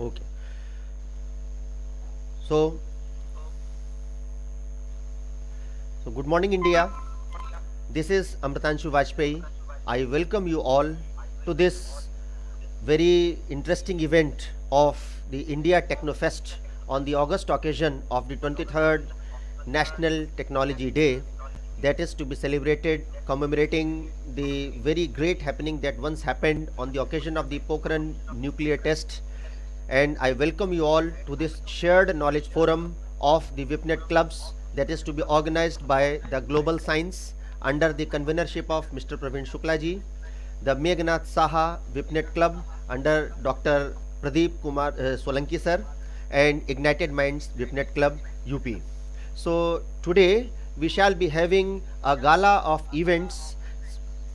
Okay. So, good morning, India. This is Amritanshu Vajpayee. I welcome you all to this very interesting event of the India Technofest on the August occasion of the 23rd National Technology Day, that is to be celebrated commemorating the very great happening that once happened on the occasion of the Pokhran nuclear test. And I welcome you all to this shared knowledge forum of the WIPNet clubs, that is to be organized by the Global Science under the convenership of Mr. Praveen Shuklaji, the Meghnath Saha WIPNet club under Dr. Pradeep Kumar Solanki sir, and Ignited Minds WIPNet club UP. So today we shall be having a gala of events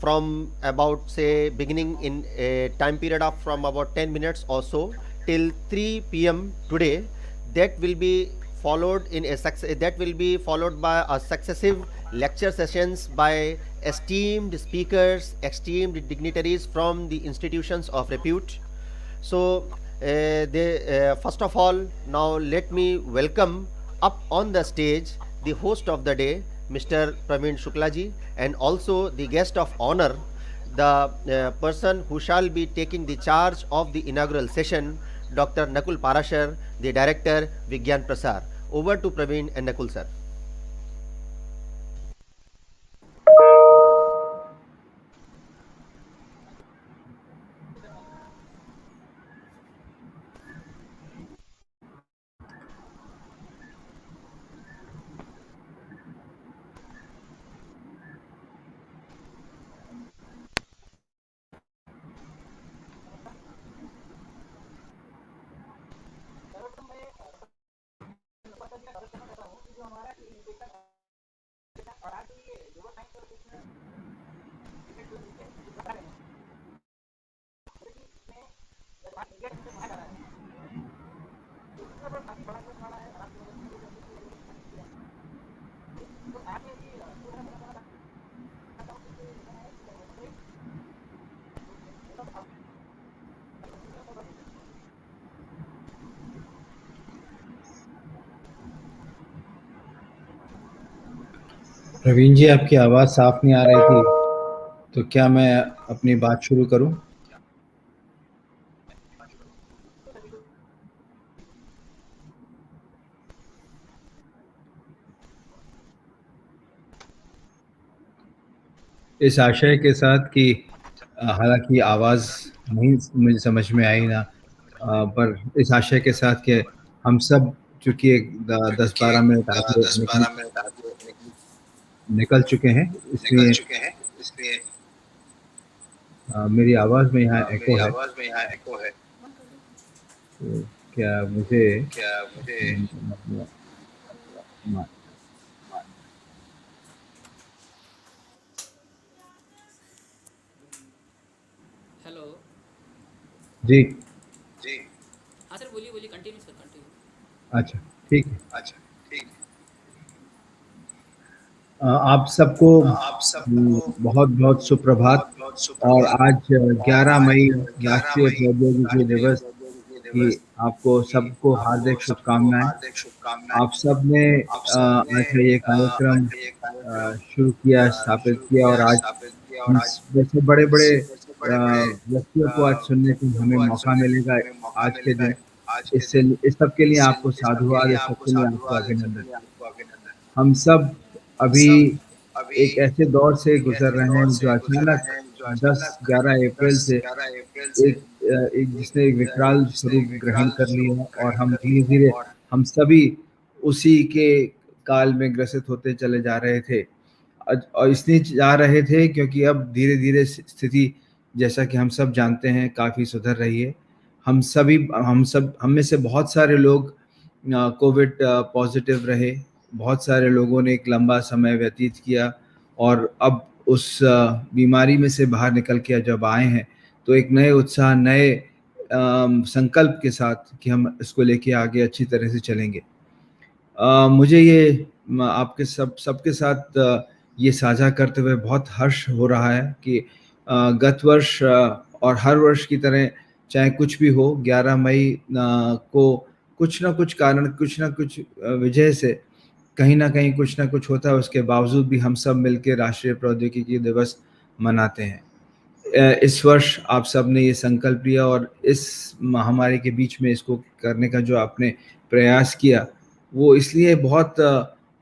from about, say, beginning in a time period of from about 10 minutes or so till 3 p.m. today. That will be followed by a successive lecture sessions by esteemed speakers, esteemed dignitaries from the institutions of repute. So, first of all, now let me welcome up on the stage the host of the day, Mr. Praveen Shuklaji, and also the guest of honor, the person who shall be taking the charge of the inaugural session, Dr. Nakul Parashar, the director, Vigyan Prasar. Over to Praveen and Nakul sir. Praveen जी, आपकी आवाज़ साफ नहीं आ रही थी, तो क्या मैं अपनी बात शुरू करूं? इस आशय के साथ कि हालांकि आवाज़ नहीं मुझे समझ में आई ना, पर इस आशय के साथ कि हम सब चूँकि 10-12 मिनट आगे निकल चुके हैं, इसलिए मेरी आवाज़ में यहाँ एको है। तो क्या मुझे हेलो जी हाँ सर, बोलिए बोलिए, कंटिन्यू सर, कंटिन्यू। अच्छा, ठीक है। आप सबको बहुत बहुत सुप्रभात। और आज 11 मई राष्ट्रीय प्रौद्योगिकी दिवस की आपको सबको हार्दिक शुभकामनाएं। आप सब ने आज का ये कार्यक्रम शुरू किया, स्थापित किया, और आज हम जैसे बड़े बड़े व्यक्तियों को आज सुनने को हमें मौका मिलेगा आज के दिन। इससे इस सब के लिए आपको साधुवाद, इस सब के लिए आपको अभिनंदन। हम सब अभी एक ऐसे दौर से गुजर रहे हैं जो अचानक 10-11 अप्रैल से एक जिसने एक विकराल स्वरूप ग्रहण कर लिया, और हम धीरे धीरे हम सभी उसी के काल में ग्रसित होते चले जा रहे थे। और इसलिए जा रहे थे क्योंकि अब धीरे धीरे स्थिति, जैसा कि हम सब जानते हैं, काफ़ी सुधर रही है। हम में से बहुत सारे लोग कोविड पॉजिटिव रहे, बहुत सारे लोगों ने एक लंबा समय व्यतीत किया, और अब उस बीमारी में से बाहर निकल के जब आए हैं तो एक नए उत्साह, नए संकल्प के साथ कि हम इसको लेके आगे अच्छी तरह से चलेंगे। मुझे ये आपके सबके साथ ये साझा करते हुए बहुत हर्ष हो रहा है कि गत वर्ष और हर वर्ष की तरह चाहे कुछ भी हो, 11 मई को कुछ ना कुछ कारण, कुछ ना कुछ वजह से कहीं न कहीं कुछ ना कुछ होता है, उसके बावजूद भी हम सब मिलके राष्ट्रीय प्रौद्योगिकी दिवस मनाते हैं। इस वर्ष आप सब ने ये संकल्प लिया और इस महामारी के बीच में इसको करने का जो आपने प्रयास किया, वो इसलिए बहुत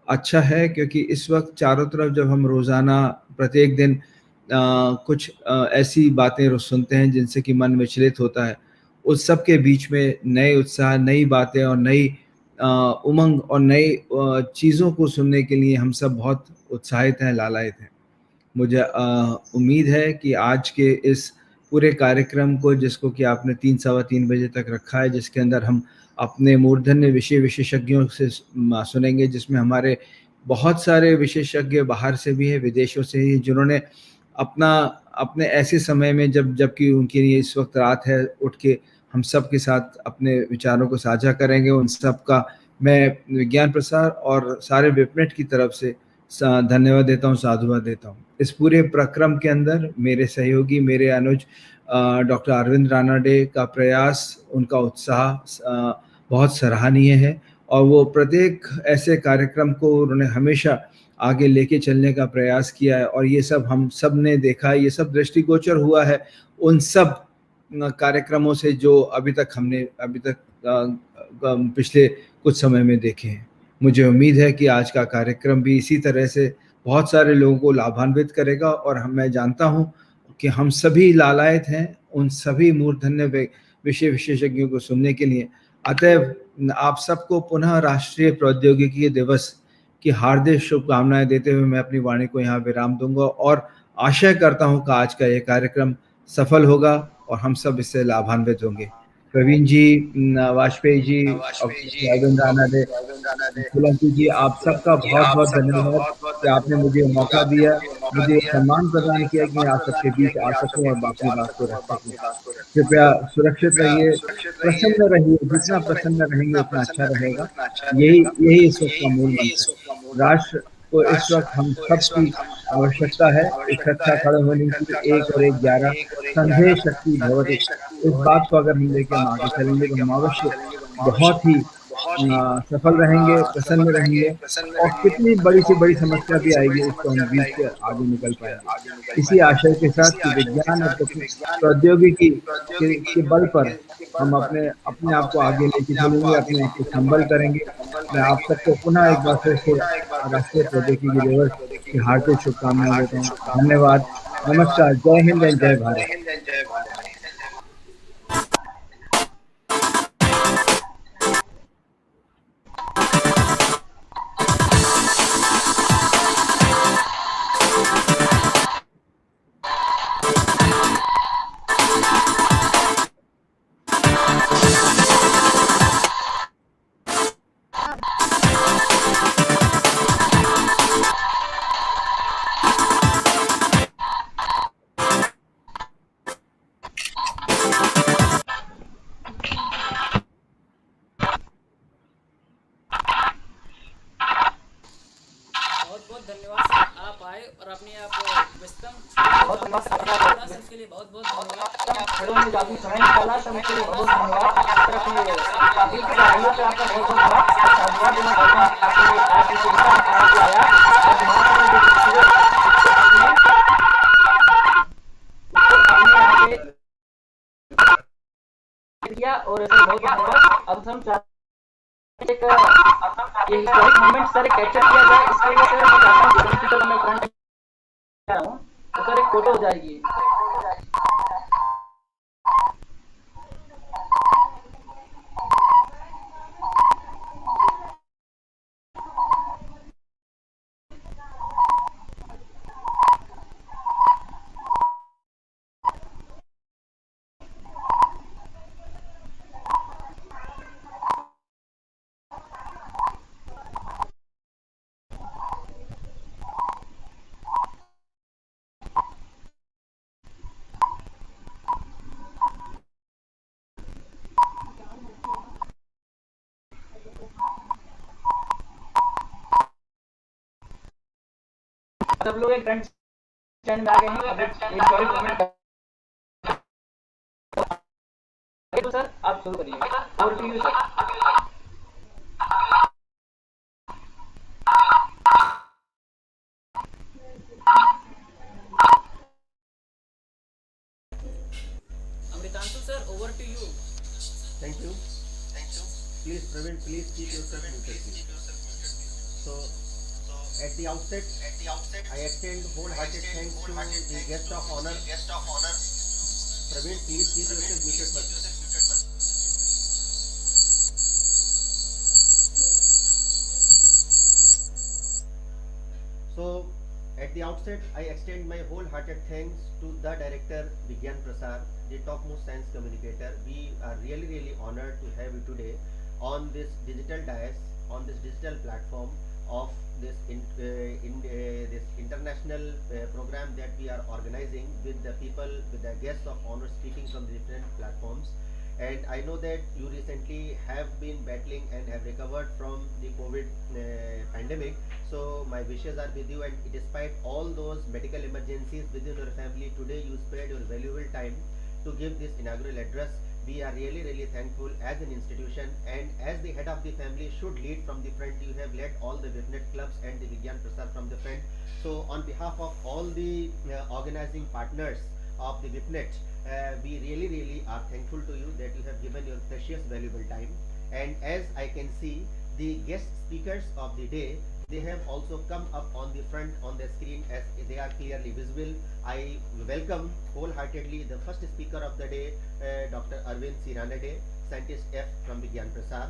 अच्छा है क्योंकि इस वक़्त चारों तरफ जब हम रोज़ाना प्रत्येक दिन कुछ ऐसी बातें सुनते हैं जिनसे कि मन विचलित होता है, उस सब के बीच में नए उत्साह, नई बातें और नई उमंग और नई चीज़ों को सुनने के लिए हम सब बहुत उत्साहित हैं, लालायित हैं। मुझे उम्मीद है कि आज के इस पूरे कार्यक्रम को, जिसको कि आपने 3 सवा 3 बजे तक रखा है, जिसके अंदर हम अपने मूर्धन्य विषय विशेषज्ञों से सुनेंगे, जिसमें हमारे बहुत सारे विशेषज्ञ बाहर से भी हैं, विदेशों से ही, जिन्होंने अपना अपने ऐसे समय में जबकि उनके लिए इस वक़्त रात है, उठ के हम सब के साथ अपने विचारों को साझा करेंगे। उन सब का मैं विज्ञान प्रसार और सारे विपनेट की तरफ से धन्यवाद देता हूँ, साधुवाद देता हूँ। इस पूरे प्रक्रम के अंदर मेरे सहयोगी, मेरे अनुज डॉक्टर अरविंद रानाडे का प्रयास, उनका उत्साह बहुत सराहनीय है और वो प्रत्येक ऐसे कार्यक्रम को उन्होंने हमेशा आगे लेके चलने का प्रयास किया है और ये सब हम सब ने देखा है, ये सब दृष्टिगोचर हुआ है उन सब कार्यक्रमों से जो अभी तक पिछले कुछ समय में देखे हैं। मुझे उम्मीद है कि आज का कार्यक्रम भी इसी तरह से बहुत सारे लोगों को लाभान्वित करेगा और मैं जानता हूँ कि हम सभी लालायत हैं उन सभी मूर्धन्य विषय विशेषज्ञों को सुनने के लिए। अतएव आप सबको पुनः राष्ट्रीय प्रौद्योगिकी दिवस की हार्दिक शुभकामनाएं देते हुए मैं अपनी वाणी को यहाँ विराम दूंगा और आशा करता हूँ कि आज का ये कार्यक्रम सफल होगा और हम सब इससे लाभान्वित होंगे। प्रवीण जी, वाजपेयी जी और अरविंद राणा, सोलंकी जी, आप सबका बहुत-बहुत धन्यवाद कि आपने मुझे मौका दिया, मुझे सम्मान प्रदान किया कि मैं आप सबके बीच आ सकूँ और अपनी बात को रख सकूँ। कृपया सुरक्षित रहिए, प्रसन्न रहिए, जितना प्रसन्न रहेंगे उतना अच्छा रहेगा। यही यही इस वक़्त का मूल मंत्र है। राष्ट्र को इस वक़्त हम सबकी आवश्यकता है, इकट्ठा खड़े होने की, एक और एक 11 संघे शक्ति भवति। इस बात को अगर हम लेके हम आगे चलेंगे तो हम अवश्य बहुत ही सफल रहेंगे, प्रसन्न रहेंगे और कितनी बड़ी से बड़ी समस्या भी आएगी उसको हम जीत के आगे निकल पाएँगे। इसी आशय के साथ कि विज्ञान और प्रौद्योगिकी के बल पर हम अपने अपने आप को आगे लेके चलेंगे, अपने आप को संबल करेंगे। मैं आप सबको पुनः एक बार फिर से राष्ट्रीय प्रौद्योगिकी दिवस की हार्दिक शुभकामनाएँ देता हूँ। धन्यवाद, नमस्कार, जय हिंद एंड जय भारत। बहुत बहुत धन्यवाद सर, आप आए और अपने आप व्यस्तम छुट्टी में जो आपने समय निकाला सर, उसके लिए बहुत बहुत धन्यवाद। सर आप शुरू करिए, over to you sir. Amritanshu sir over to you. Thank you. Please, Praveen, please keep yourself muted, please. So, at the outset, I extend wholehearted thanks to the guest of honor. Praveen, please keep yourself muted first. So, at the outset, I extend my wholehearted thanks to the director, Vigyan Prasad, the topmost science communicator. We are really, really honored to have you today on this digital dais, on this digital platform of this international program that we are organizing with the people, with the guests of honor speaking from the different platforms. And I know that you recently have been battling and have recovered from the COVID pandemic. So my wishes are with you, and despite all those medical emergencies within your family, today you spared your valuable time to give this inaugural address. We are really, really thankful as an institution, and as the head of the family should lead from the front. You have led all the Webnet clubs and the Vigyan Prasar from the front. So on behalf of all the organizing partners of the Webnet, we really, really are thankful to you that you have given your precious, valuable time. And as I can see, the guest speakers of the day, they have also come up on the front on the screen as they are clearly visible. I welcome wholeheartedly the first speaker of the day, Dr. Arvind Siranade, scientist F from Vigyan Prasar.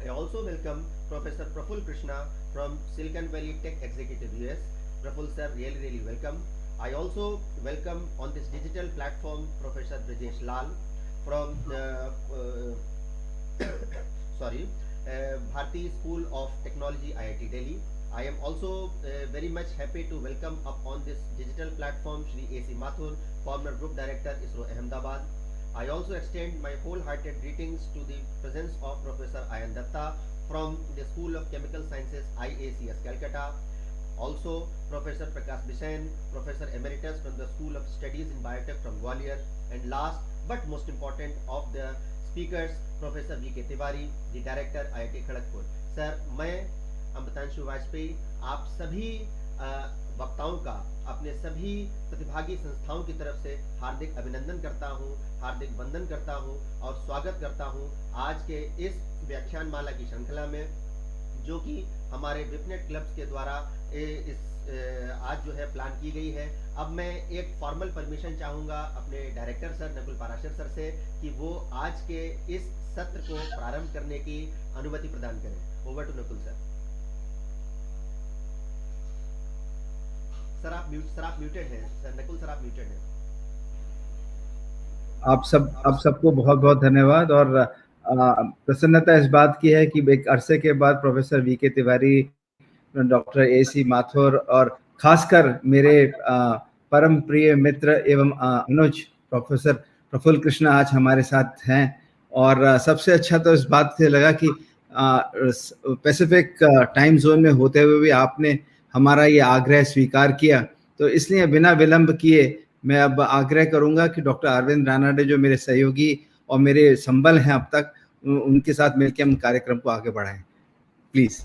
I also welcome Professor Praful Krishna from Silicon Valley Tech Executive US. Praful sir, really, really welcome. I also welcome on this digital platform Professor Brejesh Lall from sorry, Bharti School of Technology, IIT Delhi. I am also very much happy to welcome up on this digital platform Shri A.C. Mathur, former Group Director, ISRO Ahmedabad. I also extend my wholehearted greetings to the presence of Professor Ayan Datta from the School of Chemical Sciences, IACS, Calcutta. Also, Professor Prakash Bisen, Professor Emeritus from the School of Studies in Biotech from Gwalior. And last but most important of the speakers, Professor V.K. Tewari, the Director, IIT KHARGPUR. Sir, मैं अमृतांशु वाजपेयी आप सभी वक्ताओं का अपने सभी प्रतिभागी संस्थाओं की तरफ से हार्दिक अभिनंदन करता हूं, हार्दिक वंदन करता हूं और स्वागत करता हूं आज के इस व्याख्यान माला की श्रृंखला में, जो कि हमारे विपनेट क्लब्स के द्वारा आज जो है प्लान की गई है। अब मैं एक फॉर्मल परमिशन चाहूँगा अपने director sir Nakul Parashar sir से कि वो आज के इस सत्र को प्रारंभ करने की अनुमति प्रदान करें। Over to Nakul sir. Sir आप म्यूटेड हैं सर। नकुल सर आप म्यूटेड हैं। आप सबको बहुत बहुत धन्यवाद। और प्रसन्नता इस बात की है कि एक अरसे के बाद प्रोफेसर वी के तिवारी, डॉक्टर A.C. माथुर और खासकर मेरे परम प्रिय मित्र एवं अनुज प्रोफेसर प्रफुल्ल कृष्णा आज हमारे साथ हैं। और सबसे अच्छा तो इस बात से लगा कि पैसिफिक टाइम जोन में होते हुए भी आपने हमारा ये आग्रह स्वीकार किया। तो इसलिए बिना विलंब किए मैं अब आग्रह करूंगा कि डॉक्टर अरविंद रानाडे जो मेरे सहयोगी और मेरे संबल हैं अब तक, उनके साथ मिलकर हम कार्यक्रम को आगे बढ़ाएं। प्लीज।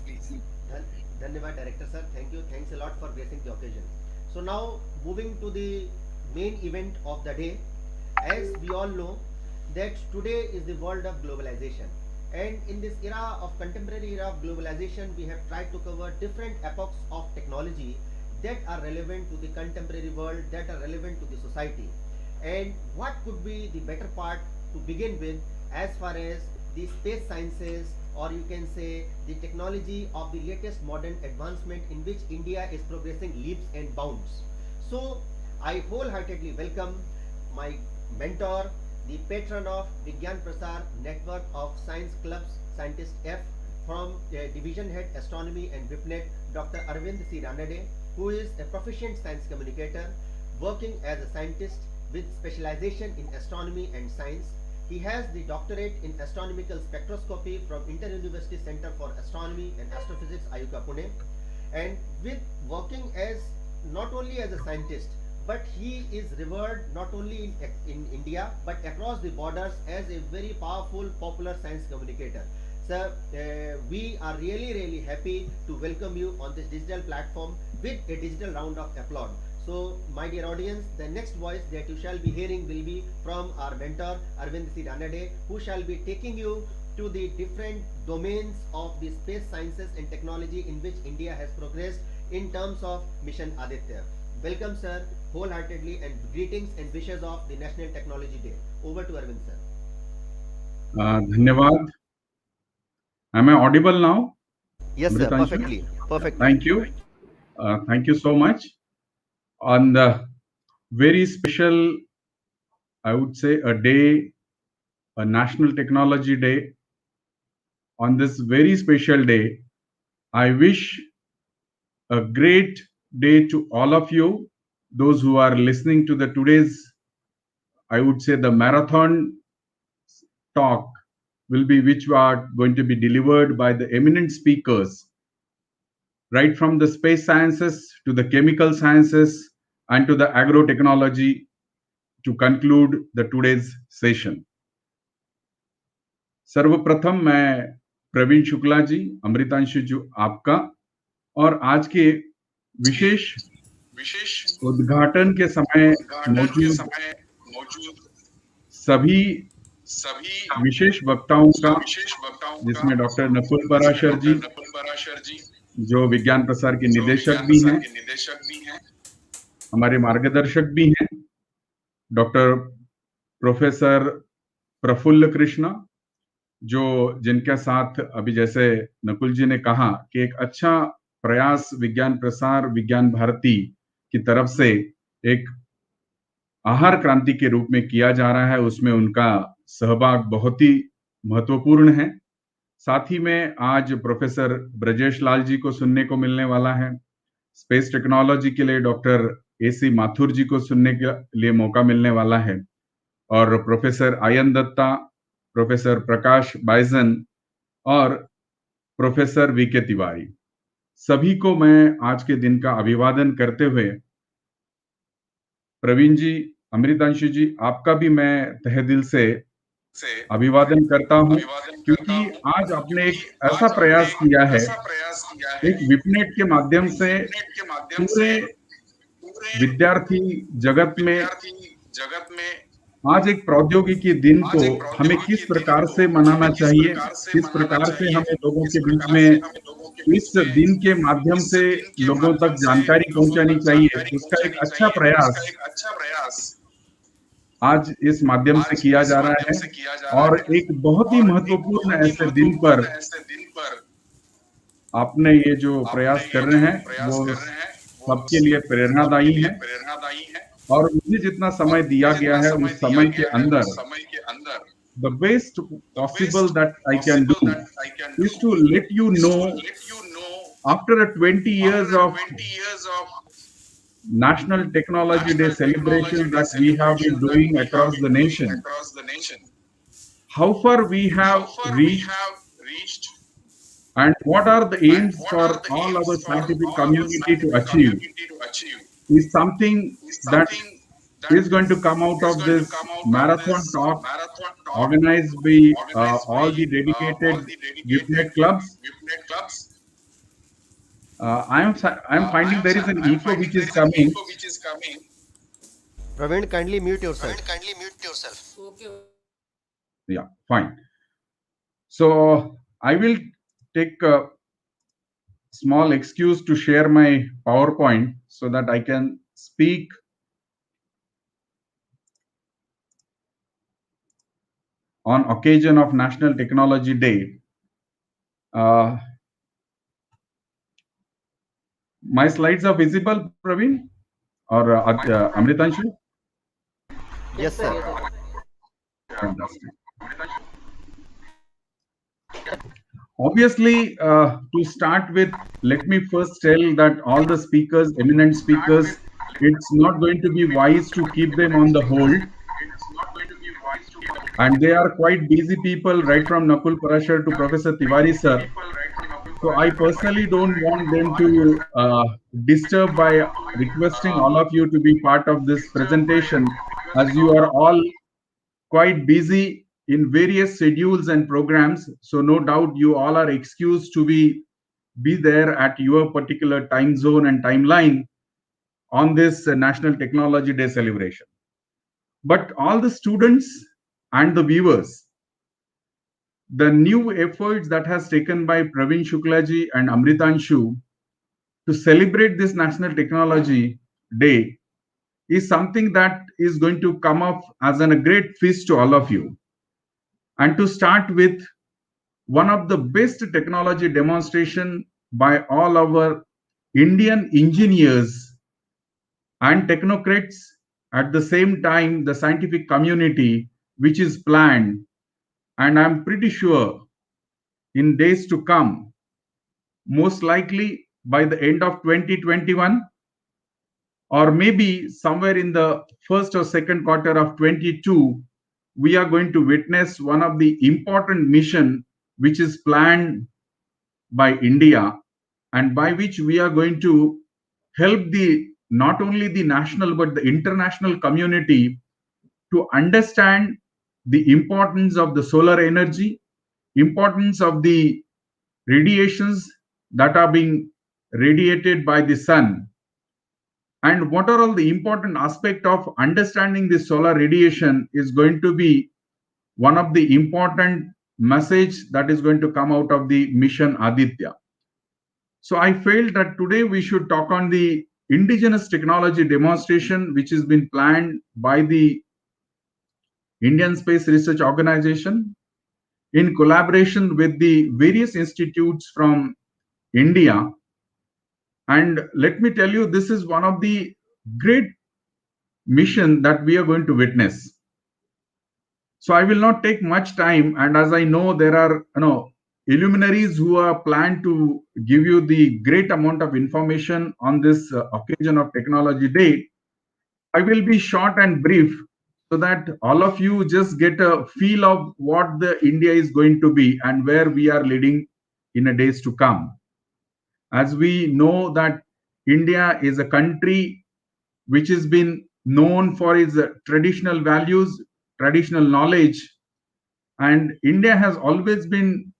धन्यवाद director sir, thank you, thanks a lot for gracing the occasion. So now moving to the main event of the day, as we all know that today is the world of globalization, and in this era of contemporary era of globalization we have tried to cover different epochs of technology that are relevant to the contemporary world, that are relevant to the society. And what could be the better part to begin with as far as the space sciences, or you can say the technology of the latest modern advancement in which India is progressing leaps and bounds. So I wholeheartedly welcome my mentor, the patron of Vigyan Prasar network of science clubs, scientist F from division head astronomy and Wipnet, Dr. Arvind C. Ranade, who is a proficient science communicator working as a scientist with specialization in astronomy and science. He has the doctorate in astronomical spectroscopy from Inter-University Center for Astronomy and Astrophysics, Ayuka, Pune. And with working as not only as a scientist but he is revered not only in India but across the borders as a very powerful popular science communicator. Sir, we are really happy to welcome you on this digital platform with a digital round of applause. So, my dear audience, the next voice that you shall be hearing will be from our mentor Arvind Sidanade, who shall be taking you to the different domains of the space sciences and technology in which India has progressed in terms of Mission Aditya. Welcome, sir, wholeheartedly, and greetings and wishes of the National Technology Day. Over to Arvind, sir. धन्यवाद. Am I audible now? Yes, sir, Amritanshu? perfectly. Perfectly. Thank you. Thank you so much. On the very special, I would say, a day, a National Technology Day. On this very special day, I wish a great day to all of you, those who are listening to the today's, I would say, the marathon talk will be which are going to be delivered by the eminent speakers, right from the space sciences to the chemical sciences and to the agro technology to conclude the today's session. सर्वप्रथम मैं प्रवीण शुक्ला जी, अमृतांशु जी आपका और आज के विशेष उद्घाटन के समय मौजूद सभी विशेष वक्ताओं का, जिसमें डॉक्टर नकुल पराशर जी जो विज्ञान प्रसार के निदेशक भी हैं, हमारे मार्गदर्शक भी हैं, डॉक्टर प्रोफेसर प्रफुल्ल कृष्णा, जो जिनके साथ अभी जैसे नकुल जी ने कहा कि एक अच्छा प्रयास विज्ञान प्रसार विज्ञान भारती की तरफ से एक आहार क्रांति के रूप में किया जा रहा है, उसमें उनका सहभाग बहुत ही महत्वपूर्ण है। साथ ही में आज प्रोफेसर ब्रजेश लाल जी को सुनने को मिलने वाला है। स्पेस टेक्नोलॉजी के लिए डॉक्टर एसी माथुर जी को सुनने के लिए मौका मिलने वाला है और प्रोफेसर आयन दत्ता, प्रोफेसर प्रकाश बाइजन और प्रोफेसर वीके तिवारी, सभी को मैं आज के दिन का अभिवादन करते हुए, प्रवीण जी, अमृतांशु जी, आपका भी मैं तहे दिल से अभिवादन करता हूं, क्योंकि आज आपने एक ऐसा प्रयास किया है, एक विपनेट के माध्यम से पूरे विद्यार्थी जगत में आज एक प्रौद्योगिकी दिन को हमें किस प्रकार से मनाना चाहिए, किस प्रकार से हमें लोगों के बीच में इस दिन के माध्यम से लोगों तक जानकारी पहुंचानी चाहिए, उसका एक अच्छा प्रयास आज इस माध्यम से किया जा रहा है। और एक बहुत ही महत्वपूर्ण ऐसे दिन पर आपने ये जो प्रयास कर रहे हैं वो सबके लिए प्रेरणादायी है और मुझे जितना समय दिया गया है उस समय के अंदर the best possible that I can do is to let you know after a 20 years of National Technology Day celebration that we have been doing across the nation, how far we have reached and what are the aims for all our scientific community to achieve is something that is going to come out of this marathon talk organized by all the dedicated Gifted clubs. I'm finding there is an echo which is coming. Praveen, kindly mute yourself. Okay. Yeah, fine. So I will take a small excuse to share my PowerPoint so that I can speak on occasion of National Technology Day. My slides are visible, Praveen or Amritanshu? Yes, sir. Fantastic. Obviously, to start with, let me first tell that all the speakers, eminent speakers, it's not going to be wise to keep them on the hold. And they are quite busy people, right from Nakul Parashar to Professor Tewari sir. So I personally don't want them to disturb by requesting all of you to be part of this presentation, as you are all quite busy in various schedules and programs. So no doubt you all are excused to be there at your particular time zone and timeline on this National Technology Day celebration. But all the students and the viewers, the new efforts that has taken by Praveen Shuklaji and Amritanshu to celebrate this National Technology Day is something that is going to come up as a great feast to all of you. And to start with, one of the best technology demonstration by all our Indian engineers and technocrats, at the same time the scientific community, which is planned, and I'm pretty sure in days to come, most likely by the end of 2021, or maybe somewhere in the first or second quarter of 22, we are going to witness one of the important mission which is planned by India, and by which we are going to help the not only the national but the international community to understand the importance of the solar energy, importance of the radiations that are being radiated by the sun, and what are all the important aspect of understanding the solar radiation is going to be one of the important message that is going to come out of the mission Aditya. So I felt that today we should talk on the indigenous technology demonstration which has been planned by the Indian Space Research Organization in collaboration with the various institutes from India. And let me tell you, this is one of the great mission that we are going to witness. So I will not take much time, and as I know there are illuminaries who are planned to give you the great amount of information on this occasion of Technology Day, I will be short and brief so that all of you just get a feel of what the India is going to be and where we are leading in the days to come. As we know that India is a country which has been known for its traditional values, traditional knowledge, and India has always been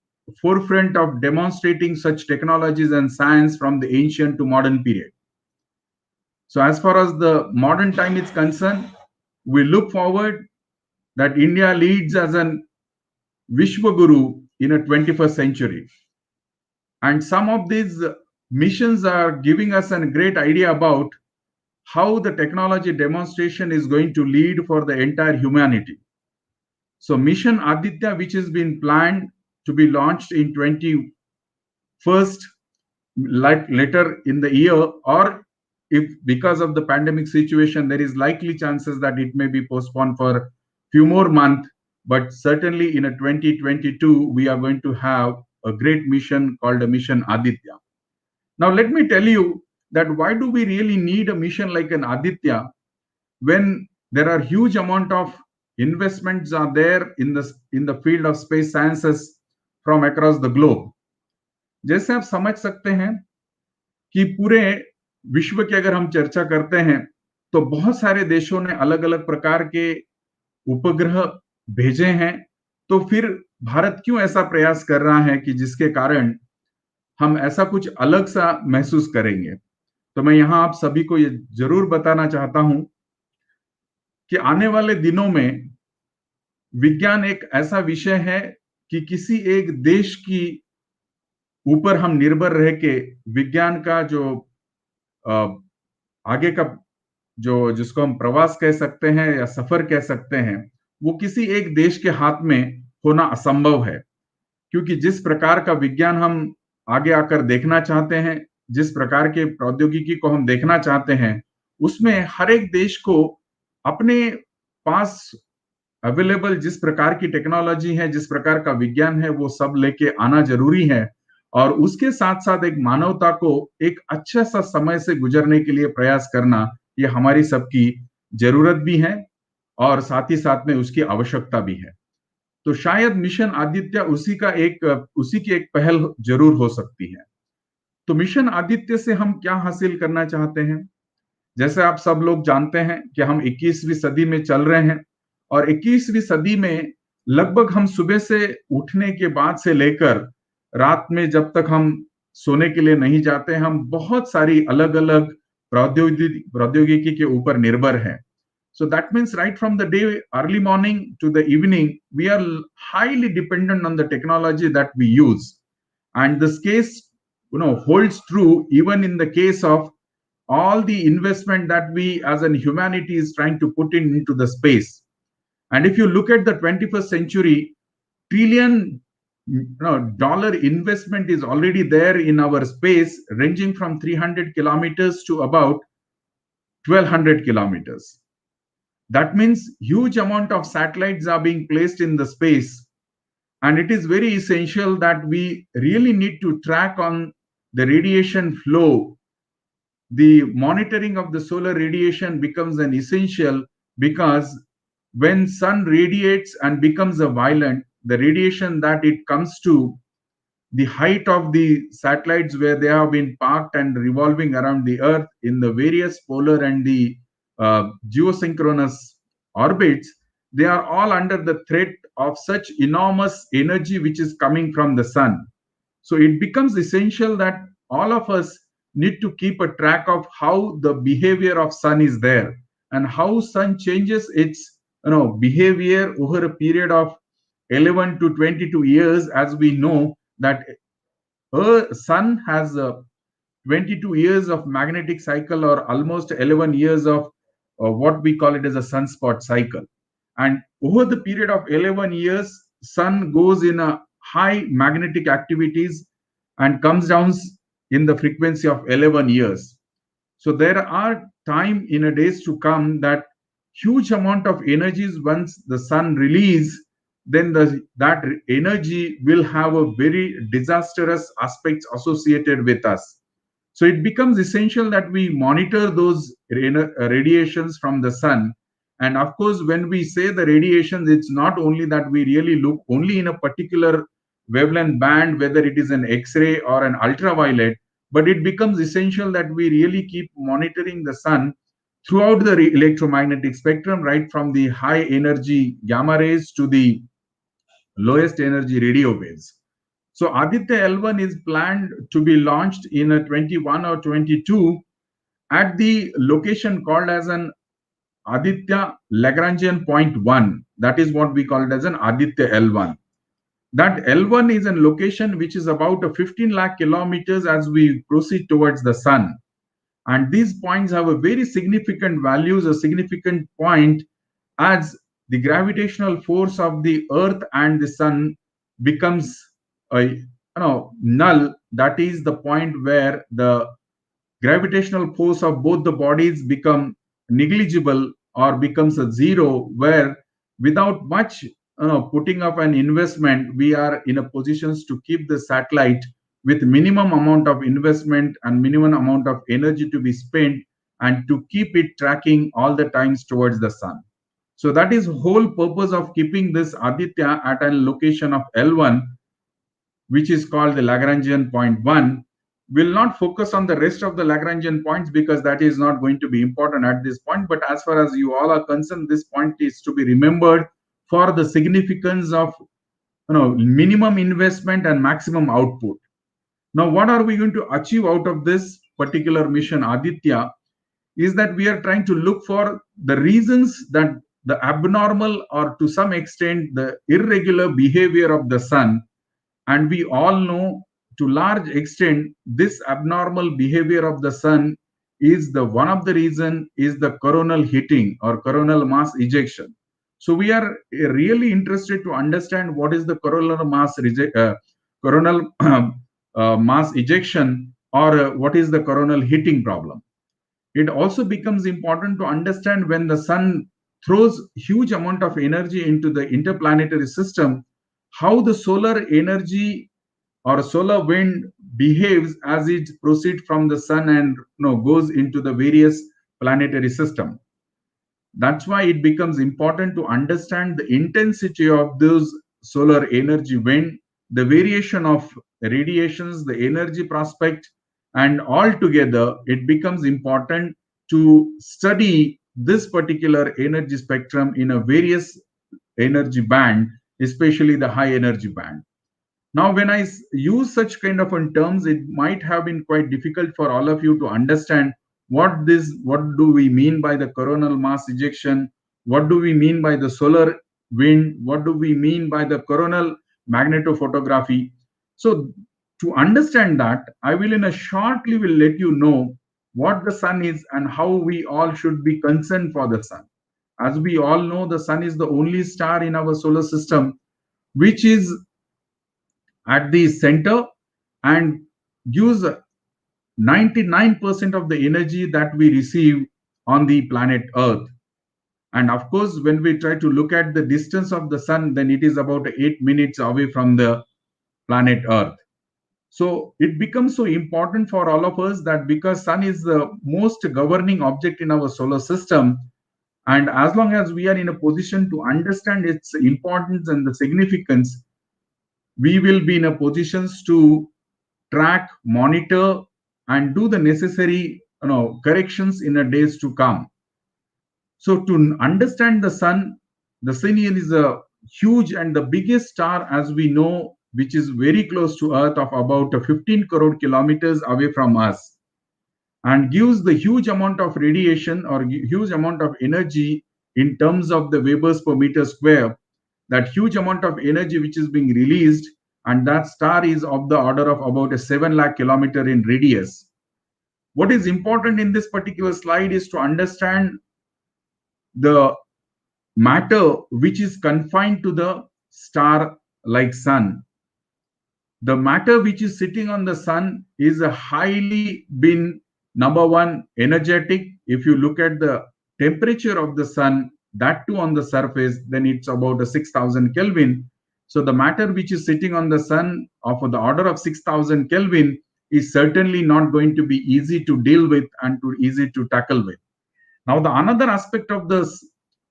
forefront of demonstrating such technologies and science from the ancient to modern period. So as far as the modern time is concerned, we look forward that India leads as an Vishwaguru in a 21st century. And some of these missions are giving us a great idea about how the technology demonstration is going to lead for the entire humanity. So Mission Aditya, which has been planned to be launched in 21st, like later in the year, or if because of the pandemic situation, there is likely chances that it may be postponed for few more months, but certainly in a 2022, we are going to have a great mission called a Mission Aditya. Now, let me tell you that why do we really need a mission like an Aditya when there are huge amount of investments are there in the field of space sciences from across the globe. जैसे आप समझ सकते हैं कि पूरे विश्व की अगर हम चर्चा करते हैं तो बहुत सारे देशों ने अलग अलग प्रकार के उपग्रह भेजे हैं, तो फिर भारत क्यों ऐसा प्रयास कर रहा है कि जिसके कारण हम ऐसा कुछ अलग सा महसूस करेंगे। तो मैं यहां आप सभी को ये जरूर बताना चाहता हूं कि आने वाले दिनों में विज्ञान एक ऐसा विषय है कि किसी एक देश की ऊपर हम निर्भर रह के विज्ञान का जो आगे का जो जिसको हम प्रवास कह सकते हैं या सफर कह सकते हैं, वो किसी एक देश के हाथ में होना असंभव है, क्योंकि जिस प्रकार का विज्ञान हम आगे आकर देखना चाहते हैं, जिस प्रकार के प्रौद्योगिकी को हम देखना चाहते हैं, उसमें हर एक देश को अपने पास अवेलेबल जिस प्रकार की टेक्नोलॉजी है, जिस प्रकार का विज्ञान है, वो सब लेके आना जरूरी है। और उसके साथ साथ एक मानवता को एक अच्छा सा समय से गुजरने के लिए प्रयास करना, ये हमारी सबकी जरूरत भी है और साथ ही साथ में उसकी आवश्यकता भी है। तो शायद मिशन आदित्य उसी की एक पहल जरूर हो सकती है। तो मिशन आदित्य से हम क्या हासिल करना चाहते हैं? जैसे आप सब लोग जानते हैं कि हम 21वीं सदी में चल रहे हैं और 21वीं सदी में लगभग हम सुबह से उठने के बाद से लेकर रात में जब तक हम सोने के लिए नहीं जाते, हम बहुत सारी अलग अलग प्रौद्योगिकी के ऊपर निर्भर हैं। So that means right from the day early morning to the evening, we are highly dependent on the technology that we use. And this case, holds true even in the case of all the investment that we as an humanity is trying to put into the space. And if you look at the 21st century, trillion dollar investment is already there in our space, ranging from 300 kilometers to about 1200 kilometers. That means huge amount of satellites are being placed in the space, and it is very essential that we really need to track on the radiation flow. The monitoring of the solar radiation becomes an essential, because when sun radiates and becomes a violent, the radiation that it comes to the height of the satellites where they have been parked and revolving around the earth in the various polar and the geosynchronous orbits, they are all under the threat of such enormous energy which is coming from the sun. So it becomes essential that all of us need to keep a track of how the behavior of sun is there and how sun changes its behavior over a period of 11 to 22 years. As we know that sun has 22 years of magnetic cycle, or almost 11 years of what we call it as a sunspot cycle. And over the period of 11 years, sun goes in a high magnetic activities and comes down in the frequency of 11 years. So there are time in a days to come that huge amount of energies once the sun release, then that energy will have a very disastrous aspects associated with us. So it becomes essential that we monitor those radiations from the sun. And of course, when we say the radiations, it's not only that we really look only in a particular wavelength band, whether it is an X-ray or an ultraviolet, but it becomes essential that we really keep monitoring the sun throughout the electromagnetic spectrum, right from the high energy gamma rays to the lowest energy radio waves. So Aditya L1 is planned to be launched in a 21 or 22 at the location called as an Aditya Lagrangian point 1. That is what we call it as an Aditya L1. That L1 is a location which is about a 15 lakh kilometers as we proceed towards the sun. And these points have a very significant values, a significant point, as the gravitational force of the earth and the sun becomes null. That is the point where the gravitational force of both the bodies become negligible or becomes a zero, where without much putting up an investment, we are in a positions to keep the satellite with minimum amount of investment and minimum amount of energy to be spent, and to keep it tracking all the times towards the sun. So that is whole purpose of keeping this Aditya at a location of L1, which is called the Lagrangian point 1. We'll not focus on the rest of the Lagrangian points because that is not going to be important at this point. But as far as you all are concerned, this point is to be remembered for the significance of minimum investment and maximum output. Now, what are we going to achieve out of this particular mission Aditya is that we are trying to look for the reasons that the abnormal or to some extent the irregular behavior of the sun. And we all know to large extent this abnormal behavior of the sun is the one of the reason is the coronal heating or coronal mass ejection. So we are really interested to understand what is the coronal mass ejection, or what is the coronal heating problem. It also becomes important to understand when the sun throws huge amount of energy into the interplanetary system, how the solar energy or solar wind behaves as it proceeds from the sun and goes into the various planetary system. That's why it becomes important to understand the intensity of those solar energy, wind, the variation of radiations, the energy prospect, and all together, it becomes important to study this particular energy spectrum in a various energy band, especially the high energy band. Now, when I use such kind of terms, it might have been quite difficult for all of you to understand what do we mean by the coronal mass ejection, what do we mean by the solar wind, what do we mean by the coronal magnetophotography. So, to understand that, I will in a shortly will let you know what the sun is and how we all should be concerned for the sun. As we all know, the sun is the only star in our solar system which is at the center and gives 99% of the energy that we receive on the planet Earth. And of course, when we try to look at the distance of the sun, then it is about 8 minutes away from the planet Earth. So it becomes so important for all of us that because sun is the most governing object in our solar system, and as long as we are in a position to understand its importance and the significance, we will be in a positions to track, monitor, and do the necessary corrections in the days to come. So to understand the sun is a huge and the biggest star as we know, which is very close to Earth of about 15 crore kilometers away from us, and gives the huge amount of radiation or huge amount of energy in terms of the Webers per meter square, that huge amount of energy which is being released, and that star is of the order of about a 7 lakh kilometer in radius. What is important in this particular slide is to understand the matter which is confined to the star like sun. The matter which is sitting on the sun is a highly been number one energetic. If you look at the temperature of the sun, that too on the surface, then it's about a 6000 Kelvin. So the matter which is sitting on the sun of the order of 6000 Kelvin is certainly not going to be easy to deal with and to easy to tackle with. Now, the another aspect of the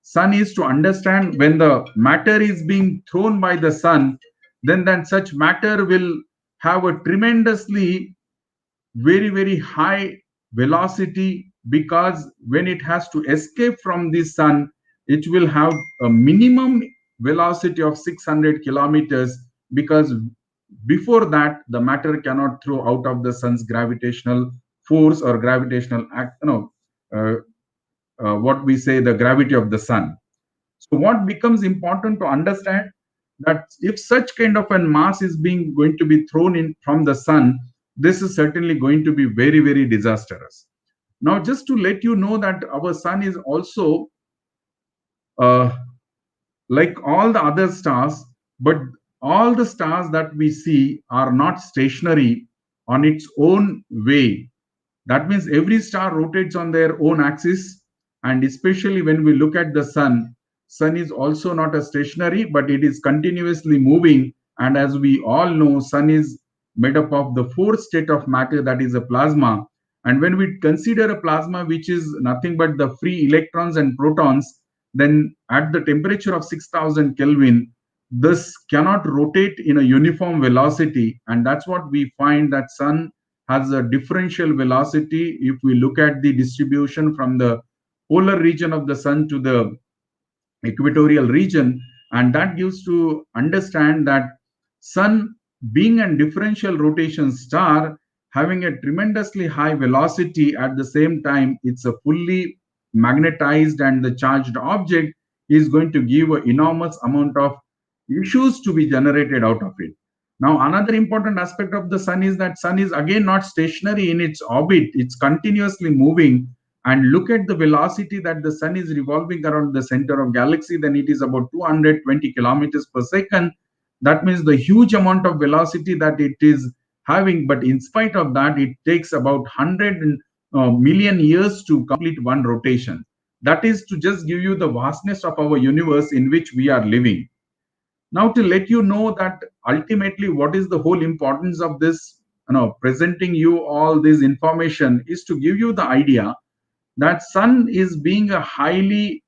sun is to understand when the matter is being thrown by the sun, then such matter will have a tremendously very high velocity, because when it has to escape from the sun, it will have a minimum velocity of 600 kilometers, because before that the matter cannot throw out of the sun's gravitational force or gravitational act, uh, what we say the gravity of the sun. So what becomes important to understand that if such kind of a mass is being going to be thrown in from the sun, this is certainly going to be very disastrous. Now, just to let you know that our sun is also uh, like all the other stars, but all the stars that we see are not stationary on its own way. That means every star rotates on their own axis, and especially when we look at the sun is also not a stationary, but it is continuously moving. And as we all know, sun is made up of the fourth state of matter, that is a plasma. And when we consider a plasma which is nothing but the free electrons and protons, then at the temperature of 6000 Kelvin, this cannot rotate in a uniform velocity. And that's what we find, that sun has a differential velocity if we look at the distribution from the polar region of the sun to the equatorial region. And that gives to understand that sun being a differential rotation star having a tremendously high velocity, at the same time it's a fully magnetized and the charged object, is going to give an enormous amount of issues to be generated out of it. Now, another important aspect of the sun is that sun is again not stationary in its orbit, it's continuously moving. And look at the velocity that the sun is revolving around the center of galaxy, then it is about 220 kilometers per second. That means the huge amount of velocity that it is having, but in spite of that, it takes about 100 million years to complete one rotation. That is to just give you the vastness of our universe in which we are living. Now, to let you know that ultimately what is the whole importance of this, presenting you all this information, is to give you the idea that sun is being a highly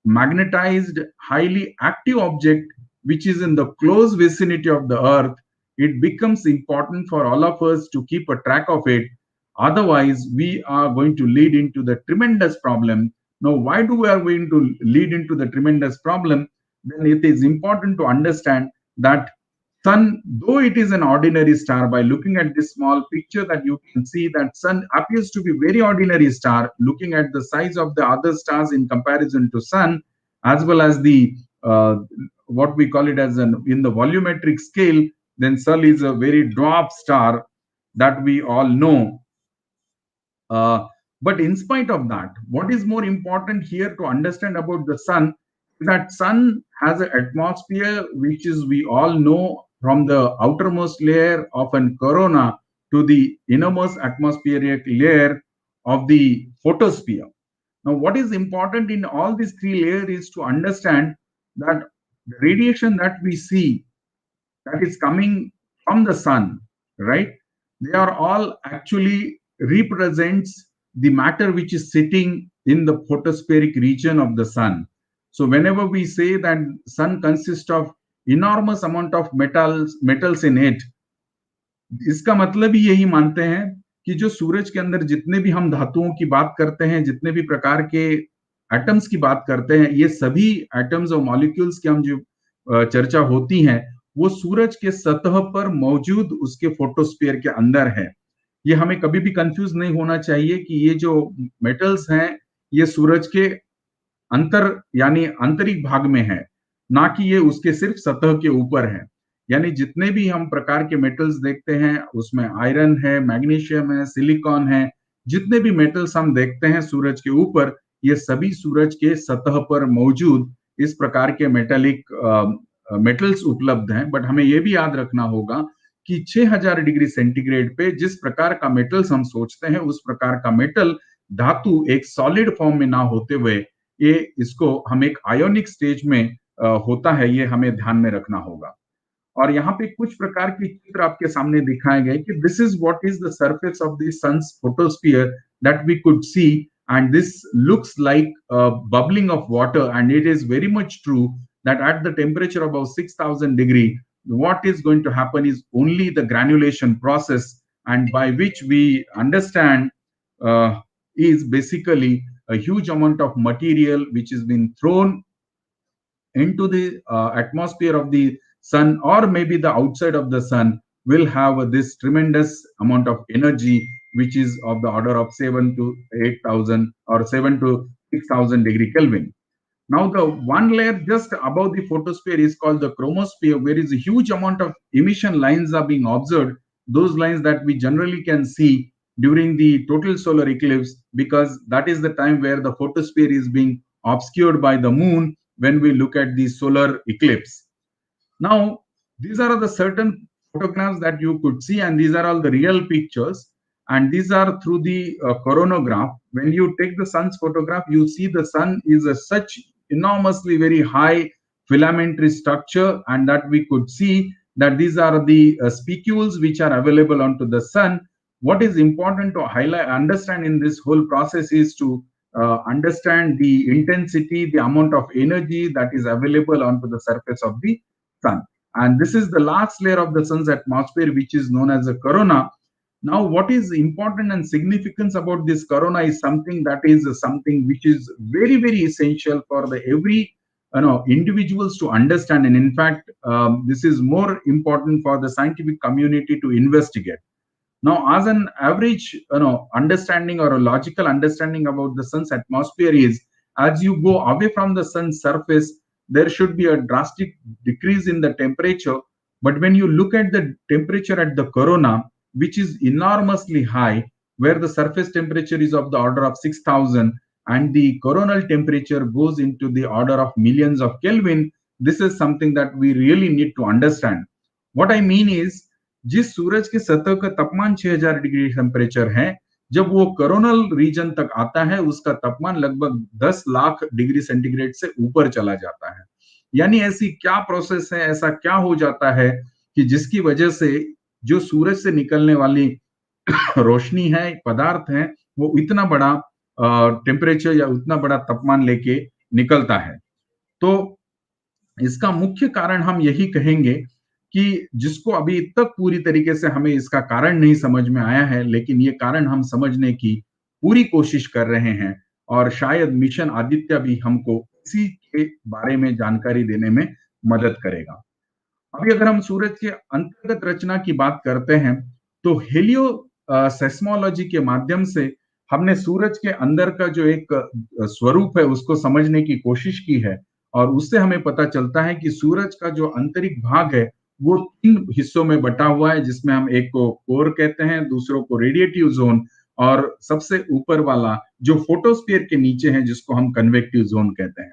magnetized, highly active object, which is in the close vicinity of the Earth, it becomes important for all of us to keep a track of it. Otherwise, we are going to lead into the tremendous problem. Now, why do we are going to lead into the tremendous problem? Then it is important to understand that sun, though it is an ordinary star, by looking at this small picture, that you can see that sun appears to be very ordinary star. Looking at the size of the other stars in comparison to sun, as well as the what we call it as an in the volumetric scale, then sun is a very dwarf star that we all know. uh, but in spite of that, what is more important here to understand about the sun is that sun has an atmosphere which is, we all know, from the outermost layer of an corona to the innermost atmospheric layer of the photosphere. Now, what is important in all these three layers is to understand that the radiation that we see, that is coming from the sun, right? They are all actually represents the matter which is sitting in the photospheric region of the sun. So whenever we say that sun consists of enormous amount of metals in it, इसका मतलब ही यही मानते हैं कि जो सूरज के अंदर जितने भी हम धातुओं की बात करते हैं, जितने भी प्रकार के एटम्स की बात करते हैं, ये सभी एटम्स और मॉलिक्यूल्स की हम जो चर्चा होती है, वो सूरज के सतह पर मौजूद उसके फोटोस्फीयर के अंदर है। ये हमें कभी भी कंफ्यूज नहीं होना चाहिए कि ये जो मेटल्स हैं, ये सूरज के अंतर यानी आंतरिक भाग में है, ना कि ये उसके सिर्फ सतह के ऊपर है। यानी जितने भी हम प्रकार के मेटल्स देखते हैं, उसमें आयरन है, मैग्नीशियम है, सिलिकॉन है, जितने भी मेटल्स हम देखते हैं सूरज के ऊपर, ये सभी सूरज के सतह पर मौजूद इस प्रकार के मेटल्स उपलब्ध हैं। बट हमें यह भी याद रखना होगा कि 6000 डिग्री सेंटीग्रेड पे जिस प्रकार का मेटल्स हम सोचते हैं, उस प्रकार का मेटल धातु एक सॉलिड फॉर्म में ना होते हुए ये इसको हम एक आयोनिक स्टेज में होता है, ये हमें ध्यान में रखना होगा। और यहाँ पे कुछ प्रकार के चित्र आपके सामने दिखाए गए कि this is what is the surface of the sun's photosphere that we could see, and this looks like bubbling of water, and it is very much true that at the temperature above 6000 degree, what is going to happen is only the granulation process, and by which we understand is basically a huge amount of material which has been thrown into the atmosphere of the sun, or maybe the outside of the sun, will have this tremendous amount of energy which is of the order of 7 to 8000 or 7 to 6000 degree Kelvin. Now the one layer just above the photosphere is called the chromosphere, where is a huge amount of emission lines are being observed, those lines that we generally can see during the total solar eclipse, because that is the time where the photosphere is being obscured by the moon when we look at the solar eclipse. Now, these are the certain photographs that you could see, and these are all the real pictures, and these are through the coronagraph. When you take the sun's photograph, you see the sun is such enormously very high filamentary structure, and that we could see that these are the spicules which are available onto the sun. What is important to highlight, understand in this whole process is to understand the intensity, the amount of energy that is available onto the surface of the sun. And this is the last layer of the sun's atmosphere, which is known as a corona. Now, what is important and significance about this corona is something that is something which is very, very essential for the every individuals to understand. And in fact, this is more important for the scientific community to investigate. Now, as an average understanding or a logical understanding about the sun's atmosphere is, as you go away from the sun's surface, there should be a drastic decrease in the temperature. But when you look at the temperature at the corona, which is enormously high, where the surface temperature is of the order of 6000 and the coronal temperature goes into the order of millions of Kelvin, this is something that we really need to understand. What I mean is, जिस सूरज के सतह का तापमान 6000 degree temperature है, जब वो coronal reason तक आता है, उसका तापमान लगभग 10 लाख डिग्री सेंटीग्रेड से ऊपर चला जाता है। यानी ऐसी क्या प्रोसेस है, ऐसा क्या हो जाता है कि जिसकी वजह से जो सूरज से निकलने वाली रोशनी है, पदार्थ है, वो इतना बड़ा टेम्परेचर या उतना बड़ा तापमान लेके निकलता है। तो इसका मुख्य कारण हम यही कहेंगे कि जिसको अभी तक पूरी तरीके से हमें इसका कारण नहीं समझ में आया है, लेकिन ये कारण हम समझने की पूरी कोशिश कर रहे हैं और शायद मिशन आदित्य भी हमको इसी के बारे में जानकारी देने में मदद करेगा। अभी अगर हम सूरज के अंतर्गत रचना की बात करते हैं, तो हेलियो सेस्मोलॉजी के माध्यम से हमने सूरज के अंदर का जो एक स्वरूप है उसको समझने की कोशिश की है और उससे हमें पता चलता है कि सूरज का जो आंतरिक भाग है वो 3 हिस्सों में बटा हुआ है, जिसमें हम एक को कोर कहते हैं, दूसरों को रेडिएटिव जोन और सबसे ऊपर वाला जो फोटोस्फीयर के नीचे है जिसको हम कन्वेक्टिव जोन कहते हैं।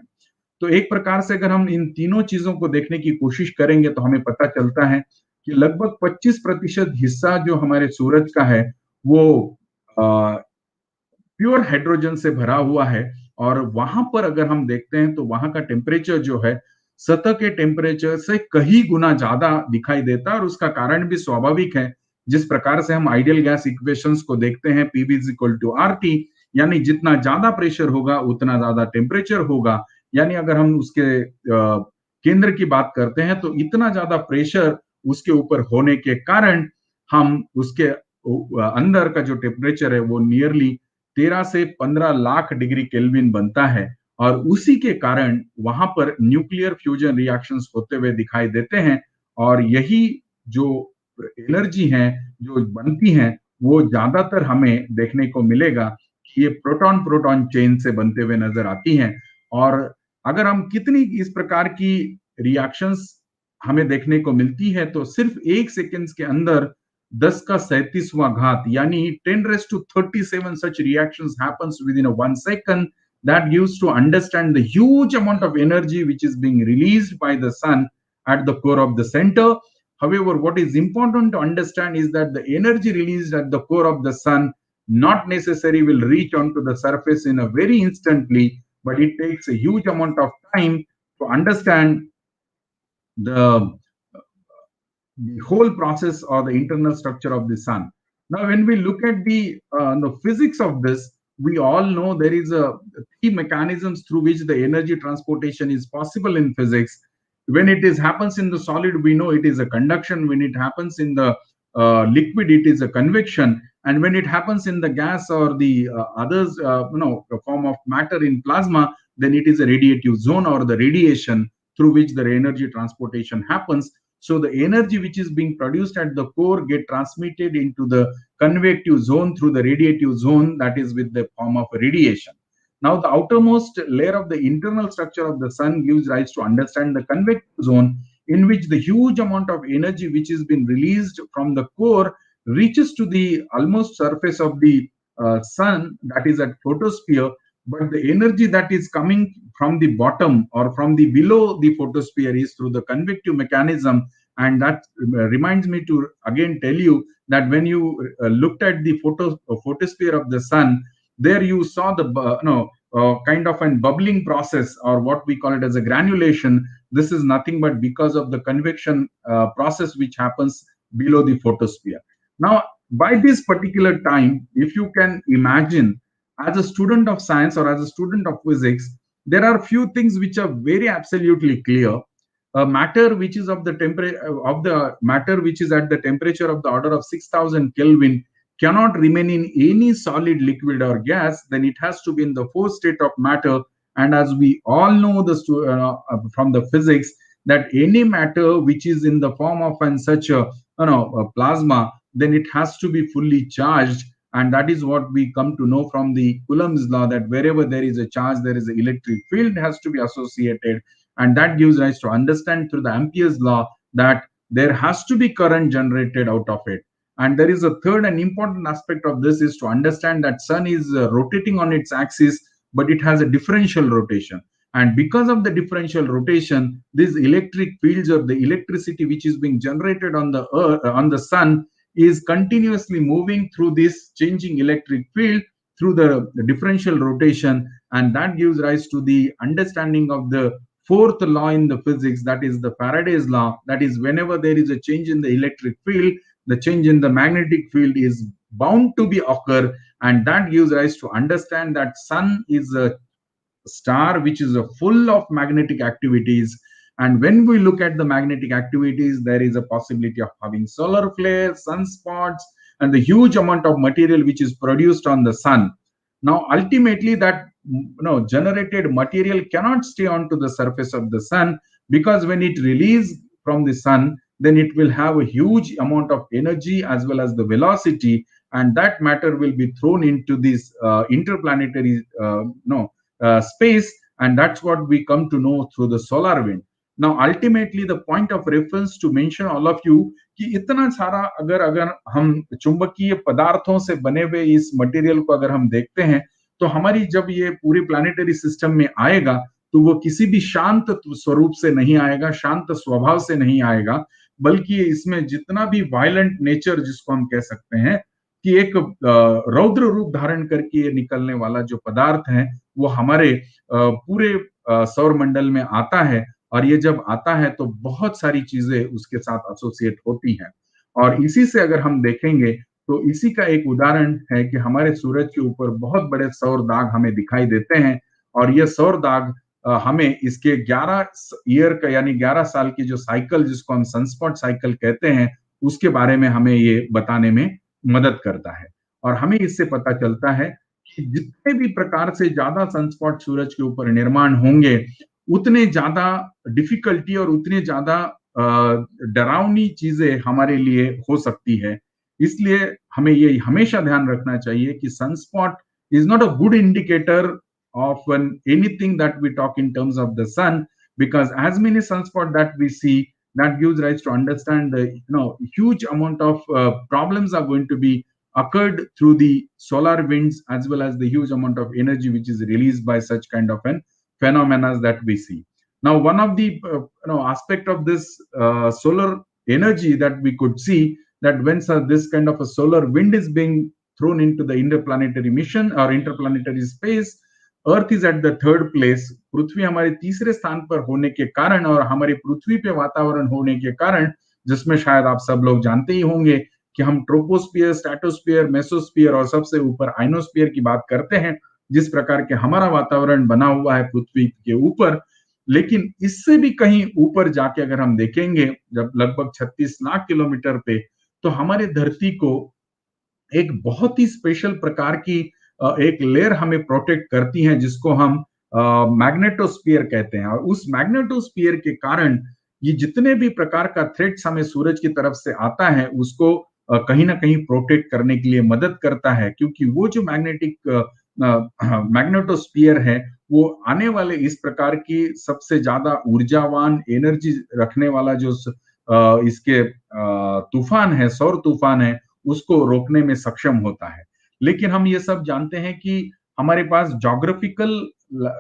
तो एक प्रकार से अगर हम इन तीनों चीजों को देखने की कोशिश करेंगे तो हमें पता चलता है कि लगभग 25% हिस्सा जो हमारे सूरज का है वो प्योर हाइड्रोजन से भरा हुआ है और वहां पर अगर हम देखते हैं तो वहां का टेम्परेचर जो है सतह के टेम्परेचर से कई गुना ज्यादा दिखाई देता है और उसका कारण भी स्वाभाविक है। जिस प्रकार से हम आइडियल गैस इक्वेशंस को देखते हैं, PB is equal to RT, यानी जितना ज्यादा प्रेशर होगा उतना ज्यादा टेम्परेचर होगा। यानी अगर हम उसके केंद्र की बात करते हैं तो इतना ज्यादा प्रेशर उसके ऊपर होने के कारण हम उसके अंदर का जो टेम्परेचर है वो नियरली 13 से 15 लाख डिग्री केल्विन बनता है और उसी के कारण वहां पर न्यूक्लियर फ्यूजन रिएक्शंस होते हुए दिखाई देते हैं और यही जो एनर्जी है जो बनती है वो ज्यादातर हमें देखने को मिलेगा कि ये प्रोटॉन प्रोटॉन चेन से बनते हुए नजर आती हैं। और अगर हम कितनी इस प्रकार की रिएक्शंस हमें देखने को मिलती है तो सिर्फ 1 सेकेंड के अंदर 10 का 37वां घात यानी 10 raised to 37 such reactions happens within a 1 second. That gives to understand the huge amount of energy which is being released by the sun at the core of the center. However, what is important to understand is that the energy released at the core of the sun not necessarily will reach onto the surface in a very instantly, but it takes a huge amount of time to understand the the whole process or the internal structure of the sun. Now, when we look at the physics of this, we all know there is a three mechanisms through which the energy transportation is possible in physics. When it is happens in the solid, we know it is a conduction. When it happens in the liquid, it is a convection. And when it happens in the gas or the others, the form of matter in plasma, then it is a radiative zone or the radiation through which the energy transportation happens. So the energy which is being produced at the core get transmitted into the convective zone through the radiative zone, that is with the form of radiation. Now the outermost layer of the internal structure of the sun gives rise to understand the convective zone, in which the huge amount of energy which has been released from the core reaches to the almost surface of the sun, that is at photosphere, but the energy that is coming from the bottom or from the below the photosphere is through the convective mechanism. And that reminds me to again tell you that when you looked at the photosphere of the sun, there you saw the kind of an bubbling process, or what we call it as a granulation. This is nothing but because of the convection process which happens below the photosphere. Now, by this particular time, if you can imagine, as a student of science or as a student of physics, there are few things which are very absolutely clear. A matter which is of the temperature of the matter which is at the temperature of the order of 6000 Kelvin cannot remain in any solid, liquid, or gas. Then it has to be in the fourth state of matter. And as we all know from the physics, that any matter which is in the form of such a plasma, then it has to be fully charged. And that is what we come to know from the Coulomb's law, that wherever there is a charge, there is an electric field has to be associated. And that gives rise to understand through the Ampere's law that there has to be current generated out of it. And there is a third and important aspect of this is to understand that sun is rotating on its axis, but it has a differential rotation. And because of the differential rotation, these electric fields or the electricity which is being generated on the earth, on the sun, is continuously moving through this changing electric field through the differential rotation. And that gives rise to the understanding of the fourth law in the physics, that is the Faraday's law. That is, whenever there is a change in the electric field, the change in the magnetic field is bound to be occur. And that gives rise to understand that sun is a star which is full of magnetic activities. And when we look at the magnetic activities, there is a possibility of having solar flares, sunspots, and the huge amount of material which is produced on the sun. Now, ultimately, that generated material cannot stay onto the surface of the sun, because when it releases from the sun, then it will have a huge amount of energy as well as the velocity, and that matter will be thrown into this interplanetary space, and that's what we come to know through the solar wind. Now, ultimately, the point of reference to mention all of you कि इतना सारा अगर अगर हम चुंबकीय पदार्थों से बने हुए इस मटेरियल को अगर हम देखते हैं, तो हमारी जब ये पूरी प्लानिटरी सिस्टम में आएगा, तो वो किसी भी शांत स्वरूप से नहीं आएगा, शांत स्वभाव से नहीं आएगा, बल्कि इसमें जितना भी वायलेंट नेचर जिसको हम कह सकते हैं कि एक रौद्र रूप धारण करके ये निकलने वाला जो पदार्थ है, वो हमारे पूरे सौर मंडल में आता है, और ये जब आता है तो बहुत सारी चीजें उसके साथ एसोसिएट होती हैं। और इसी से अगर हम देखेंगे, तो इसी का एक उदाहरण है कि हमारे सूरज के ऊपर बहुत बड़े सौर दाग हमें दिखाई देते हैं, और ये सौर दाग हमें इसके 11 ईयर का यानी 11 साल की जो साइकिल जिसको हम सनस्पॉट साइकिल कहते हैं, उसके बारे में हमें ये बताने में मदद करता है। और हमें इससे पता चलता है कि जितने भी प्रकार से ज्यादा सनस्पॉट सूरज के ऊपर निर्माण होंगे, उतने ज्यादा डिफिकल्टी और उतने ज्यादा डरावनी चीजें हमारे लिए हो सकती है। इसलिए हमें ये हमेशा ध्यान रखना चाहिए कि sunspot is not a good indicator of anything that we talk in terms of the sun, because as many sunspots that we see, that gives rise to understand the huge amount of problems are going to be occurred through the solar winds, as well as the huge amount of energy which is released by such kind of an phenomena that we see. Now, one of the aspect of this solar energy that we could see, that when this kind of a solar wind is being thrown into the interplanetary mission or interplanetary space, earth is at the third place. पृथ्वी हमारे तीसरे स्थान पर होने के कारण और हमारी पृथ्वी पे वातावरण होने के कारण, जिसमें शायद आप सब लोग जानते ही होंगे कि हम ट्रोपोस्फियर, स्ट्रेटोस्फियर, मेसोस्फियर और सबसे ऊपर आइनोस्फियर की बात करते हैं, जिस प्रकार के हमारा वातावरण बना हुआ है पृथ्वी के ऊपर। लेकिन इससे भी कहीं ऊपर जाके अगर हम देखेंगे, जब लगभग 36 लाख किलोमीटर पे, तो हमारे धरती को एक बहुत ही स्पेशल प्रकार की एक लेयर हमें प्रोटेक्ट करती है, जिसको हम मैग्नेटोस्फीयर कहते हैं। और उस मैग्नेटोस्फीयर के कारण ये जितने भी प्रकार का थ्रेट्स हमें सूरज की तरफ से आता है, उसको कहीं ना कहीं प्रोटेक्ट करने के लिए मदद करता है, क्योंकि वो जो मैग्नेटोस्फीयर है, वो आने वाले इस प्रकार की सबसे ज्यादा ऊर्जावान एनर्जी रखने वाला जो इसके तूफान है, सौर तूफान है, उसको रोकने में सक्षम होता है। लेकिन हम ये सब जानते हैं कि हमारे पास ज्योग्राफिकल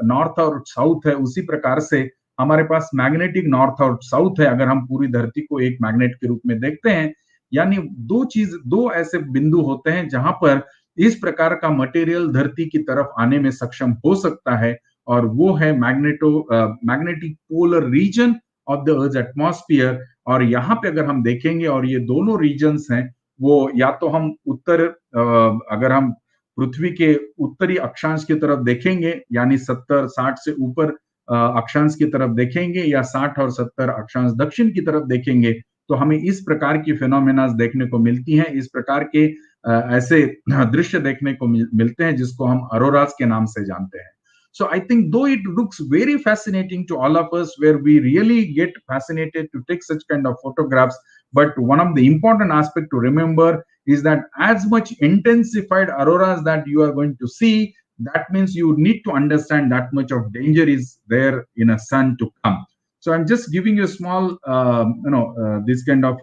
नॉर्थ और साउथ है, उसी प्रकार से हमारे पास मैग्नेटिक नॉर्थ और साउथ है। अगर हम पूरी धरती को एक मैग्नेट के रूप में देखते हैं, यानी दो ऐसे बिंदु होते हैं जहां पर इस प्रकार का मटेरियल धरती की तरफ आने में सक्षम हो सकता है, और वो है magnetic polar region of the earth atmosphere. और यहाँ पे अगर हम देखेंगे, और ये दोनों रीजन्स हैं, वो या तो हम अगर हम पृथ्वी के उत्तरी अक्षांश की तरफ देखेंगे, यानी 70-60 से ऊपर अक्षांश की तरफ देखेंगे, या 60 और 70 अक्षांश दक्षिण की तरफ देखेंगे, तो हमें इस प्रकार की फिनोमेना देखने को मिलती हैं। इस प्रकार के ऐसे दृश्य देखने को मिलते हैं, जिसको हम अरोरास के नाम से जानते हैं। So I think though it looks very fascinating to all of us, where we really get fascinated to take such kind of photographs, but one of the important aspect to remember is that as much intensified auroras that you are going to see, that means you need to understand that much of danger is there in a sun to come. So I'm just giving you a small, this kind of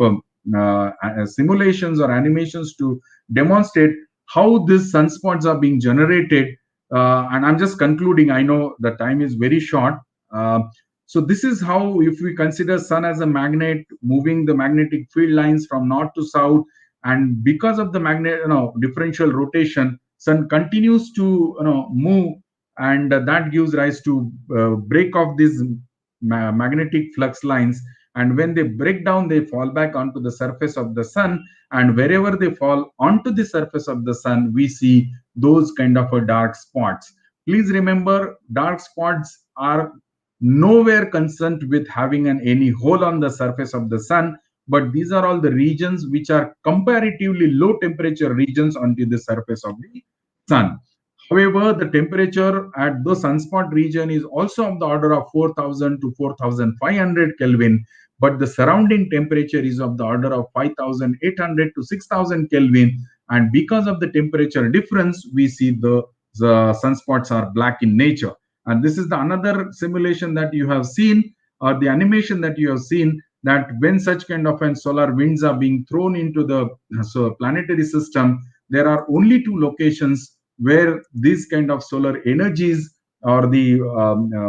simulations or animations to demonstrate how these sunspots are being generated. And I'm just concluding. I know the time is very short. So this is how, if we consider sun as a magnet, moving the magnetic field lines from north to south, and because of the differential rotation, sun continues to move, and that gives rise to break off these magnetic flux lines. And when they break down, they fall back onto the surface of the sun, and wherever they fall onto the surface of the sun, we see those kind of dark spots. Please remember, dark spots are nowhere concerned with having any hole on the surface of the sun, but these are all the regions which are comparatively low temperature regions onto the surface of the sun. However, the temperature at the sunspot region is also of the order of 4000 to 4500 Kelvin, but the surrounding temperature is of the order of 5800 to 6000 Kelvin. And because of the temperature difference, we see the sunspots are black in nature. And this is the another simulation that you have seen, or the animation that you have seen, that when such kind of an solar winds are being thrown into the planetary system, there are only two locations where these kind of solar energies or the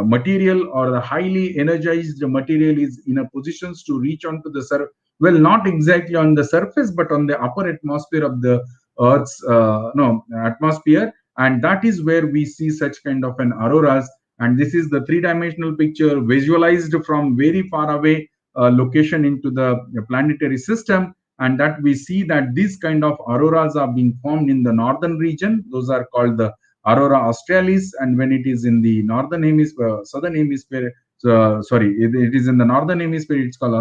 material or the highly energized material is in a positions to reach onto the surface. Well, not exactly on the surface, but on the upper atmosphere of the Earth's no atmosphere, and that is where we see such kind of an auroras. And this is the three-dimensional picture visualized from very far away location into the planetary system, and that we see that these kind of auroras are being formed in the northern region. Those are called the aurora australis, and when it is in the northern hemisphere, southern hemisphere, sorry, it is in the northern hemisphere, it's called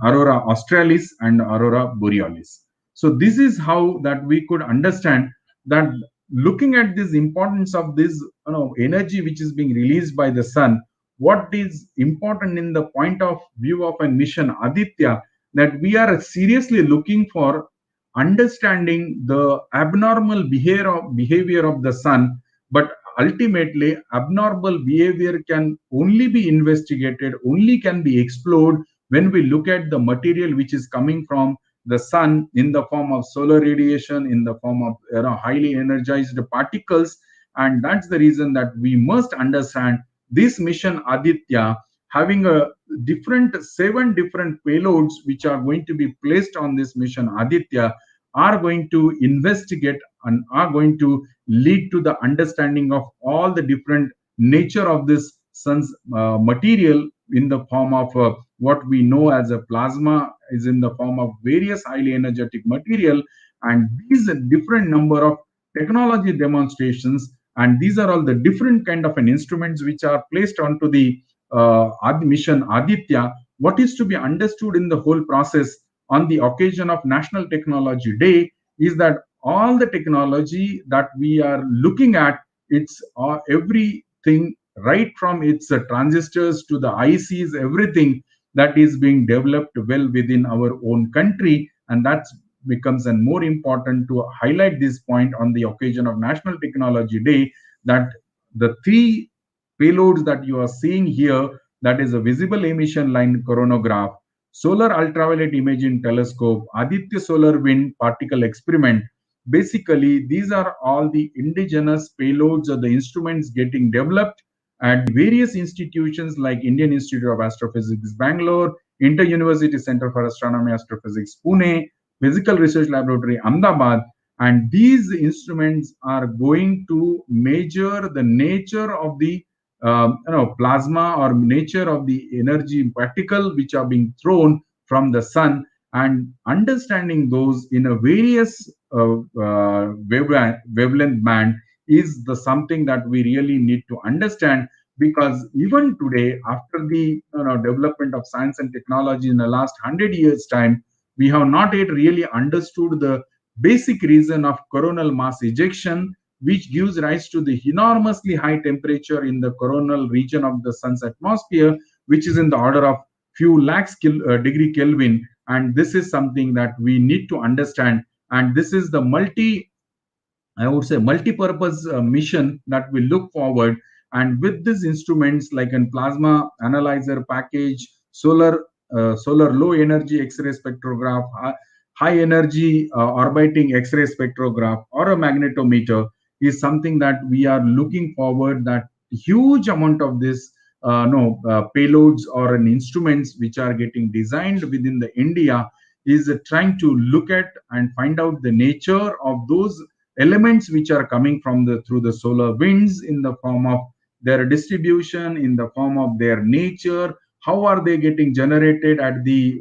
aurora australis and aurora borealis. So this is how that we could understand that, looking at this importance of this energy which is being released by the sun, what is important in the point of view of a mission Aditya, that we are seriously looking for understanding the abnormal behavior of the sun. But ultimately, abnormal behavior can only be investigated, only can be explored when we look at the material which is coming from the sun in the form of solar radiation, in the form of highly energized particles. And that's the reason that we must understand this mission Aditya, having a seven different payloads which are going to be placed on this mission Aditya, are going to investigate and are going to lead to the understanding of all the different nature of this sun's material in the form of what we know as a plasma, is in the form of various highly energetic material. And these different number of technology demonstrations, and these are all the different kind of an instruments which are placed onto the mission Aditya. What is to be understood in the whole process on the occasion of National Technology Day is that all the technology that we are looking at, it's everything right from its transistors to the ICs, everything that is being developed well within our own country. And that becomes and more important to highlight this point on the occasion of National Technology Day, that the three payloads that you are seeing here, that is a visible emission line coronagraph, solar ultraviolet imaging telescope, Aditya solar wind particle experiment. Basically, these are all the indigenous payloads or the instruments getting developed at various institutions like Indian Institute of Astrophysics, Bangalore, Inter-University Center for Astronomy Astrophysics, Pune, Physical Research Laboratory, Ahmedabad. And these instruments are going to measure the nature of the plasma or nature of the energy particle which are being thrown from the sun, and understanding those in a various wavelength band is the something that we really need to understand. Because even today, after the development of science and technology in the last 100 years time, we have not yet really understood the basic reason of coronal mass ejection, which gives rise to the enormously high temperature in the coronal region of the sun's atmosphere, which is in the order of few lakhs degree Kelvin. And this is something that we need to understand. And this is the I would say multi-purpose mission that we look forward. And with these instruments like a plasma analyzer package, solar low energy X-ray spectrograph, high energy orbiting X-ray spectrograph, or a magnetometer, is something that we are looking forward, that huge amount of this payloads or an instruments which are getting designed within the India is trying to look at and find out the nature of those elements which are coming from through the solar winds, in the form of their distribution, in the form of their nature, how are they getting generated at the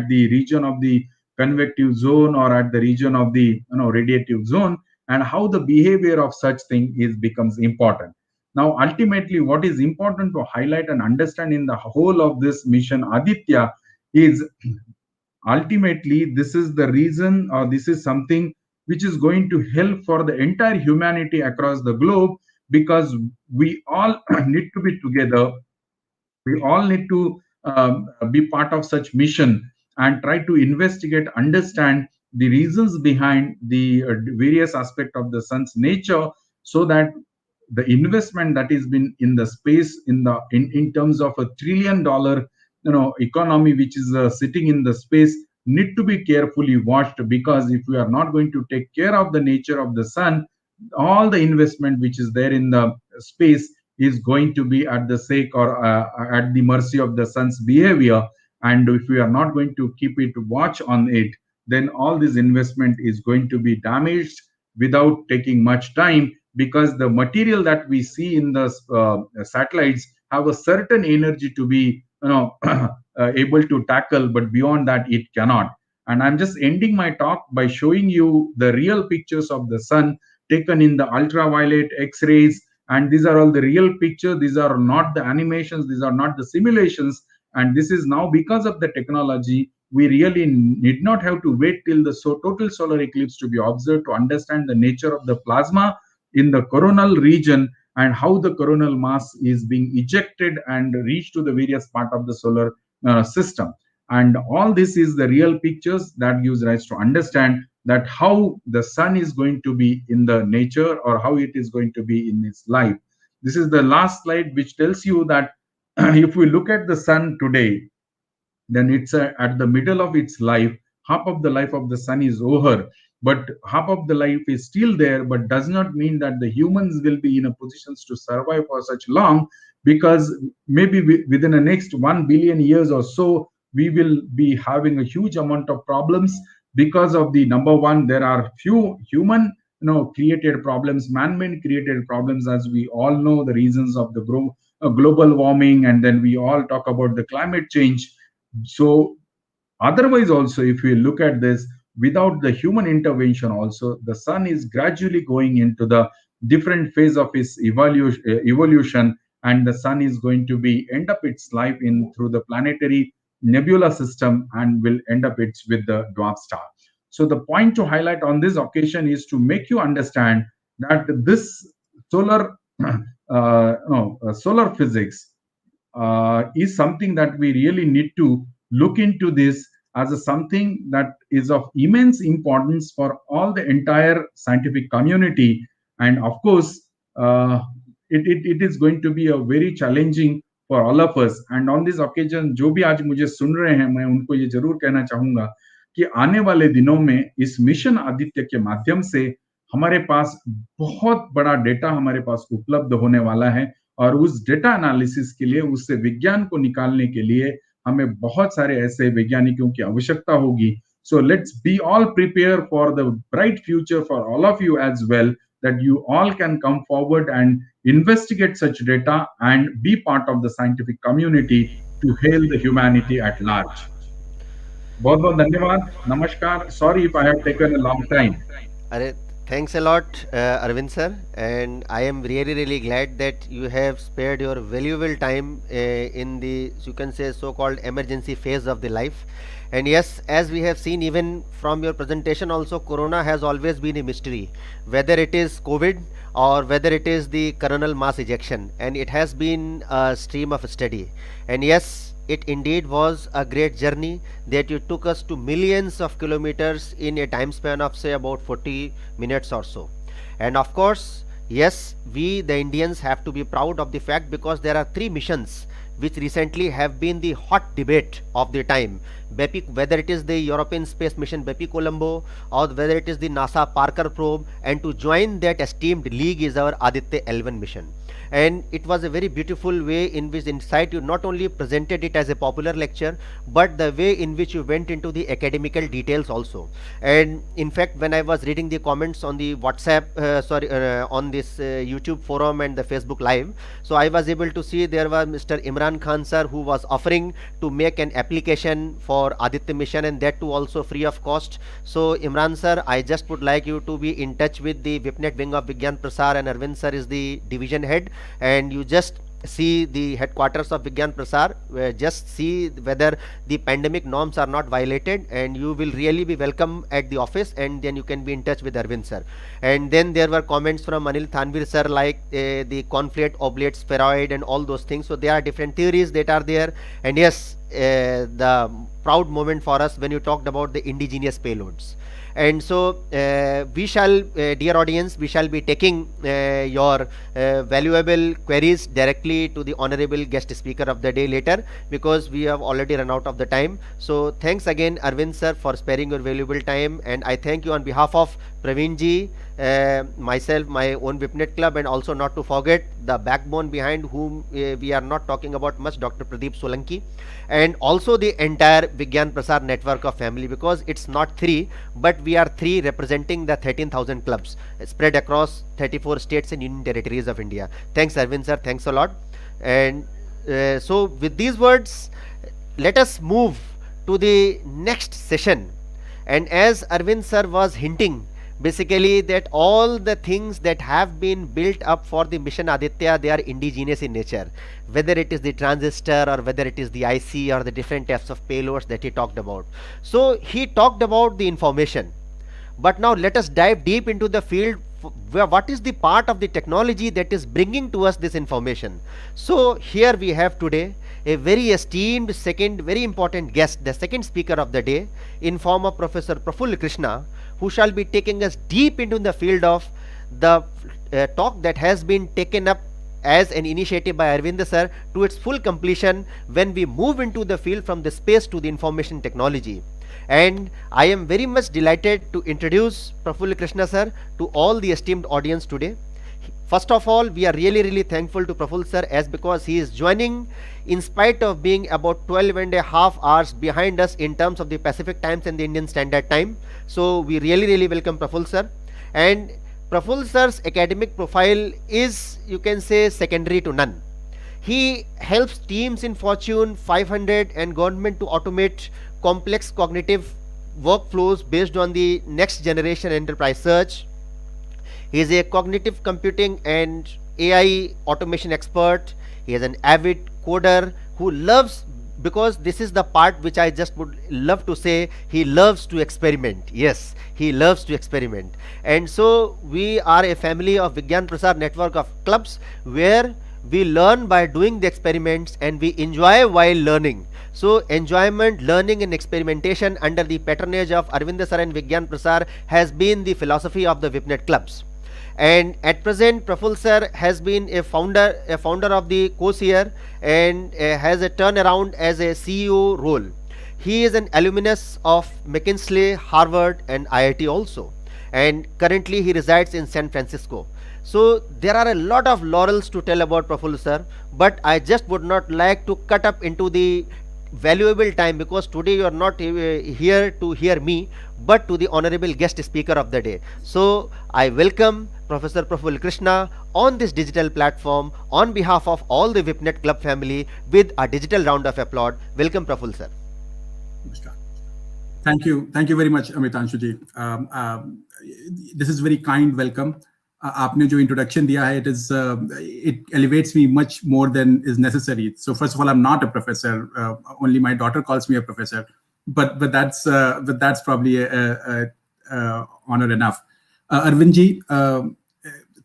region of the convective zone or at the region of the radiative zone, and how the behavior of such thing is becomes important. Now, ultimately, what is important to highlight and understand in the whole of this mission Aditya is ultimately this is the reason, or this is something which is going to help for the entire humanity across the globe, because we all need to be together. We all need to be part of such mission and try to investigate, understand the reasons behind the various aspect of the sun's nature, so that the investment that is been in the space, in terms of $1 trillion economy which is sitting in the space, need to be carefully watched, because if we are not going to take care of the nature of the sun, all the investment which is there in the space is going to be at the sake, or at the mercy of the sun's behavior. And if we are not going to keep it watch on it, then all this investment is going to be damaged without taking much time, because the material that we see in the satellites have a certain energy to be able to tackle, but beyond that it cannot. And I'm just ending my talk by showing you the real pictures of the sun taken in the ultraviolet x-rays, and these are all the real pictures. These are not the animations, these are not the simulations. And this is now because of the technology. We really need not have to wait till the total solar eclipse to be observed to understand the nature of the plasma in the coronal region, and how the coronal mass is being ejected and reach to the various part of the solar system. And all this is the real pictures that gives rise to understand that how the sun is going to be in the nature, or how it is going to be in its life. This is the last slide which tells you that if we look at the sun today, then it's at the middle of its life. Half of the life of the sun is over, but half of the life is still there, but does not mean that the humans will be in a positions to survive for such long, because maybe within the next 1 billion years or so, we will be having a huge amount of problems, because of the number one, there are few human created problems, man-made created problems, as we all know the reasons of the global warming, and then we all talk about the climate change. So otherwise also, if we look at this, without the human intervention also, the sun is gradually going into the different phase of its evolution, and the sun is going to be end up its life in through the planetary nebula system, and will end up its with the dwarf star. So the point to highlight on this occasion is to make you understand that this solar solar physics is something that we really need to look into this as something that is of immense importance for all the entire scientific community. And of course, it is going to be a very challenging for all of us. And on this occasion, जो भी आज मुझे सुन रहे हैं, मैं उनको ये जरूर कहना चाहूंगा कि आने वाले दिनों में इस मिशन आदित्य के माध्यम से हमारे पास बहुत बड़ा डेटा हमारे पास उपलब्ध होने वाला है, और उस डेटा एनालिसिस के लिए, उससे विज्ञान को निकालने के लिए हमें बहुत सारे ऐसे वैज्ञानिकों की आवश्यकता होगी. So let's be all prepared for the bright future for all of you as well, that you all can come forward and investigate such data and be part of the scientific community to hail the humanity at large. बहुत बहुत धन्यवाद. Namaskar. Sorry if I have taken a long time. Are, thanks a lot, Arvind sir, and I am really glad that you have spared your valuable time in the, you can say, so-called emergency phase of the life. And yes, as we have seen even from your presentation also, Corona has always been a mystery, whether it is COVID or whether it is the coronal mass ejection, and it has been a stream of study. And yes, it indeed was a great journey that you took us to millions of kilometers in a time span of say about 40 minutes or so. And of course, yes, we the Indians have to be proud of the fact, because there are 3 missions which recently have been the hot debate of the time, whether it is the European Space Mission Bepi Colombo, or whether it is the NASA Parker probe, and to join that esteemed league is our Aditya L1 mission. And it was a very beautiful way in which Insight you not only presented it as a popular lecture, but the way in which you went into the academical details also. And in fact, when I was reading the comments on the WhatsApp, on this YouTube forum and the Facebook live, so I was able to see there was Mr. Imran Khan sir, who was offering to make an application for Aditya mission, and that too also free of cost. So Imran sir, I just would like you to be in touch with the Vipnet wing of Vigyan Prasar, and Arvind sir is the division head. ahead and you just see the headquarters of Vigyan Prasar, where just see whether the pandemic norms are not violated, and you will really be welcome at the office, and then you can be in touch with Arvind sir. And then there were comments from Anil Thanvir sir like the conflate oblate spheroid and all those things. So there are different theories that are there. And yes, the proud moment for us when you talked about the indigenous payloads. And so we shall, dear audience, we shall be taking your valuable queries directly to the honorable guest speaker of the day later, because we have already run out of the time. So thanks again Arvind sir for sparing your valuable time, and I thank you on behalf of Praveen ji, myself, my own Vipnet Club, and also not to forget the backbone behind whom we are not talking about much, Dr. Pradeep Solanki, and also the entire Vigyan Prasar network of family, because it's not three, but we are three representing the 13,000 clubs spread across 34 states and union territories of India. Thanks Arvind sir, thanks a lot. And so with these words, let us move to the next session. And as Arvind sir was hinting, basically that all the things that have been built up for the mission Aditya, they are indigenous in nature, whether it is the transistor or whether it is the IC or the different types of payloads that he talked about. So he talked about the information, but now let us dive deep into the field where what is the part of the technology that is bringing to us this information. So here we have today a very esteemed second very important guest, the second speaker of the day, in form of Professor Prafull Krishna, who shall be taking us deep into the field of the talk that has been taken up as an initiative by Arvind sir to its full completion when we move into the field from the space to the information technology. And I am very much delighted to introduce Prafull Krishna sir to all the esteemed audience today. First of all, we are really thankful to Prafull sir, as because he is joining in spite of being about 12 and a half hours behind us in terms of the Pacific times and the Indian Standard Time. So we really welcome Prafull sir. And Prafull sir's academic profile is, you can say, secondary to none. He helps teams in Fortune 500 and government to automate complex cognitive workflows based on the next generation enterprise search. He is a cognitive computing and AI automation expert. He is an avid coder who loves, because this is the part which I just would love to say, he loves to experiment. Yes, he loves to experiment. And so we are a family of Vigyan Prasar network of clubs where we learn by doing the experiments and we enjoy while learning. So enjoyment, learning and experimentation under the patronage of Arvind sir and Vigyan Prasar has been the philosophy of the Vipnet clubs. And at present Prafull sir has been a founder of the COSIR and has a turnaround as a CEO role. He is an alumnus of McKinsey, Harvard and IIT also, and currently he resides in San Francisco. So there are a lot of laurels to tell about Prafull sir, but I just would not like to cut up into the valuable time, because today you are not here to hear me, but to the honorable guest speaker of the day. So I welcome Professor Prafull Krishna on this digital platform on behalf of all the Vipnet Club family with a digital round of applause. Welcome Prafull sir. Thank you very much, Amitanshu ji. This is very kind welcome. आपने जो introduction दिया है, it elevates me much more than is necessary. So first of all, I'm not a professor. Only my daughter calls me a professor, but that's probably a honor enough. Arvind ji,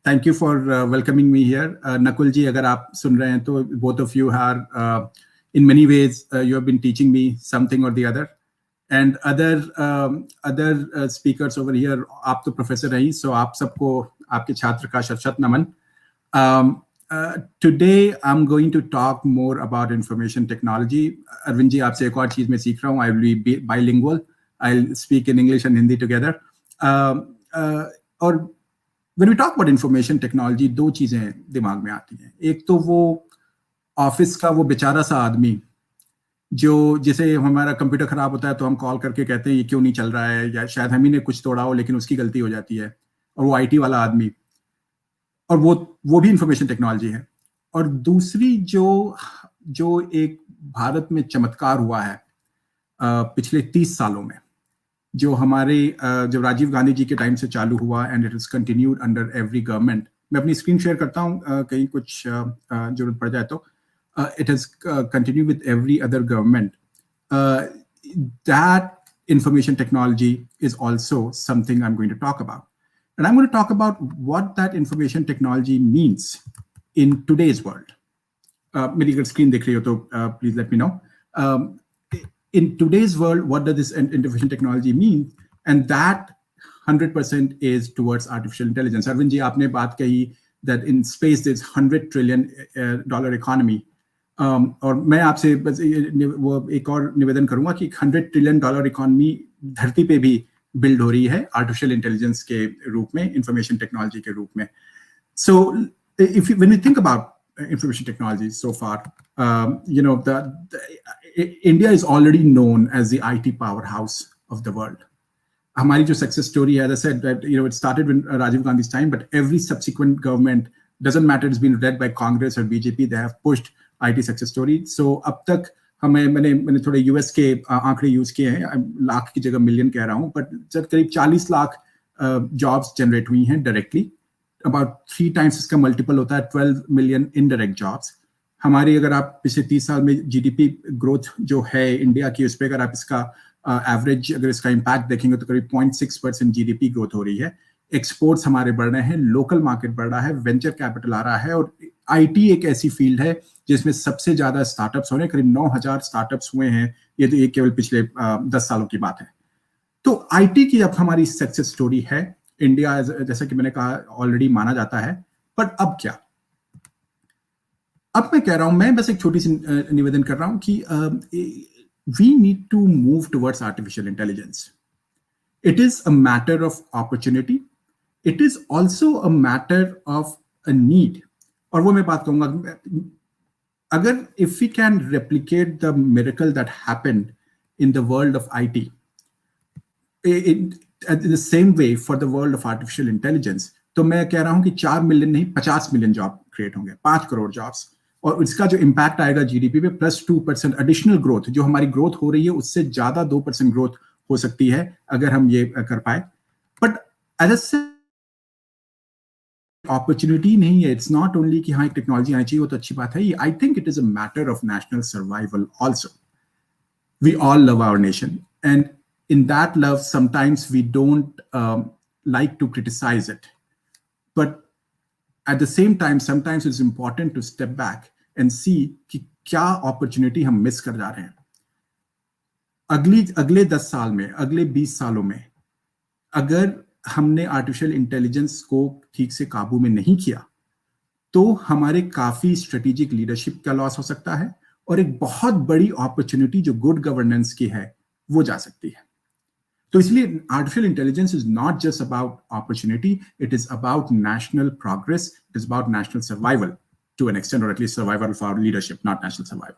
thank you for welcoming me here. Nakul ji, अगर आप सुन रहे हैं तो both of you are in many ways you have been teaching me something or the other. And other speakers over here, आप तो professor हैं, so आप सबको आपके छात्र का शत नमन. Today I'm going to talk more about information technology. Arvind ji, आपसे एक और चीज मैं सीख रहा हूँ. I will be bilingual. I'll speak in English and Hindi together. और when we talk about information technology, दो चीजें दिमाग में आती हैं. एक तो वो ऑफिस का वो बेचारा सा आदमी जो जैसे हमारा कंप्यूटर खराब होता है तो हम कॉल करके कहते हैं ये क्यों नहीं चल रहा है, या शायद हम ही ने कुछ तोड़ा हो लेकिन उसकी गलती हो जाती है, और वो आईटी वाला आदमी, और वो भी इंफॉर्मेशन टेक्नोलॉजी है. और दूसरी जो एक भारत में चमत्कार हुआ है पिछले 30 सालों में, जो हमारे जब राजीव गांधी जी के टाइम से चालू हुआ and it is continued under every government, मैं अपनी स्क्रीन शेयर करता हूँ, कहीं कुछ जरूरत पड़ जाए तो. It has continued with every other government. That information technology is also something I'm going to talk about. And I'm going to talk about what that information technology means in today's world. मेरी अगर screen देख रही हो तो please let me know. In today's world, what does this information technology mean? And that 100% is towards artificial intelligence. Arvind ji, आपने बात कही that in space there's $100 trillion economy. और मैं आपसे बस वो एक और निवेदन करूंगा कि $100 trillion इकोनॉमी धरती पे भी बिल्ड हो रही है आर्टिफिशियल इंटेलिजेंस के रूप में, इंफॉर्मेशन टेक्नोलॉजी के रूप में. So if you, when you think about information technology so far, you know, India is already known as the IT powerhouse of the world. हमारी जो success story है, as I said, that, you know, it started when Rajiv Gandhi's time, but every subsequent government, doesn't matter, it's been led by Congress or BJP, they have pushed IT success story. So अब तक हमें मैंने थोड़े US के आंकड़े use किए हैं, लाख की जगह मिलियन कह रहा हूँ, बट करीब 40 लाख जॉब्स जनरेट हुई हैं डायरेक्टली. अबाउट 3 times इसका मल्टीपल होता है 12 मिलियन इनडायरेक्ट जॉब्स. हमारी अगर आप पिछले 30 साल में जीडीपी ग्रोथ जो है इंडिया की, उस पर अगर आप इसका एवरेज अगर इसका इम्पैक्ट देखेंगे तो करीब 0.6% जीडीपी ग्रोथ हो रही है. एक्सपोर्ट्स हमारे बढ़ रहे हैं, लोकल मार्केट बढ़ रहा है, वेंचर कैपिटल आ रहा है, और आईटी एक ऐसी फील्ड है जिसमें सबसे ज्यादा स्टार्टअप्स हो रहे हैं. करीब 9,000 स्टार्टअप्स हुए हैं. ये तो एक केवल पिछले 10 सालों की बात है. तो आईटी की अब हमारी सक्सेस स्टोरी है. इंडिया, जैसा कि मैंने कहा, ऑलरेडी माना जाता है. पर अब क्या? अब मैं कह रहा हूं, मैं बस एक छोटी सी निवेदन कर रहा हूं कि we need to move towards artificial intelligence. It is a matter of opportunity. It is also a matter of a need. और वो मैं बात कहूंगा, अगर if we can replicate the miracle that happened in the world of IT in the same way for the world of artificial intelligence, तो मैं कह रहा हूं कि 4 मिलियन नहीं, 50 मिलियन जॉब क्रिएट होंगे, 5 करोड़ जॉब्स. और इसका जो इम्पैक्ट आएगा जीडीपी पे, +2% एडिशनल ग्रोथ, जो हमारी ग्रोथ हो रही है उससे ज्यादा 2% ग्रोथ हो सकती है अगर हम ये कर पाए. बट एज अ अपॉर्चुनिटी नहीं है. इट्स नॉट ओनली कि हाँ एक टेक्नोलॉजी आनी चाहिए, वो तो अच्छी बात है. I think it is a matter of national survival also. We all love our nation, and in that love, sometimes we don't like to criticize it. But at the same time, sometimes it's important to step back and see कि क्या opportunity हम miss कर जा रहे हैं. अगले 10 साल में, अगले 20 सालों में, अगर हमने artificial intelligence को ठीक से काबू में नहीं किया, तो हमारे काफी strategic leadership का loss हो सकता है, और एक बहुत बड़ी opportunity जो good governance की है, वो जा सकती है. तो इसलिए artificial intelligence is not just about opportunity, it is about national progress, it is about national survival to an extent, और at least survival for leadership, not national survival.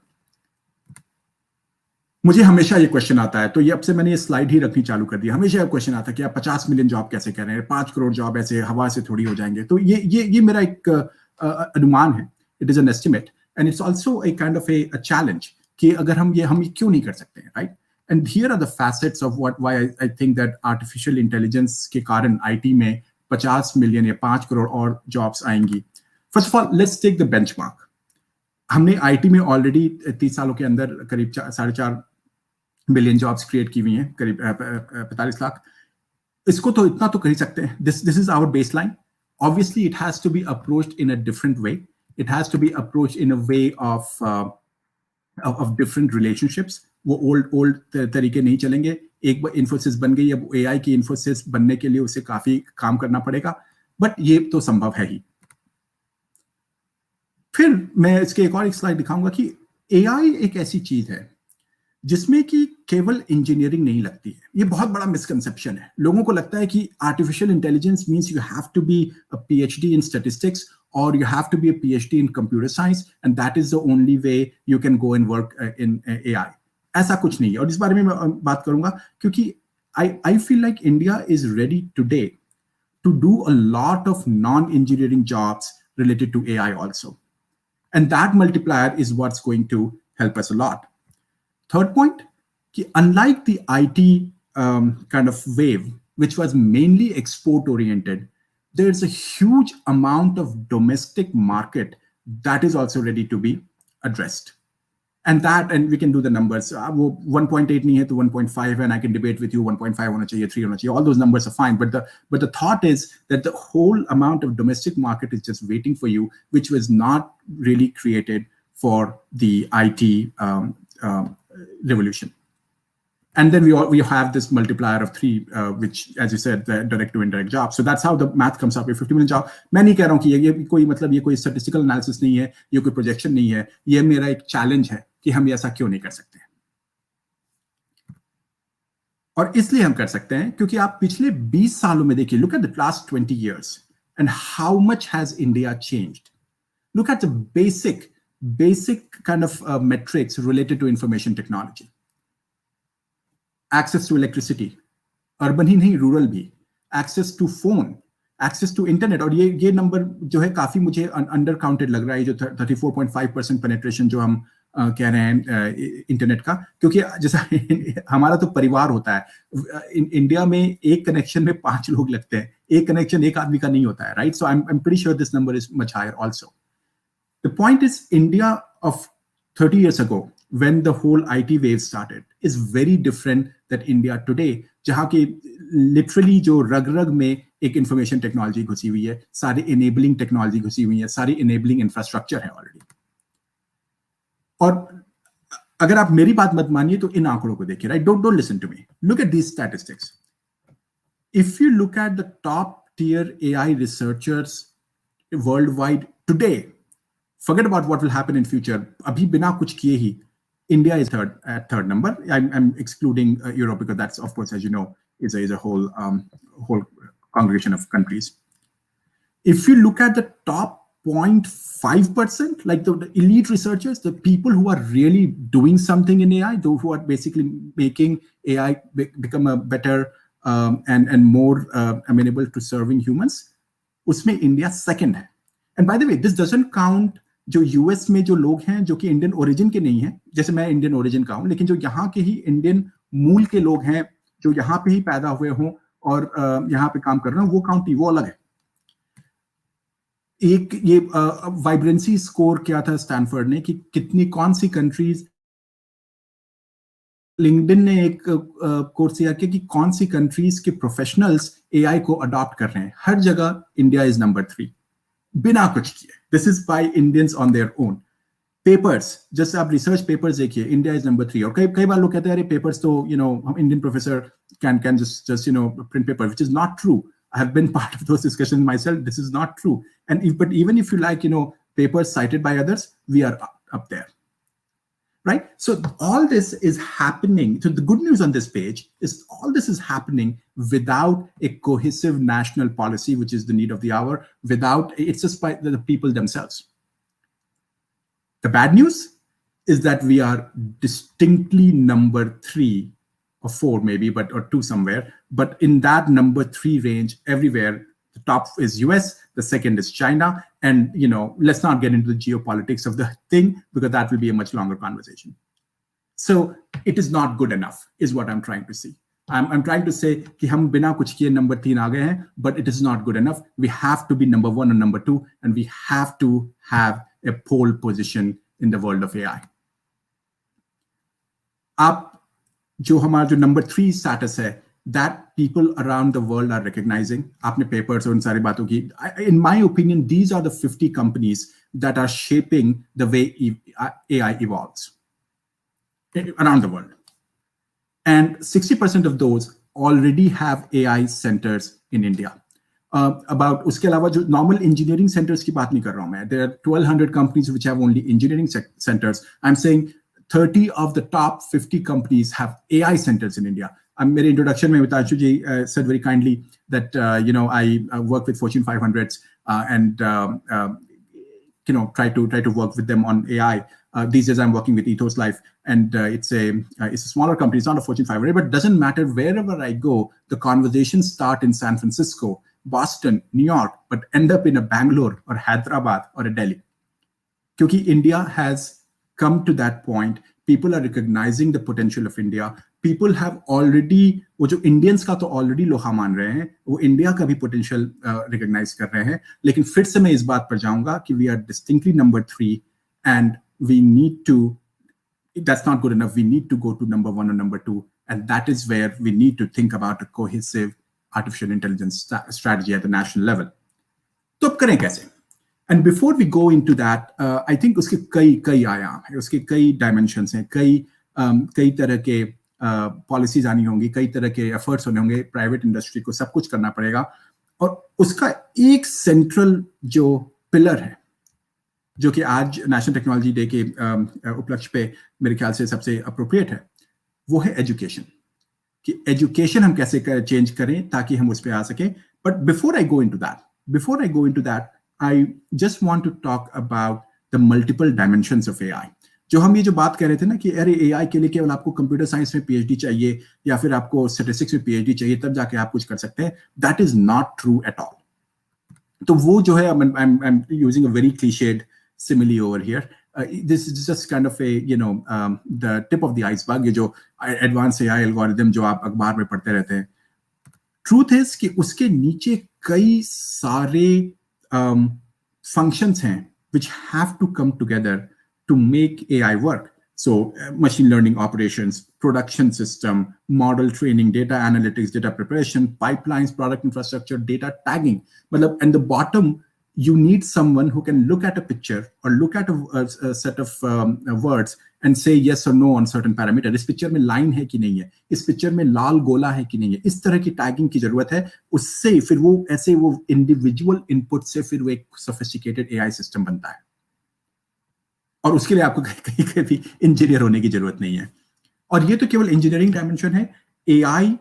मुझे हमेशा ये क्वेश्चन आता है, तो ये अब से मैंने ये स्लाइड ही रखनी चालू कर दी. हमेशा ये क्वेश्चन आता है कि आप 50 मिलियन जॉब कैसे कह रहे हैं, 5 करोड़ जॉब ऐसे हवा से थोड़ी हो जाएंगे. तो ये मेरा एक अनुमान है. It is an estimate, and it's also a kind of a challenge कि अगर हम ये क्यों नहीं कर सकते हैं, right? And here are the facets of why I think that artificial intelligence के कारण IT में 50 मिलियन या 5 करोड़ और jobs आएंगी. First of all, let's take the benchmark. हमने IT में already 30 सालों के अंदर करीब 4.5 मिलियन jobs create की हुई हैं, करीब 45 लाख. इसको तो इतना तो कर ही सकते हैं. This is our baseline. Obviously, it has to be approached in a different way. It has to be approached in a way of different relationships. वो ओल्ड तरीके नहीं चलेंगे. एक बार इन्फोसिस बन गई, अब एआई की इन्फोसिस बनने के लिए उसे काफी काम करना पड़ेगा, बट ये तो संभव है ही. फिर मैं इसके एक और एक स्लाइड दिखाऊंगा कि एआई एक ऐसी चीज है जिसमें कि केवल इंजीनियरिंग नहीं लगती है. ये बहुत बड़ा मिसकंसेप्शन है. लोगों को लगता है कि artificial intelligence means you have to be a PhD in statistics or you have to be a PhD in computer science, and that is the only way you can go and work in AI. ऐसा कुछ नहीं है, और इस बारे में मैं बात करूंगा क्योंकि I feel like India is ready today to do a lot of non-engineering jobs related to AI also. And that multiplier is what's going to help us a lot. Third point, कि unlike the IT kind of wave, which was mainly export oriented, there's a huge amount of domestic market that is also ready to be addressed. And we can do the numbers. 1.8 nahi hai to 1.5, and I can debate with you 1.5 hona chahiye, 3 hona chahiye. All those numbers are fine. But the thought is that the whole amount of domestic market is just waiting for you, which was not really created for the IT revolution. And then we have this multiplier of 3, which, as you said, the direct to indirect jobs. So that's how the math comes up. 50 million jobs. मैं नहीं कह रहा हूँ कि ये कोई statistical analysis नहीं है, ये कोई projection नहीं है. ये मेरा एक challenge है कि हम ऐसा क्यों नहीं कर सकते. और इसलिए हम कर सकते हैं क्योंकि आप पिछले 20 सालों में देखिए, look at the last 20 years and how much has India changed. Look at the basic kind of metrics related to information technology. Access to electricity, urban ही नहीं, rural भी, access to phone, access to internet. और ये number जो है काफी मुझे under counted लग रहा है, जो 34.5% पेनिट्रेशन जो हम कह रहे हैं इंटरनेट का, क्योंकि जैसा हमारा तो परिवार होता है, इंडिया में एक कनेक्शन में 5 लोग लगते हैं, एक कनेक्शन एक आदमी का नहीं होता है, right? So I am pretty sure this number is much higher also. The point is, India of 30 years ago, when the whole IT wave started, is very different than India today, जहाँ के literally जो रग में एक information technology घुसी हुई है, सारी enabling technology घुसी हुई है, सारी enabling infrastructure है already. और अगर आप मेरी बात मत मानिए तो इन आंकड़ों को देखिए, right? Don't listen to me. Look at these statistics. If you look at the top tier AI researchers worldwide today, forget about what will happen in future. Abhi bina kuch kiye hi, India is at third number. I'm excluding Europe because that's, of course, as you know, is a whole congregation of countries. If you look at the top 0.5%, like the elite researchers, the people who are really doing something in AI, those who are basically making AI become a better and more amenable to serving humans, usme India second hai. And by the way, this doesn't count जो US में जो लोग हैं जो कि Indian origin के नहीं हैं, जैसे मैं इंडियन ओरिजिन का हूं, लेकिन जो यहाँ के ही इंडियन मूल के लोग हैं, जो यहाँ पे ही पैदा हुए हों और यहाँ पे काम कर रहे हैं, वो काउंट नहीं, वो अलग है. एक ये वाइब्रेंसी स्कोर किया था स्टैनफोर्ड ने कि कौन सी कंट्रीज, लिंक्डइन ने एक कोर्स किया कि कौन सी कंट्रीज के प्रोफेशनल्स एआई को अडॉप्ट कर रहे हैं. हर जगह इंडिया इज नंबर 3 बिना कुछ किए. This is by Indians on their own. Papers, जैसे आप रिसर्च पेपर्स देखिए, इंडिया इज नंबर 3. और कई बार लोग कहते हैं अरे पेपर्स तो हम Indian professor can just print paper, which is not true. I have been part of those discussions myself. This is not true. But even if you like papers cited by others, we are up there. Right? So all this is happening. So the good news on this page is all this is happening without a cohesive national policy, which is the need of the hour, it's just by the people themselves. The bad news is that we are distinctly number 3 or 4 maybe, or 2 somewhere. But in that number 3 range, everywhere, the top is US, the second is China. And, let's not get into the geopolitics of the thing because that will be a much longer conversation. So it is not good enough, is what I'm trying to say. I'm trying to say कि हम बिना कुछ किए number 3 आ गए हैं, but it is not good enough. We have to be number 1 and number 2, and we have to have a pole position in the world of AI. आप जो हमारा जो number 3 status है, that people around the world are recognizing. आपने papers और उन सारी बातों की. In my opinion, these are the 50 companies that are shaping the way AI evolves around the world. And 60% of those already have AI centers in India. About उसके अलावा जो normal engineering centers की बात नहीं कर रहा हूँ मैं. There are 1,200 companies which have only engineering centers. I'm saying 30 of the top 50 companies have AI centers in India. मेरे introduction में Mitanshu ji said very kindly that I work with Fortune 500s and try to work with them on AI. These days I'm working with Ethos Life, and it's a smaller company. It's not a Fortune 500, but it doesn't matter. Wherever I go, the conversations start in San Francisco, Boston, New York, but end up in a Bangalore or Hyderabad or a Delhi. Because India has come to that point. People are recognizing the potential of India. people have already, वो जो Indians का तो already लोहा मान रहे हैं, वो India का भी पोटेंशियल रिकॉग्नाइज कर रहे हैं. लेकिन फिर से मैं इस बात पर जाऊंगा कि we are distinctly number 3 and we need to, that's not good enough. We need to go to number 1 or number 2, and that is where we need to think about a cohesive artificial intelligence strategy at the national level. तो अब करें कैसे? And before we go into that, I think उसके कई आयाम हैं, उसके कई dimensions हैं, कई तरह के पॉलिसीज आनी होंगी, कई तरह के एफर्ट्स होने होंगे, प्राइवेट इंडस्ट्री को सब कुछ करना पड़ेगा. और उसका एक सेंट्रल जो पिलर है, जो कि आज नेशनल टेक्नोलॉजी डे के उपलक्ष्य पे मेरे ख्याल से सबसे अप्रोप्रिएट है, वो है एजुकेशन. कि एजुकेशन हम कैसे चेंज करें ताकि हम उस पर आ सकें. But before I go into that, I just want to talk about the multiple dimensions of AI. जो हम ये जो बात कर रहे थे ना कि अरे एआई के लिए केवल आपको कंप्यूटर साइंस में पीएचडी चाहिए या फिर आपको स्टैटिस्टिक्स में पीएचडी चाहिए तब जाके आप कुछ कर सकते हैं, that is not true at all. तो वो जो है, I am using a very clichéd simile over here. This is just kind of a, the tip of the iceberg. ये जो advanced AI algorithm जो आप अखबार में पढ़ते रहते हैं. Truth is कि उसके नीचे कई सारे functions हैं which have to come together to make AI work. So machine learning operations, production system, model training, data analytics, data preparation, pipelines, product infrastructure, data tagging. मतलब, and the bottom, you need someone who can look at a picture or look at a set of words and say yes or no on certain parameter. इस picture में line है कि नहीं है, इस picture में लाल गोला है कि नहीं है, इस तरह की टैगिंग की जरूरत है. उससे फिर वो ऐसे वो इंडिविजुअल इनपुट से फिर वो एक सोफिस्टिकेटेड एआई सिस्टम बनता है. और उसके लिए आपको कहीं भी इंजीनियर होने की जरूरत नहीं है. और ये तो केवल इंजीनियरिंग डायमेंशन है. एआई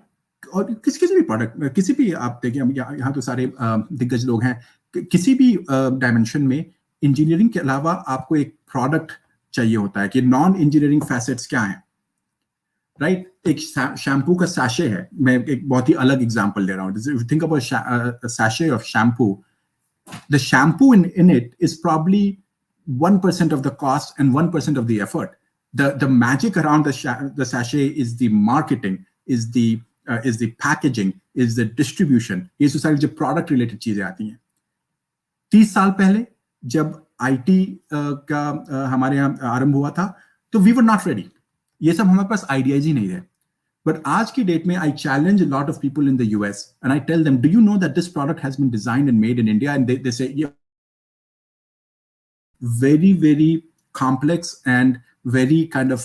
और किसी भी प्रोडक्ट, किसी भी, आप देखिए यहाँ तो सारे दिग्गज लोग हैं, किसी भी डायमेंशन में इंजीनियरिंग के अलावा आपको एक प्रोडक्ट चाहिए होता है कि नॉन इंजीनियरिंग फैसेट्स क्या हैं, राइट? एक शैम्पू का सैशे है, मैं एक बहुत ही अलग एग्जांपल दे रहा हूँ. Think about sachet of shampoo. The shampoo in it is probably 1% of the cost and 1% of the effort. The magic around the sachet is the marketing, is the packaging, is the distribution. ये सारी जो product related चीजें आती हैं. 30 साल पहले जब IT का हमारे यहाँ आरंभ हुआ था, तो we were not ready. ये सब हमारे पास आइडियाज ही नहीं थे. But आज की डेट में I challenge a lot of people in the US and I tell them, do you know that this product has been designed and made in India? And they say, yeah. Very, very complex and very kind of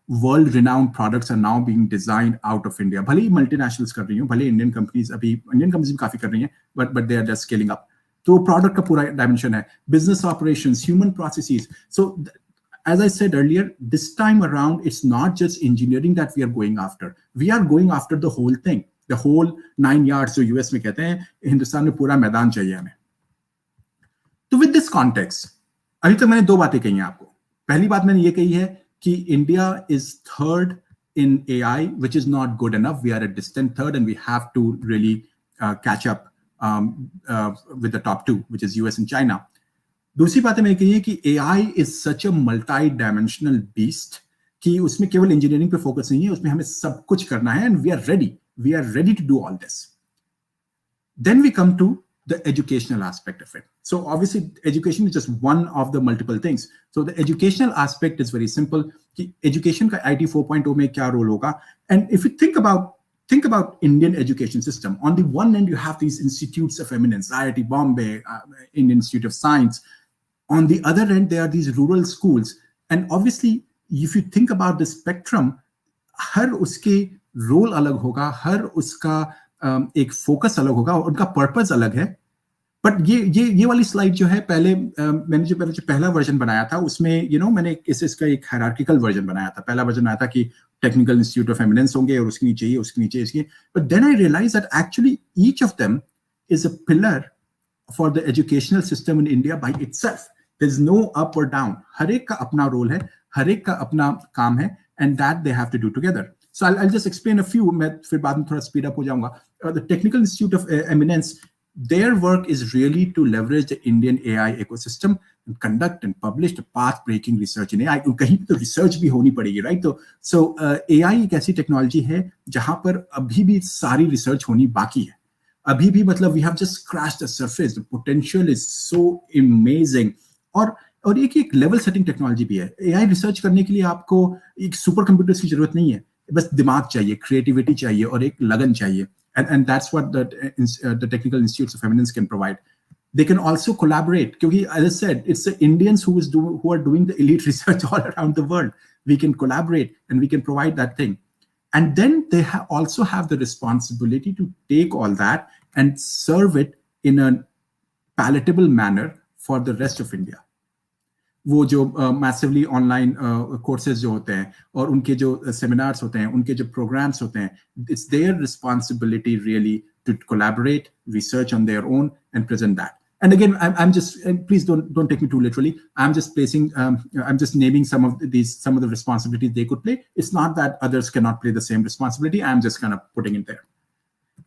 world-renowned products are now being designed out of India. भले ही multinationals कर रही हूँ, भले Indian companies भी काफी कर रही हैं, but they are just scaling up. तो प्रोडक्ट का पूरा डायमेंशन है. Business operations, human processes. So as I said earlier, this time around, it's not just engineering that we are going after. We are going after the whole thing, the whole 9 yards. जो US में कहते हैं, हिंदुस्तान में पूरा मैदान चाहिए हमें. तो with this context, अभी तक मैंने 2 बातें कही हैं आपको. पहली बात मैंने ये कही है कि India is third in AI, which is not good enough. We are a distant third and we have to really catch up with the top 2, which is US and China. दूसरी बात मैंने कही है कि AI is such a multi dimensional beast कि उसमें केवल engineering पे फोकस नहीं है, उसमें हमें सब कुछ करना है. And we are ready to do all this. Then we come to the educational aspect of it. So obviously education is just one of the multiple things. So the educational aspect is very simple. Education ka IT 4.0 mein kya role hoga? And if you think about Indian education system, on the one end you have these institutes of eminence, IIT Bombay, Indian Institute of Science. On the other end there are these rural schools. And obviously if you think about the spectrum, हर उसके role अलग होगा, हर उसका एक focus अलग होगा, उनका purpose अलग है. बट ये वाली स्लाइड जो है, मैंने जो पहला वर्जन बनाया था उसमें मैंने इसका एक हायरार्किकल वर्जन बनाया था. पहला वर्जन आया था कि टेक्निकल इंस्टीट्यूट ऑफ एमिनेंस होंगे और उसके नीचे ये, उसके नीचे इसके. But then I realise that actually each of them is a pillar for the educational system in India by itself. There is no up or down. हर एक का अपना रोल है, हर एक का अपना काम है, and that they have to do together. So I'll just explain a few. मैं फिर बाद में थोड़ा speed up हो जाऊंगा. The Technical Institute of Eminence, their work is really to leverage the Indian AI ecosystem. and conduct and publish the path-breaking research in AI. कहीं पे तो research भी होनी पड़ेगी, right? So AI एक ऐसी technology है जहाँ पर अभी भी सारी research होनी बाकी है. अभी भी मतलब we have just scratched the surface. The potential is so amazing. और एक level setting technology भी है. AI research करने के लिए आपको एक super computers की जरूरत नहीं है. बस दिमाग चाहिए, creativity चाहिए और एक लगन चाहिए. And that's what the technical institutes of eminence can provide. They can also collaborate. Because, as I said, it's the Indians who are doing the elite research all around the world. We can collaborate and we can provide that thing. And then they also have the responsibility to take all that and serve it in a palatable manner for the rest of India. वो जो massively online courses जो होते हैं और उनके जो seminars होते हैं, उनके जो programs होते हैं, it's their responsibility really to collaborate, research on their own, and present that. And again, I'm just, please don't take me too literally. I'm just placing, I'm just naming some of the responsibilities they could play. It's not that others cannot play the same responsibility. I'm just kind of putting it there.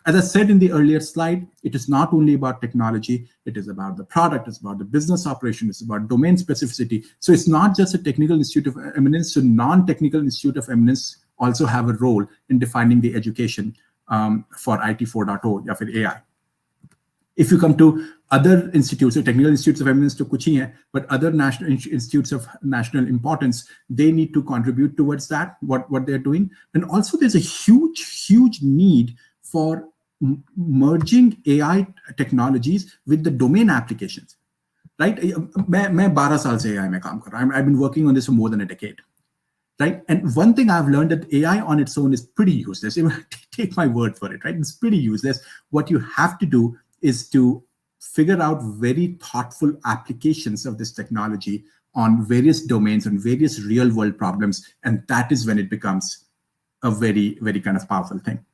As I said in the earlier slide, it is not only about technology, it is about the product, it's about the business operation, it's about domain specificity. So it's not just a technical institute of eminence, so non-technical institute of eminence also have a role in defining the education for IT 4.0 or for AI. If you come to other institutes, so technical institutes of eminence to kuch hi hai, but other national institutes of national importance, they need to contribute towards that, what they're doing. And also there's a huge need for merging AI technologies with the domain applications, right? मैं 12 साल से AI में काम कर रहा हूँ. I've been working on this for more than a decade, right? And one thing I've learned that AI on its own is pretty useless. Take my word for it, right? It's pretty useless. What you have to do is to figure out very thoughtful applications of this technology on various domains and various real world problems. And that is when it becomes a very, very kind of powerful thing.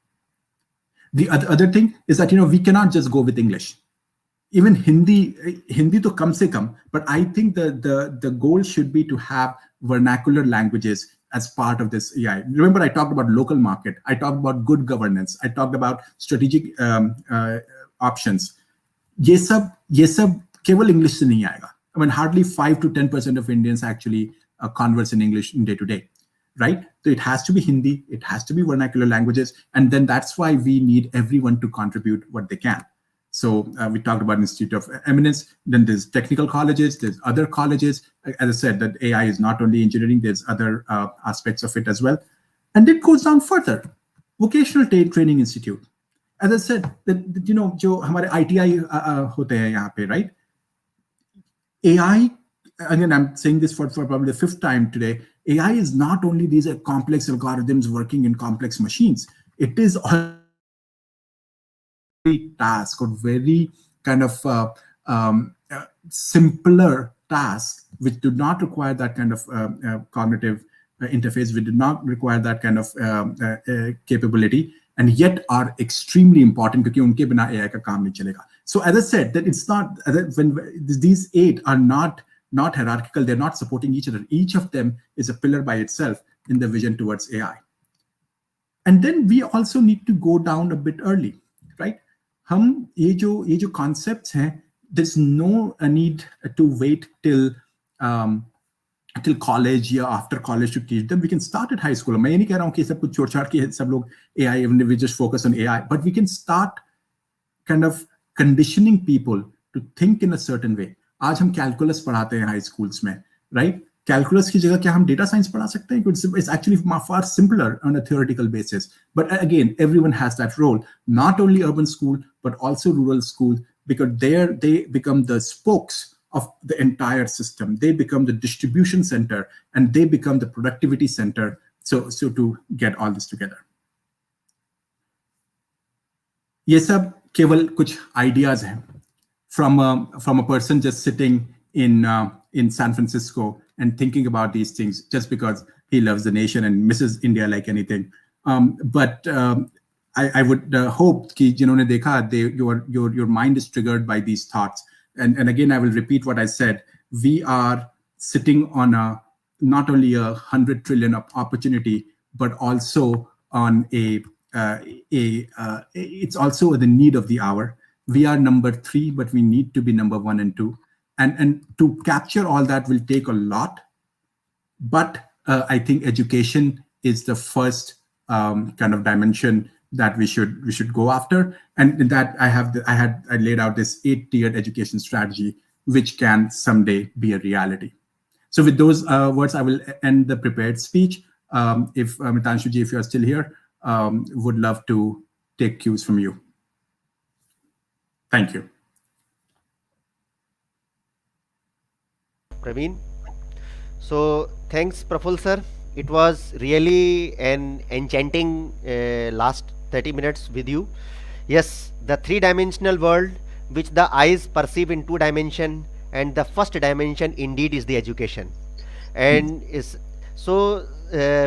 The other thing is that, we cannot just go with English. Even Hindi to kam se kam, but I think the goal should be to have vernacular languages as part of this AI. Remember, I talked about local market. I talked about good governance. I talked about strategic options. ये सब केवल English से नहीं आएगा. I mean, hardly 5 to 10% of Indians actually converse in English in day to day. Right? So it has to be Hindi, it has to be vernacular languages, and then that's why we need everyone to contribute what they can. So we talked about Institute of Eminence, then there's technical colleges, there's other colleges. As I said, that AI is not only engineering, there's other aspects of it as well. And it goes down further. Vocational Training Institute. As I said, that जो हमारे ITI होते हैं यहाँ पे, right? AI, again, I'm saying this for probably the 5th time today. AI is not only these complex algorithms working in complex machines. It is a very task or very kind of simpler task, which do not require that kind of cognitive interface, which do not require that kind of capability, and yet are extremely important because unke bina AI ka kaam nahi chalega. So as I said, that it's not, when these 8 are not hierarchical, they're not supporting each other. Each of them is a pillar by itself in the vision towards AI. And then we also need to go down a bit early, right? हम ये जो concepts हैं, there's no need to wait till college or after college to teach them. We can start at high school. मैं ये नहीं कह रहा हूँ कि सब कुछ छोड़ के सब लोग AI, even we just focus on AI, but we can start kind of conditioning people to think in a certain way. आज हम कैलकुलस पढ़ाते हैं हाई स्कूल्स में, राइट? कैलकुलस की जगह क्या हम डेटा साइंस पढ़ा सकते हैं? It's actually far simpler on a theoretical basis. But again, everyone has that role, not only urban school, but also rural school, because there they become the spokes of the entire system. They become the distribution center and they become the productivity center. So to get all this together. ये सब केवल कुछ ideas हैं. From a person just sitting in San Francisco and thinking about these things just because he loves the nation and misses India like anything. But I would hope कि जिन्होंने देखा, your mind is triggered by these thoughts. And again, I will repeat what I said. We are sitting on not only 100 trillion of opportunity, but also on it's also the need of the hour. We are number 3, but we need to be number 1 and 2. and to capture all that will take a lot. But I think education is the first kind of dimension that we should go after, and in that I laid out this 8-tiered education strategy, which can someday be a reality. So with those words, I will end the prepared speech. If Mitanshu ji, if you are still here, would love to take cues from you. Thank you. Praveen. So thanks, Praful sir. It was really an enchanting last 30 minutes with you. Yes, the three-dimensional world which the eyes perceive in two dimension, and the first dimension indeed is the education. And is so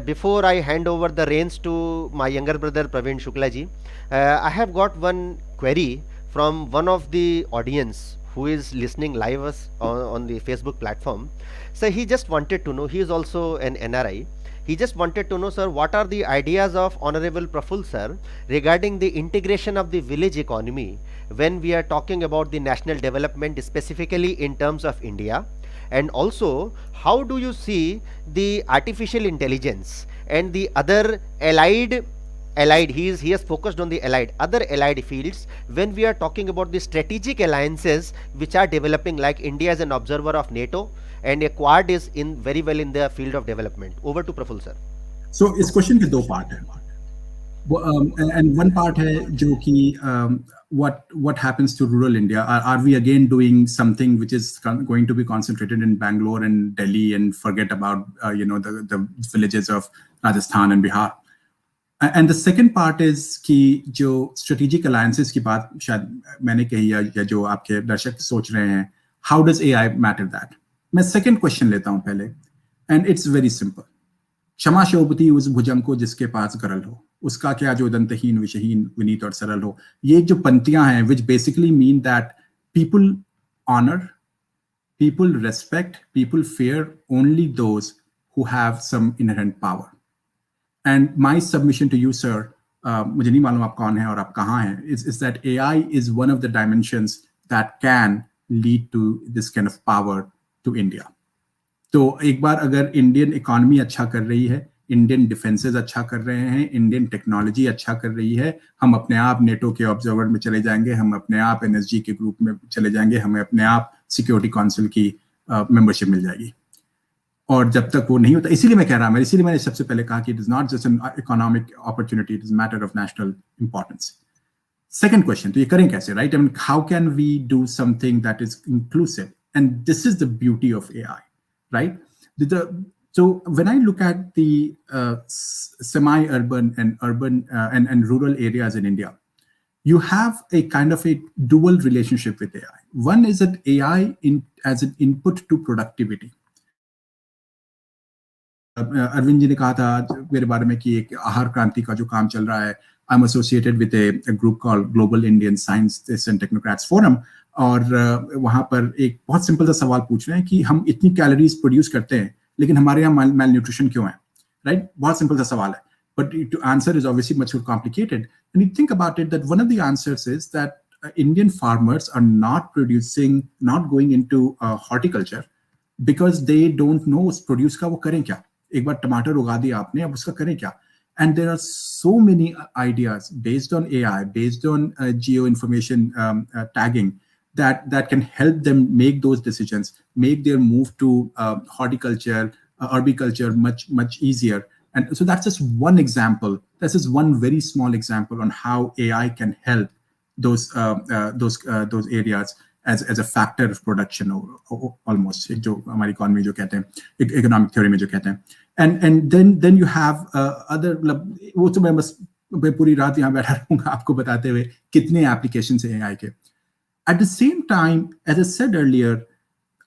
before I hand over the reins to my younger brother Praveen Shukla ji, I have got one query from one of the audience who is listening live us on the Facebook platform. So he just wanted to know, he is also an NRI. He just wanted to know, sir, what are the ideas of Honorable Praful sir regarding the integration of the village economy when we are talking about the national development, specifically in terms of India? And also, how do you see the artificial intelligence and the other allied he has focused on the other allied fields when we are talking about the strategic alliances which are developing, like India as an observer of NATO, and a Quad is in very well in the field of development. Over to Praful sir. So इस question के दो part हैं, and one part है जो कि what happens to rural India? Are we again doing something which is going to be concentrated in Bangalore and Delhi and forget about the villages of Rajasthan and Bihar? And the second part is कि जो strategic alliances की बात शायद मैंने कही या जो आपके दर्शक सोच रहे हैं, how does AI matter that? मैं second question लेता हूं पहले, and it's very simple. क्षमा शोभती उस भुजंग को जिसके पास गरल हो, उसका क्या जो दंतहीन विषहीन विनीत और सरल हो. ये जो पंक्तियां हैं which basically mean that people honor, people respect, people fear only those who have some inherent power. And my submission to you, sir, मुझे नहीं मालूम आप कौन हैं और आप कहाँ हैं, is that AI is one of the dimensions that can lead to this kind of power to India. तो एक बार अगर इंडियन इकोनॉमी अच्छा कर रही है, इंडियन डिफेंसेस अच्छा कर रहे हैं, इंडियन टेक्नोलॉजी अच्छा कर रही है, हम अपने आप नेटो के ऑब्जर्वर में चले जाएंगे, हम अपने आप एनएसजी के ग्रुप में चले जाएंगे, हमें अपने आप सिक्योरिटी काउंसिल की मेंबरशिप मिल जाएगी. और जब तक वो नहीं होता, इसीलिए मैं कह रहा हूं, इसीलिए मैंने सबसे पहले कहा कि it is not just an economic opportunity, it is matter of national importance. Second question, तो ये करें कैसे, right? I mean how can we do something that is inclusive, and this is the beauty of AI, right? So when I look at the semi-urban and urban and rural areas in India, you have a kind of a dual relationship with AI. One is that AI as an input to productivity. Arvind ji ने कहा था मेरे बारे में कि एक आहार क्रांति का जो काम चल रहा है, I'm associated with a group called Global Indian Scientists and Technocrats Forum, और वहां पर एक बहुत सिंपल सा सवाल पूछ रहे हैं कि हम इतनी कैलोरीज प्रोड्यूस करते हैं लेकिन हमारे यहाँ मैल न्यूट्रिशन क्यों है, राइट? बहुत सिंपल सा सवाल है, but to answer is obviously much more complicated. And you think about it, that one of the answers is that Indian farmers are not going into horticulture because they don't know उस produce का वो करें क्या. एक बार टमाटर उगा दिया आपने, अब उसका करें क्या? And there are so many ideas based on AI, based on geo information tagging, that can help them make those decisions, make their move to horticulture, arboriculture much easier. And so that's just one example. This is one very small example on how AI can help those areas as a factor of production, or almost जो हमारी economy जो कहते हैं, economic theory में जो कहते हैं. And then you have other, वो तो मैं बस पूरी रात यहाँ बैठा रहूँगा आपको बताते हुए कितने applications हैं AI के. At the same time, as I said earlier,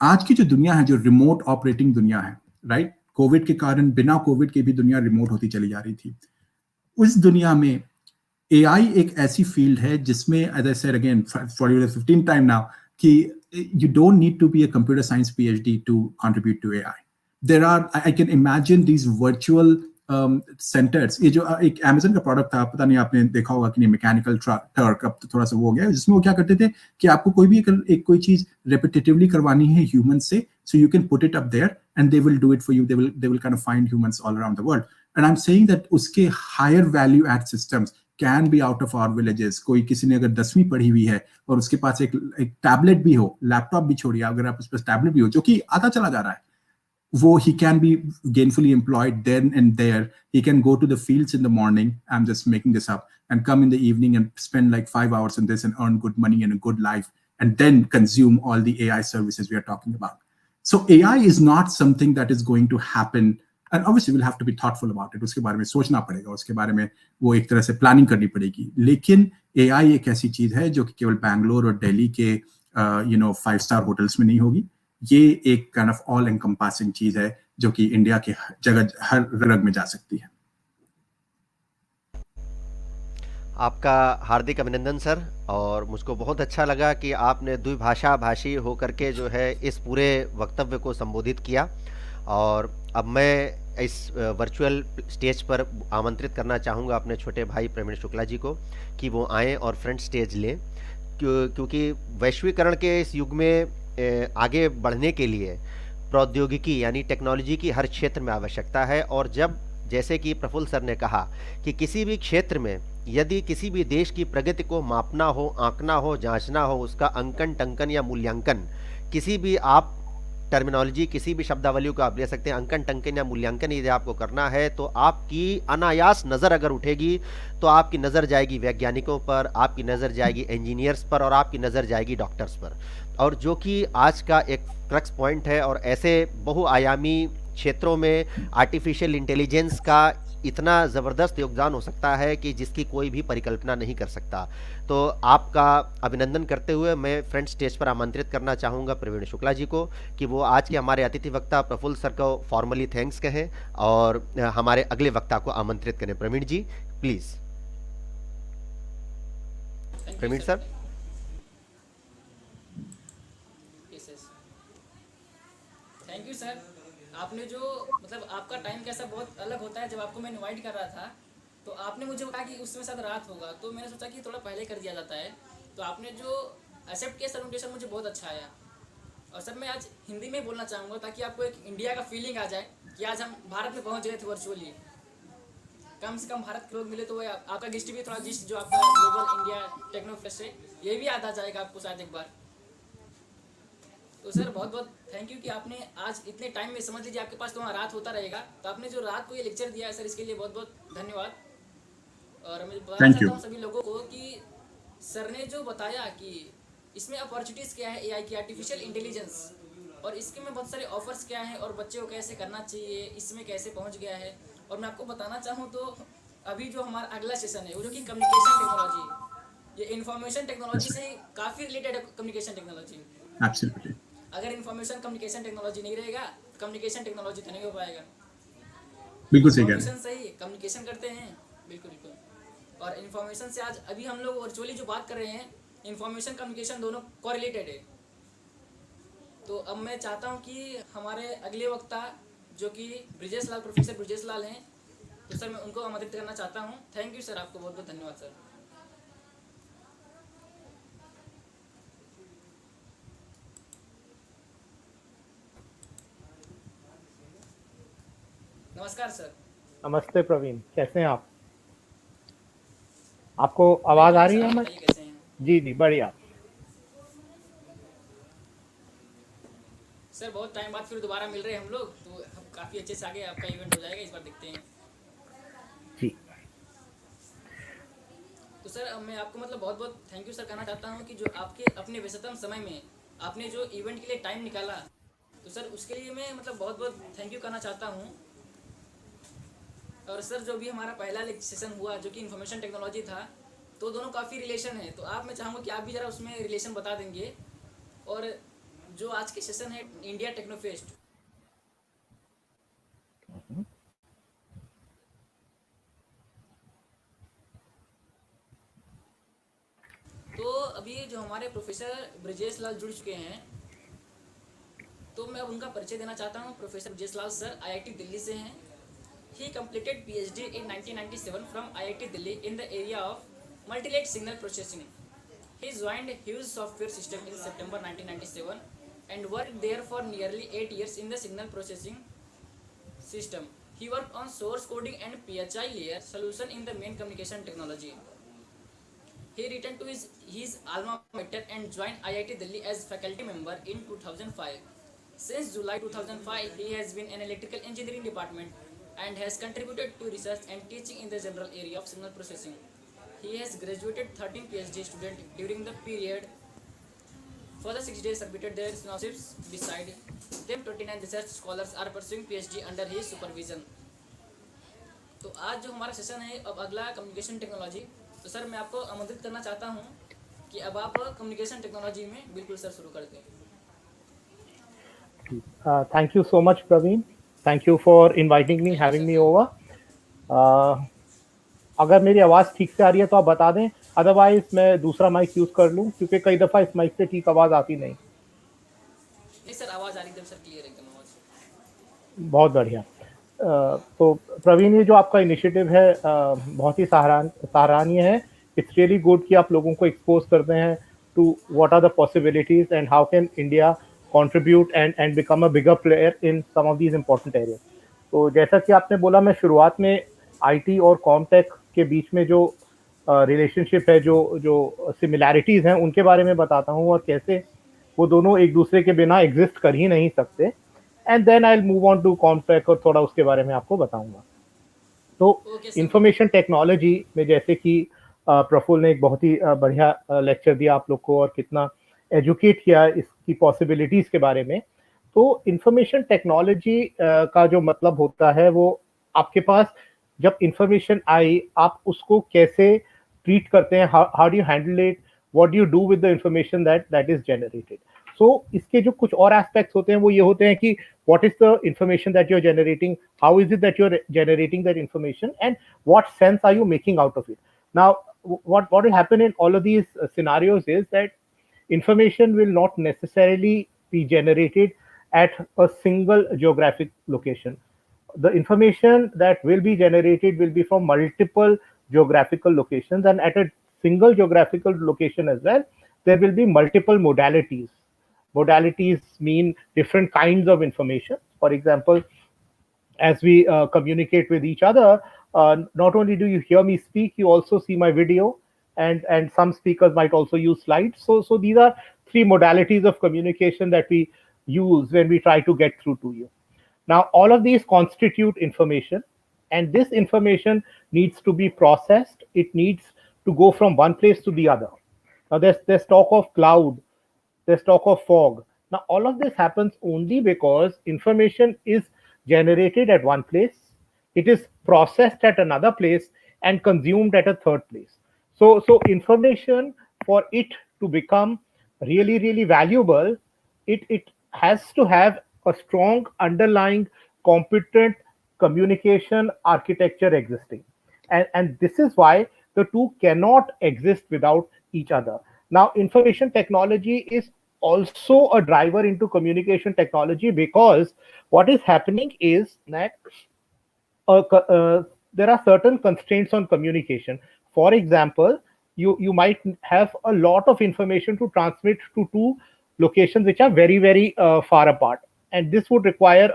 आज की जो दुनिया है, जो remote operating दुनिया है, right? कोविड के कारण बिना कोविड के भी दुनिया रिमोट होती चली जा रही थी. उस दुनिया में AI एक ऐसी फील्ड है जिसमें, as I said again for you the 15th time now, कि you don't need to be a computer science PhD to contribute to AI. I can imagine these virtual centres, ये जो एक Amazon का product था, पता नहीं आपने देखा होगा कि नहीं, मैकेनिकल टर्क, अब तो थोड़ा सा वो हो गया, जिसमें वो क्या करते थे कि आपको कोई भी एक कोई चीज रेपिटेटिवली करवानी है ह्यूमन से, so you can put it up there and they will do it for you, they will kind of find humans all around the world. And I am saying that उसके higher value add systems can be out of our villages. कोई किसी ने अगर 10वीं पढ़ी हुई है और उसके पास एक टैबलेट भी हो, लैपटॉप भी छोड़िए, अगर आप उस पर टैबलेट भी हो जो कि आता चला जा रहा है, वो he can be gainfully employed then and there. He can go to the fields in the morning, I'm just making this up, and come in the evening and spend like 5 hours in this and earn good money and a good life, and then consume all the AI services we are talking about. So AI is not something that is going to happen, and obviously we'll have to be thoughtful about it. उसके बारे में सोचना पड़ेगा, उसके बारे में वो एक तरह से प्लानिंग करनी पड़ेगी। लेकिन AI एक ऐसी चीज है जो कि केवल बैंगलोर और दिल्ली के 5 स्टार होटल्स में नहीं होगी। ये एक काइंड ऑफ ऑल एनकम्पासिंग चीज है जो कि इंडिया के जगह हर रग में जा सकती है। आपका हार्दिक अभिनंदन सर, और मुझको बहुत अच्छा लगा कि आपने द्विभाषा भाषी होकर के जो है इस पूरे वक्तव्य को संबोधित किया। और अब मैं इस वर्चुअल स्टेज पर आमंत्रित करना चाहूँगा अपने छोटे भाई प्रवीण शुक्ला जी को कि वो आएँ और फ्रंट स्टेज लें, क्योंकि वैश्वीकरण के इस युग में आगे बढ़ने के लिए प्रौद्योगिकी यानी टेक्नोलॉजी की हर क्षेत्र में आवश्यकता है। और जब, जैसे कि प्रफुल्ल सर ने कहा कि किसी भी क्षेत्र में यदि किसी भी देश की प्रगति को मापना हो, आंकना हो, जांचना हो, उसका अंकन टंकन या मूल्यांकन, किसी भी आप टर्मिनोलॉजी, किसी भी शब्दावली को आप ले सकते हैं, अंकन टंकन या मूल्यांकन यदि आपको करना है तो आपकी अनायास नज़र अगर उठेगी तो आपकी नज़र जाएगी वैज्ञानिकों पर, आपकी नज़र जाएगी इंजीनियर्स पर, और आपकी नज़र जाएगी डॉक्टर्स पर। और जो कि आज का एक क्रक्स पॉइंट है, और ऐसे बहुआयामी क्षेत्रों में आर्टिफिशियल इंटेलिजेंस का इतना ज़बरदस्त योगदान हो सकता है कि जिसकी कोई भी परिकल्पना नहीं कर सकता। तो आपका अभिनंदन करते हुए मैं फ्रंट स्टेज पर आमंत्रित करना चाहूँगा प्रवीण शुक्ला जी को कि वो आज के हमारे अतिथि वक्ता प्रफुल्ल सर को फॉर्मली थैंक्स कहें और हमारे अगले वक्ता को आमंत्रित करें। Praveen ji please. Praveen sir. Thank you sir. आपने जो मतलब आपका टाइम कैसा बहुत अलग होता है। जब आपको मैं इनवाइट कर रहा था तो आपने मुझे कहा कि उसमें शायद रात होगा, तो मैंने सोचा कि थोड़ा पहले कर दिया जाता है। तो आपने जो एक्सेप्ट किया सर इन्विटेशन, मुझे बहुत अच्छा आया। और सर मैं आज हिंदी में बोलना चाहूँगा ताकि आपको एक इंडिया का फीलिंग आ जाए कि आज हम भारत में पहुँच गए थे वर्चुअली। कम से कम भारत के लोग मिले तो आपका गिस्ट भी थोड़ा जिस्ट जो आपका ग्लोबल इंडिया टेक्नो फेस्ट है ये भी याद आ जाएगा आपको शायद एक बार। तो सर बहुत बहुत थैंक यू कि आपने आज इतने टाइम में, समझ लीजिए आपके पास तो वहाँ रात होता रहेगा, तो आपने जो रात को ये लेक्चर दिया है सर इसके लिए बहुत बहुत धन्यवाद। और मैं बताना चाहता हूँ सभी लोगों को कि सर ने जो बताया कि इसमें अपॉर्चुनिटीज़ क्या है एआई की, आर्टिफिशियल इंटेलिजेंस, और इसके में बहुत सारे ऑफर्स क्या हैं और बच्चे को कैसे करना चाहिए, इसमें कैसे पहुँच गया है। और मैं आपको बताना चाहूँ तो अभी जो हमारा अगला सेशन है वो जो कि कम्युनिकेशन टेक्नोलॉजी, ये इंफॉर्मेशन टेक्नोलॉजी से काफ़ी रिलेटेड है। कम्युनिकेशन टेक्नोलॉजी एब्सोल्युटली, अगर इंफॉर्मेशन कम्युनिकेशन टेक्नोलॉजी नहीं रहेगा तो कम्युनिकेशन टेक्नोलॉजी तो नहीं हो पाएगा। बिल्कुल सही कह रहे हैं। इंफॉर्मेशन से ही कम्युनिकेशन करते हैं, बिल्कुल बिल्कुल। और इंफॉर्मेशन से आज अभी हम लोग वर्चुअली जो बात कर रहे हैं, इंफॉर्मेशन कम्युनिकेशन दोनों कोरिलेटेड है। तो अब मैं चाहता हूँ कि हमारे अगले वक्ता जो कि ब्रिजेश लाल, प्रोफेसर ब्रिजेश लाल हैं, तो सर मैं उनको आमंत्रित करना चाहता हूँ। थैंक यू सर, आपको बहुत बहुत धन्यवाद सर। नमस्कार सर। नमस्ते प्रवीण, कैसे हैं आप? आपको आवाज आ रही है? मैं कैसे हैं? जी जी बढ़िया सर बहुत टाइम बाद फिर दोबारा मिल रहे हैं हम लोग, तो हम काफ़ी अच्छे से आगे आपका इवेंट हो जाएगा, इस बार देखते हैं जी। तो सर मैं आपको मतलब बहुत बहुत थैंक यू सर कहना चाहता हूँ कि जो आपके अपने व्यस्ततम समय में आपने जो इवेंट के लिए टाइम निकाला, तो सर उसके लिए मैं मतलब बहुत बहुत थैंक यू कहना चाहता हूँ। और सर जो भी हमारा पहला सेशन हुआ जो कि इंफॉर्मेशन टेक्नोलॉजी था, तो दोनों काफ़ी रिलेशन है। तो आप, मैं चाहूँगा कि आप भी ज़रा उसमें रिलेशन बता देंगे। और जो आज के सेशन है इंडिया टेक्नो फेस्ट, तो अभी जो हमारे प्रोफेसर ब्रजेश लाल जुड़ चुके हैं, तो मैं अब उनका परिचय देना चाहता हूँ। प्रोफेसर ब्रजेश लाल सर आईआईटी दिल्ली से हैं He completed PhD in 1997 from IIT Delhi in the area of multi-rate signal processing. He joined Hughes Software System in September 1997 and worked there for nearly 8 years in the signal processing system. He worked on source coding and PHI layer solution in the main communication technology. He returned to his alma mater and joined IIT Delhi as faculty member in 2005. Since July 2005, he has been in electrical engineering department and has contributed to research and teaching in the general area of signal processing. He has graduated 13 PhD students during the period. For the 6 days submitted their scholarships beside them, 29 research scholars are pursuing PhD under his supervision. तो आज जो हमारा session है अब अगला communication technology. तो sir मैं आपको आमंत्रित करना चाहता हूँ कि अब आप कम्युनिकेशन टेक्नोलॉजी में बिल्कुल सर शुरू कर दें। Thank you so much, Praveen. Thank you for inviting me, having me over. अगर मेरी आवाज़ ठीक से आ रही है तो आप बता दें, अदरवाइज मैं दूसरा माइक यूज़ कर लूँ क्योंकि कई दफ़ा इस माइक से ठीक आवाज़ आती नहीं। नहीं सर, आवाज़ आ रही एकदम सर, क्लियर एकदम आवाज़। बहुत बढ़िया। तो प्रवीण, ये जो आपका इनिशिएटिव है बहुत ही सराहनीय है। इट्स रियली गुड कि आप लोगों को एक्सपोज करते हैं to what are the possibilities and how can India contribute and become a bigger player in some of these important areas. तो जैसा कि आपने बोला, मैं शुरुआत में आईटी और कॉमटेक के बीच में जो रिलेशनशिप है, जो सिमिलैरिटीज़ हैं, उनके बारे में बताता हूँ और कैसे वो दोनों एक दूसरे के बिना एग्जिस्ट कर ही नहीं सकते। And then I will move on to Comtech और थोड़ा उसके बारे में आपको बताऊंगा। तो इंफॉर्मेशन टेक्नोलॉजी में जैसे कि प्रफुल्ल ने एक बहुत ही बढ़िया लेक्चर दिया आप लोग को और कितना एजुकेट किया इसकी पॉसिबिलिटीज़ के बारे में। तो इंफॉर्मेशन टेक्नोलॉजी का जो मतलब होता है वो आपके पास जब इंफॉर्मेशन आई, आप उसको कैसे ट्रीट करते हैं, how do you handle it, what do you do with the information that is generated. So इसके जो कुछ और एस्पेक्ट्स होते हैं वो ये होते हैं कि what is the information that you are generating, how is it that you are generating that information, and what sense are you making out of it. Now what will happen in all of these scenarios is that information will not necessarily be generated at a single geographic location. The information that will be generated will be from multiple geographical locations, and at a single geographical location as well, there will be multiple modalities. Modalities mean different kinds of information. For example, as we communicate with each other, not only do you hear me speak, you also see my video, and some speakers might also use slides. So these are three modalities of communication that we use when we try to get through to you. Now, all of these constitute information, and this information needs to be processed. It needs to go from one place to the other. Now, there's talk of cloud, there's talk of fog. Now, all of this happens only because information is generated at one place, it is processed at another place, and consumed at a third place. So information, for it to become really, really valuable, it has to have a strong underlying competent communication architecture existing. And this is why the two cannot exist without each other. Now, information technology is also a driver into communication technology, because what is happening is that there are certain constraints on communication. For example, you might have a lot of information to transmit to two locations which are very, very far apart, and this would require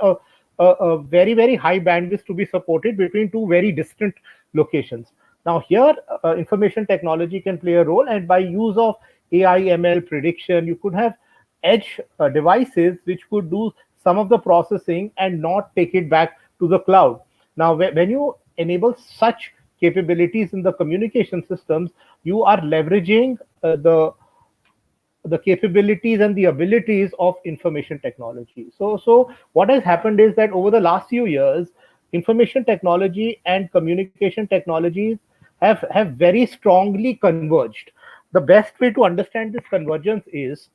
a very, very high bandwidth to be supported between two very distant locations. Now here, information technology can play a role, and by use of AI, ML prediction, you could have edge devices which could do some of the processing and not take it back to the cloud. Now, when you enable such capabilities in the communication systems, you are leveraging the capabilities and the abilities of information technology. So what has happened is that over the last few years, information technology and communication technologies have very strongly converged. The best way to understand this convergence is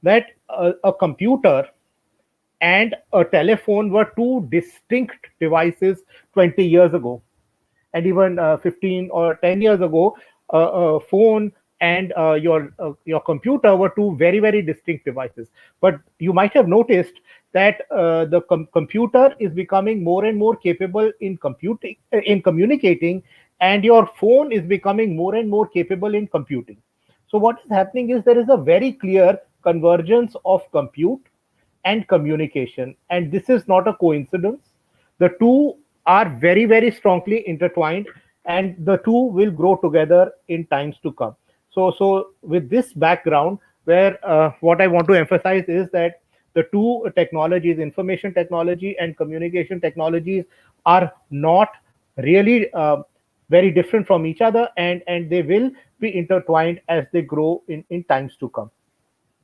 that a computer and a telephone were two distinct devices 20 years ago. And even 15 or 10 years ago, a phone and your computer were two very, very distinct devices. But you might have noticed that the computer is becoming more and more capable in computing, in communicating, and your phone is becoming more and more capable in computing. So what is happening is there is a very clear convergence of compute and communication, and this is not a coincidence. The two are very, very strongly intertwined, and the two will grow together in times to come. So with this background, where what I want to emphasize is that the two technologies, information technology and communication technologies, are not really very different from each other, and they will be intertwined as they grow in times to come.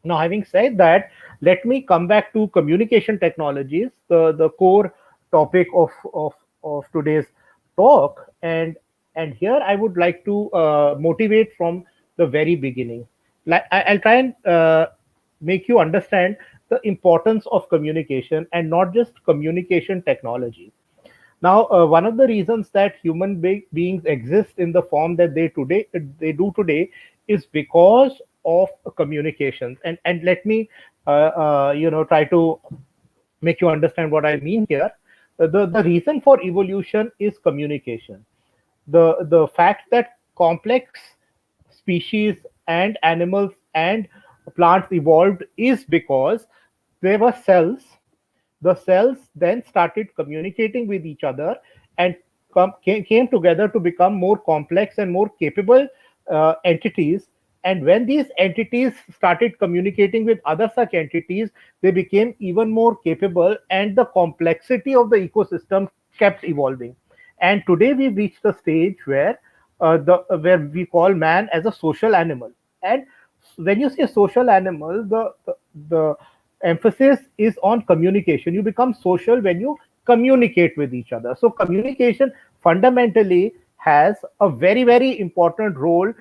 Now, having said that, let me come back to communication technologies, the core topic of today's talk. And here I would like to motivate from the very beginning. I'll try and make you understand the importance of communication, and not just communication technology. Now, one of the reasons that human beings exist in the form that they do today is because of communications. And let me try to make you understand what I mean here. The reason for evolution is communication. The fact that complex species and animals and plants evolved is because there were cells. The cells then started communicating with each other and came together to become more complex and more capable entities. And when these entities started communicating with other such entities, they became even more capable, and the complexity of the ecosystem kept evolving. And today we've reached a stage where we call man as a social animal. And when you say social animal, the emphasis is on communication. You become social when you communicate with each other. So communication fundamentally has a very, very important role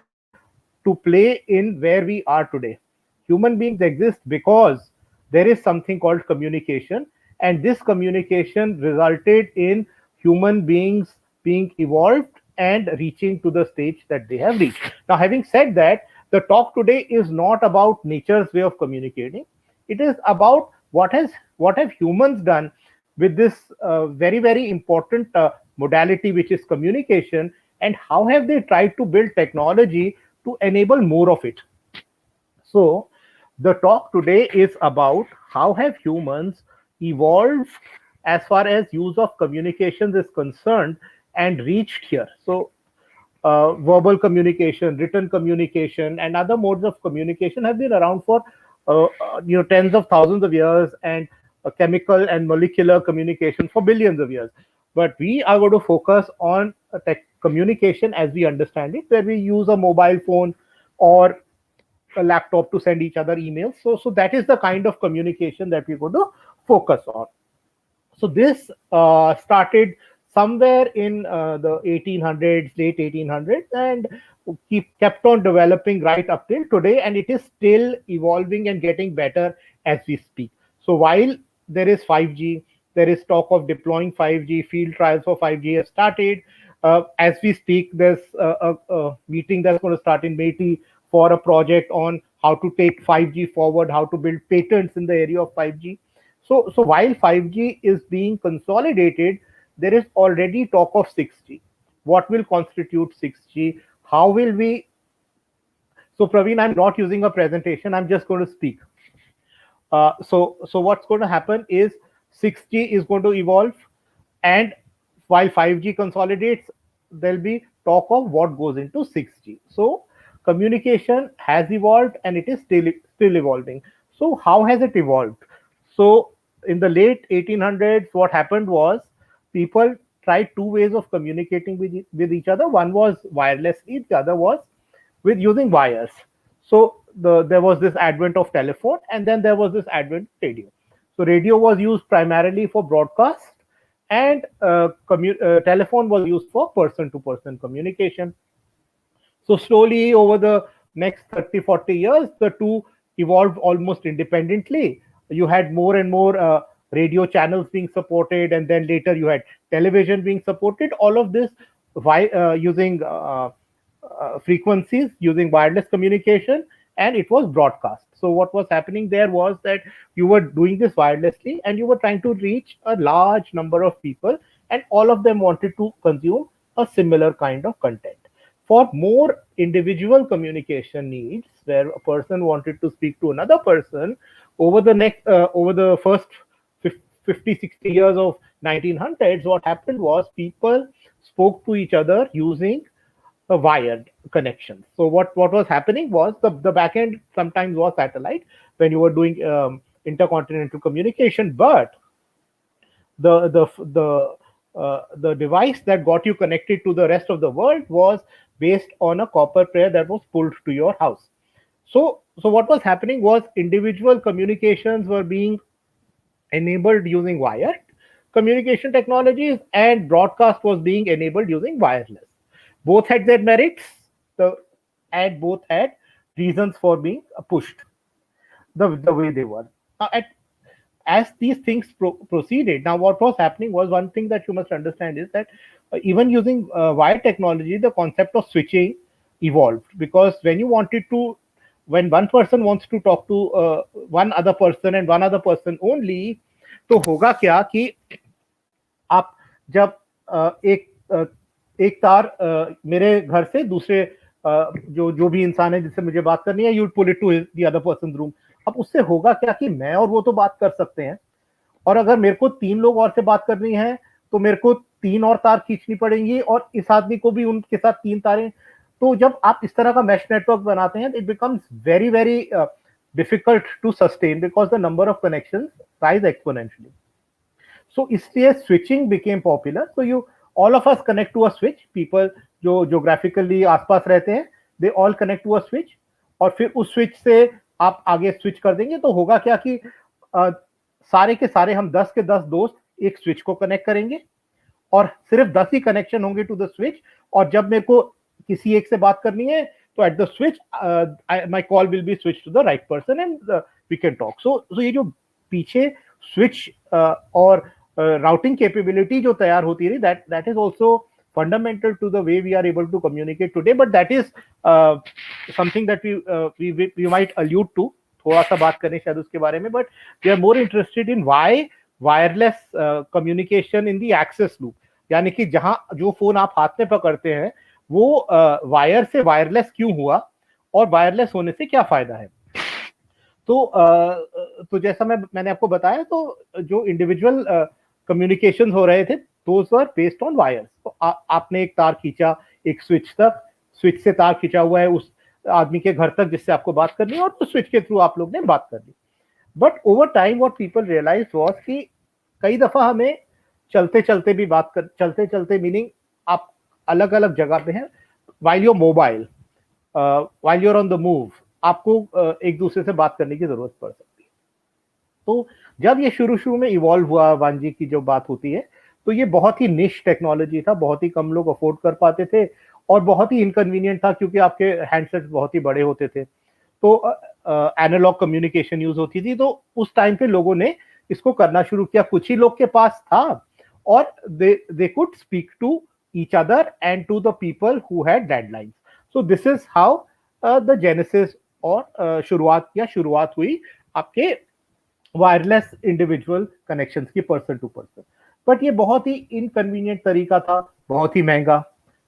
to play in where we are today. Human beings exist because there is something called communication, and this communication resulted in human beings being evolved and reaching to the stage that they have reached. Now, having said that, the talk today is not about nature's way of communicating. It is about what have humans done with this very, very important modality, which is communication, and how have they tried to build technology to enable more of it. So the talk today is about how have humans evolved as far as use of communications is concerned and reached here. So verbal communication, written communication, and other modes of communication have been around for tens of thousands of years, and chemical and molecular communication for billions of years. But we are going to focus on tech communication as we understand it, where we use a mobile phone or a laptop to send each other emails. So that is the kind of communication that we're going to focus on. So this started somewhere in the 1800s, late 1800s, and kept on developing right up till today, and it is still evolving and getting better as we speak. So while there is 5G, there is talk of deploying 5G. Field trials for 5G have started. As we speak, there's a meeting that's going to start in Meeti for a project on how to take 5G forward, how to build patents in the area of 5G. So while 5G is being consolidated, there is already talk of 6G. What will constitute 6G? How will we? So Praveen, I'm not using a presentation. I'm just going to speak. So what's going to happen is 6G is going to evolve, and while 5G consolidates, there'll be talk of what goes into 6G. So communication has evolved, and it is still evolving. So how has it evolved? So in the late 1800s, what happened was people tried two ways of communicating with each other. One was wirelessly, the other was with using wires. So there was this advent of telephone, and then there was this advent of radio. So radio was used primarily for broadcast, and telephone was used for person to person communication. So slowly over the next 30, 40 years, the two evolved almost independently. You had more and more radio channels being supported, and then later you had television being supported. All of this using frequencies, using wireless communication, and it was broadcast. So what was happening there was that you were doing this wirelessly and you were trying to reach a large number of people, and all of them wanted to consume a similar kind of content. For more individual communication needs, where a person wanted to speak to another person, over the first 50, 60 years of 1900s, what happened was people spoke to each other using a wired connection. So what was happening was the back end sometimes was satellite when you were doing intercontinental communication, but the the the device that got you connected to the rest of the world was based on a copper pair that was pulled to your house. So what was happening was individual communications were being enabled using wired communication technologies, and broadcast was being enabled using wireless. Both had their merits, the, and both had reasons for being pushed the way they were. As these things proceeded, now what was happening was, one thing that you must understand is that even using wired technology, the concept of switching evolved, because when one person wants to talk to one other person and one other person only, तो होगा क्या कि आप जब एक तार मेरे घर से दूसरे जो भी इंसान है जिससे मुझे बात करनी है, you pull it to the other person room. अब उससे होगा क्या कि मैं और वो तो बात कर सकते हैं, और अगर मेरे को 3 लोग और से बात करनी है तो मेरे को 3 और तार खींचनी पड़ेंगी, और इस आदमी को भी उनके साथ 3 तारें. तो जब आप इस तरह का मैश नेटवर्क बनाते हैं, it becomes very very difficult to sustain because the number of connections rise exponentially. So इसलिए switching became popular. So you all of us connect to a switch. People जो geographically आसपास रहते हैं, they all connect to a switch. और फिर उस switch से आप आगे switch कर देंगे, तो होगा क्या कि सारे के सारे हम 10 के 10 दोस्त एक switch को connect करेंगे, और सिर्फ 10 ही connection होंगे to the switch. और जब मेरे को किसी एक से बात करनी है, तो at the switch my call will be switched to the right person and we can talk. So ये जो पीछे switch और routing capability जो तैयार होती रही, that is also fundamental to the way we are able to communicate today. But that is something that we might allude to. थोड़ा सा बात करें शायद उसके बारे में, but we are more interested in why wireless communication in the access loop, यानी कि जहां जो फोन आप हाथ में पकड़ते हैं वो वायर से वायरलेस क्यों हुआ, और वायरलेस होने से क्या फायदा है. तो जैसा मैंने आपको बताया, तो जो इंडिविजुअल कम्युनिकेशन हो रहे थे, those were based on wires. तो आपने एक तार खींचा एक स्विच तक, स्विच से तार खींचा हुआ है उस आदमी के घर तक जिससे आपको बात करनी है, और उस स्विच के थ्रू आप लोग ने बात कर ली. But over time what people realize was कि कई दफा हमें चलते चलते मीनिंग आप अलग अलग जगह पे हैं, while you're mobile, while you're on the move, आपको एक दूसरे से बात करने की जरूरत पड़ सकती है. तो जब ये शुरू में इवॉल्व हुआ, 1G की जो बात होती है, तो ये बहुत ही निश टेक्नोलॉजी था, बहुत ही कम लोग अफोर्ड कर पाते थे, और बहुत ही इनकन्वीनियंट था क्योंकि आपके हैंडसेट्स बहुत ही बड़े होते थे. तो एनालॉग कम्युनिकेशन यूज होती थी. तो उस टाइम पे लोगों ने इसको करना शुरू किया. कुछ ही लोग के पास था, और they could speak to each other and to the people who had landlines. So this is how the genesis और शुरुआत हुई आपके वायरलेस इंडिविजुअल कनेक्शंस की, पर्सन टू पर्सन. बट ये बहुत ही इनकन्वीनियंट तरीका था, बहुत ही महंगा,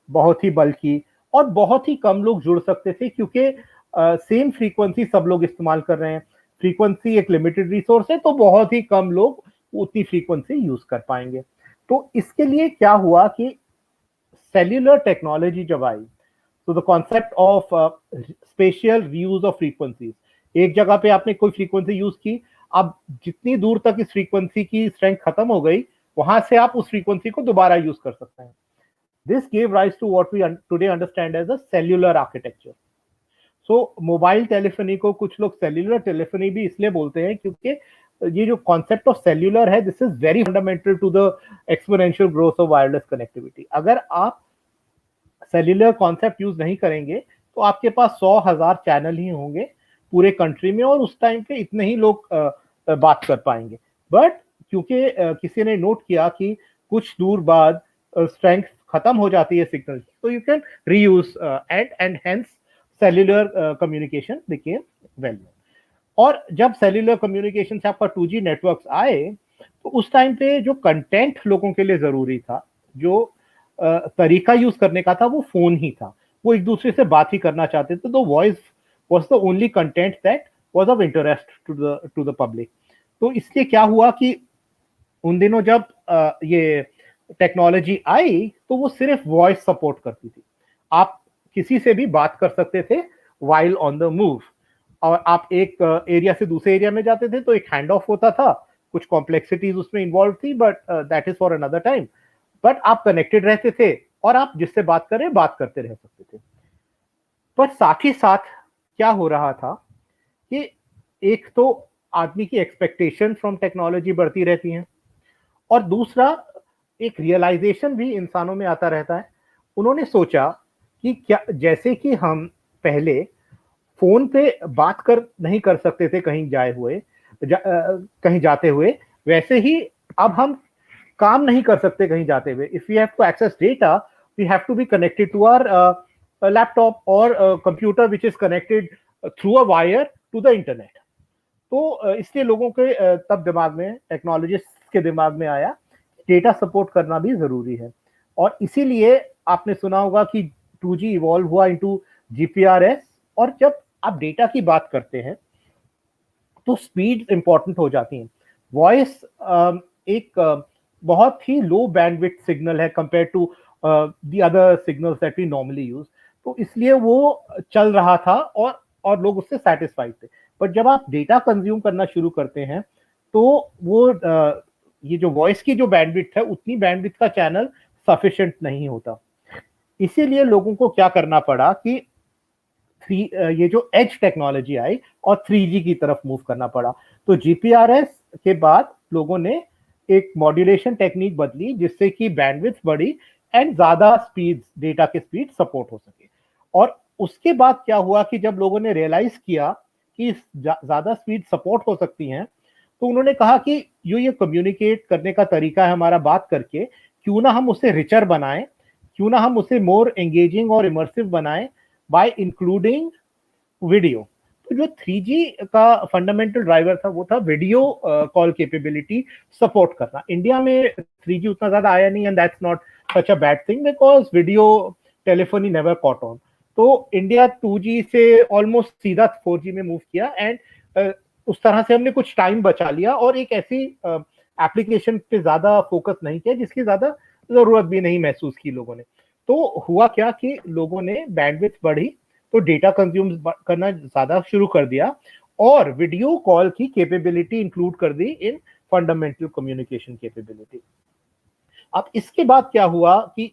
बहुत ही बल्कि, और बहुत ही कम लोग जुड़ सकते थे क्योंकि सेम फ्रीक्वेंसी सब लोग इस्तेमाल कर रहे हैं. फ्रीक्वेंसी एक लिमिटेड रिसोर्स है, तो बहुत ही कम लोग उतनी फ्रीक्वेंसी यूज कर पाएंगे. तो इसके लिए क्या हुआ कि सेल्यूलर टेक्नोलॉजी जब आई, तो the concept of spatial reuse of frequencies, एक जगह पे आपने कोई फ्रीक्वेंसी यूज की, अब जितनी दूर तक इस फ्रीक्वेंसी की स्ट्रेंथ खत्म हो गई, वहां से आप उस फ्रीक्वेंसी को दोबारा यूज कर सकते हैं. This gave rise to what we today understand as a cellular architecture. So mobile telephony को कुछ लोग सेल्यूलर टेलीफोनी भी इसलिए बोलते हैं क्योंकि ये जो कॉन्सेप्ट ऑफ सेल्यूलर है, this is very fundamental to the exponential growth of wireless connectivity. अगर आप सेल्यूलर कॉन्सेप्ट यूज नहीं करेंगे तो आपके पास 100,000 चैनल ही होंगे पूरे कंट्री में, और उस टाइम पे इतने ही लोग बात कर पाएंगे. बट क्योंकि किसी ने नोट किया कि कुछ दूर बाद स्ट्रेंथ खत्म हो जाती है सिग्नल की, तो you can reuse and hence cellular communication became well known. और जब सेल्युलर कम्युनिकेशन से आपका 2G नेटवर्क्स आए तो उस टाइम पे जो कंटेंट लोगों के लिए जरूरी था, जो तरीका यूज करने का था, वो फोन ही था। वो एक दूसरे से बात ही करना चाहते थे, तो voice was the only content that was of interest to the public. तो इसलिए क्या हुआ कि उन दिनों जब ये टेक्नोलॉजी आई तो वो सिर्फ वॉइस सपोर्ट करती थी। आप किसी से भी बात कर सकते थे वाइल ऑन द मूव, और आप एक एरिया से दूसरे एरिया में जाते थे तो एक हैंड ऑफ होता था, कुछ कॉम्प्लेक्सिटीज उसमें इन्वॉल्व थी, but that is for another time. But आप कनेक्टेड रहते थे और आप जिससे बात करें बात करते रह सकते थे। पर साथ ही साथ क्या हो रहा था कि एक तो आदमी की एक्सपेक्टेशन फ्रॉम टेक्नोलॉजी बढ़ती रहती है, और दूसरा एक रियलाइजेशन भी इंसानों में आता रहता है। उन्होंने सोचा कि क्या, जैसे कि हम पहले फोन पे बात कर नहीं कर सकते थे कहीं कहीं जाते हुए, वैसे ही अब हम काम नहीं कर सकते कहीं जाते हुए। If we have to access data, we have to be connected to our laptop और computer which is connected through a wire to the internet. तो इसलिए लोगों के तब दिमाग में, टेक्नोलॉजिस्ट के दिमाग में आया, डेटा सपोर्ट करना भी जरूरी है। और इसीलिए आपने सुना होगा कि 2G इवॉल्व हुआ इनटू GPRS। और जब आप डेटा की बात करते हैं तो स्पीड इंपॉर्टेंट हो जाती है। वॉइस एक बहुत ही लो बैंडविड्थ सिग्नल है compare to the other signals that we normally use, तो इसलिए वो चल रहा था और लोग उससे सेटिस्फाइड थे। बट जब आप डेटा कंज्यूम करना शुरू करते हैं तो वो ये जो वॉइस की जो बैंडविड्थ है, उतनी बैंडविड्थ का चैनल सफिशिएंट नहीं होता। इसीलिए लोगों को क्या करना पड़ा कि ये जो एज टेक्नोलॉजी आई और 3G की तरफ मूव करना पड़ा। तो GPRS के बाद लोगों ने एक मॉड्यूलेशन टेक्निक बदली जिससे कि बैंडविड्थ बढ़ी एंड ज्यादा स्पीड, डेटा के स्पीड सपोर्ट हो सके। और उसके बाद क्या हुआ कि जब लोगों ने रियलाइज किया कि ज्यादा स्पीड सपोर्ट हो सकती हैं, तो उन्होंने कहा कि ये कम्युनिकेट करने का तरीका है हमारा बात करके, क्यों ना हम उसे रिचर बनाएं, क्यों ना हम उसे मोर एंगेजिंग और इमर्सिव बनाएं बाय इंक्लूडिंग वीडियो। तो जो 3G का फंडामेंटल ड्राइवर था वो था वीडियो कॉल कैपेबिलिटी सपोर्ट करना। इंडिया में 3G उतना ज्यादा आया नहीं, and that's not such a bad thing because video telephony never caught on. तो इंडिया 2G से ऑलमोस्ट सीधा 4G में मूव किया, एंड उस तरह से हमने कुछ टाइम बचा लिया और एक ऐसी एप्लीकेशन पे ज्यादा फोकस नहीं किया जिसकी ज्यादा जरूरत भी नहीं महसूस की लोगों ने। तो हुआ क्या कि लोगों ने बैंडविड्थ बढ़ी तो डेटा कंज्यूम करना ज्यादा शुरू कर दिया और वीडियो कॉल की कैपेबिलिटी इंक्लूड कर दी इन फंडामेंटल कम्युनिकेशन कैपेबिलिटी। अब इसके बाद क्या हुआ कि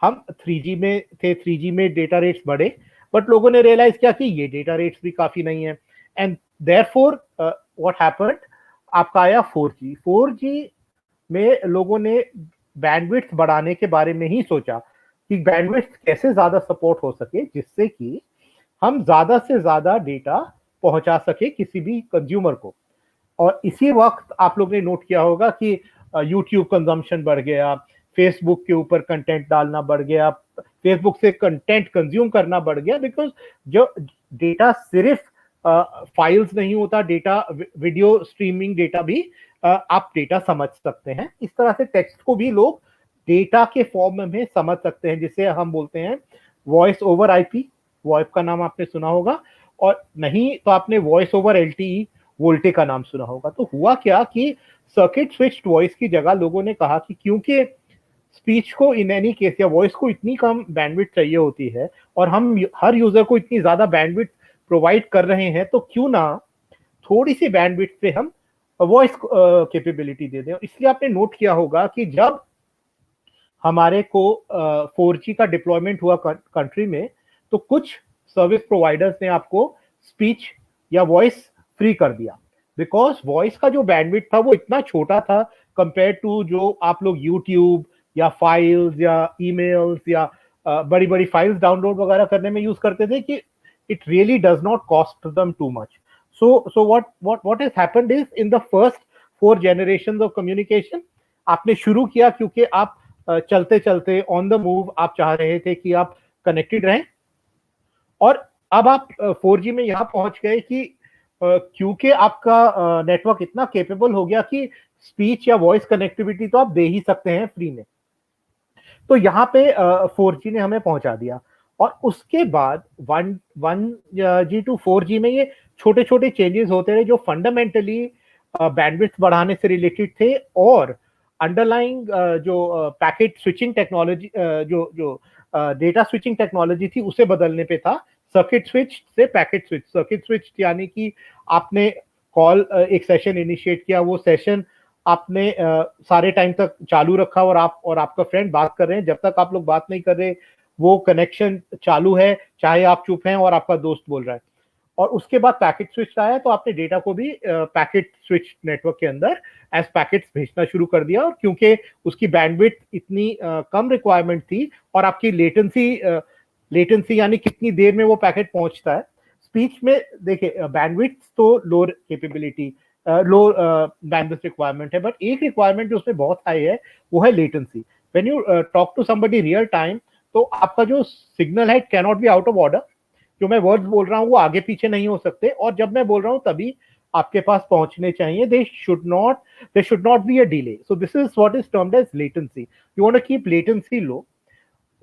हम 3G में थे, 3G में डेटा रेट्स बढ़े, बट लोगों ने रियलाइज किया कि ये डेटा रेट्स भी काफी नहीं है, एंड देयरफॉर व्हाट हैपेंड, आपका आया 4G। 4G में लोगों ने बैंडविड्थ बढ़ाने के बारे में ही सोचा कि बैंडविड्थ कैसे ज्यादा सपोर्ट हो सके जिससे कि हम ज्यादा से ज्यादा डेटा पहुंचा सके किसी भी कंज्यूमर को। और इसी वक्त आप लोग ने नोट किया होगा कि यूट्यूब कंजम्पशन बढ़ गया, फेसबुक के ऊपर कंटेंट डालना बढ़ गया, फेसबुक से कंटेंट कंज्यूम करना बढ़ गया, बिकॉज जो डेटा सिर्फ फाइल्स नहीं होता, डेटा वीडियो स्ट्रीमिंग डेटा भी आप डेटा समझ सकते हैं। इस तरह से टेक्स्ट को भी लोग डेटा के फॉर्म में समझ सकते हैं, जिसे हम बोलते हैं वॉइस ओवर आईपी। वॉइप का नाम आपने सुना होगा, और नहीं तो आपने वॉइस ओवर LTE वोल्टे का नाम सुना होगा। तो हुआ क्या कि सर्किट स्विच्ड वॉइस की जगह लोगों ने कहा कि क्योंकि स्पीच को इन एनी केस या वॉइस को इतनी कम बैंडविड्थ चाहिए होती है और हम हर यूजर को इतनी ज्यादा बैंडविड्थ प्रोवाइड कर रहे हैं, तो क्यों ना थोड़ी सी बैंडविड्थ पे हम वॉइस कैपेबिलिटी दे दें। इसलिए आपने नोट किया होगा कि जब हमारे को 4G का डिप्लॉयमेंट हुआ कंट्री में, तो कुछ सर्विस प्रोवाइडर्स ने आपको स्पीच या वॉइस फ्री कर दिया, बिकॉज वॉइस का जो बैंडविड्थ था वो इतना छोटा था कंपेयर टू जो आप लोग यूट्यूब या फाइल्स या ईमेल्स या बड़ी बड़ी फाइल्स डाउनलोड वगैरह करने में यूज करते थे, कि it really does not cost them too much. So what has happened is, in the first 4 generations of communication, आपने शुरू किया क्योंकि आप चलते चलते ऑन द मूव आप चाह रहे थे कि आप कनेक्टेड रहें, और अब आप 4G में यहां पहुंच गए कि क्योंकि आपका नेटवर्क इतना केपेबल हो गया कि स्पीच या वॉइस कनेक्टिविटी तो आप दे ही सकते हैं फ्री में। तो यहाँ पे 4G ने हमें पहुंचा दिया, और उसके बाद 1G टू 4G में ये छोटे छोटे चेंजेस होते रहे जो फंडामेंटली बैंडविड्थ बढ़ाने से रिलेटेड थे, और अंडरलाइंग जो पैकेट स्विचिंग टेक्नोलॉजी, जो जो डेटा स्विचिंग टेक्नोलॉजी थी उसे बदलने पे था। सर्किट स्विच से पैकेट स्विच, सर्किट स्विच यानी कि आपने कॉल एक सेशन इनिशिएट किया, वो सेशन आपने सारे टाइम तक चालू रखा, और आप और आपका फ्रेंड बात कर रहे हैं, जब तक आप लोग बात नहीं कर रहे वो कनेक्शन चालू है, चाहे आप चुप हैं और आपका दोस्त बोल रहा है। और उसके बाद पैकेट स्विच आया, तो आपने डेटा को भी पैकेट स्विच नेटवर्क के अंदर एज पैकेट्स भेजना शुरू कर दिया, और क्योंकि उसकी बैंडविड्थ इतनी कम रिक्वायरमेंट थी, और आपकी लेटेंसी यानी कितनी देर में वो पैकेट पहुंचता है। स्पीच में देखिए बैंडविड्थ तो low capability, low bandwidth requirement है, बट एक रिक्वायरमेंट जो उसमें बहुत हाई है वो है latency. When you talk to somebody real time, तो आपका जो सिग्नल है cannot be out of order, जो मैं वर्ड्स बोल रहा हूँ वो आगे पीछे नहीं हो सकते, और जब मैं बोल रहा हूँ तभी आपके पास पहुंचने चाहिए। They should not be a delay. So this is what is termed as latency. You want to keep latency low.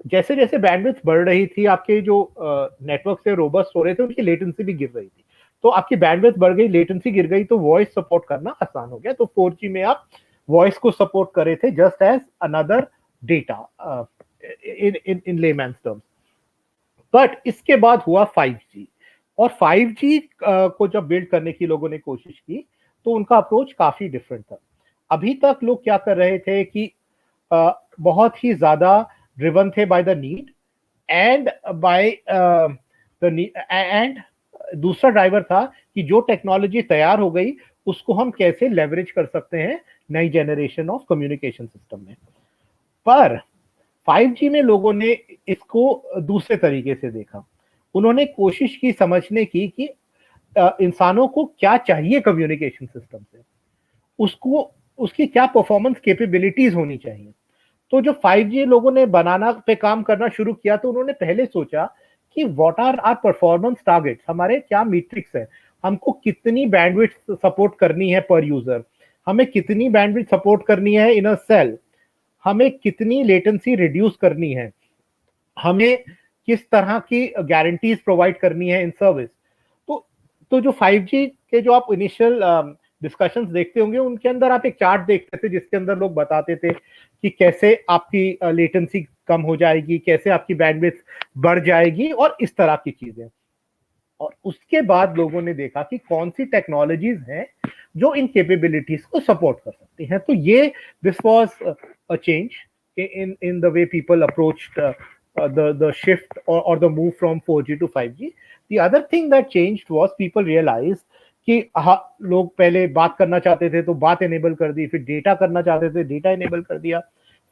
जैसे जैसे बैंडविड्थ बढ़ रही थी, आपके जो नेटवर्क से रोबस्ट हो रहे थे उनकी लेटेंसी भी गिर रही थी, तो आपकी बैंडविड्थ बढ़ गई, लेटेंसी गिर गई, तो वॉइस सपोर्ट करना आसान हो गया। तो 4G में आप वॉइस को सपोर्ट कर रहे थे just as another data in layman's terms. But इसके बाद हुआ 5G, और 5G को जब बिल्ड करने की लोगों ने कोशिश की तो उनका अप्रोच काफी डिफरेंट था। अभी तक लोग क्या कर रहे थे कि बहुत ही ज्यादा ड्रिवन थे by the need, and by and दूसरा ड्राइवर था कि जो टेक्नोलॉजी तैयार हो गई उसको हम कैसे लेवरेज कर सकते हैं नई जनरेशन ऑफ कम्युनिकेशन सिस्टम में। पर 5G में लोगों ने इसको दूसरे तरीके से देखा। उन्होंने कोशिश की समझने की कि इंसानों को क्या चाहिए कम्युनिकेशन सिस्टम से, उसको उसकी क्या परफॉर्मेंस कैपेबिलिटीज होनी चाहिए। तो जो 5G लोगों ने बनाना पे काम करना शुरू किया, तो उन्होंने पहले सोचा कि what are our performance targets, हमारे क्या मैट्रिक्स है, हमको कितनी बैंडविड्थ सपोर्ट करनी है पर यूजर, हमें कितनी बैंडविड्थ सपोर्ट करनी है इन अ सेल, हमें कितनी लेटेंसी रिड्यूस करनी है, हमें किस तरह की गारंटीज प्रोवाइड करनी है इन सर्विस। तो जो 5G के जो आप इनिशियल डिस्कशंस देखते होंगे, उनके अंदर आप एक चार्ट देखते थे जिसके अंदर लोग बताते थे कि कैसे आपकी लेटेंसी कम हो जाएगी, कैसे आपकी बैंडविड्थ बढ़ जाएगी, और इस तरह की चीजें। और उसके बाद लोगों ने देखा कि कौन सी टेक्नोलॉजीज हैं जो इन कैपेबिलिटीज को सपोर्ट कर सकती हैं। तो ये this was a change in the way people approached the shift or the move from 4G to 5G. The other thing that changed was people realized कि लोग पहले बात करना चाहते थे तो बात एनेबल कर दी, फिर डेटा करना चाहते थे डेटा एनेबल कर दिया,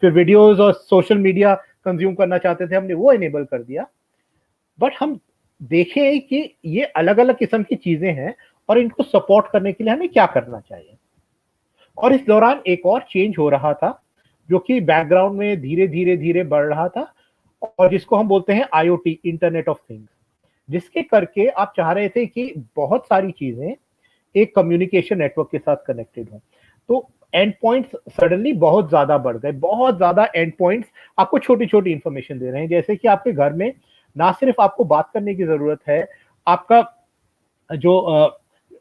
फिर वीडियोस और सोशल मीडिया कंज्यूम करना चाहते थे हमने वो एनेबल कर दिया। बट हम देखें कि ये अलग अलग किस्म की चीजें हैं और इनको सपोर्ट करने के लिए हमें क्या करना चाहिए। और इस दौरान एक और चेंज हो रहा था जो कि बैकग्राउंड में धीरे धीरे धीरे बढ़ रहा था, और जिसको हम बोलते हैं IoT, इंटरनेट ऑफ थिंग्स, जिसके करके आप चाह रहे थे कि बहुत सारी चीजें एक कम्युनिकेशन नेटवर्क के साथ कनेक्टेड हो। तो एंड पॉइंट्स सडनली बहुत ज्यादा बढ़ गए, बहुत ज्यादा एंड पॉइंट्स आपको छोटी छोटी इंफॉर्मेशन दे रहे हैं, जैसे कि आपके घर में ना सिर्फ आपको बात करने की जरूरत है, आपका जो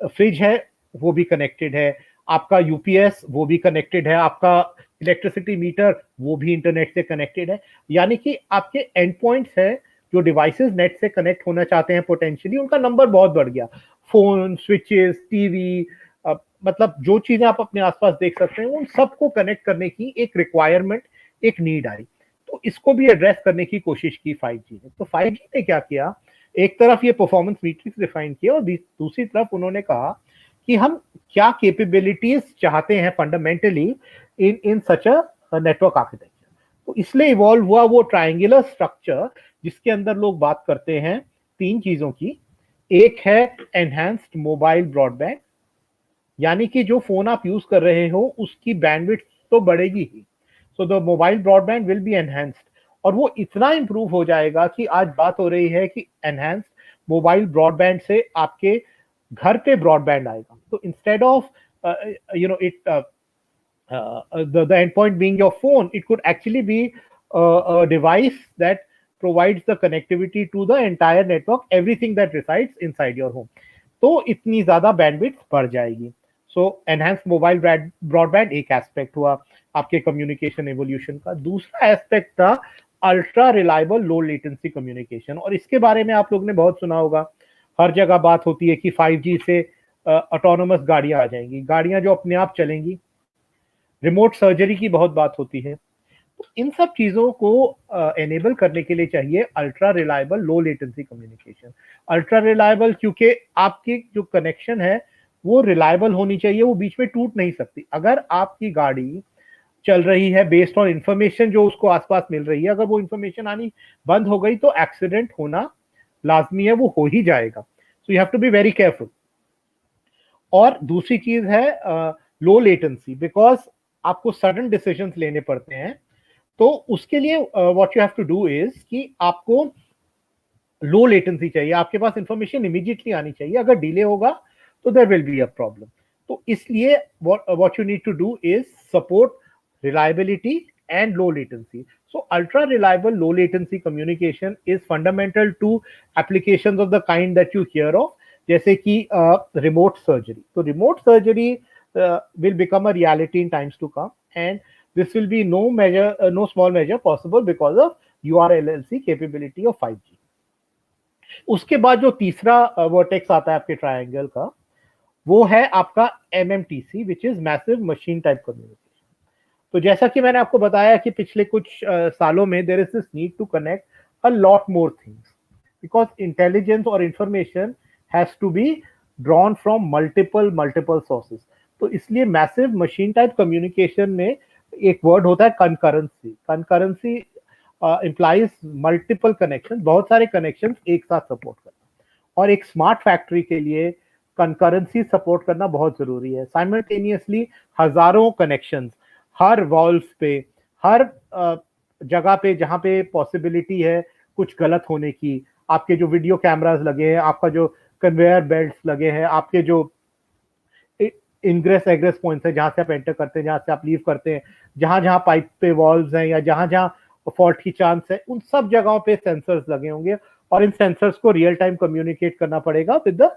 फ्रिज है वो भी कनेक्टेड है, आपका यूपीएस वो भी कनेक्टेड है, आपका इलेक्ट्रिसिटी मीटर वो भी इंटरनेट से कनेक्टेड है। यानी कि आपके एंड पॉइंट्स है जो डिवाइसेस नेट से कनेक्ट होना चाहते हैं पोटेंशियली, उनका नंबर बहुत बढ़ गया। फोन, स्विचेस, टीवी, मतलब जो चीजें आप अपने आसपास देख सकते हैं उन सबको कनेक्ट करने की एक रिक्वायरमेंट, एक नीड आई। तो इसको भी एड्रेस करने की कोशिश की 5G ने। तो 5G ने क्या किया, एक तरफ ये परफॉर्मेंस मैट्रिक्स डिफाइन किया और दूसरी तरफ उन्होंने कहा कि हम क्या कैपेबिलिटीज चाहते हैं fundamentally in such a network architecture. तो इसलिए इवॉल्व हुआ वो ट्रायंगुलर स्ट्रक्चर जिसके अंदर लोग बात करते हैं तीन चीजों की। एक है एनहांस्ड मोबाइल ब्रॉडबैंड, यानी कि जो फोन आप यूज कर रहे हो उसकी बैंडविड्थ तो बढ़ेगी ही, so the mobile broadband will be enhanced, और वो इतना इंप्रूव हो जाएगा कि आज बात हो रही है कि एनहांस्ड मोबाइल ब्रॉडबैंड से आपके घर पे ब्रॉडबैंड आएगा. तो instead of it the endpoint being your phone, it could actually be a device that provides the connectivity to the entire network, everything that resides inside your home. तो इतनी ज्यादा bandwidth बढ़ जाएगी. सो एनहांस मोबाइल ब्रॉडबैंड एक aspect हुआ आपके communication evolution का. दूसरा एस्पेक्ट था ultra reliable low latency communication, और इसके बारे में आप लोग ने बहुत सुना होगा. हर जगह बात होती है कि 5G से ऑटोनोमस गाड़ियां आ जाएंगी, गाड़ियां जो अपने आप चलेंगी. रिमोट सर्जरी की बहुत बात होती है. तो इन सब चीजों को एनेबल करने के लिए चाहिए ultra reliable low latency communication. Ultra reliable क्योंकि आपकी जो कनेक्शन है वो रिलायबल होनी चाहिए, वो बीच में टूट नहीं सकती. अगर आपकी गाड़ी चल रही है बेस्ड ऑन इंफॉर्मेशन जो उसको आसपास मिल रही है, अगर वो इंफॉर्मेशन आनी बंद हो गई तो एक्सीडेंट होना लाजमी है, वो हो ही जाएगा. So you have to be very careful. और दूसरी चीज है लो लेटेंसी, बिकॉज आपको सडन डिसीजंस लेने पड़ते हैं. तो उसके लिए what you have to do is कि आपको लो लेटेंसी चाहिए, आपके पास इंफॉर्मेशन इमीडिएटली आनी चाहिए. अगर डिले होगा तो there will be a problem. तो इसलिए what you need to do is support reliability and low latency. So ultra reliable low latency communication is fundamental to applications of the kind that you hear of, जैसे कि remote surgery. So remote surgery will become a reality in times to come, and this will be no small measure possible because of URLLC capability of 5G. उसके बाद जो तीसरा vertex आता है आपके triangle का, वो है आपका MMTC, which is massive machine type communication. तो जैसा कि मैंने आपको बताया कि पिछले कुछ सालों में there is this need to connect a lot more things, because intelligence और information has to be drawn from multiple sources. तो इसलिए मैसिव मशीन टाइप कम्युनिकेशन में एक वर्ड होता है concurrency. Concurrency implies multiple connection, बहुत सारे कनेक्शन एक साथ सपोर्ट करना. और एक स्मार्ट फैक्ट्री के लिए कंकरेंसी सपोर्ट करना बहुत जरूरी है. साइमल्टेनियसली हजारों कनेक्शंस हर वॉल्व पे, हर जगह पे जहां पे पॉसिबिलिटी है कुछ गलत होने की. आपके जो वीडियो कैमरास लगे हैं, आपका जो कन्वेयर बेल्ट्स लगे हैं, आपके जो इनग्रेस एग्रेस पॉइंट्स है जहां से आप एंटर करते हैं, जहां से आप लीव करते हैं, जहां जहां पाइप पे वॉल्व्स हैं या जहां जहां फॉल्ट की चांस है, उन सब जगहों पे सेंसर्स लगे होंगे. और इन सेंसर्स को रियल टाइम कम्युनिकेट करना पड़ेगा with the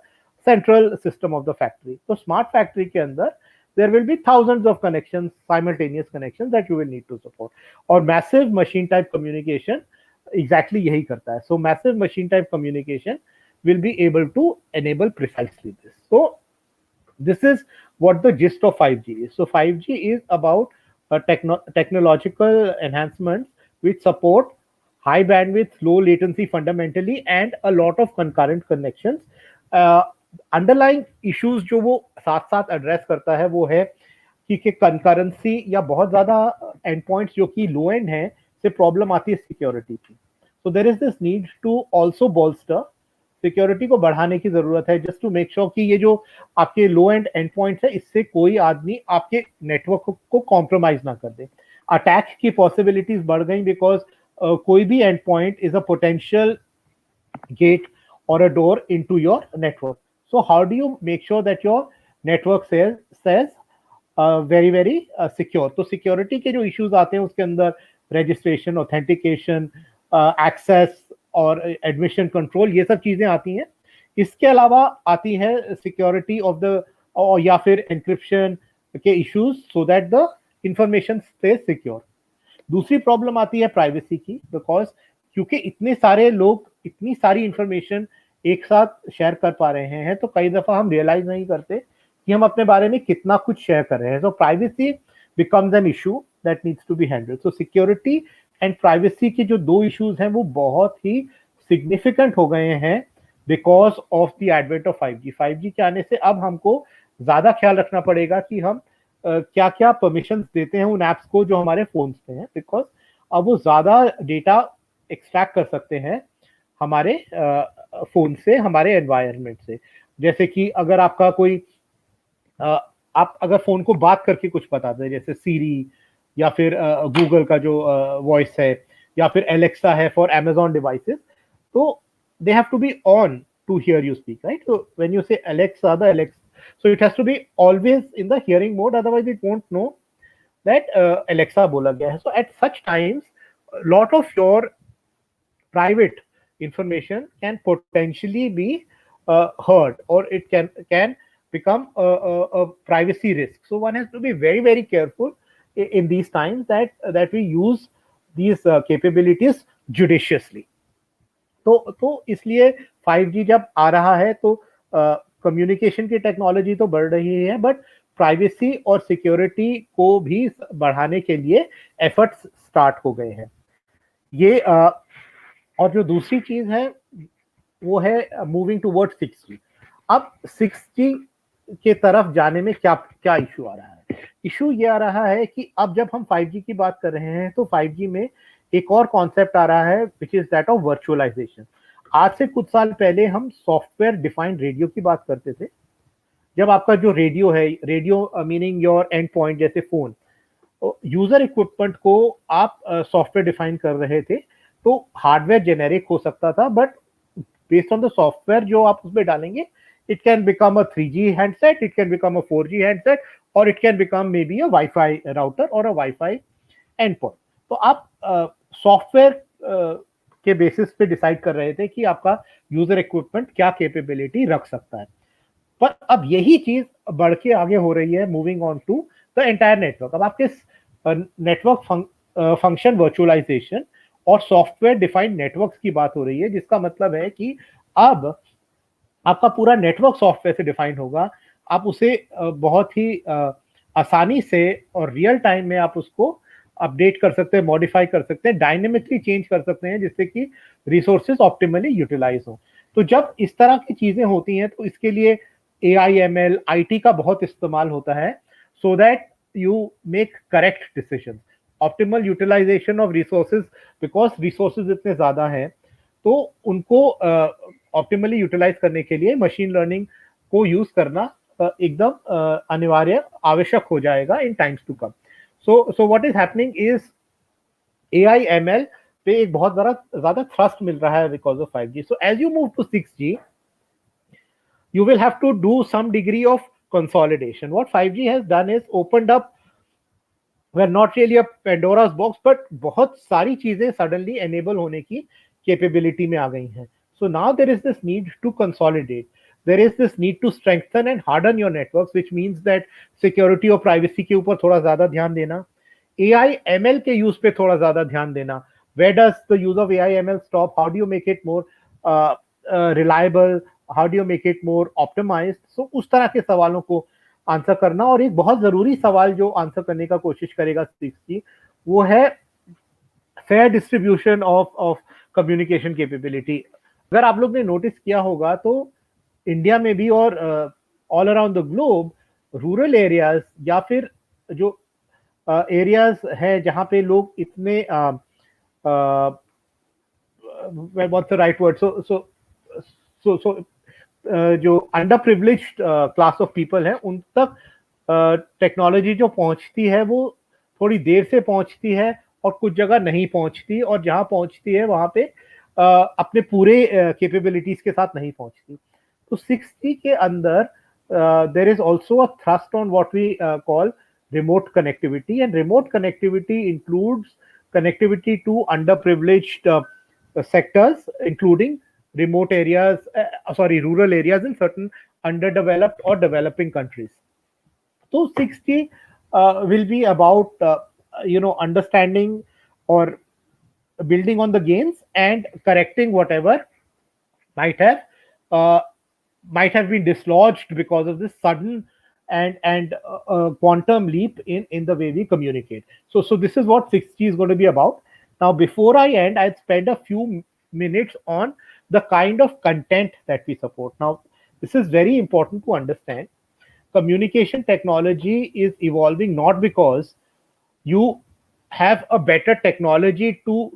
central system of the factory. तो स्मार्ट फैक्ट्री के अंदर there will be thousands of connections, simultaneous connections that you will need to support. और massive machine type communication exactly यही करता है. So massive machine type communication will be able to enable precisely this. So this is what the gist of 5G is. So 5G is about technological enhancements which support high bandwidth, low latency fundamentally, and a lot of concurrent connections. Underlying issues जो वो साथ साथ address करता है वो है कि concurrency या बहुत ज्यादा एंड पॉइंट्स जो कि लो एंड है से प्रॉब्लम आती है सिक्योरिटी की. So there is this need to also bolster, security को बढ़ाने की जरूरत है जस्ट टू मेक श्योर कि ये जो आपके लो एंड पॉइंट्स है इससे कोई आदमी आपके नेटवर्क को कॉम्प्रोमाइज ना कर दे. अटैक की पॉसिबिलिटीज बढ़ गई बिकॉज कोई भी end point is a potential gate or a door into your network. So how do you make sure that your network says very secure? तो security के जो issues आते हैं उसके अंदर registration, authentication, access और admission control, ये सब चीजें आती हैं. इसके अलावा आती है security of the या फिर encryption के issues so that the information stays secure. दूसरी प्रॉब्लम आती है प्राइवेसी की, बिकॉज क्योंकि इतने सारे लोग इतनी सारी इंफॉर्मेशन एक साथ शेयर कर पा रहे हैं तो कई दफा हम रियलाइज नहीं करते कि हम अपने बारे में कितना कुछ शेयर कर रहे हैं. So privacy becomes an issue that needs to be handled. So security and privacy के जो दो इश्यूज हैं वो बहुत ही सिग्निफिकेंट हो गए हैं because of the advent of 5G. 5G के आने से अब हमको ज्यादा ख्याल रखना पड़ेगा कि हम क्या क्या परमिशन देते हैं उन एप्स को जो हमारे फोन्स पे हैं, बिकॉज अब वो ज्यादा डेटा एक्सट्रैक्ट कर सकते हैं हमारे फोन से, हमारे एनवायरनमेंट से. जैसे कि अगर आपका कोई आप अगर फोन को बात करके कुछ बताते हैं जैसे सीरी या फिर गूगल का जो वॉइस है या फिर एलेक्सा है for Amazon devices, they have have to on ऑन to hear you speak, right? So when you say Alexa, the Alexa, so it has to be always in the hearing mode, otherwise it won't know that Alexa bola gaya hai. So at such times, a lot of your private information can potentially be heard, or it can become a privacy risk. So one has to be very very careful in these times that we use these capabilities judiciously. तो इसलिए 5G जब आ रहा है तो communication की technology तो बढ़ रही है, बट प्राइवेसी और सिक्योरिटी को भी बढ़ाने के लिए एफर्ट्स स्टार्ट हो गए हैं। ये और जो दूसरी चीज है वो है मूविंग टुवर्ड 6G। अब 6G के तरफ जाने में क्या क्या इशू आ रहा है? इशू ये आ रहा है कि अब जब हम 5G की बात कर रहे हैं तो 5G में एक और कॉन्सेप्ट आ रहा है which is that of virtualisation. आज से कुछ साल पहले हम सॉफ्टवेयर डिफाइंड रेडियो की बात करते थे। जब आपका जो रेडियो है, radio meaning your and point जैसे फोन, यूजर इक्विपमेंट को आप सॉफ्टवेयर डिफाइन कर रहे थे, तो हार्डवेयर जेनेरिक हो सकता था, but based on the software जो आप उसमें डालेंगे, it can become a 3G handset, it can become a 4G handset, or it can become maybe a Wi-Fi router or a Wi-Fi endpoint. तो आप software के बेसिस पे decide कर रहे थे कि आपका यूजर इक्विपमेंट क्या कैपेबिलिटी रख सकता है। पर अब यही चीज बढ़ के आगे हो रही है, moving on to the entire network. अब आपके नेटवर्क फंक्शन वर्चुअलाइजेशन और सॉफ्टवेयर डिफाइंड नेटवर्क्स की बात हो रही है, जिसका मतलब है कि अब आपका पूरा नेटवर्क सॉफ्टवेयर से डिफाइन होगा। आप उसे बहुत ही आसानी से और रियल टाइम में आप उसको अपडेट कर सकते हैं, मॉडिफाई कर सकते हैं, डायनेमिकली चेंज कर सकते हैं, जिससे कि रिसोर्सेज ऑप्टिमली यूटिलाइज हो। तो जब इस तरह की चीजें होती हैं तो इसके लिए AIML IT का बहुत इस्तेमाल होता है, so that you make correct decision, optimal utilisation of resources, because resources इतने ज्यादा हैं तो उनको ऑप्टिमली यूटिलाइज करने के लिए मशीन लर्निंग को यूज करना एकदम अनिवार्य आवश्यक हो जाएगा in times to come. So what is happening is AIML पे एक बहुत ज्यादा थ्रस्ट मिल रहा है because of 5G। So as you move to 6G, you will have to do some degree of consolidation. What 5G has done is opened up, well, not really a Pandora's box, but बहुत सारी चीजें suddenly enable होने की capability में आ गई हैं। So now there is this need to consolidate. There is this need to strengthen and harden your networks, which means that security और privacy के ऊपर थोड़ा ज्यादा ध्यान देना, AI/ML के use पे थोड़ा ज्यादा ध्यान देना। Where does the use of AI/ML stop? How do you make it more reliable? How do you make it more optimized? So उस तरह के सवालों को आंसर करना। और एक बहुत जरूरी सवाल जो आंसर करने का कोशिश करेगा 6G, वो है fair distribution of communication capability. अगर आप लोग ने नोटिस किया होगा तो इंडिया में भी और all around the globe, rural areas या फिर जो एरियाज है जहां पे लोग इतने व्हाट्स द राइट वर्ड, सो जो under privileged class of people है, उन तक टेक्नोलॉजी जो पहुंचती है वो थोड़ी देर से पहुंचती है और कुछ जगह नहीं पहुंचती, और जहां पहुंचती है वहां पे अपने पूरे कैपेबिलिटीज के साथ नहीं पहुंचती। तो 6G के अंदर there is also a thrust on what we call remote connectivity, and remote connectivity includes connectivity to underprivileged sectors, including remote areas, rural areas in certain underdeveloped or developing countries. So 6G will be about understanding or building on the gains and correcting whatever might have been dislodged because of this sudden and quantum leap in the way we communicate. So this is what 6G is going to be about. Now, before I end, I'd spend a few minutes on the kind of content that we support. Now, this is very important to understand. Communication technology is evolving not because you have a better technology to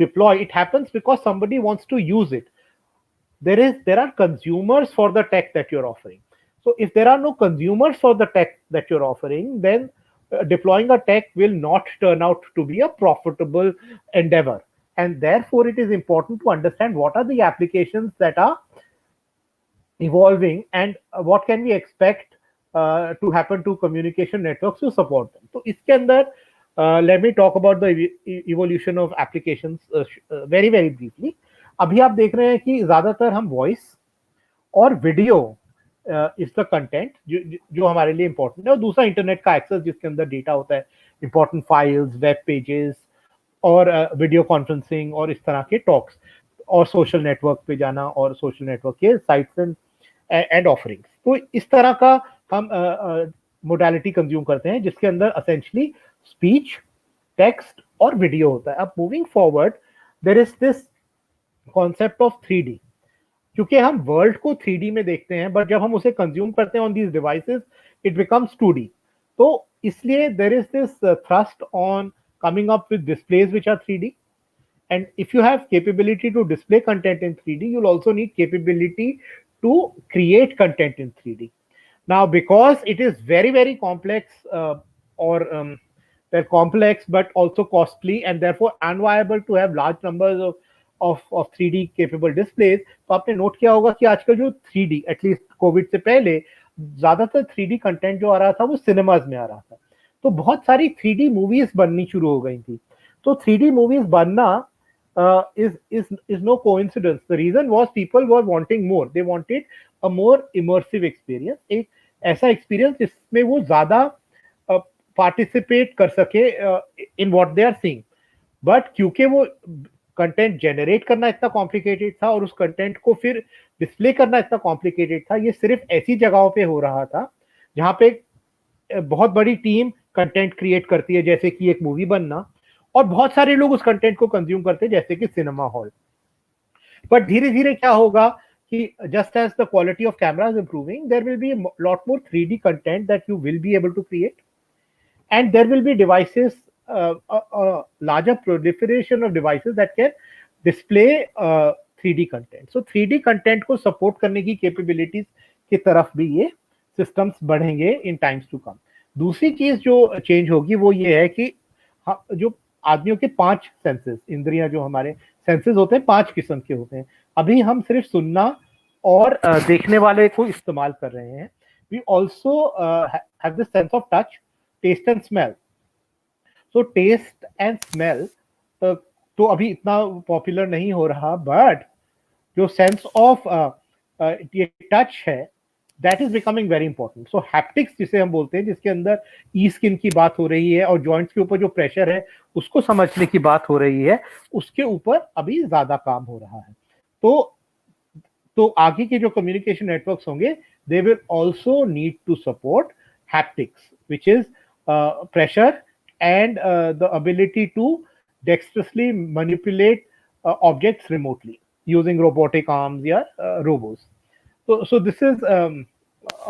deploy. It happens because somebody wants to use it. There are consumers for the tech that you're offering. So if there are no consumers for the tech that you're offering, then deploying a tech will not turn out to be a profitable endeavor. and therefore it is important to understand what are the applications that are evolving and what can we expect to happen to communication networks to support them. तो इसके अंदर let me talk about the evolution of applications very very briefly. अभी आप देख रहे हैं कि ज्यादातर हम वॉइस और वीडियो इज द कंटेंट जो हमारे लिए इंपॉर्टेंट है, और दूसरा इंटरनेट का एक्सेस जिसके अंदर डेटा होता है, इंपॉर्टेंट फाइल्स, वेब पेजेस और वीडियो कॉन्फ्रेंसिंग और इस तरह के टॉक्स और सोशल नेटवर्क पे जाना और सोशल नेटवर्क के साइट्स एंड ऑफरिंग्स. तो इस तरह का हम मोडालिटी कंज्यूम करते हैं जिसके अंदर असेंशली स्पीच, टेक्स्ट और वीडियो होता है. अब moving forward there is this concept of 3D. क्योंकि हम वर्ल्ड को 3D में देखते हैं, बट जब हम उसे कंज्यूम करते हैं on these devices it becomes 2D. तो इसलिए there is this thrust on coming up with displays which are 3D. And if you have capability to display content in 3D, you'll also need capability to create content in 3D. Now, because it is very, very complex they're complex but also costly and therefore unviable to have large numbers of 3D capable displays. तो आपने note किया होगा कि आजकल जो 3D, at least Covid से पहले ज्यादातर 3D कंटेंट जो आ रहा था वो सिनेमाज में आ रहा था. तो बहुत सारी 3D मूवीज बननी शुरू हो गई थी. तो 3D मूवीज बनना is no coincidence. The reason was people were wanting more. They wanted a more immersive experience. एक ऐसा एक्सपीरियंस जिसमें वो ज्यादा पार्टिसिपेट कर सके in what they are seeing. But क्योंकि वो कंटेंट जनरेट करना इतना कॉम्प्लिकेटेड था और उस कंटेंट को फिर डिस्प्ले करना इतना कॉम्प्लिकेटेड था, ये सिर्फ ऐसी जगहों पे हो रहा था जहाँ पे बहुत बड़ी टीम कंटेंट क्रिएट करती है, जैसे कि एक मूवी बनना, और बहुत सारे लोग उस कंटेंट को कंज्यूम करते हैं जैसे कि सिनेमा हॉल. बट धीरे धीरे क्या होगा कि just as the quality of cameras improving, there will be lot more 3D content that you will be able to create, and there will be devices, larger proliferation of devices that can display 3D content. So 3D content को support करने की capabilities की तरफ भी ये systems बढ़ेंगे in times to come. दूसरी चीज जो change होगी वो ये है कि जो आदमियों के 5 senses, इंद्रियां जो हमारे senses होते हैं 5 किस्म के होते हैं. अभी हम सिर्फ सुनना और देखने वाले को इस्तेमाल कर रहे हैं. We also have the sense of touch, taste and smell. So taste and smell तो अभी इतना पॉपुलर नहीं हो रहा, बट जो सेंस ऑफ ये टच है that is becoming very important. So haptics जिसे हम बोलते हैं, जिसके अंदर ई स्किन की बात हो रही है और जॉइंट्स के ऊपर जो प्रेशर है उसको समझने की बात हो रही है, उसके ऊपर अभी ज्यादा काम हो रहा है. तो आगे के जो कम्युनिकेशन नेटवर्क्स होंगे they will also need to support haptics, which is pressure and the ability to dexterously manipulate objects remotely using robotic arms or robots. So this is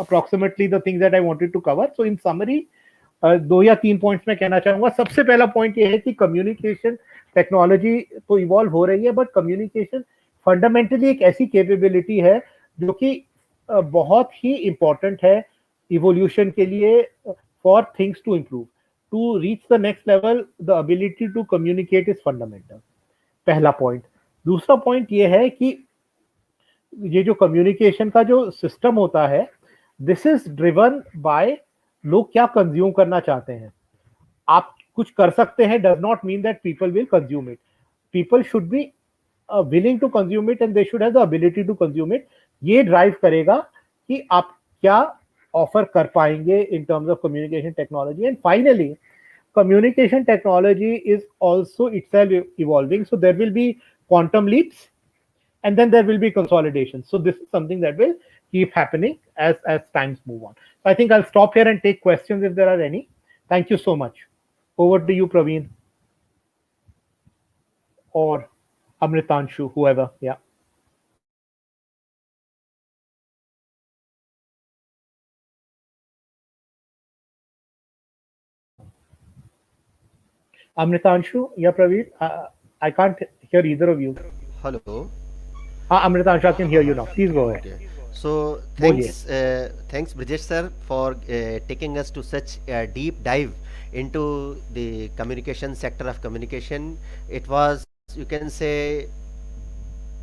approximately the things that I wanted to cover. So in summary, 2 या 3 points मैं कहना चाहूंगा. सबसे पहला point ये है कि communication technology तो इवॉल्व हो रही है, बट कम्युनिकेशन फंडामेंटली एक ऐसी कैपेबिलिटी है जो कि बहुत ही इंपॉर्टेंट है इवोल्यूशन के लिए, for things to improve. To reach the next level, the ability to communicate is fundamental. पहला पॉइंट. दूसरा पॉइंट ये है कि ये जो कम्युनिकेशन का जो सिस्टम होता है, दिस इज ड्रिवन बाय लोग क्या कंज्यूम करना चाहते हैं. आप कुछ कर सकते हैं does not mean that people will consume it. People should be willing to consume it and they should have the ability to consume it. ये ड्राइव करेगा कि आप क्या offer कर पाएंगे in terms of communication technology. And finally, communication technology is also itself evolving. So there will be quantum leaps and then there will be consolidation. So this is something that will keep happening as times move on. So I think I'll stop here and take questions if there are any. Thank you so much. Over to you, Praveen. Or Amritanshu, whoever. Yeah. Amritanshu, yeah, Praveer, I can't hear either of you. Hello. Amritanshu, I can hear you now. Please go ahead. Okay. So thanks Brejesh sir for taking us to such a deep dive into the communication sector of communication. It was you can say,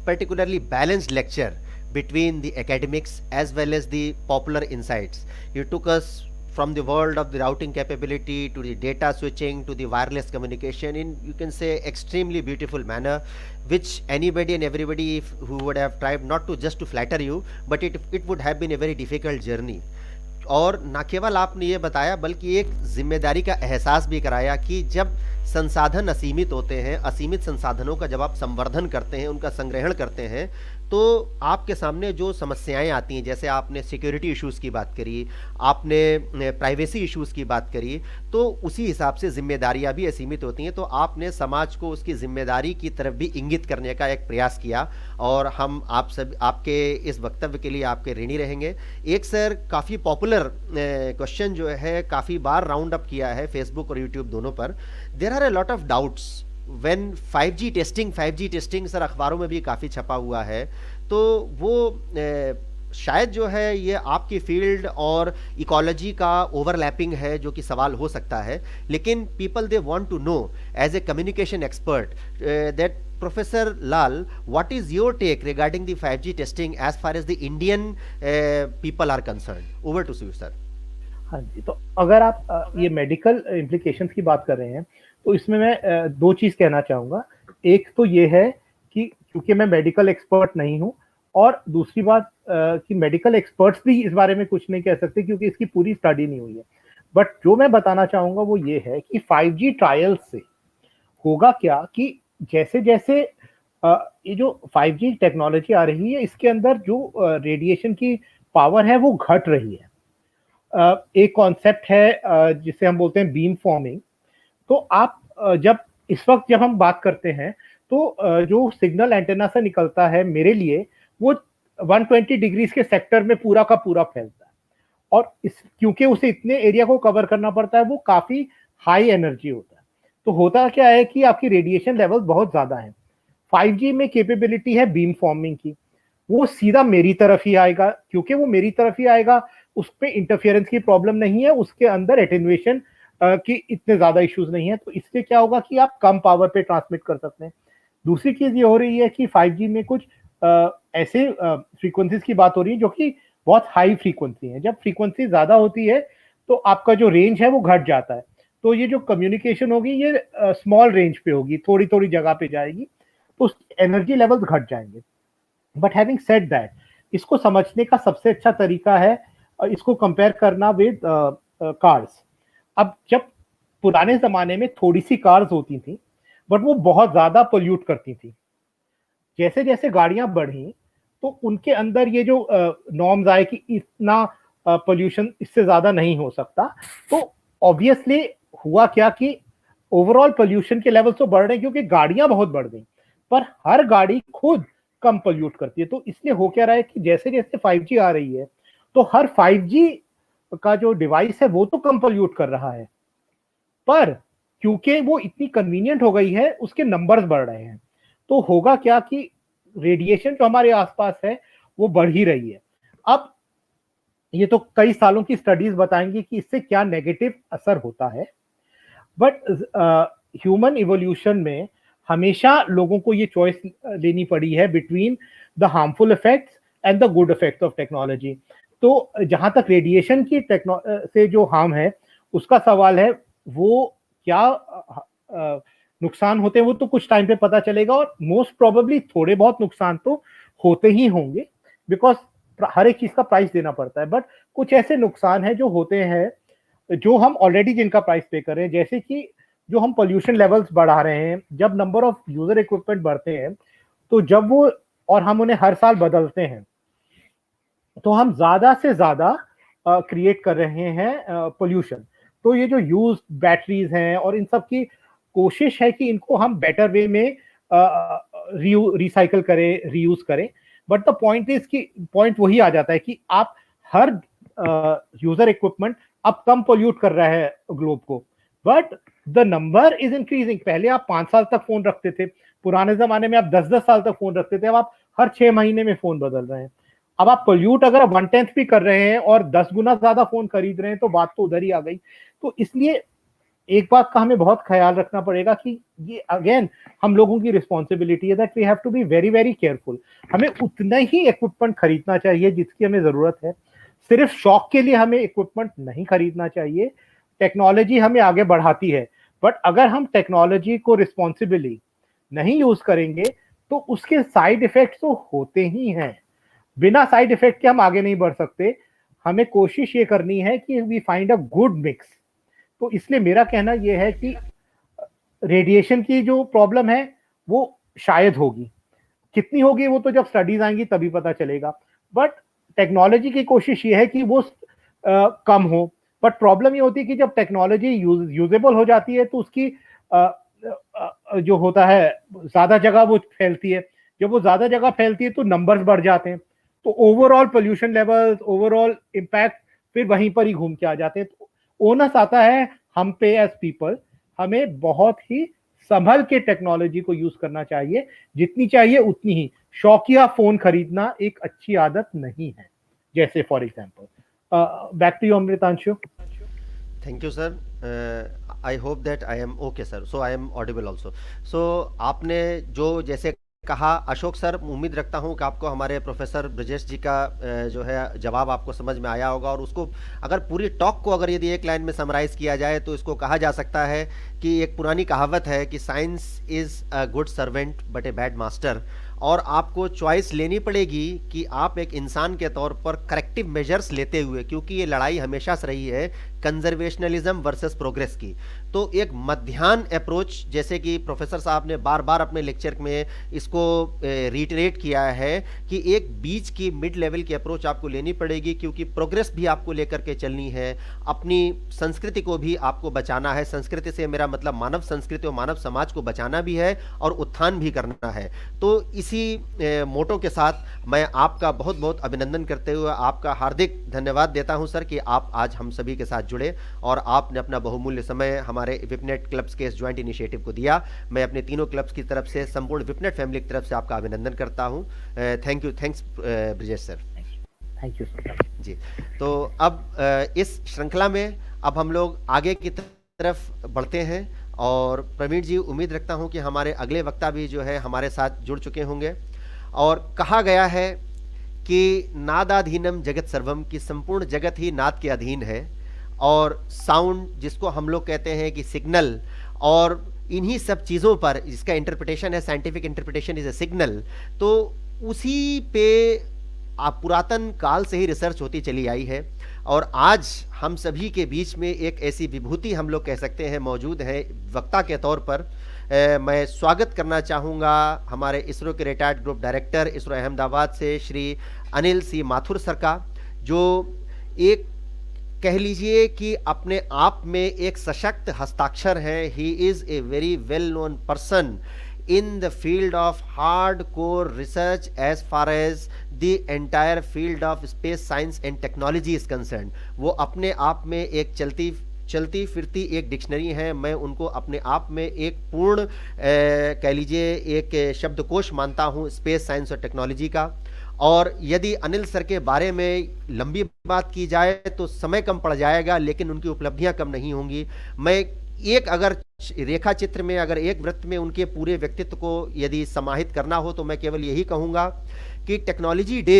particularly balanced lecture between the academics as well as the popular insights. You took us from the world of the routing capability to the data switching to the wireless communication in, you can say, extremely beautiful manner, which anybody and everybody who would have tried not to just to flatter you, but it would have been a very difficult journey. और ना केवल आपने ये बताया बल्कि एक जिम्मेदारी का एहसास भी कराया कि जब संसाधन असीमित होते हैं, असीमित संसाधनों का जब आप संवर्धन करते हैं, उनका संग्रहण करते हैं, तो आपके सामने जो समस्याएं आती हैं, जैसे आपने सिक्योरिटी इश्यूज़ की बात करी, आपने प्राइवेसी इश्यूज़ की बात करी, तो उसी हिसाब से जिम्मेदारियां भी असीमित होती हैं। तो आपने समाज को उसकी जिम्मेदारी की तरफ भी इंगित करने का एक प्रयास किया और हम आप सब आपके इस वक्तव्य के लिए आपके ऋणी रहेंगे। एक सर काफ़ी पॉपुलर क्वेश्चन जो है काफ़ी बार राउंड अप किया है फेसबुक और यूट्यूब दोनों पर। There are a lot of doubts when 5G testing sir अखबारों में भी काफ़ी छपा हुआ है, तो वो शायद जो है ये आपकी फील्ड और इकोलॉजी का ओवरलैपिंग है जो कि सवाल हो सकता है, लेकिन people they want to know as a communication expert that Professor Lall, what is your take regarding the 5G testing as far as the Indian people are concerned? Over to you, sir. हाँ जी, तो अगर आप ये medical implications की बात कर रहे हैं तो इसमें मैं दो चीज़ कहना चाहूँगा। एक तो ये है कि क्योंकि मैं मेडिकल एक्सपर्ट नहीं हूँ, और दूसरी बात कि मेडिकल एक्सपर्ट्स भी इस बारे में कुछ नहीं कह सकते क्योंकि इसकी पूरी स्टडी नहीं हुई है। बट जो मैं बताना चाहूँगा वो ये है कि 5G ट्रायल्स से होगा क्या कि जैसे जैसे ये जो 5G टेक्नोलॉजी आ रही है, इसके अंदर जो रेडिएशन की पावर है वो घट रही है। एक कॉन्सेप्ट है जिसे हम बोलते हैं बीम फॉर्मिंग। तो आप जब इस वक्त जब हम बात करते हैं तो जो सिग्नल एंटेना से निकलता है मेरे लिए वो 120 डिग्रीज के सेक्टर में पूरा का पूरा फैलता है, और इस क्योंकि उसे इतने एरिया को कवर करना पड़ता है वो काफी हाई एनर्जी होता है। तो होता क्या है कि आपकी रेडिएशन लेवल बहुत ज्यादा है। 5G में कैपेबिलिटी है बीम फॉर्मिंग की, वो सीधा मेरी तरफ ही आएगा, क्योंकि वो मेरी तरफ ही आएगा उस पर इंटरफेरेंस की प्रॉब्लम नहीं है, उसके अंदर एटेन्युएशन की इतने ज्यादा इश्यूज नहीं है, तो इससे क्या होगा कि आप कम पावर पे ट्रांसमिट कर सकते हैं। दूसरी चीज ये हो रही है कि 5G में कुछ ऐसे फ्रीक्वेंसीज की बात हो रही है जो कि बहुत हाई फ्रीक्वेंसी है। जब फ्रीक्वेंसी ज्यादा होती है तो आपका जो रेंज है वो घट जाता है, तो ये जो कम्युनिकेशन होगी ये स्मॉल रेंज पे होगी, थोड़ी थोड़ी जगह पे जाएगी, तो उसकी एनर्जी लेवल्स घट जाएंगे। बट हैविंग सेड दैट, इसको समझने का सबसे अच्छा तरीका है इसको कंपेयर करना विद कार्स। अब जब पुराने जमाने में थोड़ी सी कार्स होती थी बट वो बहुत ज्यादा पोल्यूट करती थी, जैसे जैसे गाड़ियां बढ़ी तो उनके अंदर ये जो नॉर्म्स आए कि इतना पोल्यूशन इससे ज्यादा नहीं हो सकता, तो ऑब्वियसली हुआ क्या कि ओवरऑल पोल्यूशन के लेवल तो बढ़ रहे हैं क्योंकि गाड़ियां बहुत बढ़ गई, पर हर गाड़ी खुद कम पोल्यूट करती है। तो इसलिए हो क्या रहा है कि जैसे जैसे 5G आ रही है तो हर 5G का जो डिवाइस है वो तो कम पोल्यूट कर रहा है, पर क्योंकि वो इतनी कन्वीनियंट हो गई है उसके नंबर्स बढ़ रहे हैं। तो होगा क्या कि रेडिएशन जो हमारे आसपास है वो बढ़ ही रही है। अब ये तो कई सालों की स्टडीज बताएंगी कि इससे क्या नेगेटिव असर होता है, बट ह्यूमन इवोल्यूशन में हमेशा लोगों को ये चॉइस लेनी पड़ी है between the harmful effects and the good effects of technology. तो जहां तक रेडिएशन की से जो हार्म है उसका सवाल है, वो क्या नुकसान होते हैं वो तो कुछ टाइम पे पता चलेगा, और मोस्ट प्रोबेबली थोड़े बहुत नुकसान तो होते ही होंगे बिकॉज हर एक चीज का प्राइस देना पड़ता है। बट कुछ ऐसे नुकसान है जो होते हैं जो हम ऑलरेडी जिनका प्राइस पे कर रहे हैं, जैसे कि जो हम पोल्यूशन लेवल्स बढ़ा रहे हैं, जब नंबर ऑफ यूजर इक्विपमेंट बढ़ते हैं तो जब वो और हम उन्हें हर साल बदलते हैं तो हम ज्यादा से ज्यादा क्रिएट कर रहे हैं पोल्यूशन। तो ये जो यूज बैटरीज हैं और इन सब की कोशिश है कि इनको हम बेटर वे में रिसाइकल करें, रीयूज करें। बट द पॉइंट इज कि पॉइंट वही आ जाता है कि आप हर यूजर इक्विपमेंट अब कम पोल्यूट कर रहा है ग्लोब को, but the number is increasing. पहले आप 5 साल तक फोन रखते थे, पुराने जमाने में आप 10-10 साल तक फोन रखते थे, अब आप हर 6 महीने में फोन बदल रहे हैं। अब आप पोल्यूट अगर 1/10 भी कर रहे हैं और 10 गुना ज्यादा फोन खरीद रहे हैं तो बात तो उधर ही आ गई। तो इसलिए एक बात का हमें बहुत ख्याल रखना पड़ेगा कि ये अगेन हम लोगों की रिस्पॉन्सिबिलिटी है that we have to be very very careful. हमें उतना ही इक्विपमेंट खरीदना चाहिए जिसकी हमें जरूरत है। सिर्फ शौक के लिए हमें इक्विपमेंट नहीं खरीदना चाहिए। टेक्नोलॉजी हमें आगे बढ़ाती है, बट अगर हम टेक्नोलॉजी को रिस्पॉन्सिबली नहीं यूज करेंगे तो उसके साइड इफेक्ट्स तो होते ही हैं। बिना साइड इफेक्ट के हम आगे नहीं बढ़ सकते। हमें कोशिश ये करनी है कि we find a good mix. तो इसलिए मेरा कहना यह है कि रेडिएशन की जो प्रॉब्लम है वो शायद होगी, कितनी होगी वो तो जब स्टडीज आएंगी तभी पता चलेगा। बट टेक्नोलॉजी की कोशिश ये है कि वो कम हो। बट प्रॉब्लम ये होती है कि जब टेक्नोलॉजी यूजेबल हो जाती है तो उसकी जो होता है ज्यादा जगह वो फैलती है। जब वो ज्यादा जगह फैलती है तो नंबर्स बढ़ जाते हैं, तो overall pollution levels, overall impact फिर वहीं पर ही घूम के आ जाते हैं। तो ओनस आता है हम पे एज पीपल। हमें बहुत ही संभल के टेक्नोलॉजी को यूज करना चाहिए, जितनी चाहिए उतनी ही। शौकिया फोन खरीदना एक अच्छी आदत नहीं है। जैसे for example back to you Amritanshu. Thank you sir. I hope that I am okay sir, so I am audible also. So आपने जो जैसे कहा अशोक सर, उम्मीद रखता हूं कि आपको हमारे प्रोफेसर ब्रजेश जी का जो है जवाब आपको समझ में आया होगा। और उसको अगर पूरी टॉक को अगर यदि एक लाइन में समराइज किया जाए तो इसको कहा जा सकता है कि एक पुरानी कहावत है कि science is a good servant but a bad master. और आपको चॉइस लेनी पड़ेगी कि आप एक इंसान के तौर पर करेक्टिव मेजर्स लेते हुए, क्योंकि ये लड़ाई हमेशा से रही है कंजर्वेशनलिज्म वर्सेस प्रोग्रेस की, तो एक मध्याह्न अप्रोच, जैसे कि प्रोफेसर साहब ने बार बार अपने लेक्चर में इसको रिटरेट किया है कि एक बीच की मिड लेवल की अप्रोच आपको लेनी पड़ेगी, क्योंकि प्रोग्रेस भी आपको लेकर के चलनी है, अपनी संस्कृति को भी आपको बचाना है। संस्कृति से मेरा मतलब मानव संस्कृति और मानव समाज को बचाना भी है और उत्थान भी करना है। तो इसी मोटो के साथ मैं आपका बहुत बहुत अभिनंदन करते हुए आपका हार्दिक धन्यवाद देता हूं सर कि आप आज हम सभी के साथ जुड़े और आपने अपना बहुमूल्य समय हमारे विपनेट क्लब्स के इस ज्वाइंट इनिशिएटिव को दिया। मैं अपने तीनों क्लब्स की तरफ से, संपूर्ण विपनेट फैमिली की तरफ से आपका अभिनंदन करता हूं। Thank you, thanks Brajesh sir. Thank you sir ji. तो अब इस श्रृंखला में अब हम लोग आगे की तरफ बढ़ते हैं और प्रवीण जी, उम्मीद रखता हूं कि हमारे अगले वक्ता भी जो है हमारे साथ जुड़ चुके होंगे। और कहा गया है कि नादाधीनम जगत सर्वम, की संपूर्ण जगत ही नाद के अधीन है। और साउंड, जिसको हम लोग कहते हैं कि सिग्नल, और इन्हीं सब चीज़ों पर जिसका इंटरप्रिटेशन है, scientific interpretation is a signal, तो उसी पे पुरातन काल से ही रिसर्च होती चली आई है। और आज हम सभी के बीच में एक ऐसी विभूति हम लोग कह सकते हैं मौजूद है वक्ता के तौर पर। मैं स्वागत करना चाहूँगा हमारे इसरो के retired group director ISRO Ahmedabad से श्री अनिल सी माथुर सर का, जो एक कह लीजिए कि अपने आप में एक सशक्त हस्ताक्षर है। He is a very well known person in the field of hardcore research as far as the entire field of space science and technology is concerned। वो अपने आप में एक चलती फिरती एक डिक्शनरी है। मैं उनको अपने आप में एक पूर्ण कह लीजिए एक शब्दकोश मानता हूँ स्पेस साइंस और टेक्नोलॉजी का। और यदि अनिल सर के बारे में लंबी बात की जाए तो समय कम पड़ जाएगा, लेकिन उनकी उपलब्धियां कम नहीं होंगी। मैं एक अगर रेखा चित्र में, अगर एक वृत्त में उनके पूरे व्यक्तित्व को यदि समाहित करना हो तो मैं केवल यही कहूँगा कि टेक्नोलॉजी डे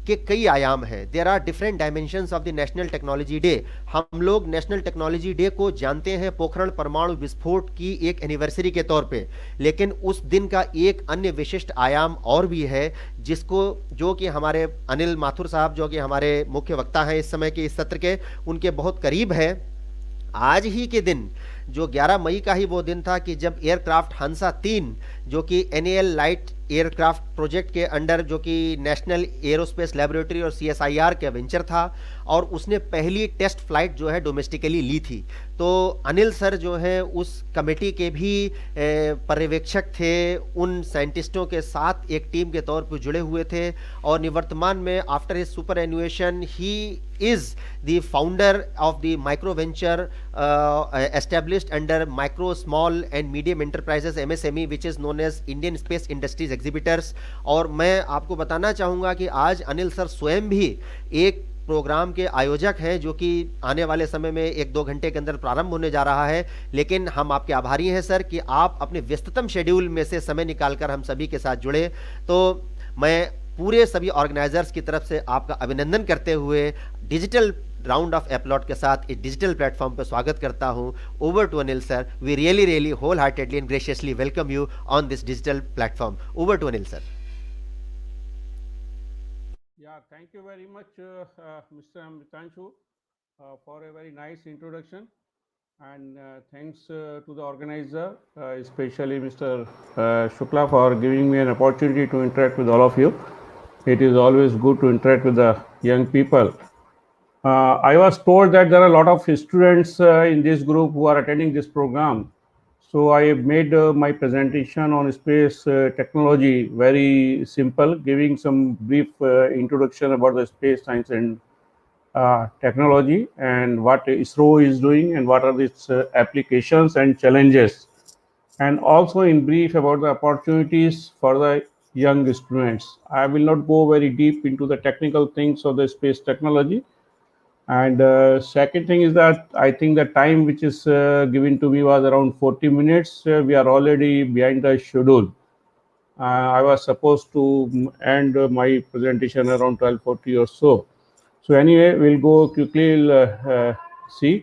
के कई आयाम हैं। There are different dimensions of the national technology day. हम लोग नेशनल टेक्नोलॉजी डे को जानते हैं पोखरण परमाणु विस्फोट की एक एनिवर्सरी के तौर पे, लेकिन उस दिन का एक अन्य विशिष्ट आयाम और भी है जिसको, जो कि हमारे अनिल माथुर साहब जो कि हमारे मुख्य वक्ता हैं इस समय के इस सत्र के, उनके बहुत करीब है। आज ही के दिन जो 11 मई का ही वो दिन था कि जब एयरक्राफ्ट हंसा 3 जो कि NAL लाइट एयरक्राफ्ट प्रोजेक्ट के अंडर, जो कि नेशनल एरोस्पेस लेबोरेटरी और CSIR का वेंचर था, और उसने पहली टेस्ट फ्लाइट जो है डोमेस्टिकली ली थी। तो अनिल सर जो है उस कमेटी के भी पर्यवेक्षक थे, उन साइंटिस्टों के साथ एक टीम के तौर पर जुड़े हुए थे। और निवर्तमान में after his superannuation he is the founder of the micro venture established under micro small and medium enterprises MSME which is known as Indian Space Industries Exhibitors। और मैं आपको बताना चाहूँगा कि आज अनिल सर स्वयं भी एक प्रोग्राम के आयोजक हैं, जो कि आने वाले समय में 1-2 घंटे के अंदर प्रारंभ होने जा रहा है। लेकिन हम आपके आभारी हैं सर कि आप अपने व्यस्ततम शेड्यूल में से समय निकालकर हम सभी के साथ जुड़े। तो मैं पूरे सभी ऑर्गेनाइजर्स की तरफ से आपका अभिनंदन करते हुए डिजिटल राउंड ऑफ एप्लॉट के साथ इस डिजिटल प्लेटफॉर्म पर स्वागत करता हूं। Over to Anil sir. We really whole heartedly and graciously welcome you on this digital platform. Over to Anil sir. Yeah, thank you very much, Mr. Amritanshu, for a very nice introduction. And thanks to the organizer, especially Mr. Shukla, for giving me an opportunity to interact with all of you. It is always good to interact with the young people. I was told that there are a lot of students in this group who are attending this program. So I have made my presentation on space technology very simple, giving some brief introduction about the space science and technology and what ISRO is doing and what are its applications and challenges, and also in brief about the opportunities for the young students. I will not go very deep into the technical things of the space technology. And second thing is that I think the time which is given to me was around 40 minutes. We are already behind the schedule. I was supposed to end my presentation around 12:40 or so. So anyway, we'll go quickly see.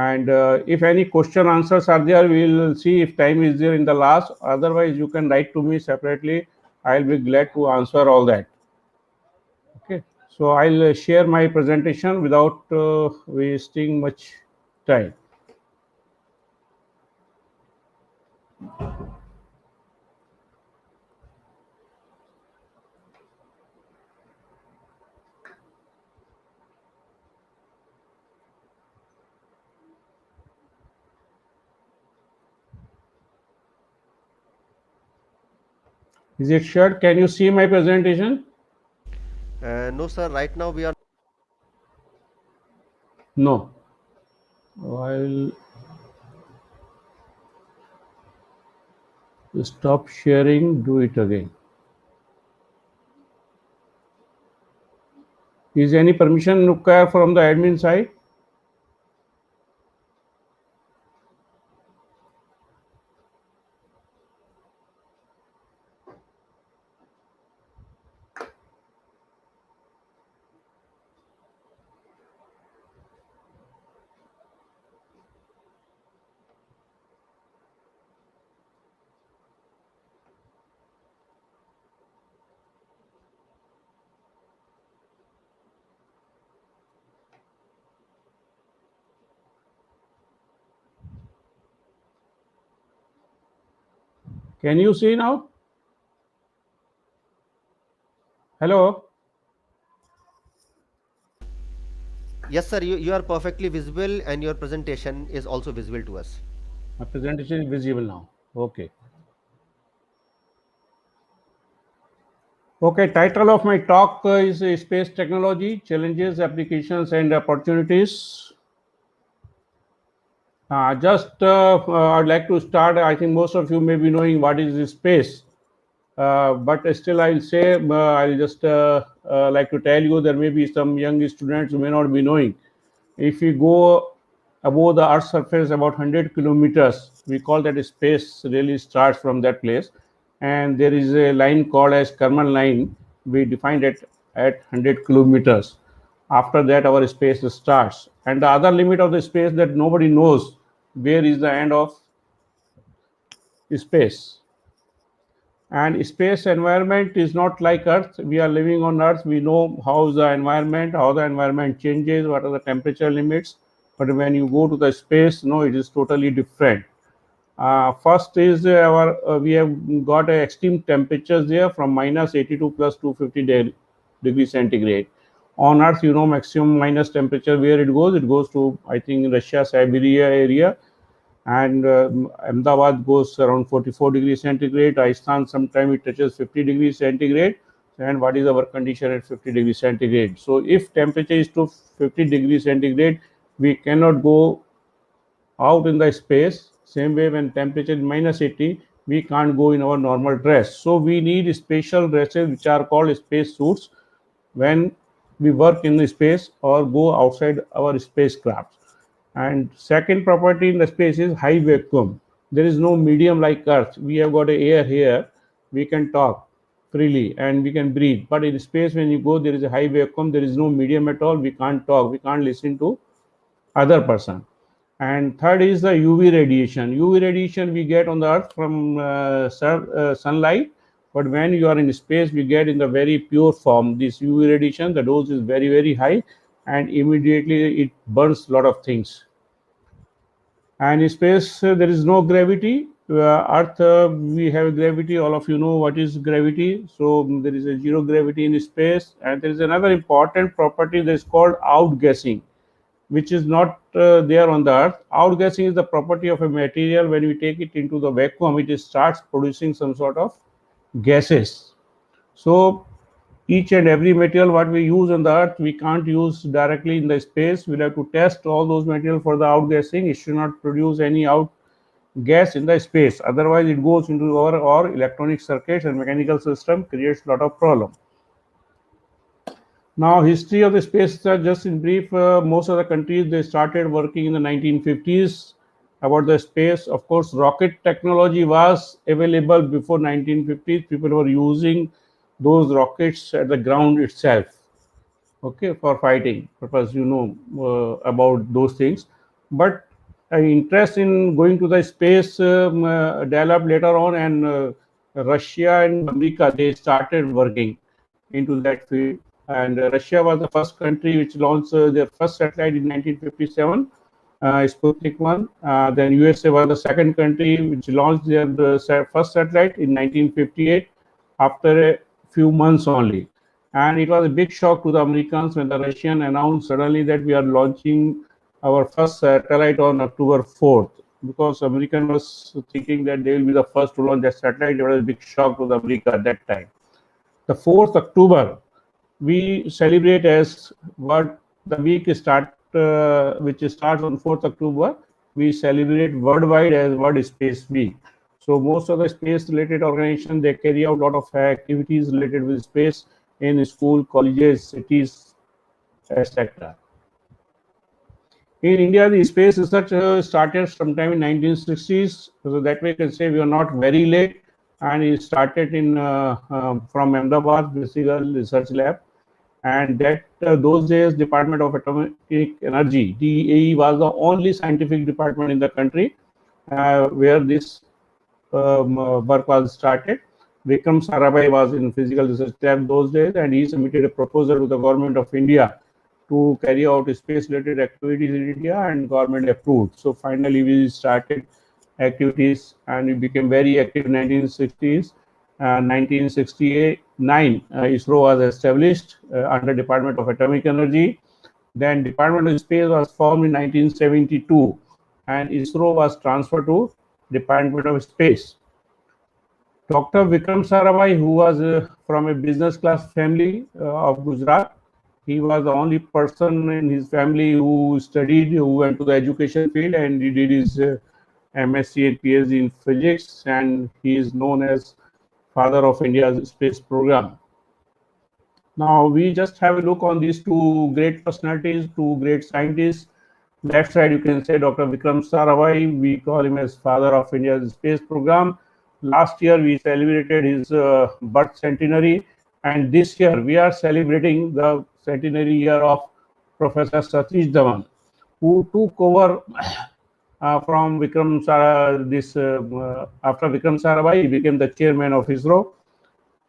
And if any question answers are there, we'll see if time is there in the last. Otherwise, you can write to me separately. I'll be glad to answer all that. Okay. So I'll share my presentation without wasting much time. Is it shared? Can you see my presentation? No sir, right now we are. No. I'll stop sharing, do it again. Is any permission required from the admin side? Can you see now? Hello? Yes sir, you are perfectly visible and your presentation is also visible to us. My presentation is visible now. Okay. Okay, title of my talk is Space Technology, Challenges, Applications and Opportunities. I'd like to start. I think most of you may be knowing what is space. But still I'll say, I'll just like to tell you there may be some young students who may not be knowing. If we go above the Earth's surface about 100 kilometers, we call that space really starts from that place. And there is a line called as Kármán line. We defined it at 100 kilometers. After that, our space starts. And the other limit of the space that nobody knows where is the end of space. And space environment is not like Earth. We are living on Earth. We know how the environment changes, what are the temperature limits. But when you go to the space, no, it is totally different. First is we have got extreme temperatures there from minus 82 plus 250 degrees centigrade. On Earth, maximum minus temperature where it goes to, I think, Russia, Siberia area. And Ahmedabad goes around 44 degrees centigrade. Rajasthan, sometime it touches 50 degrees centigrade. And what is our condition at 50 degrees centigrade? So if temperature is to 50 degrees centigrade, we cannot go out in the space. Same way when temperature is minus 80, we can't go in our normal dress. So we need special dresses which are called space suits. When we work in the space or go outside our spacecraft. And second property in the space is high vacuum. There is no medium like Earth. We have got a air here. We can talk freely and we can breathe. But in space, when you go, there is a high vacuum. There is no medium at all. We can't talk. We can't listen to other person. And third is the UV radiation. UV radiation we get on the Earth from sunlight. But when you are in space, we get in the very pure form. This UV radiation, the dose is very, very high, and immediately it burns a lot of things. And in space, there is no gravity. Earth, we have gravity. All of you know what is gravity. So there is a zero gravity in space. And there is another important property that is called outgassing, which is not there on the Earth. Outgassing is the property of a material. When we take it into the vacuum, it starts producing some sort of gases. So each and every material what we use on the Earth, we can't use directly in the space. We'll have to test all those materials for the outgassing. It should not produce any out gas in the space. Otherwise, it goes into our electronic circuits and mechanical system, creates a lot of problem. Now, history of the space, just in brief, most of the countries, they started working in the 1950s about the space. Of course, rocket technology was available before 1950s. People were using those rockets at the ground itself, okay, for fighting purpose, about those things. But interest in going to the space developed later on, and Russia and America, they started working into that field. And Russia was the first country which launched their first satellite in 1957, Sputnik 1. Then USA was the second country which launched their first satellite in 1958 after a few months only. And it was a big shock to the Americans when the Russian announced suddenly that we are launching our first satellite on October 4th, because American was thinking that they will be the first to launch that satellite. It was a big shock to the America at that time. The 4th October, we celebrate as what the week start, which starts on 4th October. We celebrate worldwide as World Space Week. So most of the space-related organizations, they carry out a lot of activities related with space in school, colleges, cities, etc. In India, the space research started sometime in 1960s. So that way, you can say we are not very late. And it started in from Ahmedabad Physical Research Lab. And that those days, Department of Atomic Energy, DAE, was the only scientific department in the country where this work was started. Vikram Sarabhai was in Physical Research Lab those days, and he submitted a proposal to the government of India to carry out space-related activities in India, and government approved. So finally, we started activities, and we became very active in 1960s. 1969, ISRO was established under Department of Atomic Energy. Then Department of Space was formed in 1972, and ISRO was transferred to Department of Space. Dr. Vikram Sarabhai, who was from a business class family of Gujarat, he was the only person in his family who studied, who went to the education field, and he did his MSc and PhD in physics, and he is known as father of India's space program. Now we just have a look on these two great personalities, two great scientists. Left side, you can say Dr. Vikram Sarabhai. We call him as father of India's space program. Last year we celebrated his birth centenary, and this year we are celebrating the centenary year of Professor Satish Dhawan, who took over from Vikram Sarabhai. After Vikram Sarabhai, he became the chairman of ISRO.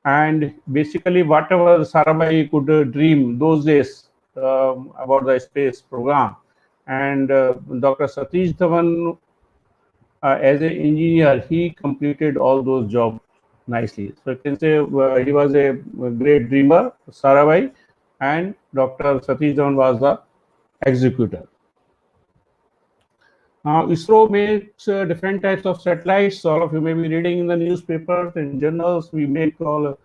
And basically, whatever Sarabhai could dream those days about the space program, and Dr. Satish Dhawan, as an engineer, he completed all those jobs nicely. So you can say he was a great dreamer, Sarabhai, and Dr. Satish Dhawan was the executor. ISRO makes different types of satellites. All of you may be reading in the newspapers and journals. We make all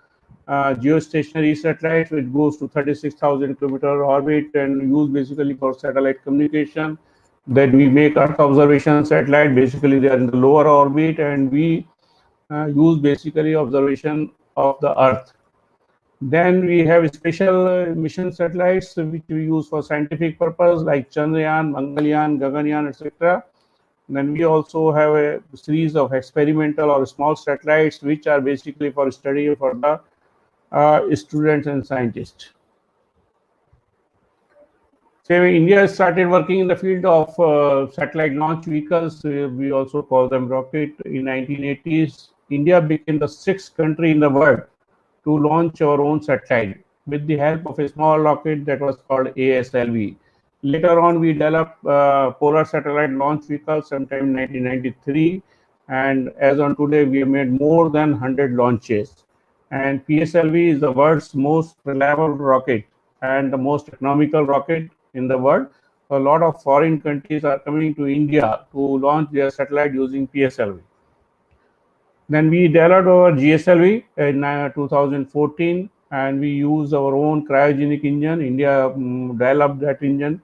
geostationary satellites, which goes to 36,000 kilometer orbit and used basically for satellite communication. Then we make Earth observation satellite. Basically, they are in the lower orbit, and we use basically observation of the Earth. Then we have special mission satellites which we use for scientific purpose like Chandrayaan, Mangalyaan, Gaganyaan, etc. Then we also have a series of experimental or small satellites which are basically for study for the students and scientists. So India started working in the field of satellite launch vehicles. We also call them rocket. In 1980s, India became the sixth country in the world to launch our own satellite with the help of a small rocket that was called ASLV. Later on, we developed polar satellite launch vehicles sometime in 1993, and as on today, we have made more than 100 launches. And PSLV is the world's most reliable rocket and the most economical rocket in the world. A lot of foreign countries are coming to India to launch their satellite using PSLV. Then we developed our GSLV in 2014, and we use our own cryogenic engine. India developed that engine,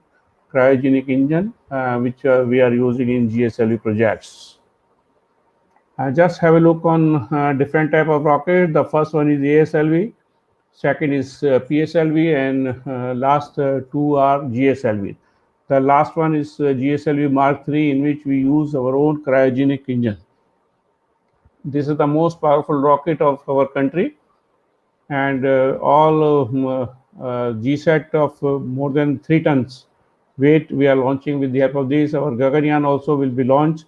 cryogenic engine, which we are using in GSLV projects. Just have a look on different type of rocket. The first one is ASLV, second is PSLV, and last two are GSLV. The last one is GSLV Mark III, in which we use our own cryogenic engine. This is the most powerful rocket of our country, and all GSAT of more than 3 tons weight we are launching with the help of this. Our Gaganyaan also will be launched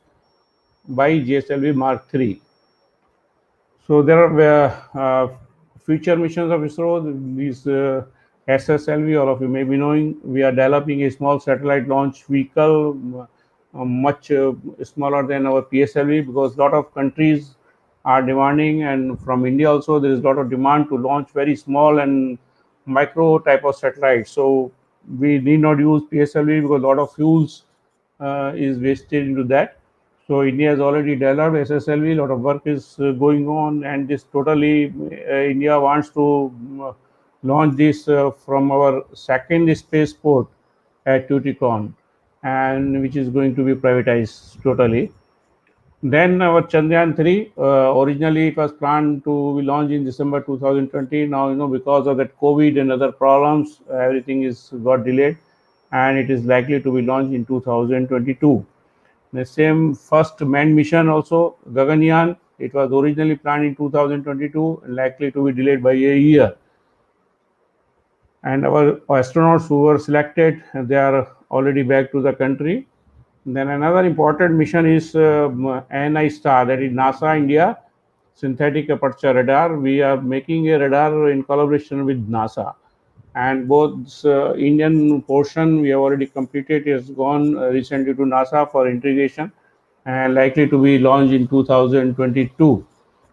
by GSLV Mark III. So there are future missions of ISRO. These SSLV, all of you may be knowing, we are developing a small satellite launch vehicle, much smaller than our PSLV, because a lot of countries are demanding, and from India also there is a lot of demand to launch very small and micro type of satellites. So we need not use PSLV because a lot of fuels is wasted into that. So India has already developed SSLV. A lot of work is going on, and this totally India wants to launch this from our second spaceport at Tuticorin, and which is going to be privatized totally. Then our Chandrayaan 3, originally it was planned to be launched in December 2020. Now, because of that COVID and other problems, everything is got delayed, and it is likely to be launched in 2022. The same first manned mission also, Gaganyaan, it was originally planned in 2022, likely to be delayed by a year. And our astronauts who were selected, they are already back to the country. Then another important mission is ANI STAR, that is NASA India Synthetic Aperture Radar. We are making a radar in collaboration with NASA. And both Indian portion we have already completed, has gone recently to NASA for integration and likely to be launched in 2022.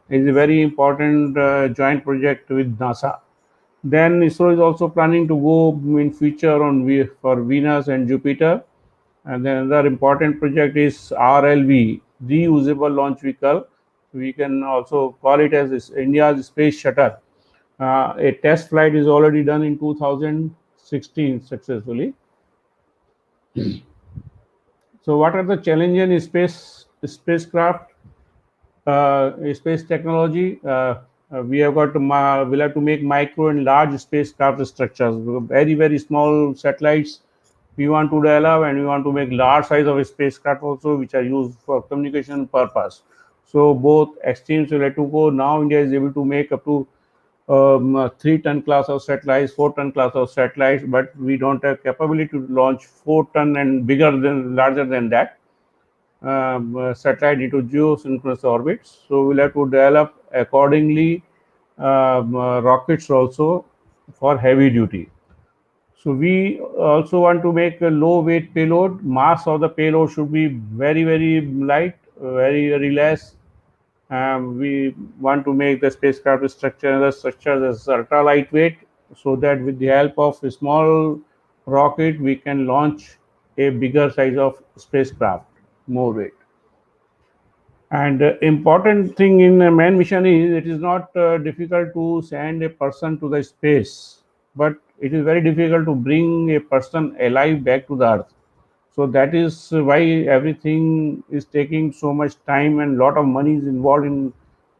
It is a very important joint project with NASA. Then ISRO is also planning to go in future on for Venus and Jupiter. And then another important project is RLV, reusable launch vehicle. We can also call it as India's space shuttle. A test flight is already done in 2016 successfully. So, what are the challenges in spacecraft, space technology? We have got to we'll have to make micro and large spacecraft structures. Very small satellites we want to develop, and we want to make large size of a spacecraft also, which are used for communication purpose. So both extremes will have to go. Now India is able to make up to 3-ton class of satellites, 4-ton class of satellites, but we don't have capability to launch 4-ton and larger than that satellite into geosynchronous orbits. So we'll have to develop accordingly rockets also for heavy duty. So we also want to make a low weight payload. Mass of the payload should be very light, very less. We want to make the spacecraft structure as ultra lightweight, so that with the help of a small rocket we can launch a bigger size of spacecraft, more weight. And important thing in a manned mission is it is not difficult to send a person to the space, but it is very difficult to bring a person alive back to the earth. So that is why everything is taking so much time, and lot of money is involved in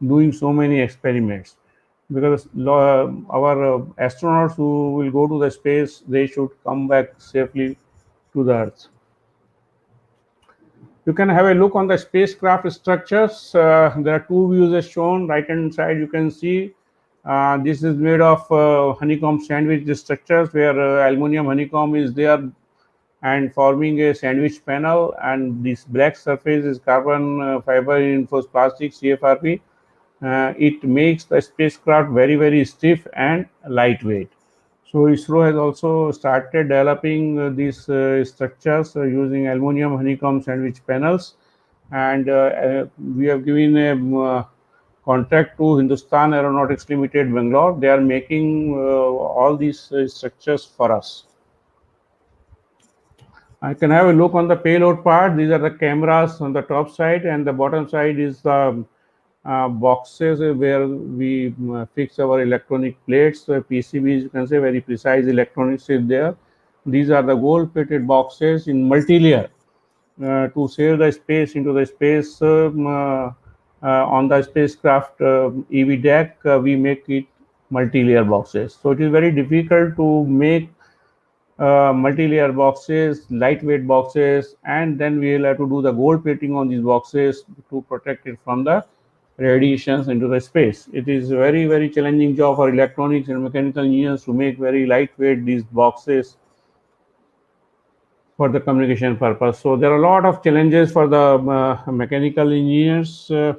doing so many experiments. because our astronauts who will go to the space, they should come back safely to the Earth. You can have a look on the spacecraft structures. There are two views as shown. Right hand side you can see this is made of honeycomb sandwich structures where aluminum honeycomb is there and forming a sandwich panel, and this black surface is carbon fiber reinforced plastic CFRP. It makes the spacecraft very stiff and lightweight. So ISRO has also started developing these structures using aluminum honeycomb sandwich panels, and we have given a contract to Hindustan Aeronautics Limited, Bangalore. They are making all these structures for us. I can have a look on the payload part. These are the cameras on the top side, and the bottom side is the boxes where we fix our electronic plates. So PCBs, you can say very precise electronics is there. These are the gold-plated boxes in multi-layer to save the space into the space on the spacecraft EV deck. We make it multi-layer boxes. So it is very difficult to make multi-layer boxes, lightweight boxes, and then we will have to do the gold plating on these boxes to protect it from the radiations into the space. It is a very challenging job for electronics and mechanical engineers to make very lightweight these boxes for the communication purpose. So there are a lot of challenges for the mechanical engineers in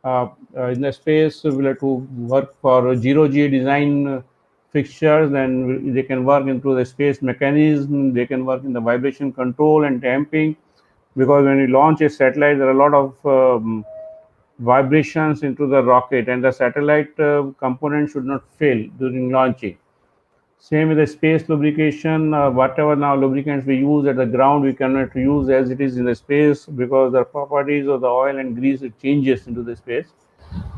the space. We'll have to work for zero-G design fixtures, and they can work into the space mechanism. They can work in the vibration control and damping, because when you launch a satellite, there are a lot of vibrations into the rocket, and the satellite component should not fail during launching. Same with the space lubrication. Whatever now lubricants we use at the ground, we cannot use as it is in the space, because the properties of the oil and grease, it changes into the space.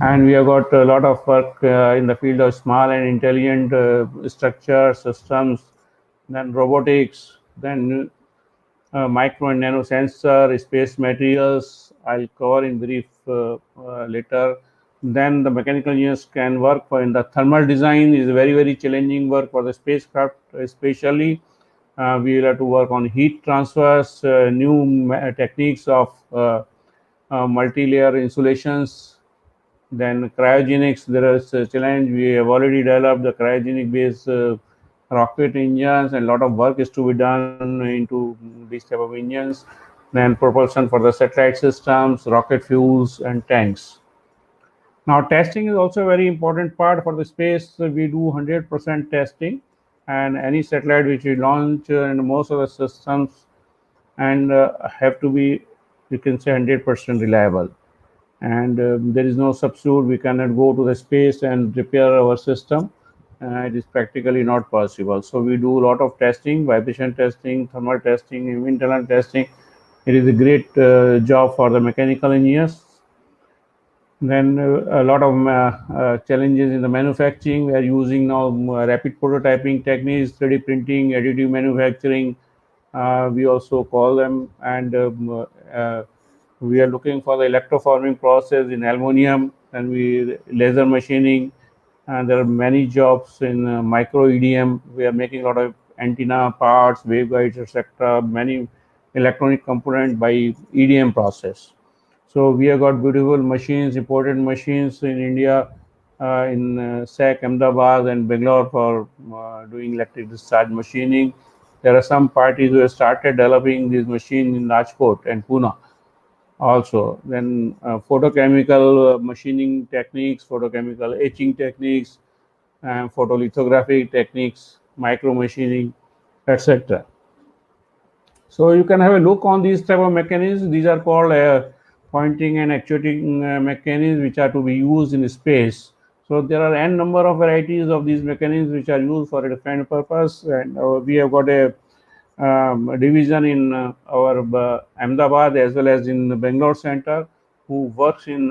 And we have got a lot of work in the field of small and intelligent structure systems, then robotics, then micro and nano sensor, space materials. I'll cover in brief later. Then the mechanical engineers can work in the thermal design. Is very challenging work for the spacecraft, especially. We will have to work on heat transfers, new techniques of multi-layer insulations. Then cryogenics, there is a challenge. We have already developed the cryogenic based rocket engines, and a lot of work is to be done into these type of engines. Then propulsion for the satellite systems, rocket fuels, and tanks. Now testing is also a very important part for the space. We do 100% testing, and any satellite which we launch and most of the systems and have to be, you can say, 100% reliable. And there is no substitute. We cannot go to the space and repair our system. It is practically not possible. So we do a lot of testing, vibration testing, thermal testing, internal testing. It is a great job for the mechanical engineers. Then a lot of challenges in the manufacturing. We are using now rapid prototyping techniques, 3D printing, additive manufacturing. We also call them, and we are looking for the electroforming process in aluminum, and we laser machining. And there are many jobs in micro EDM. We are making a lot of antenna parts, waveguides, etc. Many electronic component by EDM process. So we have got beautiful machines, imported machines in India, in SAC, Ahmedabad, and Bangalore for doing electric discharge machining. There are some parties who have started developing these machines in Rajkot and Pune also. Then photochemical machining techniques, photochemical etching techniques, photolithography techniques, micro machining, etc. So you can have a look on these type of mechanisms. These are called pointing and actuating mechanisms, which are to be used in space. So there are n number of varieties of these mechanisms which are used for a different purpose, and we have got a division in our Ahmedabad as well as in the Bangalore Center, who works in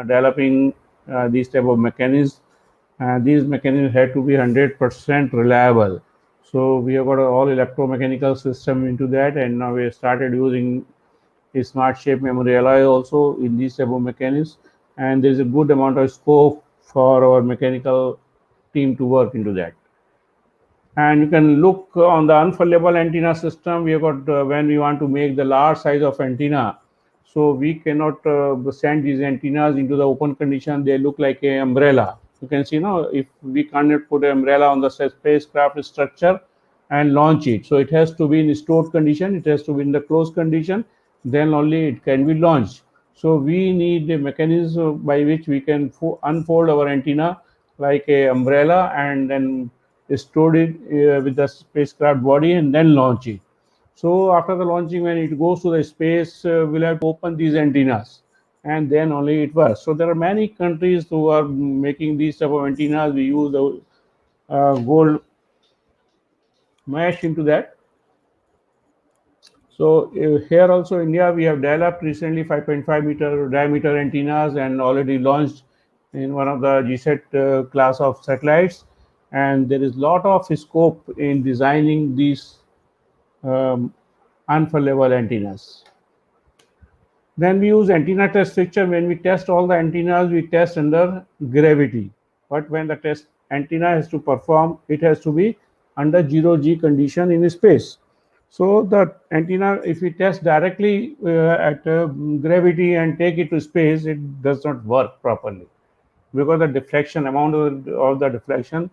developing these type of mechanisms. These mechanisms have to be 100% reliable. So we have got all electromechanical system into that, and now we have started using a smart shape memory alloy also in these type of mechanisms. And there is a good amount of scope for our mechanical team to work into that. And you can look on the unfurlable antenna system. We have got when we want to make the large size of antenna, so we cannot send these antennas into the open condition. They look like a umbrella. You can see now, if we cannot put an umbrella on the spacecraft structure and launch it, so it has to be in stored condition, it has to be in the closed condition, then only it can be launched. So we need a mechanism by which we can unfold our antenna like a umbrella and then stored it with the spacecraft body and then launch it. So after the launching, when it goes to the space, we'll have to open these antennas and then only it works. So there are many countries who are making these type of antennas. We use the gold mesh into that. So here also India, we have developed recently 5.5 meter diameter antennas and already launched in one of the GSAT class of satellites. And there is lot of scope in designing these unfurlable antennas. Then we use antenna test fixture. When we test all the antennas, we test under gravity. But when the test antenna has to perform, it has to be under 0G condition in space. So the antenna, if we test directly at gravity and take it to space, it does not work properly because the deflection amount of the deflection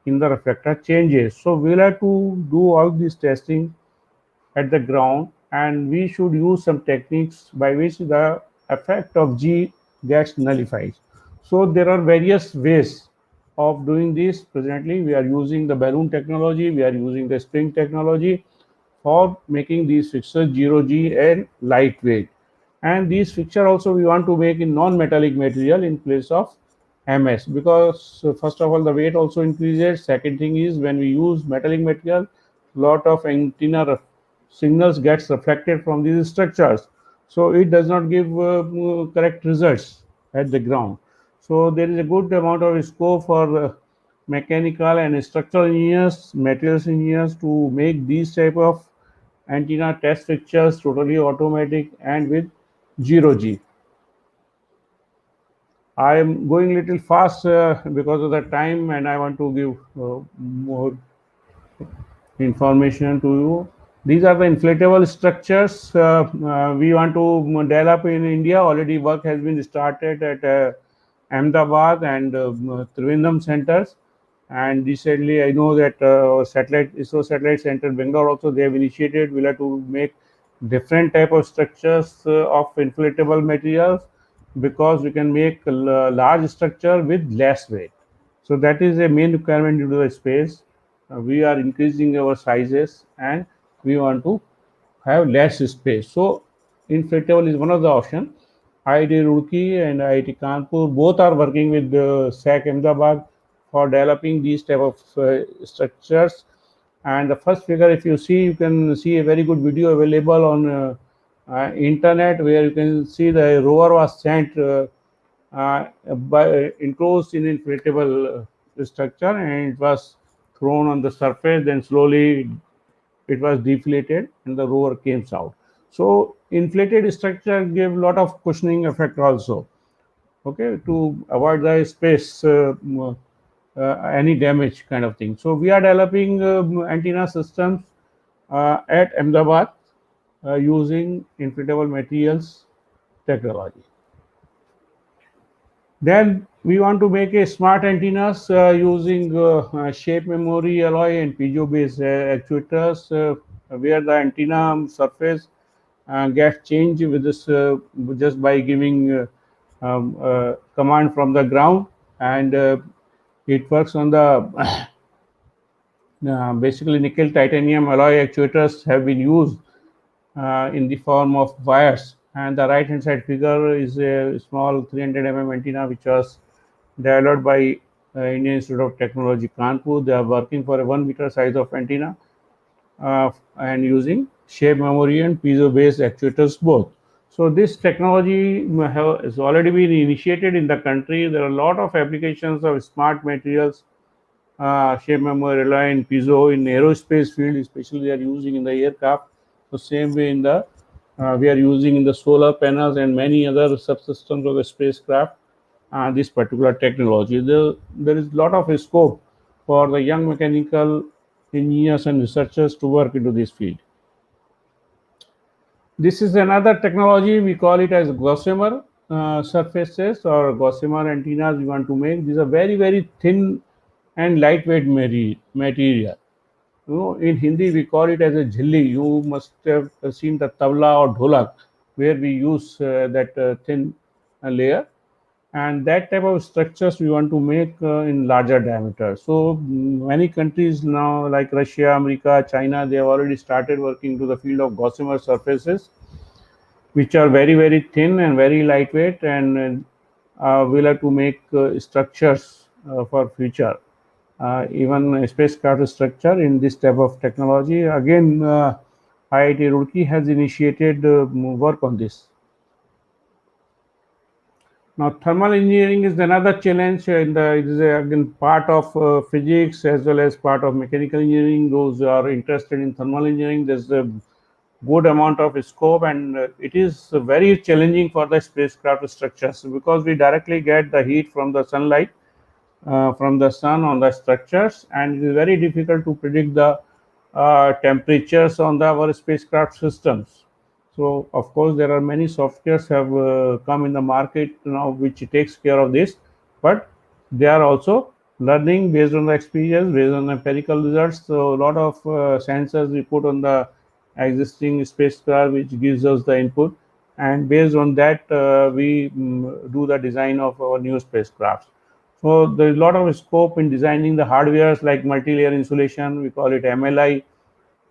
in the reflector changes. So we'll have to do all this testing at the ground, and we should use some techniques by which the effect of G gets nullified. So there are various ways of doing this. Presently we are using the balloon technology, we are using the spring technology for making these fixtures 0G and lightweight. And these fixture also we want to make in non-metallic material in place of MS, because first of all the weight also increases. Second thing is, when we use metallic material, lot of antenna signals gets reflected from these structures, so it does not give correct results at the ground. So there is a good amount of scope for mechanical and structural engineers, materials engineers to make these type of antenna test fixtures totally automatic and with 0G. I am going little fast because of the time, and I want to give more information to you. These are the inflatable structures we want to develop in India. Already work has been started at Ahmedabad and Trivandrum centers. And recently, I know that our ISRO satellite center Bangalore also, they have initiated. We'll have to make different type of structures of inflatable materials, because we can make a large structure with less weight. So that is a main requirement into the space. We are increasing our sizes and we want to have less space. So inflatable is one of the options. IIT Roorkee and IIT Kanpur both are working with the SAC Ahmedabad for developing these type of structures. And the first figure, if you see, you can see a very good video available on internet, where you can see the rover was sent enclosed in inflatable structure, and it was thrown on the surface. Then slowly it was deflated and the rover came out. So inflated structure give a lot of cushioning effect also, okay, to avoid the space any damage kind of thing. So we are developing antenna systems at Ahmedabad using inflatable materials technology. Then we want to make a smart antennas using shape memory alloy and piezo based actuators, where the antenna surface gets changed with this just by giving command from the ground, and it works on the basically nickel titanium alloy actuators have been used in the form of wires. And the right hand side figure is a small 300 mm antenna which was developed by Indian Institute of Technology Kanpur. They are working for a 1 meter size of antenna and using shape memory and piezo based actuators both. So this technology has already been initiated in the country. There are a lot of applications of smart materials, shape memory, alloy and piezo in aerospace field, especially they are using in the aircraft. So same way in the we are using in the solar panels and many other subsystems of the spacecraft. this particular technology. There is a lot of scope for the young mechanical engineers and researchers to work into this field. This is another technology, we call it as gossamer surfaces or gossamer antennas we want to make. These are very, very thin and lightweight material. In Hindi we call it as a jhilli. You must have seen the tabla or dholak where we use that thin layer, and that type of structures we want to make in larger diameter. So many countries now like Russia, America, China, they have already started working to the field of gossamer surfaces, which are very, very thin and very lightweight, and we'll have to make structures for future, even a spacecraft structure in this type of technology. Again, IIT Roorkee has initiated work on this. Now, thermal engineering is another challenge. It is again part of physics as well as part of mechanical engineering. Those who are interested in thermal engineering, there's a good amount of scope, and it is very challenging for the spacecraft structures because we directly get the heat from the sunlight, from the sun on the structures, and it is very difficult to predict the temperatures on our spacecraft systems. So of course there are many softwares have come in the market now which takes care of this, but they are also learning based on the experience, based on empirical results. So a lot of sensors we put on the existing spacecraft which gives us the input, and based on that we do the design of our new spacecraft. So there is a lot of scope in designing the hardwares like multi-layer insulation, we call it MLI,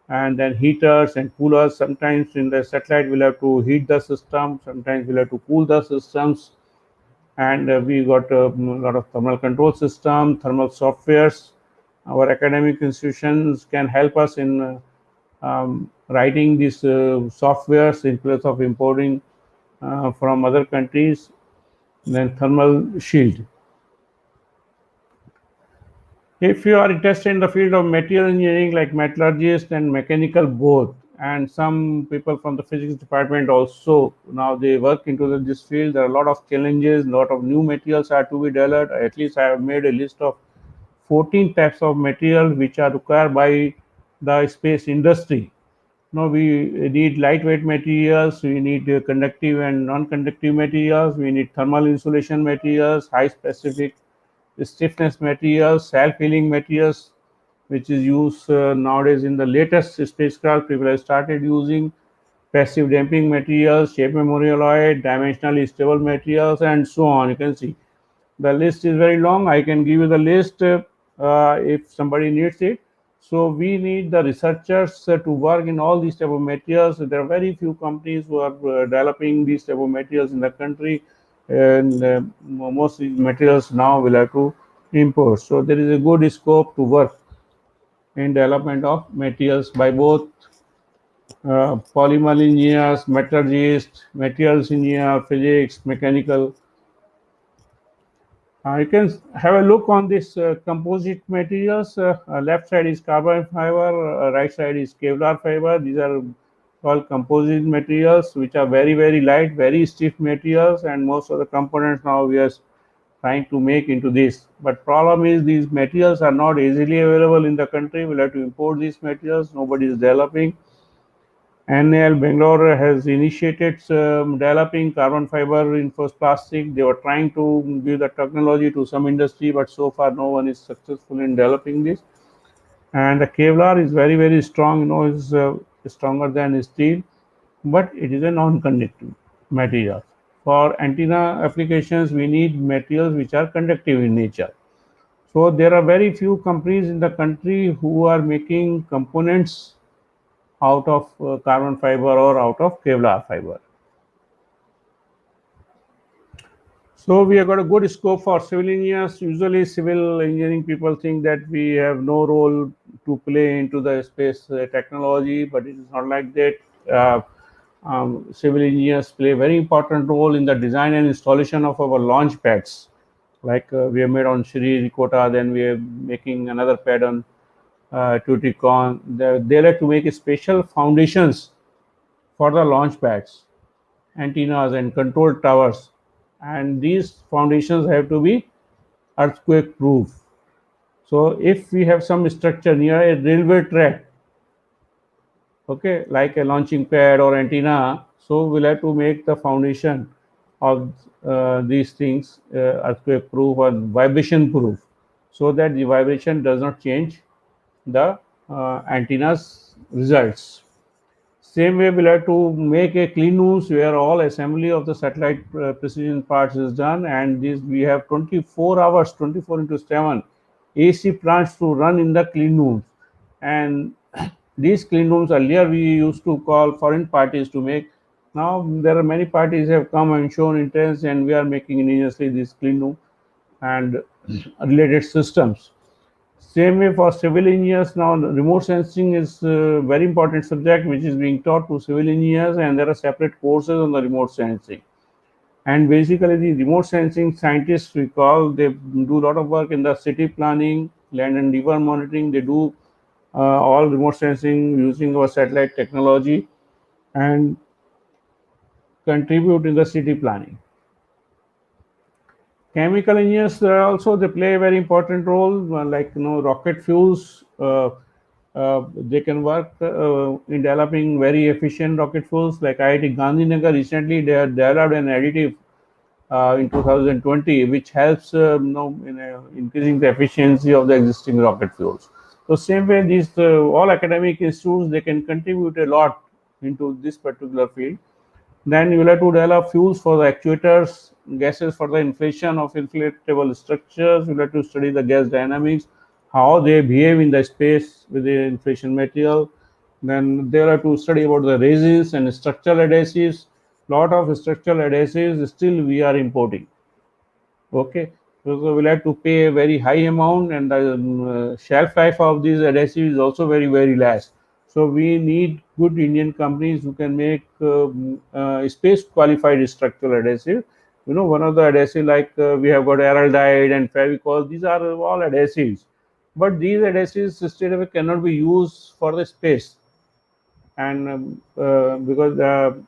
and then heaters and coolers. Sometimes in the satellite we'll have to heat the system, sometimes we'll have to cool the systems, and we got a lot of thermal control system, thermal softwares. Our academic institutions can help us in writing these softwares in place of importing from other countries. Then thermal shield. If you are interested in the field of material engineering, like metallurgist and mechanical both, and some people from the physics department also, now they work into this field. There are a lot of challenges, a lot of new materials are to be developed. At least I have made a list of 14 types of materials which are required by the space industry. Now we need lightweight materials, we need conductive and non-conductive materials, we need thermal insulation materials, high specific stiffness materials, self-healing materials, which is used nowadays in the latest spacecraft. People have started using passive damping materials, shape memory alloy, dimensionally stable materials, and so on. You can see the list is very long. I can give you the list if somebody needs it. So we need the researchers to work in all these type of materials. There are very few companies who are developing these type of materials in the country, and most of these materials now will have to import. So there is a good scope to work in development of materials by both polymer engineers, metallurgists, materials engineer, physics, mechanical. You can have a look on this composite materials. Left side is carbon fiber, right side is Kevlar fiber. These are called composite materials, which are very, very light, very stiff materials, and most of the components now we are trying to make into this. But problem is these materials are not easily available in the country. We'll have to import these materials. Nobody is developing. NAL Bangalore has initiated developing carbon fiber reinforced plastic. They were trying to give the technology to some industry, but so far no one is successful in developing this. And the Kevlar is very, very strong, is stronger than steel, but it is a non-conductive material. For antenna applications, we need materials which are conductive in nature. So there are very few companies in the country who are making components out of carbon fiber or out of Kevlar fiber. So we have got a good scope for civil engineers. Usually civil engineering people think that we have no role to play into the space technology, but it is not like that. Civil engineers play a very important role in the design and installation of our launch pads. Like we have made on Shri, Rikota, then we are making another pad on Tuticon. They like to make special foundations for the launch pads, antennas, and control towers. and these foundations have to be earthquake proof. So if we have some structure near a railway track, okay, like a launching pad or antenna, so we'll have to make the foundation of these things earthquake proof or vibration proof, so that the vibration does not change the antenna's results. Same way, we'll have to make a clean rooms where all assembly of the satellite precision parts is done, and this we have 24 hours, 24 into 7 AC plants to run in the clean rooms. And these clean rooms earlier we used to call foreign parties to make. Now there are many parties have come and shown interest, and we are making ingeniously this clean room and related systems. Same way for civil engineers, now remote sensing is a very important subject which is being taught to civil engineers, and there are separate courses on the remote sensing. And basically the remote sensing scientists, we call, they do a lot of work in the city planning, land and river monitoring. They do all remote sensing using our satellite technology and contribute in the city planning. Chemical engineers also, they play a very important role, like rocket fuels. They can work in developing very efficient rocket fuels. Like IIT Gandhinagar recently, they have developed an additive in 2020, which helps in increasing the efficiency of the existing rocket fuels. So same way, these all academic institutes, they can contribute a lot into this particular field. Then you will have to develop fuels for the actuators, gases for the inflation of inflatable structures. You will have to study the gas dynamics, how they behave in the space with the inflation material. Then they will have to study about the resins and structural adhesives. Lot of structural adhesives still we are importing. Okay, so we'll have to pay a very high amount, and the shelf life of these adhesives is also very less. So we need good Indian companies who can make space qualified structural adhesive. One of the adhesive, like we have got araldite and Fevicol, these are all adhesives, but these adhesives still cannot be used for the space. And because the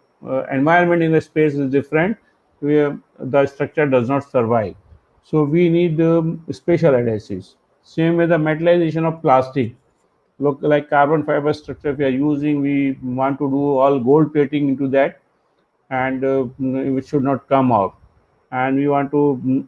environment in the space is different, the structure does not survive. So we need special adhesives. Same with the metallization of plastic. Look, like carbon fiber structure we are using, we want to do all gold plating into that, and it should not come out. And we want to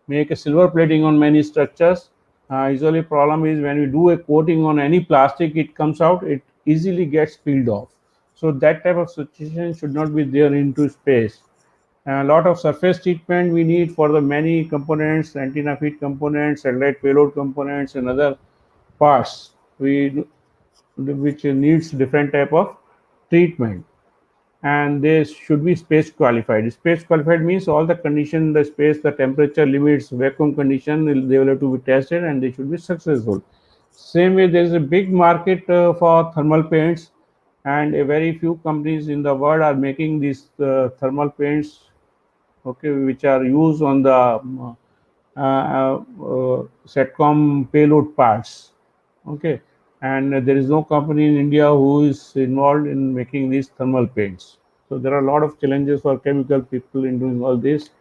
make a silver plating on many structures. Usually problem is when we do a coating on any plastic, it comes out, it easily gets peeled off. So that type of situation should not be there into space. A lot of surface treatment we need for the many components, antenna feed components, satellite payload components, and other parts which needs different type of treatment, and they should be space qualified. Space qualified means all the condition, the space, the temperature limits, vacuum condition, they will have to be tested, and they should be successful. Same way, there is a big market for thermal paints, and a very few companies in the world are making these thermal paints, okay, which are used on the SATCOM payload parts, okay, and there is no company in India who is involved in making these thermal paints. So there are a lot of challenges for chemical people in doing all this.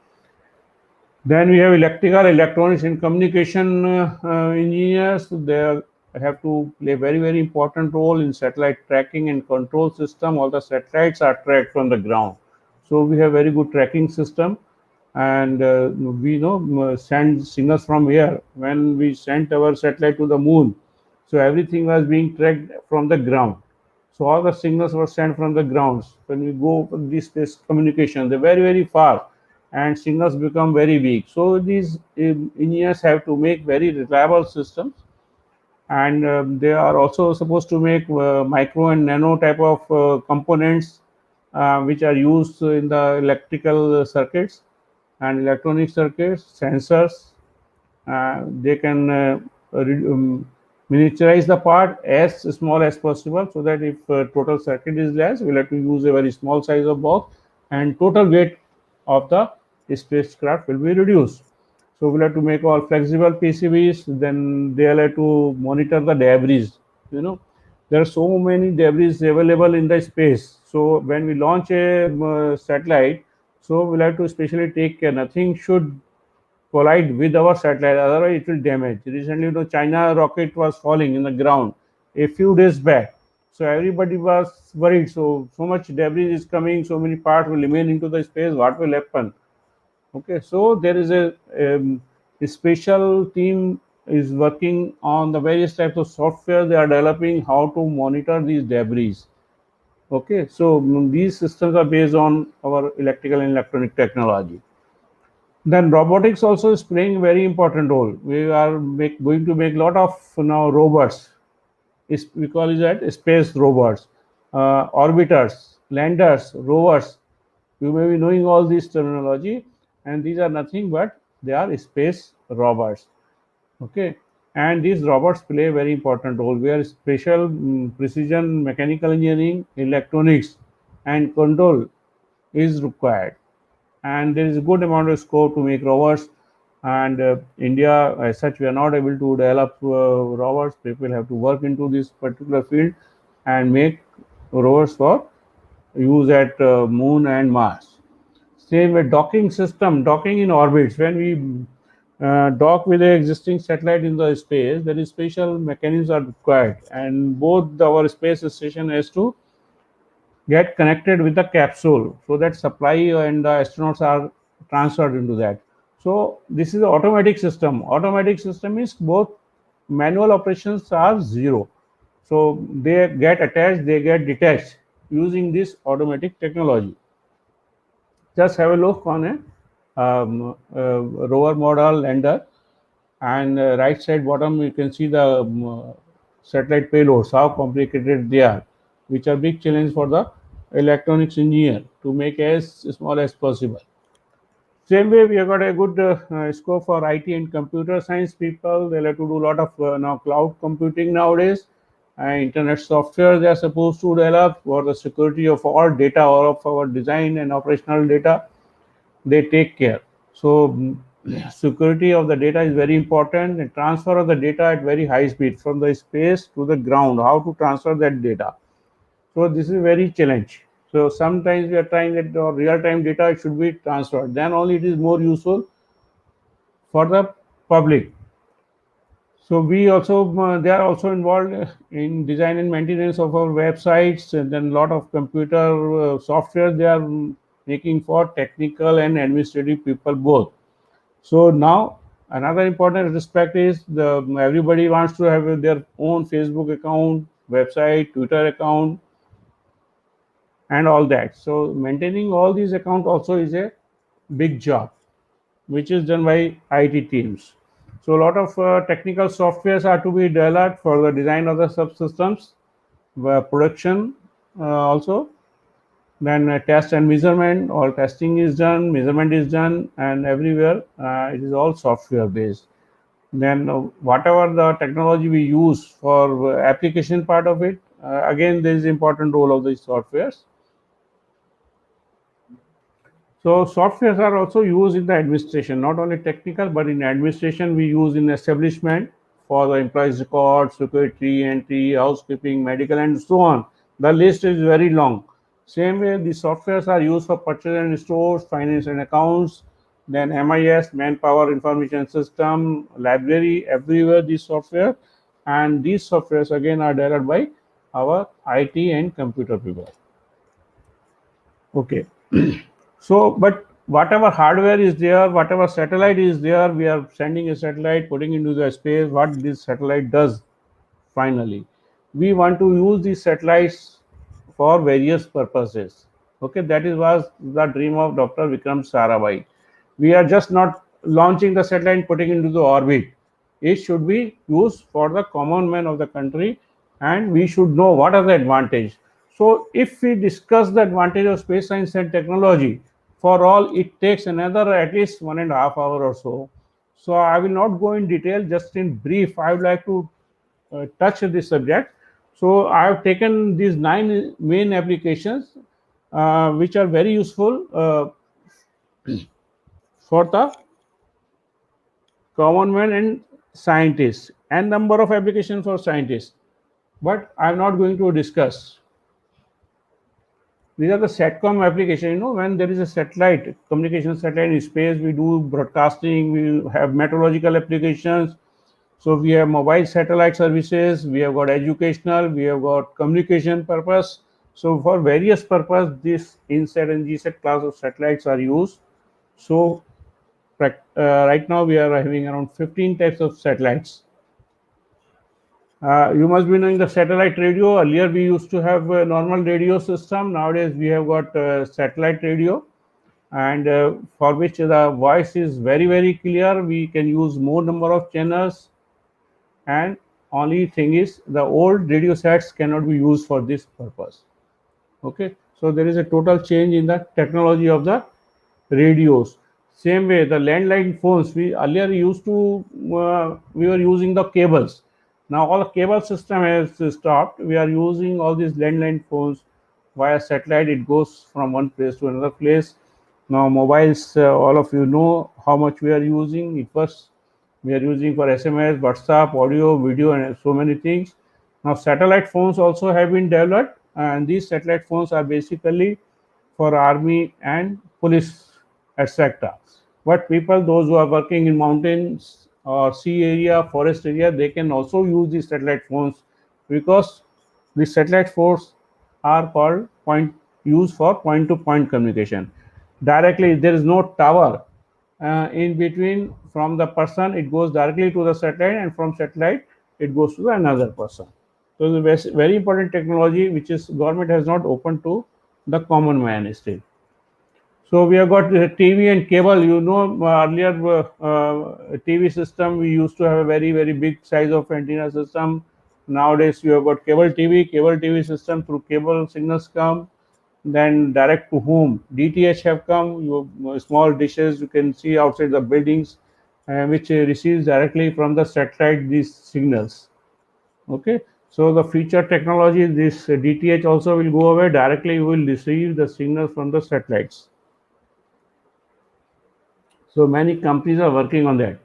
Then we have electrical, electronics, and communication engineers. They have to play very important role in satellite tracking and control system. All the satellites are tracked from the ground, so we have very good tracking system, and we send signals from here. When we sent our satellite to the moon, so everything was being tracked from the ground. So all the signals were sent from the grounds. When we go for this space communication, they're very far, and signals become very weak. So these engineers have to make very reliable systems, and they are also supposed to make micro and nano type of components which are used in the electrical circuits and electronic circuits, sensors. They can miniaturize the part as small as possible, so that if total circuit is less, we'll have to use a very small size of box, and total weight of the spacecraft will be reduced. So we'll have to make all flexible PCBs. Then they'll have to monitor the debris. There are so many debris available in the space. So when we launch a satellite, So we'll have to especially take care. Nothing should collide with our satellite, otherwise it will damage. Recently, China rocket was falling in the ground a few days back. So everybody was worried. So much debris is coming, so many parts will remain into the space. What will happen? Okay, so there is a special team is working on the various types of software they are developing how to monitor these debris. Okay, so these systems are based on our electrical and electronic technology. Then robotics also is playing a very important role. We are going to make a lot of now robots. We call it that space robots, orbiters, landers, rovers. You may be knowing all these terminology, and these are nothing but they are space robots. Okay, and these robots play a very important role where special precision mechanical engineering, electronics, and control is required, and there is a good amount of scope to make rovers. And India, as such, we are not able to develop rovers. People have to work into this particular field and make rovers for use at Moon and Mars. Same with docking system, docking in orbits. When we dock with the existing satellite in the space, there is special mechanisms are required, and both our space station has to get connected with the capsule so that supply and the astronauts are transferred into that. So this is the automatic system. Automatic system is both manual operations are zero. So they get attached, they get detached using this automatic technology. Just have a look on a rover model lander, and right side bottom you can see the satellite payloads, how complicated they are, which are big challenge for the electronics engineer to make as small as possible. Same way, we have got a good scope for IT and computer science people. They'll have to do a lot of now cloud computing nowadays, and internet software they are supposed to develop for the security of all data or of our design and operational data. They take care. So security of the data is very important, and transfer of the data at very high speed from the space to the ground. How to transfer that data? So this is very challenge. So sometimes we are trying that real-time data should be transferred. Then only it is more useful for the public. So we also they are also involved in design and maintenance of our websites, and then a lot of computer software they are making for technical and administrative people both. So now another important aspect is the everybody wants to have their own Facebook account, website, Twitter account, and all that. So maintaining all these accounts also is a big job, which is done by IT teams. So a lot of technical softwares are to be developed for the design of the subsystems, production also. Then test and measurement, all testing is done, measurement is done, and everywhere it is all software based. Then whatever the technology we use for application part of it, again there is important role of these softwares. So softwares are also used in the administration, not only technical, but in administration we use in establishment for the employees records, secretary, entry, housekeeping, medical, and so on. The list is very long. Same way, the softwares are used for purchase and stores, finance and accounts, then MIS, manpower information system, library, everywhere these software, and these softwares again are developed by our IT and computer people. Okay. So, but whatever hardware is there, whatever satellite is there, we are sending a satellite, putting into the space. What this satellite does finally, we want to use these satellites for various purposes. Okay, that is was the dream of Dr. Vikram Sarabhai. We are just not launching the satellite and putting into the orbit. It should be used for the common man of the country, and we should know what are the advantage. So if we discuss the advantage of space science and technology, for all it takes another at least 1.5 hours or so. So I will not go in detail, just in brief I would like to touch this subject. So I have taken these 9 main applications which are very useful for the common man and scientists, and number of applications for scientists. But I am not going to discuss. these are the SATCOM application. When there is a satellite, communication satellite in space, we do broadcasting, we have meteorological applications. So we have mobile satellite services, we have got educational, we have got communication purpose. So for various purpose, this INSAT and GSAT class of satellites are used. So right now we are having around 15 types of satellites. You must be knowing the satellite radio. Earlier we used to have a normal radio system. Nowadays we have got satellite radio, and for which the voice is very, very clear. We can use more number of channels, and only thing is the old radio sets cannot be used for this purpose. Okay, so there is a total change in the technology of the radios. Same way, the landline phones, we earlier used to we were using the cables. Now all the cable system has stopped. We are using all these landline phones via satellite. It goes from one place to another place. Now mobiles, all of you know how much we are using. It was we are using for SMS, WhatsApp, audio, video, and so many things. Now satellite phones also have been developed, and these satellite phones are basically for army and police, etc. But people, those who are working in mountains or sea area, forest area, they can also use these satellite phones, because the satellite phones are called point used for point to point communication. Directly, there is no tower in between from the person. It goes directly to the satellite, and from satellite it goes to another person. So it's a very important technology which is government has not opened to the common man still. So we have got the TV and cable. Earlier TV system, we used to have a very, very big size of antenna system. Nowadays you have got cable TV. Cable TV system, through cable signals come. Then direct to home, DTH have come. Small dishes you can see outside the buildings, which receives directly from the satellite these signals. Okay, so the future technology, this DTH also will go away. Directly you will receive the signal from the satellites. So many companies are working on that.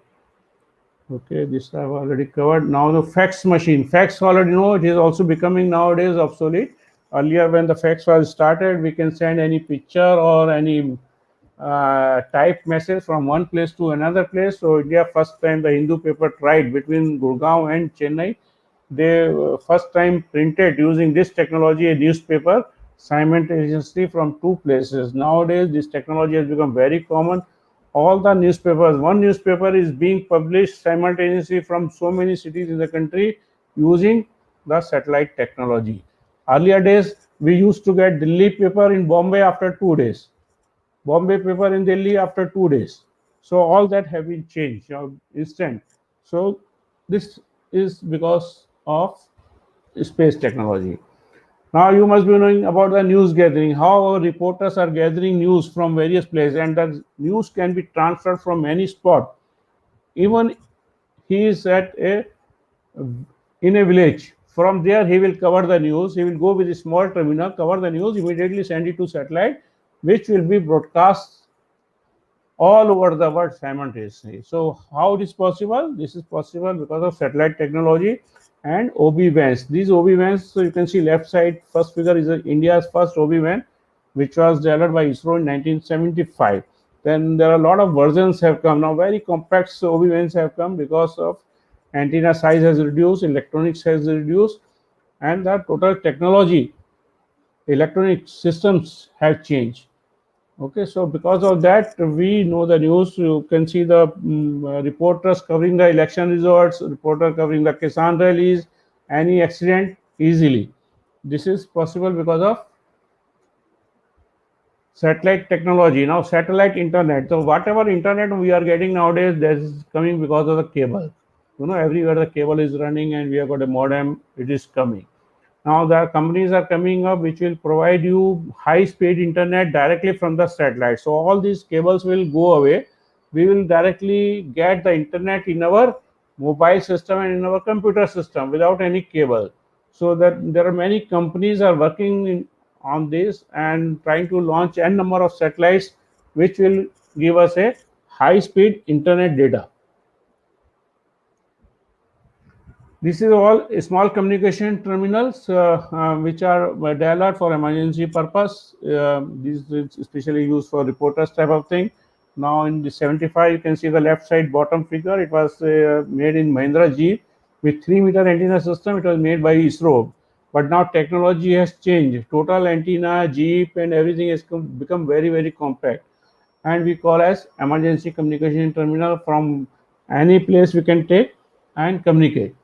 Okay, this I've already covered. Now the fax machine. Fax already know it is also becoming nowadays obsolete. Earlier, when the fax was started, we can send any picture or any typed message from one place to another place. So India first time the Hindu paper tried between Gurgaon and Chennai. They first time printed using this technology a newspaper simultaneously from two places. Nowadays, this technology has become very common. All the newspapers, one newspaper is being published simultaneously from so many cities in the country using the satellite technology. Earlier days, we used to get Delhi paper in Bombay after 2 days, Bombay paper in Delhi after 2 days. So all that have been changed, instant. So this is because of space technology. Now you must be knowing about the news gathering, how our reporters are gathering news from various places, and the news can be transferred from any spot. Even he is at a in a village. From there, he will cover the news. He will go with a small terminal, cover the news, immediately send it to satellite, which will be broadcast all over the world simultaneously. So how it is possible? This is possible because of satellite technology and OB vans. These OB vans, so you can see left side, first figure is India's first OB van, which was developed by ISRO in 1975. Then there are a lot of versions have come. Now very compact OB vans have come because of antenna size has reduced, electronics has reduced, and the total technology, electronic systems have changed. Okay, so because of that, we know the news. You can see the reporters covering the election results, reporter covering the Kisan rallies, any accident easily. This is possible because of satellite technology. Now, satellite internet. So, whatever internet we are getting nowadays, that is coming because of the cable. Everywhere the cable is running, and we have got a modem. It is coming. Now the companies are coming up which will provide you high speed internet directly from the satellite. So all these cables will go away. We will directly get the internet in our mobile system and in our computer system without any cable. So that there are many companies are working on this and trying to launch n number of satellites which will give us a high speed internet data. This is all small communication terminals which are dial-out for emergency purpose. This is especially used for reporters type of thing. Now in the 75, you can see the left side bottom figure. It was made in Mahindra Jeep with 3-meter antenna system. It was made by ISRO. But now technology has changed. Total antenna, Jeep, and everything has become very, very compact. And we call as emergency communication terminal. From any place we can take and communicate.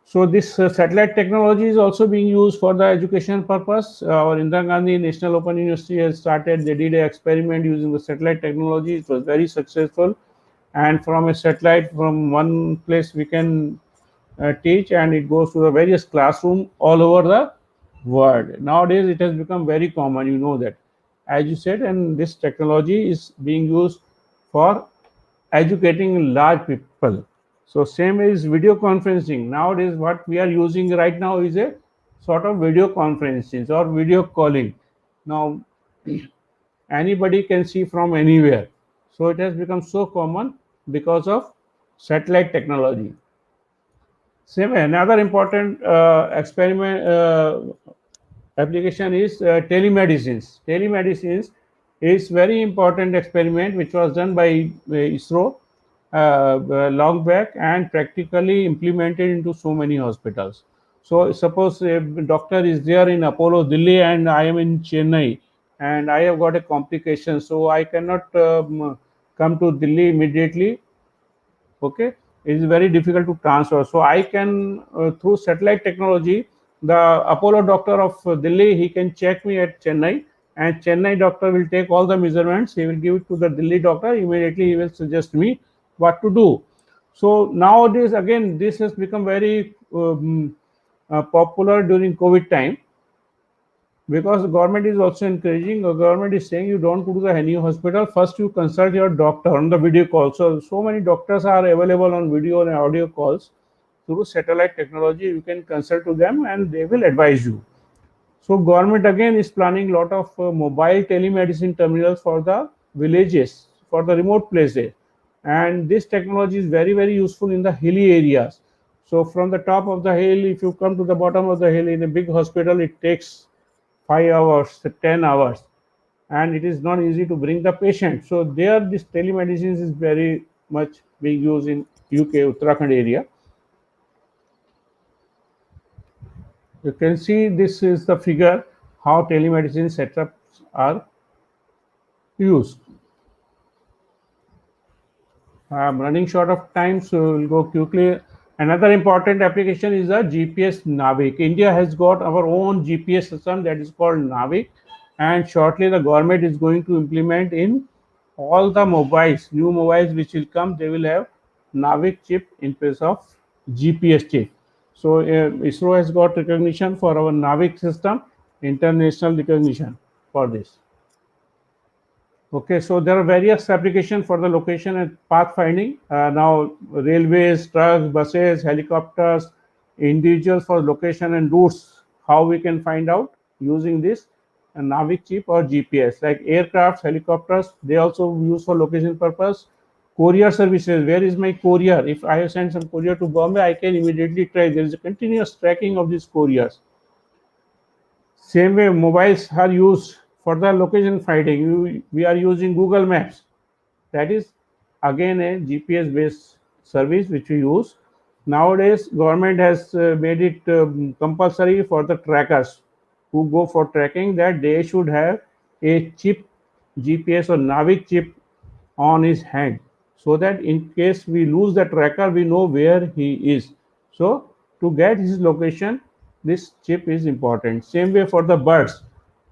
So this satellite technology is also being used for the education purpose. Our Indira Gandhi National Open University has started. They did an experiment using the satellite technology. It was very successful. And from a satellite, from one place we can teach, and it goes to the various classroom all over the world. Nowadays, it has become very common. You know that, as you said, and this technology is being used for educating large people. So same is video conferencing. Nowadays, what we are using right now is a sort of video conferencing or video calling. Now, anybody can see from anywhere. So it has become so common because of satellite technology. Same another important experiment application is telemedicines. Telemedicines is very important experiment which was done by ISRO long back and practically implemented into so many hospitals. So suppose a doctor is there in Apollo Delhi and I am in Chennai and I have got a complication, so I cannot come to Delhi immediately. Okay, it is very difficult to transfer. So I can through satellite technology, the Apollo doctor of Delhi, he can check me at Chennai, and Chennai doctor will take all the measurements. He will give it to the Delhi doctor. Immediately he will suggest me what to do. So nowadays again this has become very popular during COVID time, because the government is also encouraging. The government is saying you don't go to the any hospital, first you consult your doctor on the video call. So many doctors are available on video and audio calls. Through satellite technology you can consult to them and they will advise you. So government again is planning lot of mobile telemedicine terminals for the villages, for the remote places, and this technology is very, very useful in the hilly areas. So from the top of the hill, if you come to the bottom of the hill in a big hospital, it takes 5 hours, 10 hours, and it is not easy to bring the patient. So there, this telemedicine is very much being used in UK Uttarakhand area. You can see this is the figure how telemedicine setups are used. I'm running short of time, so we'll go quickly. Another important application is a GPS Navik. India has got our own GPS system that is called Navik, and shortly the government is going to implement in all the mobiles, new mobiles which will come. They will have Navik chip in place of GPS chip. So ISRO has got recognition for our Navik system, international recognition for this. Okay, so there are various applications for the location and path finding. Now, railways, trucks, buses, helicopters, individuals for location and routes. How we can find out using this Navik chip or GPS? Like aircrafts, helicopters, they also use for location purpose. Courier services. Where is my courier? If I have sent some courier to Bombay, I can immediately track. There is a continuous tracking of these couriers. Same way, mobiles are used for the location finding. We are using Google Maps. That is again a GPS based service which we use. Nowadays, government has made it compulsory for the trackers who go for tracking that they should have a chip, GPS or Navik chip on his hand, so that in case we lose the tracker, we know where he is. So to get his location, this chip is important. Same way for the birds.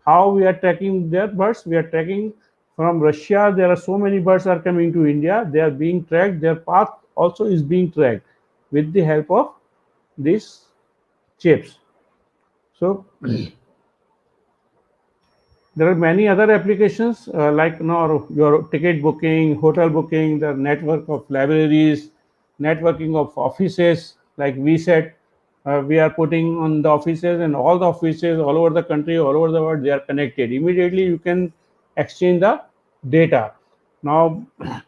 How we are tracking their birds? We are tracking from Russia. There are so many birds are coming to India. They are being tracked. Their path also is being tracked with the help of these chips. So there are many other applications like your ticket booking, hotel booking, the network of libraries, networking of offices like VSET. We are putting on the offices, and all the offices all over the country, all over the world, they are connected. Immediately you can exchange the data. Now,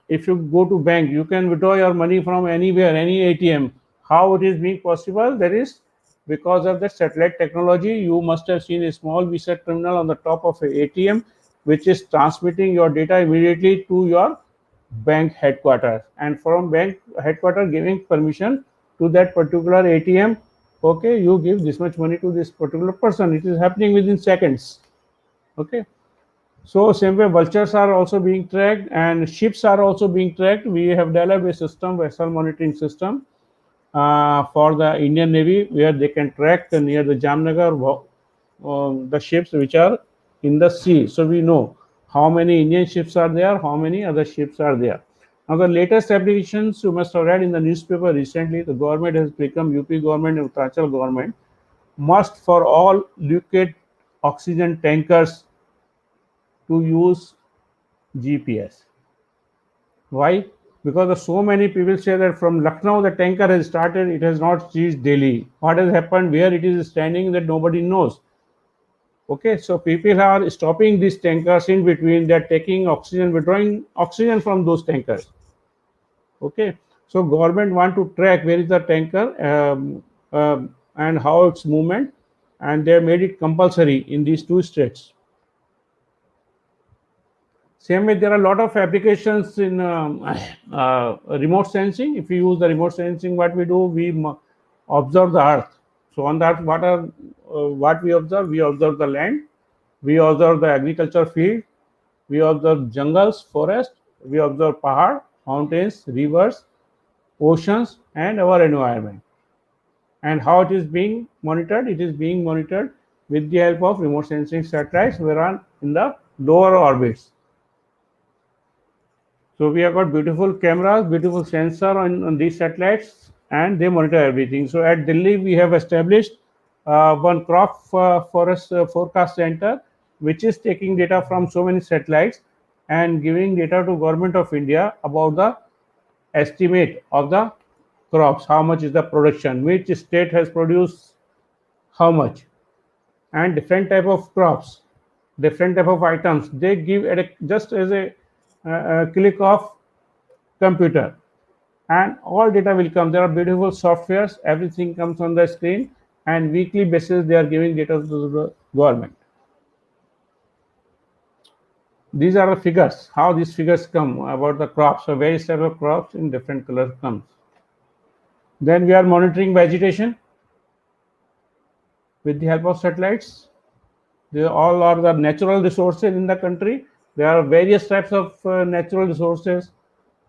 if you go to bank, you can withdraw your money from anywhere, any ATM. How it is being possible? That is because of the satellite technology. You must have seen a small VSAT terminal on the top of a ATM, which is transmitting your data immediately to your bank headquarters, and from bank headquarters giving permission to that particular ATM. Okay, you give this much money to this particular person. It is happening within seconds. Okay. So same way, vultures are also being tracked and ships are also being tracked. We have developed a system, vessel monitoring system, for the Indian Navy, where they can track near the Jamnagar the ships which are in the sea. So we know how many Indian ships are there, how many other ships are there. Now the latest applications you must have read in the newspaper recently. The government has become, UP government and Uttarakhand government must for all liquid oxygen tankers to use GPS. Why? Because so many people say that from Lucknow the tanker has started, it has not reached Delhi. What has happened, where it is standing, that nobody knows. Okay, so people are stopping these tankers in between. They're taking oxygen, withdrawing oxygen from those tankers. Okay, so government want to track where is the tanker, and how its movement, and they made it compulsory in these two states. Same way, there are a lot of applications in remote sensing. If we use the remote sensing, what we do, we observe the earth. So on that, what we observe? We observe the land, we observe the agriculture field, we observe jungles, forest, we observe pahad, mountains, rivers, oceans, and our environment. And how it is being monitored? It is being monitored with the help of remote sensing satellites, which are in the lower orbits. So we have got beautiful cameras, beautiful sensor on these satellites, and they monitor everything. So at Delhi, we have established one crop forest forecast center, which is taking data from so many satellites and giving data to Government of India about the estimate of the crops, how much is the production, which state has produced how much, and different type of crops, different type of items. They give at just as a click of computer, and all data will come. There are beautiful softwares, everything comes on the screen, and weekly basis they are giving data to the government. These are the figures, how these figures come about the crops. So various type of crops in different colors comes. Then we are monitoring vegetation with the help of satellites. They all are the natural resources in the country. There are various types of natural resources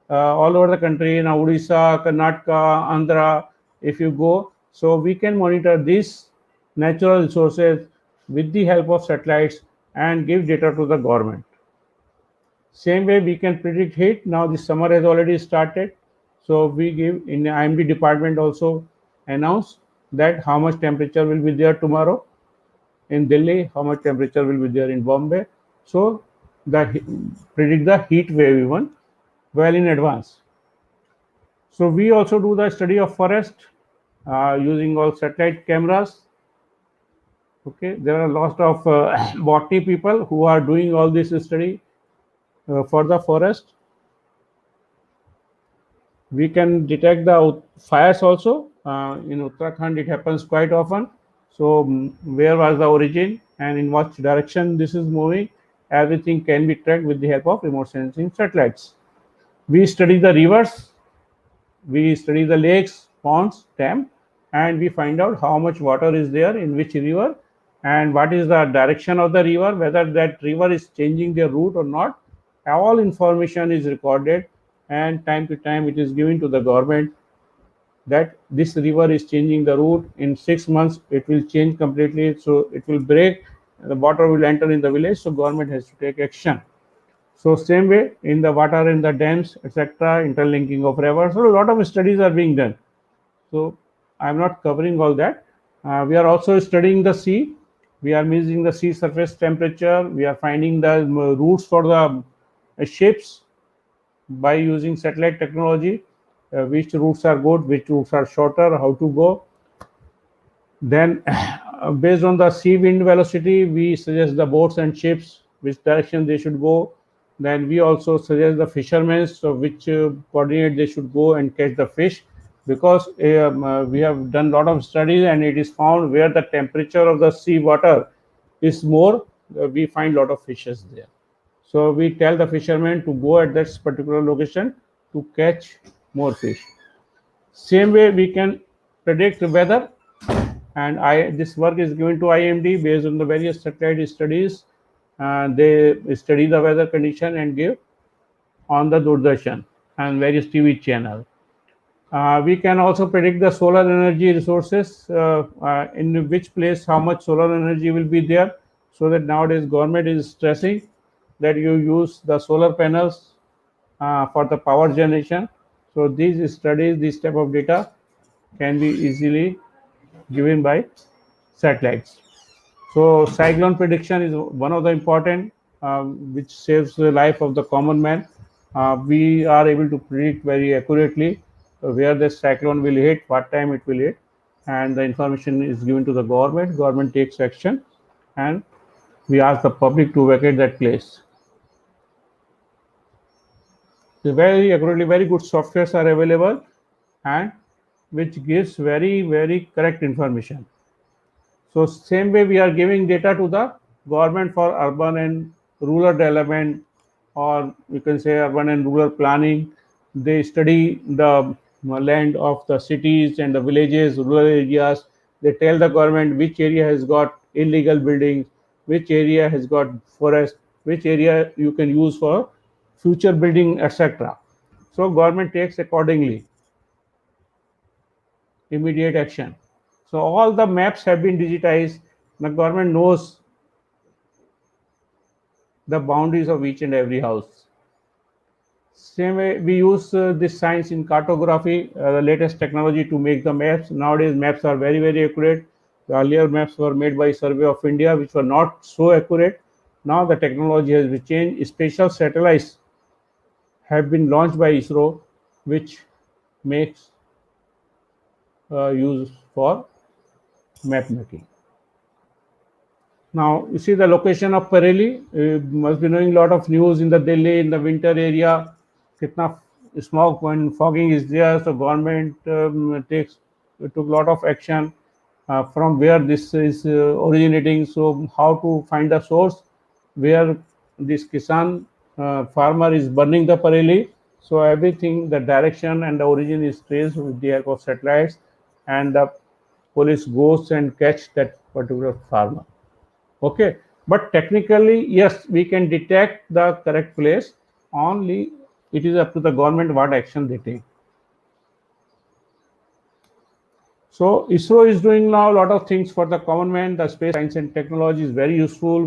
all over the country, in Odisha, Karnataka, Andhra, if you go. So we can monitor these natural resources with the help of satellites and give data to the government. Same way we can predict heat. Now the summer has already started. So we give, in the IMD department also announce that how much temperature will be there tomorrow in Delhi, how much temperature will be there in Bombay. So predict the heat wave even well in advance. So we also do the study of forest using all satellite cameras. Okay, there are lots of botany people who are doing all this study for the forest. We can detect the fires also. In Uttarakhand, it happens quite often. So where was the origin and in what direction this is moving? Everything can be tracked with the help of remote sensing satellites. We study the rivers, we study the lakes, ponds, dam, and we find out how much water is there in which river and what is the direction of the river, whether that river is changing their route or not. All information is recorded, and time to time it is given to the government that this river is changing the route. In 6 months it will change completely, so it will break, the water will enter in the village, so government has to take action. So same way in the water in the dams, etc., interlinking of rivers. So a lot of studies are being done. So I'm not covering all that. We are also studying the sea. We are measuring the sea surface temperature. We are finding the routes for the ships by using satellite technology. Which routes are good, which routes are shorter, how to go. Then, based on the sea wind velocity, we suggest the boats and ships which direction they should go. Then we also suggest the fishermen, so which coordinate they should go and catch the fish. because we have done a lot of studies, and it is found where the temperature of the sea water is more, we find a lot of fishes there. So we tell the fishermen to go at that particular location to catch more fish. Same way we can predict the weather, and this work is given to IMD based on the various satellite studies. They study the weather condition and give on the Doordarshan and various TV channels. We can also predict the solar energy resources, in which place how much solar energy will be there, so that nowadays government is stressing that you use the solar panels for the power generation. So these studies, this type of data can be easily given by satellites. So cyclone prediction is one of the important, which saves the life of the common man. We are able to predict very accurately where the cyclone will hit, what time it will hit, and the information is given to the government. Government takes action, and we ask the public to vacate that place. The very accurately, very good softwares are available, and which gives very correct information. So same way we are giving data to the government for urban and rural development, or you can say urban and rural planning. They study the land of the cities and the villages, rural areas. They tell the government which area has got illegal buildings, which area has got forest, which area you can use for future building, etc. So government takes accordingly immediate action. So all the maps have been digitized. The government knows the boundaries of each and every house. Same way we use this science in cartography, the latest technology to make the maps. Nowadays maps are very accurate. The earlier maps were made by Survey of India, which were not so accurate. Now the technology has changed. Special satellites have been launched by ISRO, which makes use for map making. Now, you see the location of Bareilly. You must be knowing a lot of news in the Delhi, in the winter area. Kitna smoke when fogging is there, so government took a lot of action from where this is originating. So, how to find the source where this Kisan farmer is burning the Bareilly. So, everything, the direction and the origin is traced with the help of satellites, and the police goes and catch that particular farmer. Okay, but technically yes, we can detect the correct place, only it is up to the government what action they take. So ISRO is doing now a lot of things for the common man. The space science and technology is very useful,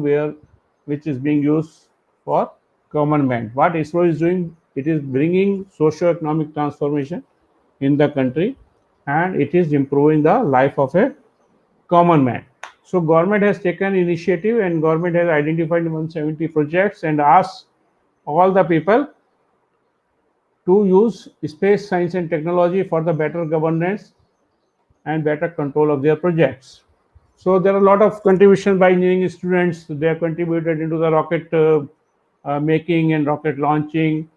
which is being used for common man. What ISRO is doing, it is bringing socio-economic transformation in the country, and it is improving the life of a common man. So government has taken initiative, and government has identified 170 projects and asked all the people to use space science and technology for the better governance and better control of their projects. So there are a lot of contributions by engineering students. They have contributed into the rocket making and rocket launching.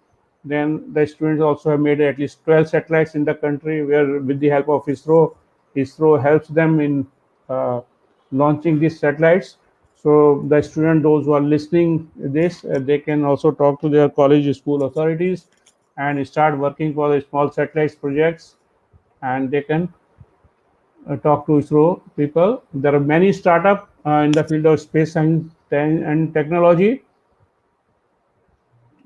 Then the students also have made at least 12 satellites in the country, where with the help of ISRO helps them in launching these satellites. So the student, those who are listening this, they can also talk to their college school authorities and start working for the small satellites projects, and they can talk to ISRO people. There are many startups in the field of space science and technology,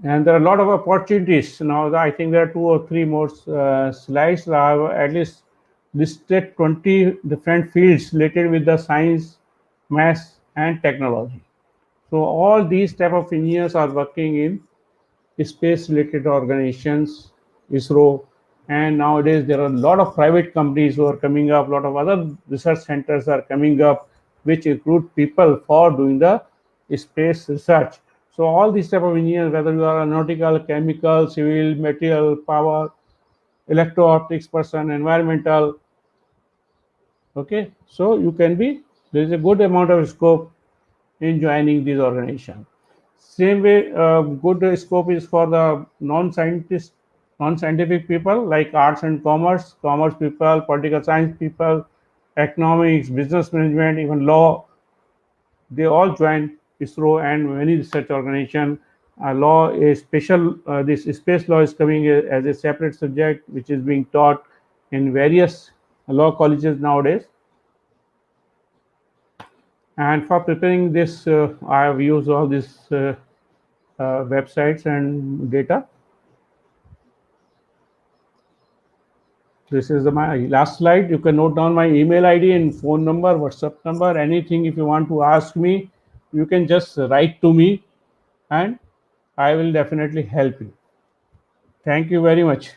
and there are a lot of opportunities. Now, I think there are 2 or 3 more slides. I have at least listed 20 different fields related with the science, maths, and technology. So all these type of engineers are working in space-related organizations, ISRO, and nowadays there are a lot of private companies who are coming up. A lot of other research centers are coming up, which recruit people for doing the space research. So all these type of engineers, whether you are a nautical, chemical, civil, material, power, electro-optics person, environmental, okay, so you can be, there is a good amount of scope in joining these organizations. Same way, good scope is for the non-scientists non-scientific people like arts and commerce, commerce people, political science people, economics, business management, even law. They all join ISRO and many research organization. Law is special. This space law is coming as a separate subject, which is being taught in various law colleges nowadays. And for preparing this, I have used all these websites and data. This is my last slide. You can note down my email ID and phone number, WhatsApp number, anything. If you want to ask me, you can just write to me and I will definitely help you. Thank you very much.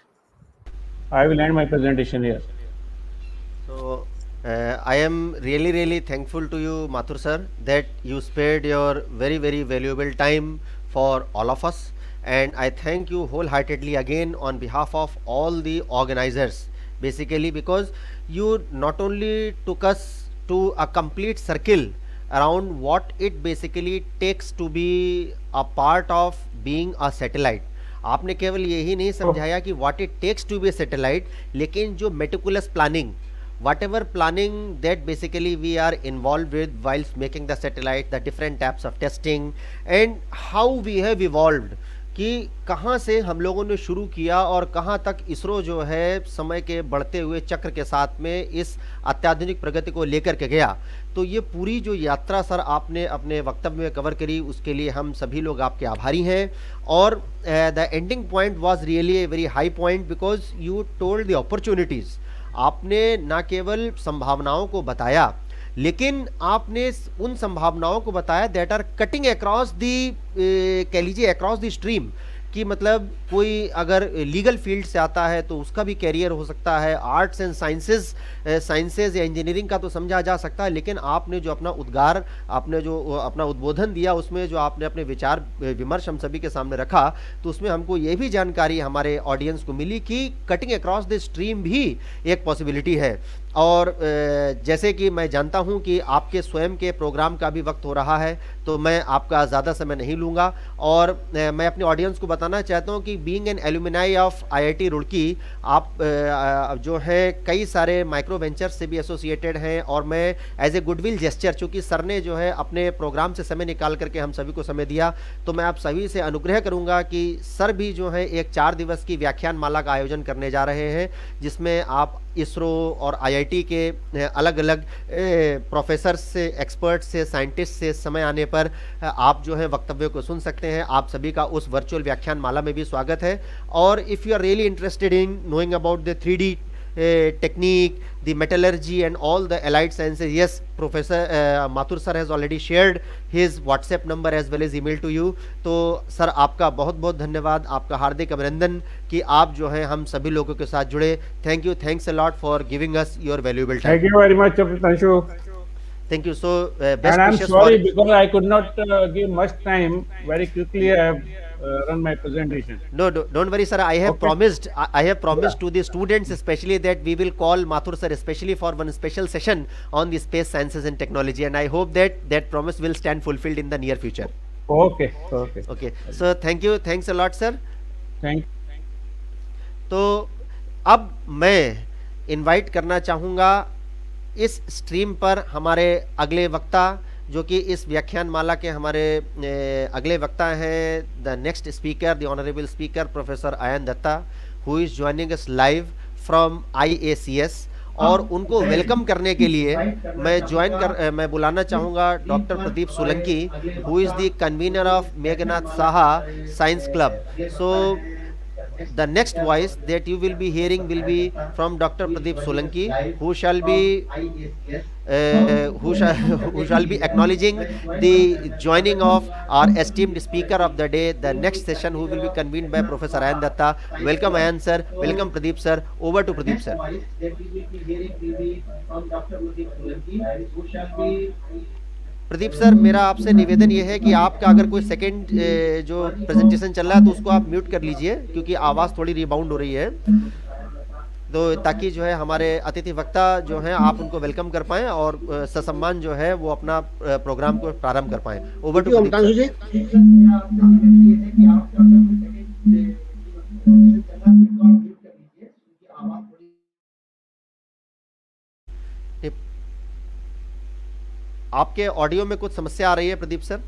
I will end my presentation here. So, I am really thankful to you, Mathur sir, that you spared your very valuable time for all of us. And I thank you wholeheartedly again on behalf of all the organizers, basically, because you not only took us to a complete circle around what it basically takes to be a part of being a satellite. आपने केवल यही नहीं समझाया कि what it takes to be satellite, लेकिन जो meticulous planning, whatever planning that basically we are involved with whilst making the satellite, the different types of testing and how we have evolved, कि कहाँ से हम लोगों ने शुरू किया और कहाँ तक इसरो जो है समय के बढ़ते हुए चक्र के साथ में इस अत्याधुनिक प्रगति को लेकर के गया। तो ये पूरी जो यात्रा सर आपने अपने वक्तव्य में कवर करी, उसके लिए हम सभी लोग आपके आभारी हैं। और the ending point was really a very high point because you told the opportunities. आपने ना केवल संभावनाओं को बताया, लेकिन आपने उन संभावनाओं को बताया that are cutting across the, कह लीजिए अक्रॉस दी स्ट्रीम, कि मतलब कोई अगर लीगल फील्ड से आता है तो उसका भी कैरियर हो सकता है, आर्ट्स एंड साइंसेज या इंजीनियरिंग का तो समझा जा सकता है, लेकिन आपने जो अपना उद्गार, आपने जो अपना उद्बोधन दिया, उसमें जो आपने अपने विचार विमर्श हम सभी के सामने रखा, तो उसमें हमको ये भी जानकारी हमारे ऑडियंस को मिली कि कटिंग अक्रॉस द स्ट्रीम भी एक पॉसिबिलिटी है। और जैसे कि मैं जानता हूं कि आपके स्वयं के प्रोग्राम का भी वक्त हो रहा है, तो मैं आपका ज़्यादा समय नहीं लूँगा और मैं अपने ऑडियंस को बताना चाहता हूं कि being an alumni of IIT Roorkee, आप जो है कई सारे माइक्रो वेंचर्स से भी एसोसिएटेड हैं। और मैं एज ए गुडविल जेस्चर, चूँकि सर ने जो है अपने प्रोग्राम से समय निकाल करके हम सभी को समय दिया, तो मैं आप सभी से अनुग्रह करूँगा कि सर भी जो है एक 4 दिवस की व्याख्यान माला का आयोजन करने जा रहे हैं, जिसमें आप इसरो और आईआईटी के अलग अलग प्रोफेसर से, एक्सपर्ट से, साइंटिस्ट से समय आने पर आप जो है वक्तव्य को सुन सकते हैं। आप सभी का उस वर्चुअल व्याख्यान माला में भी स्वागत है। और if you are really interested in knowing about the 3D technique, the metallurgy and all the allied sciences, yes, Professor Mathur sir has already shared his WhatsApp number as well as email to you। तो sir आपका बहुत बहुत धन्यवाद, आपका हार्दिक अभिनंदन कि आप जो है हम सभी लोगों के साथ जुड़े। Thank you, thanks a lot for giving us your valuable time. Thank you very much, Tanshu. Thank you. So best And I'm wishes sorry for... because I could not give much time. Very quickly, I have run my presentation. No, don't worry, sir. I have Okay. promised. I have promised to the students, especially, that we will call Mathur sir, especially for one special session on the space sciences and technology. And I hope that that promise will stand fulfilled in the near future. Okay. Okay. Okay. So thank you. Thanks a lot, sir. Thank. तो अब मैं invite करना चाहूँगा इस stream पर हमारे अगले वक्ता, जो कि इस व्याख्यान माला के हमारे अगले वक्ता हैं, the next speaker, the honourable speaker professor Ayan Datta, who is joining us live from IACS। और उनको वेलकम करने के लिए मैं बुलाना चाहूँगा doctor Pradeep Solanki, who is the convener of Meghnath Saha science club. So the next voice that you will be hearing will be from Dr. Pradeep Solanki, who shall be acknowledging the joining of our esteemed speaker of the day, the next session, who will be convened by Professor Ayan Datta. Welcome Ayan sir, welcome Pradeep sir. Over to Pradeep sir. Pradeep sir, मेरा आपसे निवेदन ये है कि आपका अगर कोई second जो प्रेजेंटेशन चल रहा है तो उसको आप म्यूट कर लीजिए, क्योंकि आवाज़ थोड़ी रिबाउंड हो रही है, तो ताकि जो है हमारे अतिथि वक्ता जो हैं आप उनको वेलकम कर पाएं और ससम्मान जो है वो अपना प्रोग्राम को प्रारंभ कर पाएं। Over to Pradeep sir. आपके ऑडियो में कुछ समस्या आ रही है प्रदीप सर?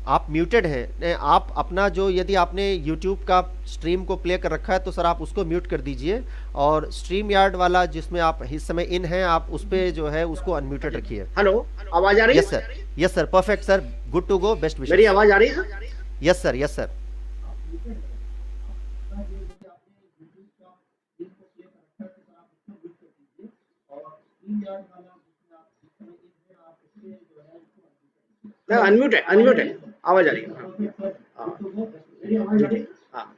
आप म्यूटेड हैं। आप अपना जो, यदि आपने YouTube का स्ट्रीम को प्ले कर रखा है तो सर आप उसको म्यूट कर दीजिए, और स्ट्रीम यार्ड वाला जिसमें आप इस समय इन हैं, आप उस पे जो है उसको अनम्यूटेड रखिए। हेलो, आवाज आ रही है? Yes sir, yes sir, perfect sir, good to go, best wishes. मेरी आवाज आ रही है? Yes sir, yes sir. Unmute है, अनम्यूट है, आवाज आ रही है। हाँ,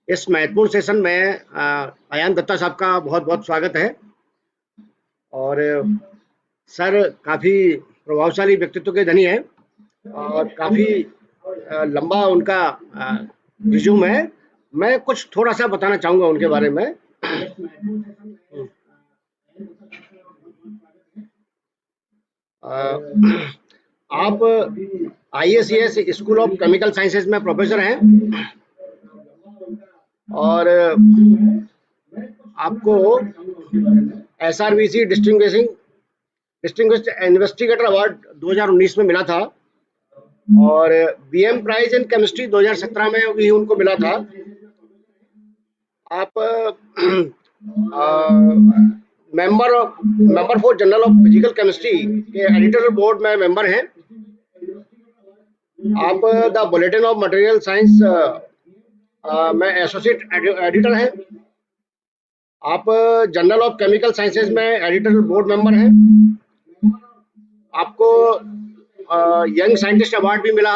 इस महत्वपूर्ण सेशन में अयान दत्ता साहब का बहुत बहुत स्वागत है। और सर काफी प्रभावशाली व्यक्तित्व के धनी है और काफी लंबा उनका रिज्यूम है। मैं कुछ थोड़ा सा बताना चाहूंगा उनके बारे में। आप IACS school of chemical sciences में प्रोफेसर हैं और आपको SRVC डिस्टिंग्विश्ड इन्वेस्टिगेटर अवार्ड 2019 में मिला था और BM प्राइज इन केमिस्ट्री 2017 में भी उनको मिला था। आप member for journal of physical chemistry के एडिटोरियल बोर्ड में मेंबर हैं। आप the bulletin of material science में एसोसिएट एडिटर हैं। आप जर्नल ऑफ केमिकल साइंसेज में एडिटोरियल बोर्ड मेंबर हैं। आपको यंग साइंटिस्ट अवार्ड भी मिला।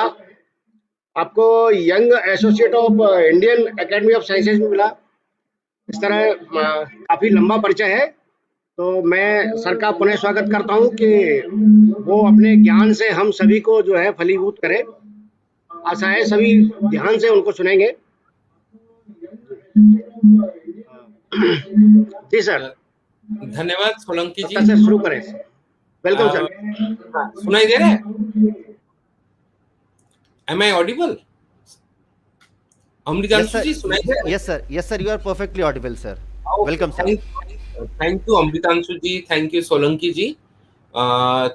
आपको young associate of Indian academy of sciences में मिला। इस तरह काफी लंबा परिचय है। तो मैं सर का पुनः स्वागत करता हूं कि वो अपने ज्ञान से हम सभी को जो है फलीभूत करें। आशा है सभी ध्यान से उनको सुनेंगे। जी सर। धन्यवाद सोलंकी जी। सर शुरू करें। Welcome sir. सुनाई दे रहा है? Am I audible? Amritansu ji, सुनाई दे रहा है? Yes sir, yes sir, you are perfectly audible sir. Welcome sir. Thank you Amritansu ji, thank you Solanki जी।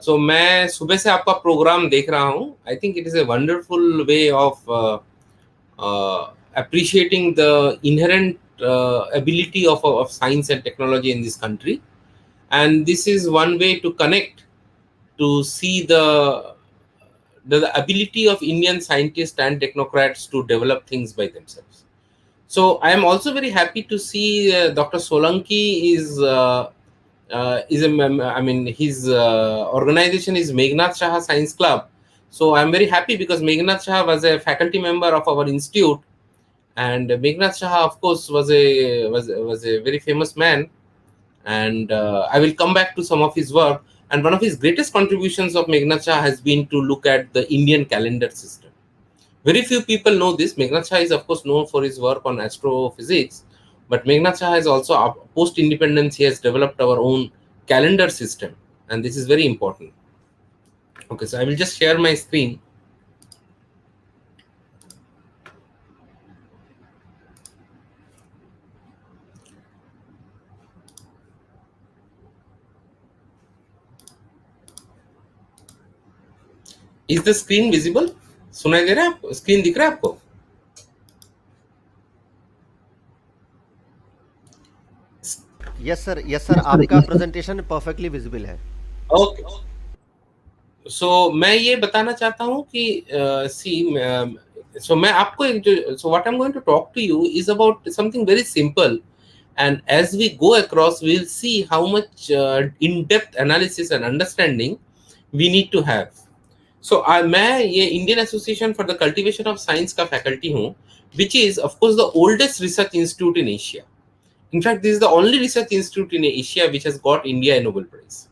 तो मैं सुबह से आपका प्रोग्राम देख रहा हूँ। I think it is a wonderful way of appreciating the inherent ability of science and technology in this country, and this is one way to connect, to see the ability of Indian scientists and technocrats to develop things by themselves. So I am also very happy to see Dr. Solanki is I mean his organization is Meghnad Shah Science Club. So I am very happy because Meghnad Shah was a faculty member of our institute, and Meghnad Shah of course was a very famous man, and I will come back to some of his work. And one of his greatest contributions of Meghnad Shah has been to look at the Indian calendar system. Very few people know this. Meghnad Shah is of course known for his work on astrophysics, but Meghnad Shah has also, post-independence, he has developed our own calendar system, and this is very important. Okay, so I will just share my screen. Is the screen visible? सुनाई दे रहा है आपको? Screen दिख रहा है आपको? Yes sir, आपका presentation perfectly visible है। ओके, सो मैं ये बताना चाहता हूँ कि सो मैं आपको एक जो, so what I am going to talk to you is about something very simple, and as we go across we'll see how much in-depth analysis and understanding we need to have. So मैं ये Indian Association for the Cultivation of Science का faculty हूँ, which is of course the oldest research institute in Asia. In fact, this is the only research institute in Asia which has got India a Nobel Prize.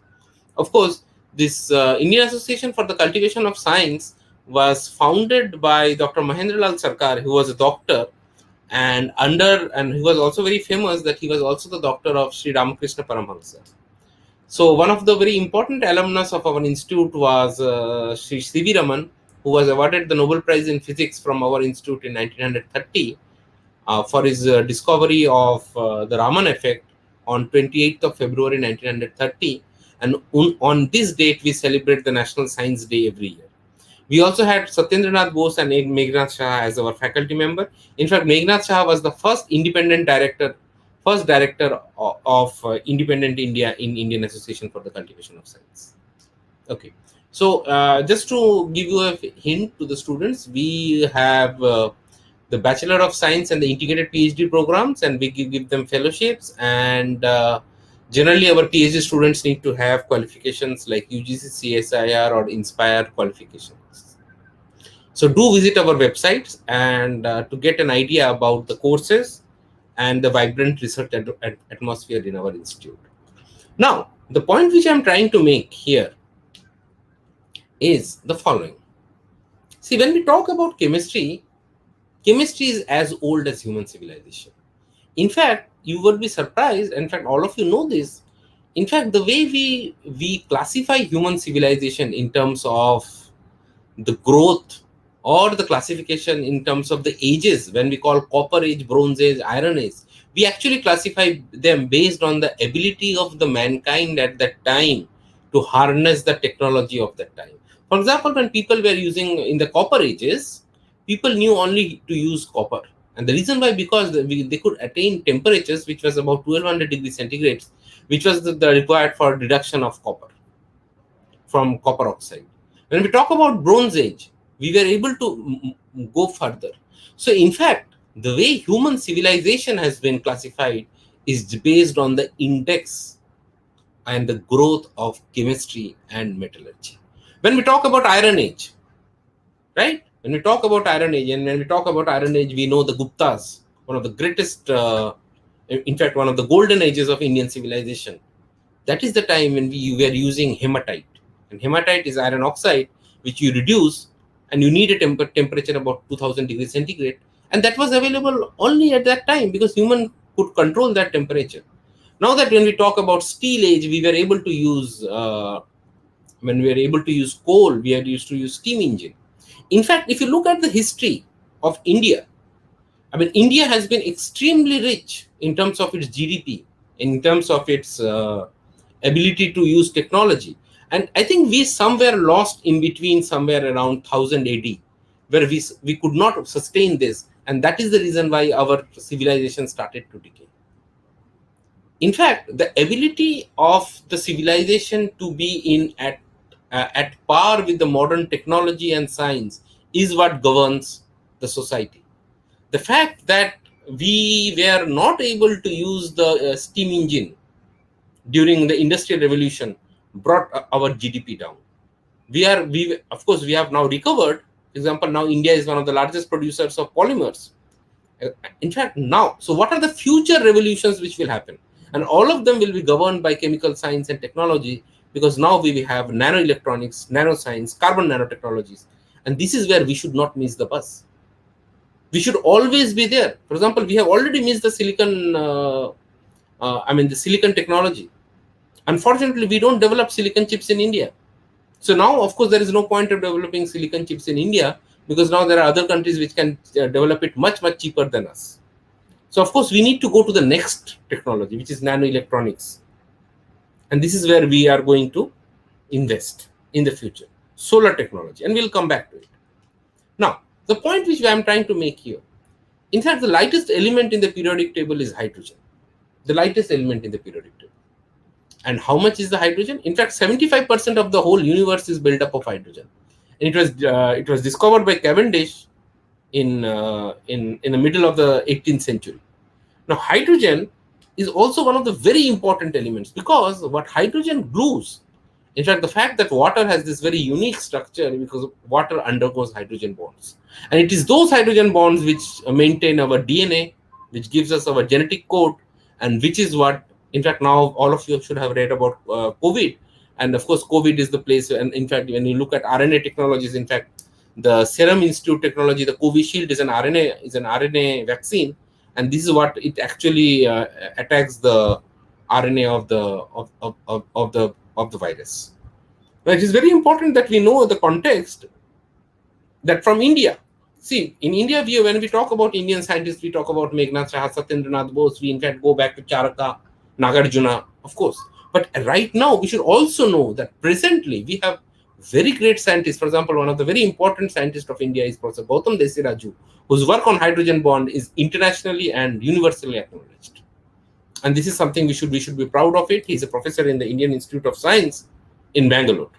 Of course, this Indian Association for the Cultivation of Science was founded by Dr. Mahendra Lal Sarkar, who was a doctor, and he was also very famous that he was also the doctor of Shri Ramakrishna Paramahansa. So one of the very important alumnus of our institute was Shri C.V. Raman, who was awarded the Nobel Prize in Physics from our institute in 1930. for his discovery of the Raman effect on 28th of February 1930, and on this date we celebrate the National Science Day every year. We also had Satyendranath Bose and Meghnad Shah as our faculty member. In fact, Meghnad Shah was the first director of Independent India in Indian Association for the Cultivation of Science. Okay, so just to give you a hint to the students, we have the Bachelor of Science and the integrated PhD programs, and we give them fellowships, and generally our PhD students need to have qualifications like UGC, CSIR or Inspire qualifications. So do visit our websites and to get an idea about the courses and the vibrant research atmosphere in our institute. Now, the point which I'm trying to make here is the following. See, when we talk about chemistry, chemistry is as old as human civilization. In fact, you would be surprised. In fact, all of you know this. In fact, the way we classify human civilization in terms of the growth or the classification in terms of the ages, when we call copper age, bronze age, iron age, we actually classify them based on the ability of the mankind at that time to harness the technology of that time. For example, when people were using in the copper ages, people knew only to use copper. And the reason why, because they could attain temperatures which was about 1200 degrees centigrade, which was the required for reduction of copper from copper oxide. When we talk about Bronze Age, we were able to go further. So in fact, the way human civilization has been classified is based on the index and the growth of chemistry and metallurgy. When we talk about Iron Age, right? When we talk about Iron Age, and when we talk about Iron Age, we know the Guptas, one of the greatest, in fact, one of the golden ages of Indian civilization. That is the time when we were using hematite. And hematite is iron oxide, which you reduce, and you need a temperature about 2000 degrees centigrade. And that was available only at that time because human could control that temperature. Now that when we talk about steel age, we were able to use, when we were able to use coal, we had used to use steam engine. In fact, if you look at the history of India, I mean, India has been extremely rich in terms of its GDP, in terms of its ability to use technology. And I think we somewhere lost in between somewhere around 1000 AD, where we could not sustain this. And that is the reason why our civilization started to decay. In fact, the ability of the civilization to be at par with the modern technology and science is what governs the society. The fact that we were not able to use the steam engine during the industrial revolution brought our GDP down. Of course, we have now recovered. For example, now India is one of the largest producers of polymers. In fact, now, so what are the future revolutions which will happen? And all of them will be governed by chemical science and technology, because now we have nanoelectronics, nanoscience, carbon nanotechnologies. And this is where we should not miss the bus. We should always be there. For example, we have already missed the silicon, the silicon technology. Unfortunately, we don't develop silicon chips in India. So now, of course, there is no point of developing silicon chips in India, because now there are other countries which can develop it much, much cheaper than us. So, of course, we need to go to the next technology, which is nanoelectronics. And this is where we are going to invest in the future. Solar technology, and we'll come back to it. Now, the point which I'm trying to make here, in fact, the lightest element in the periodic table is hydrogen. The lightest element in the periodic table. And how much is the hydrogen? In fact, 75% of the whole universe is built up of hydrogen. And it was discovered by Cavendish in the middle of the 18th century. Now, hydrogen is also one of the very important elements, because what hydrogen glues, in fact, the fact that water has this very unique structure, because water undergoes hydrogen bonds. And it is those hydrogen bonds which maintain our DNA, which gives us our genetic code, and which is what, in fact, now all of you should have read about COVID. And of course, COVID is the place. And in fact, when you look at RNA technologies, in fact, the Serum Institute technology, the Covishield is an RNA vaccine. And this is what it actually attacks the RNA of the virus. Now, it is very important that we know the context that from India, See, in India, when we talk about Indian scientists, we talk about Meghnad Shah, Satyendranath Bose. We in fact go back to Charaka, Nagarjuna, of course. But right now, we should also know that presently we have very great scientists. For example, one of the very important scientists of India is Professor Gautam Desiraju, whose work on hydrogen bond is internationally and universally acknowledged. And this is something we should be proud of it. He's a professor in the Indian Institute of Science in Bangalore.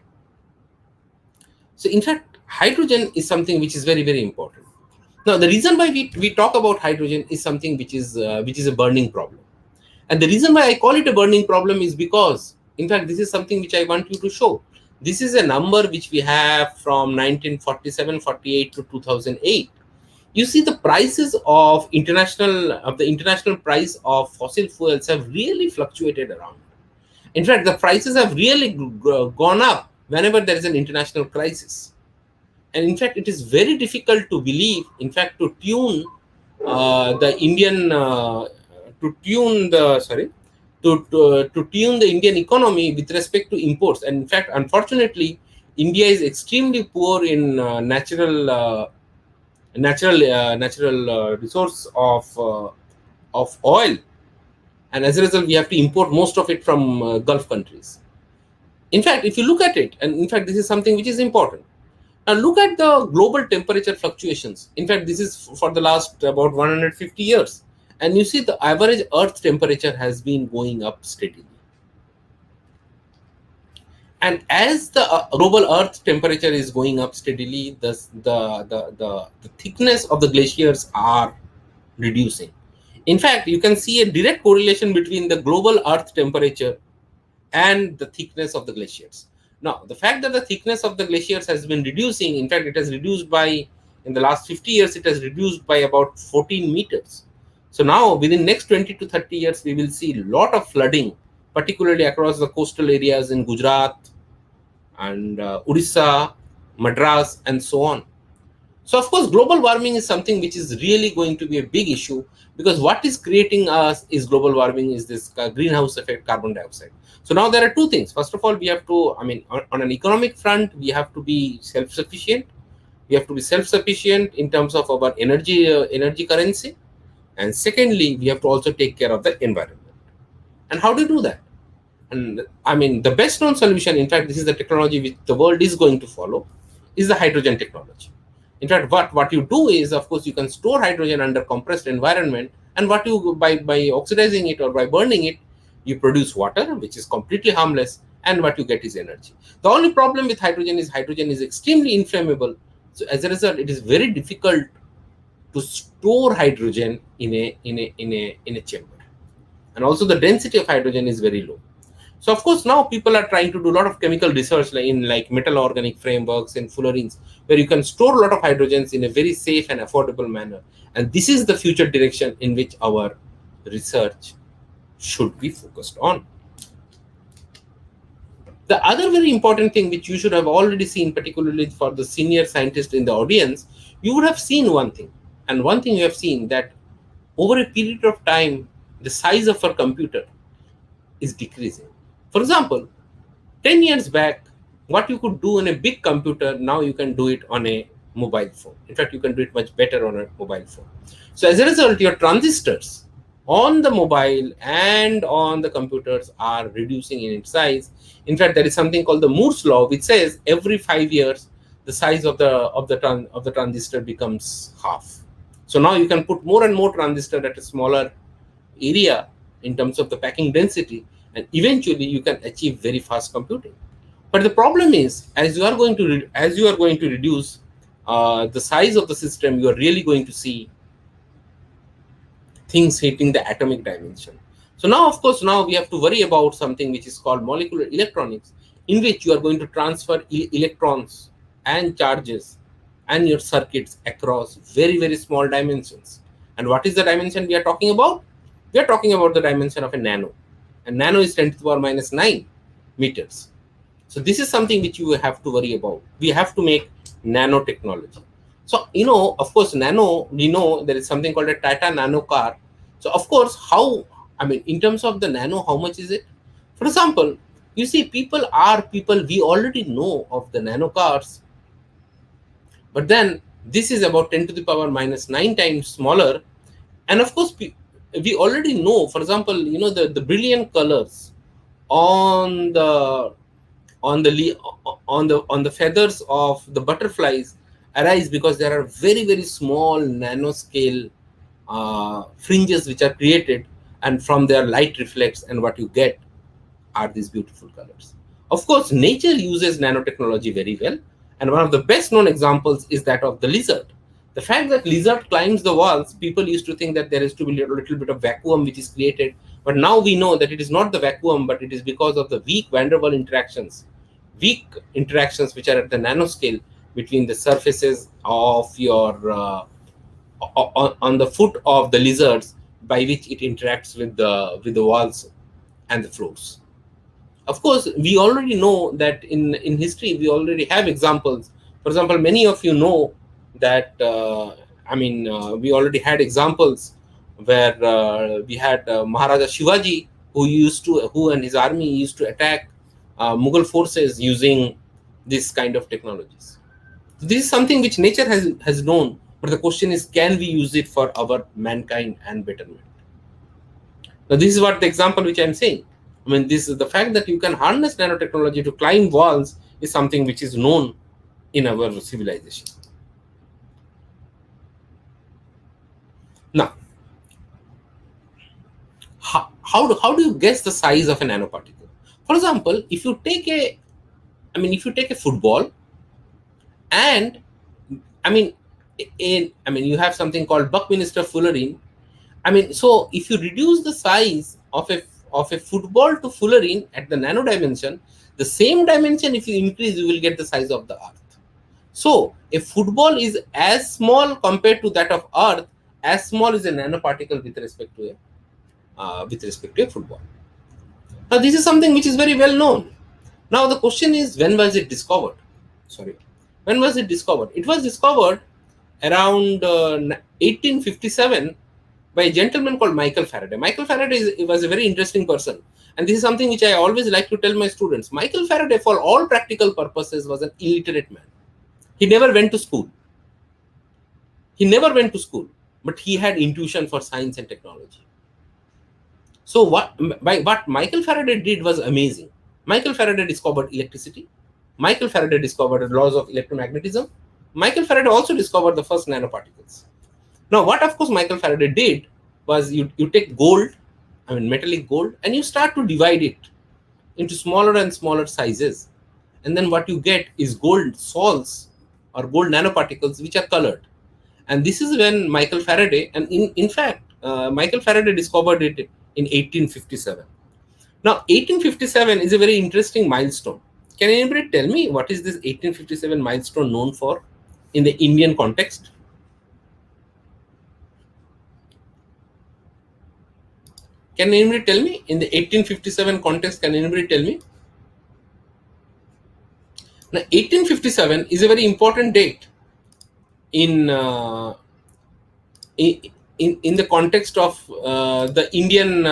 So in fact, hydrogen is something which is very, very important. Now, the reason why we talk about hydrogen is something which is a burning problem. And the reason why I call it a burning problem is because, in fact, this is something which I want you to show. This is a number which we have from 1947-48 to 2008. You see the prices of the international price of fossil fuels have really fluctuated around. In fact, the prices have really gone up whenever there is an international crisis. And in fact, it is very difficult to believe, in fact, to tune the Indian, to tune the, sorry, to tune the Indian economy with respect to imports. And in fact, unfortunately, India is extremely poor in natural resource of oil. And as a result, we have to import most of it from Gulf countries. In fact, if you look at it, and in fact, this is something which is important. Now, look at the global temperature fluctuations. In fact, this is for the last about 150 years. And you see the average Earth temperature has been going up steadily. And as the global Earth temperature is going up steadily, the thickness of the glaciers are reducing. In fact, you can see a direct correlation between the global Earth temperature and the thickness of the glaciers. Now, the fact that the thickness of the glaciers has been reducing, in fact, it has reduced by, in the last 50 years, it has reduced by about 14 meters. So now, within next 20 to 30 years, we will see a lot of flooding, particularly across the coastal areas in Gujarat and Odisha, Madras, and so on. So, of course, global warming is something which is really going to be a big issue, because what is creating us is global warming is this greenhouse effect, carbon dioxide. So now there are two things. First of all, we have to, on an economic front, we have to be self-sufficient. We have to be self-sufficient in terms of our energy currency. And secondly, we have to also take care of the environment. And how do you do that? And the best known solution, in fact, this is the technology which the world is going to follow, is the hydrogen technology. In fact, what you do is, of course, you can store hydrogen under compressed environment, and what you by oxidizing it or by burning it, you produce water, which is completely harmless, and what you get is energy. The only problem with hydrogen is extremely inflammable. So as a result, it is very difficult to store hydrogen in a chamber, and also the density of hydrogen is very low. So of course, now people are trying to do a lot of chemical research in metal organic frameworks and fullerenes, where you can store a lot of hydrogens in a very safe and affordable manner. And this is the future direction in which our research should be focused on. The other very important thing which you should have already seen, particularly for the senior scientists in the audience, you would have seen one thing. And one thing you have seen, that over a period of time, the size of a computer is decreasing. For example, 10 years back, what you could do on a big computer, now you can do it on a mobile phone. In fact, you can do it much better on a mobile phone. So as a result, your transistors on the mobile and on the computers are reducing in its size. In fact, there is something called the Moore's law, which says every 5 years, the size of the transistor becomes half. So now you can put more and more transistor at a smaller area in terms of the packing density, and eventually you can achieve very fast computing. But the problem is, as you are going to reduce the size of the system, you are really going to see things hitting the atomic dimension. So now, of course, now we have to worry about something which is called molecular electronics, in which you are going to transfer electrons and charges and your circuits across very, very small dimensions. And what is the dimension we are talking about? We are talking about the dimension of a nano. And nano is 10 to the power minus 9 meters. So this is something which you have to worry about. We have to make nanotechnology. So, of course, nano, we know there is something called a Tata nano car. So, of course, in terms of the nano, how much is it? For example, you see, we already know of the nano cars. But then This is about 10 to the power minus 9 times smaller. And of course, we already know, for example, the brilliant colors on the on the feathers of the butterflies arise because there are very, very small nanoscale fringes which are created, and from their light reflects, and what you get are these beautiful colors. Of course, nature uses nanotechnology very well, and one of the best known examples is that of the lizard. The fact that lizard climbs the walls, people used to think that there is to be a little bit of vacuum which is created, but now we know that it is not the vacuum, but it is because of the weak van der Waals interactions which are at the nanoscale between the surfaces of your on the foot of the lizards, by which it interacts with the walls and the floors. Of course, we already know that in history we already have examples. For example, many of you know that we already had examples where we had Maharaja Shivaji, who and his army used to attack Mughal forces using this kind of technologies. This is something which nature has known, but the question is, can we use it for our mankind and betterment? Now, this is what the example which I'm saying. I mean, this is the fact that you can harness nanotechnology to climb walls is something which is known in our civilization. Now, how do you guess the size of a nanoparticle? For example, if you take a football, and you have something called Buckminster fullerene. So if you reduce the size of a football to fullerene at the nano dimension, the same dimension, if you increase, you will get the size of the Earth. So a football is as small compared to that of Earth, as small as a nanoparticle with respect to a football. Now, this is something which is very well known. Now, the question is, when was it discovered? When was it discovered? It was discovered around 1857 by a gentleman called Michael Faraday. Michael Faraday was a very interesting person. And this is something which I always like to tell my students. Michael Faraday, for all practical purposes, was an illiterate man. He never went to school. But he had intuition for science and technology. So what Michael Faraday did was amazing. Michael Faraday discovered electricity. Michael Faraday discovered the laws of electromagnetism. Michael Faraday also discovered the first nanoparticles. Now, what of course Michael Faraday did was you take gold, metallic gold, and you start to divide it into smaller and smaller sizes. And then what you get is gold salts or gold nanoparticles which are colored. And this is when Michael Faraday, and in fact, Michael Faraday discovered it in 1857. Now, 1857 is a very interesting milestone. Can anybody tell me what is this 1857 milestone known for in the Indian context? Can anybody tell me in the 1857 context? Can anybody tell me? Now, 1857 is a very important date in the context of the Indian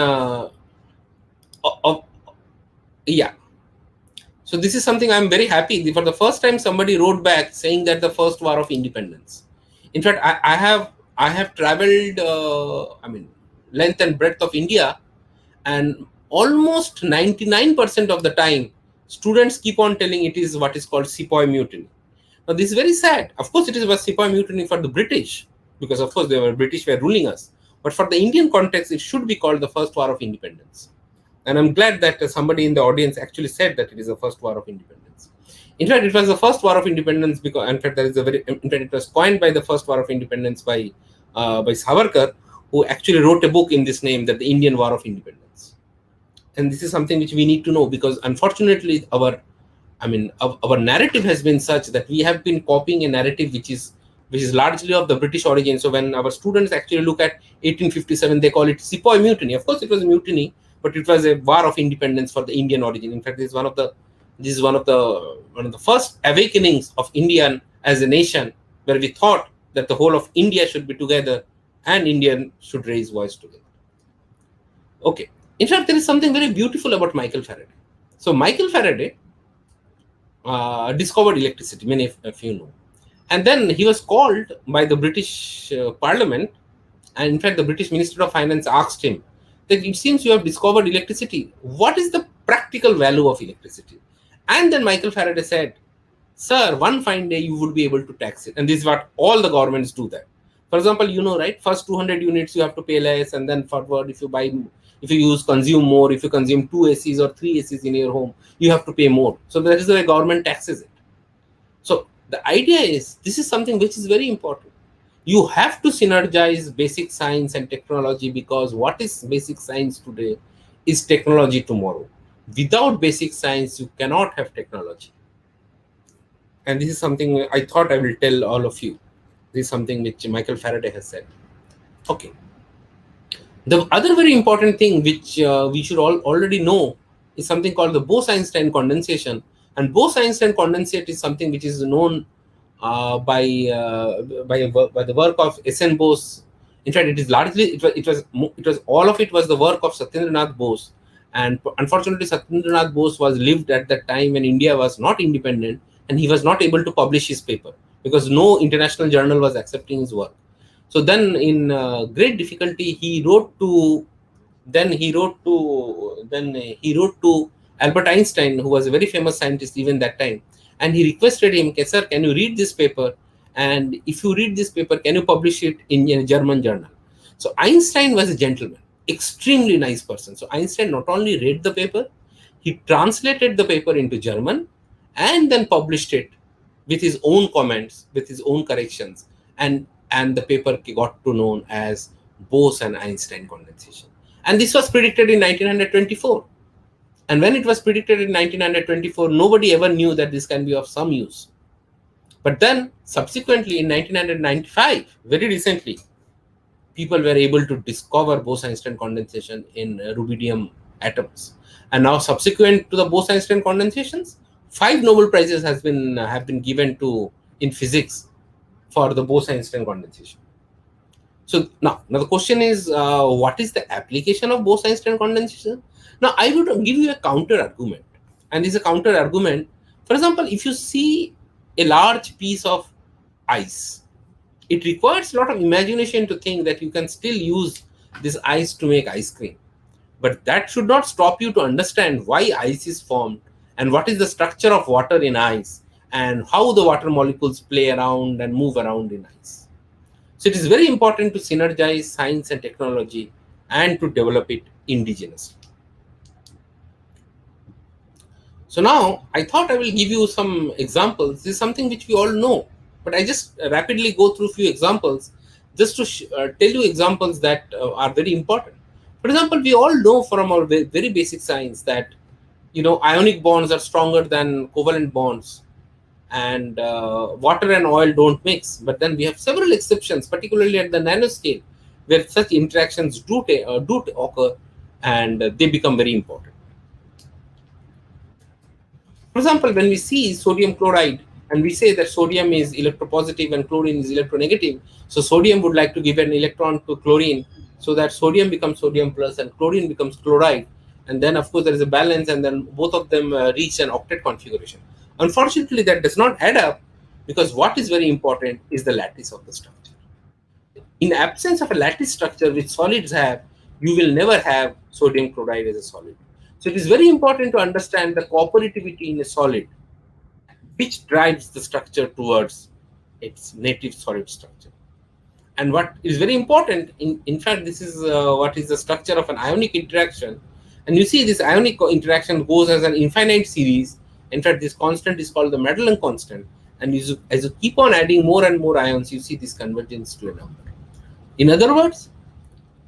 yeah. So this is something I'm very happy. For the first time, somebody wrote back saying that the first war of independence. In fact, I have traveled length and breadth of India, and almost 99% of the time, students keep on telling it is what is called Sepoy Mutiny. Now, this is very sad. Of course, it is a Sepoy Mutiny for the British, because of course the British were ruling us. But for the Indian context, it should be called the first war of independence. And I'm glad that somebody in the audience actually said that it is the first war of independence. In fact, it was the first war of independence because, in fact, it was coined by the first war of independence by Savarkar, who actually wrote a book in this name, that the Indian War of Independence. And this is something which we need to know, because unfortunately our narrative has been such that we have been copying a narrative which is largely of the British origin. So when our students actually look at 1857, they call it Sepoy Mutiny. Of course, it was a mutiny, but it was a war of independence for the Indian origin. In fact, this is one of the first awakenings of India as a nation, where we thought that the whole of India should be together and Indian should raise voice together. Okay. In fact, there is something very beautiful about Michael Faraday. So Michael Faraday discovered electricity, many of you know. And then he was called by the British Parliament, and in fact the British Minister of Finance asked him that it seems you have discovered electricity. What is the practical value of electricity? And then Michael Faraday said, sir, one fine day you would be able to tax it. And this is what all the governments do that. For example, you know, right, first 200 units you have to pay less, and then forward if you consume more, if you consume 2 ACs or 3 ACs in your home, you have to pay more. So that is the way government taxes it. So the idea is, this is something which is very important. You have to synergize basic science and technology, because what is basic science today is technology tomorrow. Without basic science, you cannot have technology. And this is something I thought I will tell all of you. This is something which Michael Faraday has said. Okay. The other very important thing which we should all already know is something called the Bose-Einstein condensation. And Bose-Einstein condensate is something which is known by the work of S.N. Bose. In fact, it is largely it was all of it was the work of Satyendranath Bose. And unfortunately, Satyendranath Bose was lived at that time when India was not independent, and he was not able to publish his paper because no international journal was accepting his work. So then, in great difficulty, he wrote to Albert Einstein, who was a very famous scientist even that time, and he requested him, okay, sir, can you read this paper? And if you read this paper, can you publish it in a German journal? So Einstein was a gentleman, extremely nice person. So Einstein not only read the paper, he translated the paper into German and then published it with his own comments, with his own corrections, and the paper got to known as Bose and Einstein condensation. And this was predicted in 1924. And when it was predicted in 1924, nobody ever knew that this can be of some use. But then subsequently in 1995, very recently, people were able to discover Bose-Einstein condensation in rubidium atoms. And now subsequent to the Bose-Einstein condensations, 5 Nobel Prizes have been given to in physics for the Bose-Einstein condensation. So now the question is, what is the application of Bose-Einstein condensation? Now I would give you a counter argument, and this is a counter argument. For example, if you see a large piece of ice, it requires a lot of imagination to think that you can still use this ice to make ice cream. But that should not stop you to understand why ice is formed and what is the structure of water in ice and how the water molecules play around and move around in ice. So it is very important to synergize science and technology and to develop it indigenously. So now I thought I will give you some examples. This is something which we all know, but I just rapidly go through a few examples just to tell you examples that are very important. For example, we all know from our very basic science that, you know, ionic bonds are stronger than covalent bonds, and water and oil don't mix. But then we have several exceptions, particularly at the nanoscale, where such interactions do occur, and they become very important. For example, when we see sodium chloride and we say that sodium is electropositive and chlorine is electronegative, so sodium would like to give an electron to chlorine so that sodium becomes sodium plus and chlorine becomes chloride. And then, of course, there is a balance, and then both of them reach an octet configuration. Unfortunately, that does not add up, because what is very important is the lattice of the structure. In absence of a lattice structure which solids have, you will never have sodium chloride as a solid. So it is very important to understand the cooperativity in a solid, which drives the structure towards its native solid structure. And what is very important, in fact, this is what is the structure of an ionic interaction. And you see this ionic interaction goes as an infinite series. In fact, this constant is called the Madelung constant. And as you keep on adding more and more ions, you see this convergence to a number. In other words,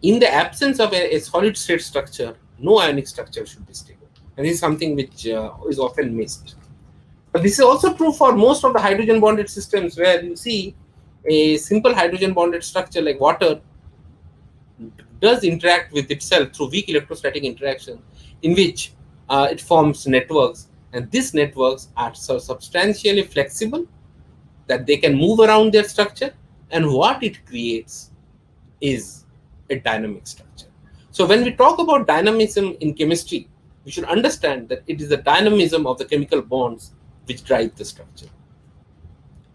in the absence of a solid state structure, no ionic structure should be stable. And this is something which is often missed. But this is also true for most of the hydrogen bonded systems, where you see a simple hydrogen bonded structure like water does interact with itself through weak electrostatic interaction, in which it forms networks. And these networks are so substantially flexible that they can move around their structure. And what it creates is a dynamic structure. So when we talk about dynamism in chemistry, we should understand that it is the dynamism of the chemical bonds which drive the structure.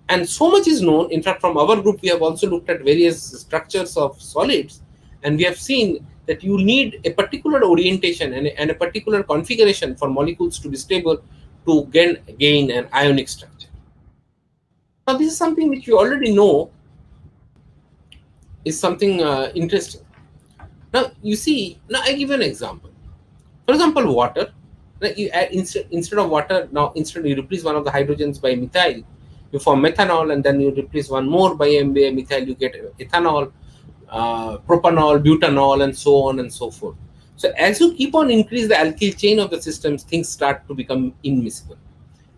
And so much is known. In fact, from our group, we have also looked at various structures of solids, and we have seen that you need a particular orientation and a particular configuration for molecules to be stable to gain an ionic structure. Now, this is something which you already know is something interesting. Now, you see, now I give you an example. For example, water. Now, you add, instead of water, now instead you replace one of the hydrogens by methyl, you form methanol, and then you replace one more by methyl, you get ethanol, propanol, butanol, and so on and so forth. So as you keep on increase the alkyl chain of the systems, things start to become immiscible.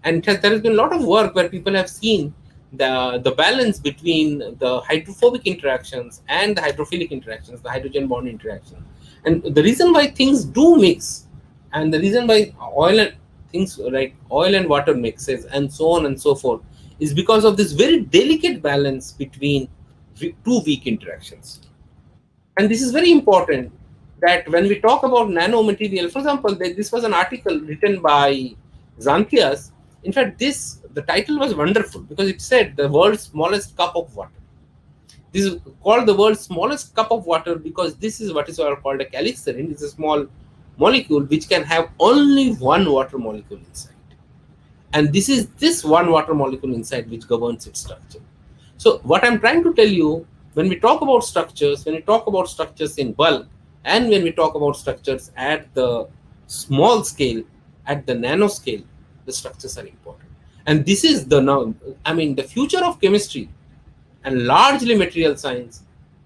And there has been a lot of work where people have seen the balance between the hydrophobic interactions and the hydrophilic interactions, the hydrogen bond interaction. And the reason why things do mix, and the reason why oil and water mixes and so on and so forth, is because of this very delicate balance between two weak interactions. And this is very important, that when we talk about nanomaterial, for example, this was an article written by Xanthias. In fact, the title was wonderful because it said the world's smallest cup of water. This is called the world's smallest cup of water because this is what is called a calixarin. It's a small molecule which can have only one water molecule inside. And this is this one water molecule inside which governs its structure. So what I'm trying to tell you, when we talk about structures, when we talk about structures in bulk, and when we talk about structures at the small scale, at the nanoscale, the structures are important. And this is the future of chemistry and largely material science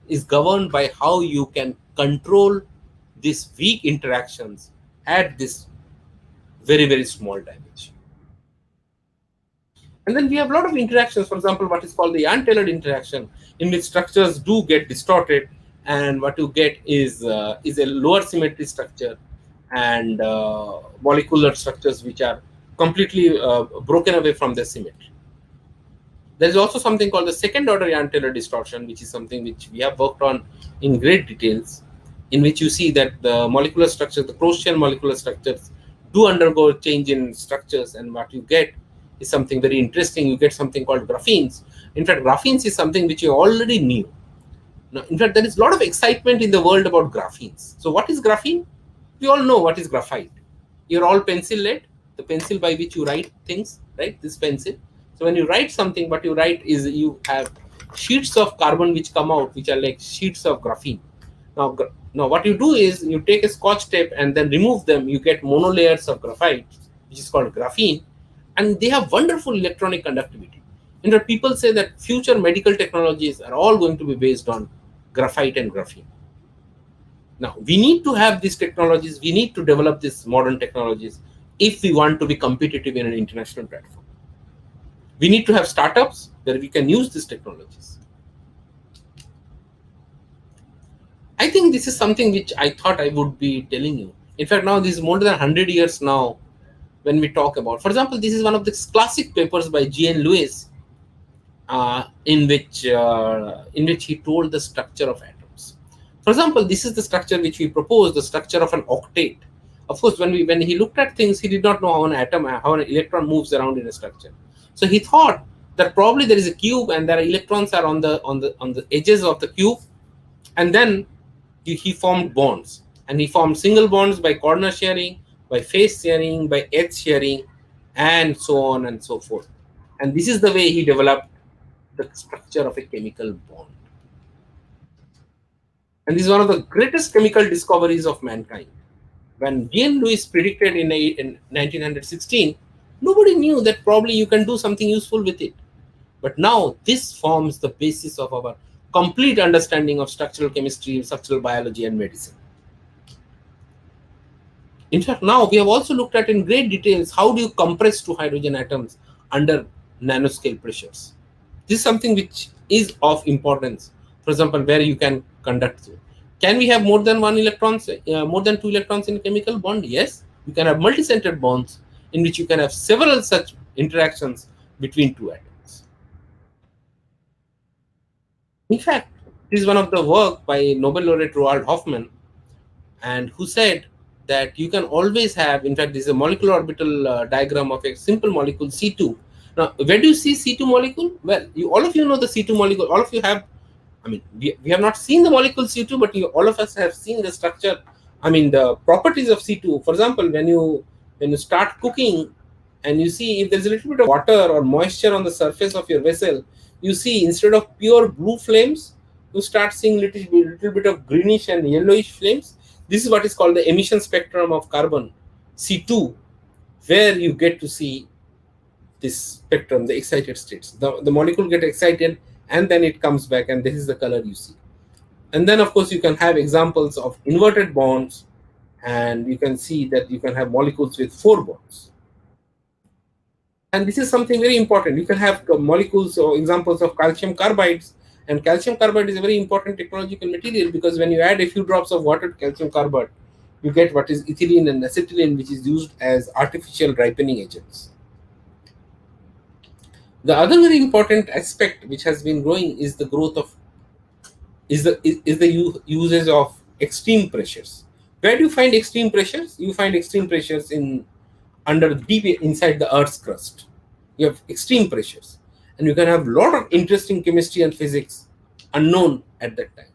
is governed by how you can control these weak interactions at this very, very small dimension. And then we have a lot of interactions, for example, what is called the Ion-Taylor interaction, in which structures do get distorted, and what you get is a lower symmetry structure and molecular structures which are completely broken away from their symmetry. There is also something called the second order Ion-Taylor distortion, which is something which we have worked on in great details, in which you see that the molecular structures, the closed-chain molecular structures, do undergo change in structures, and what you get is something very interesting. You get something called graphenes. In fact, graphenes is something which you already knew. Now, in fact, there is a lot of excitement in the world about graphenes. So what is graphene? We all know what is graphite. You're all pencil lead, the pencil by which you write things, right? This pencil. So when you write something, what you write is you have sheets of carbon which come out, which are like sheets of graphene. Now what you do is you take a scotch tape and then remove them. You get monolayers of graphite, which is called graphene, and they have wonderful electronic conductivity. In fact, people say that future medical technologies are all going to be based on graphite and graphene. Now, we need to have these technologies. We need to develop these modern technologies if we want to be competitive in an international platform. We need to have startups where we can use these technologies. I think this is something which I thought I would be telling you. In fact, now this is more than 100 years now when we talk about. For example, this is one of the classic papers by G.N. Lewis, in which he told the structure of atoms. For example, this is the structure which we proposed, the structure of an octet. Of course, when he looked at things, he did not know how an electron moves around in a structure. So he thought that probably there is a cube and there are electrons are on the edges of the cube, and then he formed bonds, and he formed single bonds by corner sharing, by face sharing, by edge sharing, and so on and so forth. And this is the way he developed the structure of a chemical bond. And this is one of the greatest chemical discoveries of mankind. When G.N. Lewis predicted in 1916, nobody knew that probably you can do something useful with it. But now this forms the basis of our complete understanding of structural chemistry, structural biology, and medicine. In fact, now we have also looked at in great details how do you compress two hydrogen atoms under nanoscale pressures. This is something which is of importance. For example, where you can conduct through. Can we have more than two electrons in a chemical bond? Yes. You can have multi-centered bonds in which you can have several such interactions between two atoms. In fact, this is one of the work by Nobel laureate Roald Hoffmann, and who said that you can always have, in fact, this is a molecular orbital diagram of a simple molecule C2, Now, where do you see C2 molecule? Well, all of you know the C2 molecule. All of you have, I mean, we have not seen the molecule C2, but all of us have seen the structure. I mean, the properties of C2. For example, when you start cooking, and you see if there's a little bit of water or moisture on the surface of your vessel, you see instead of pure blue flames, you start seeing little bit of greenish and yellowish flames. This is what is called the emission spectrum of carbon, C2, where you get to see this spectrum, the excited states. The molecule get excited and then it comes back, and this is the color you see. And then, of course, you can have examples of inverted bonds, and you can see that you can have molecules with 4 bonds. And this is something very important. You can have molecules or examples of calcium carbides, and calcium carbide is a very important technological material, because when you add a few drops of water to calcium carbide, you get what is ethylene and acetylene, which is used as artificial ripening agents. The other very important aspect which has been growing is the growth of uses of extreme pressures. Where do you find extreme pressures? You find extreme pressures deep inside the Earth's crust. You have extreme pressures, and you can have a lot of interesting chemistry and physics unknown at that time.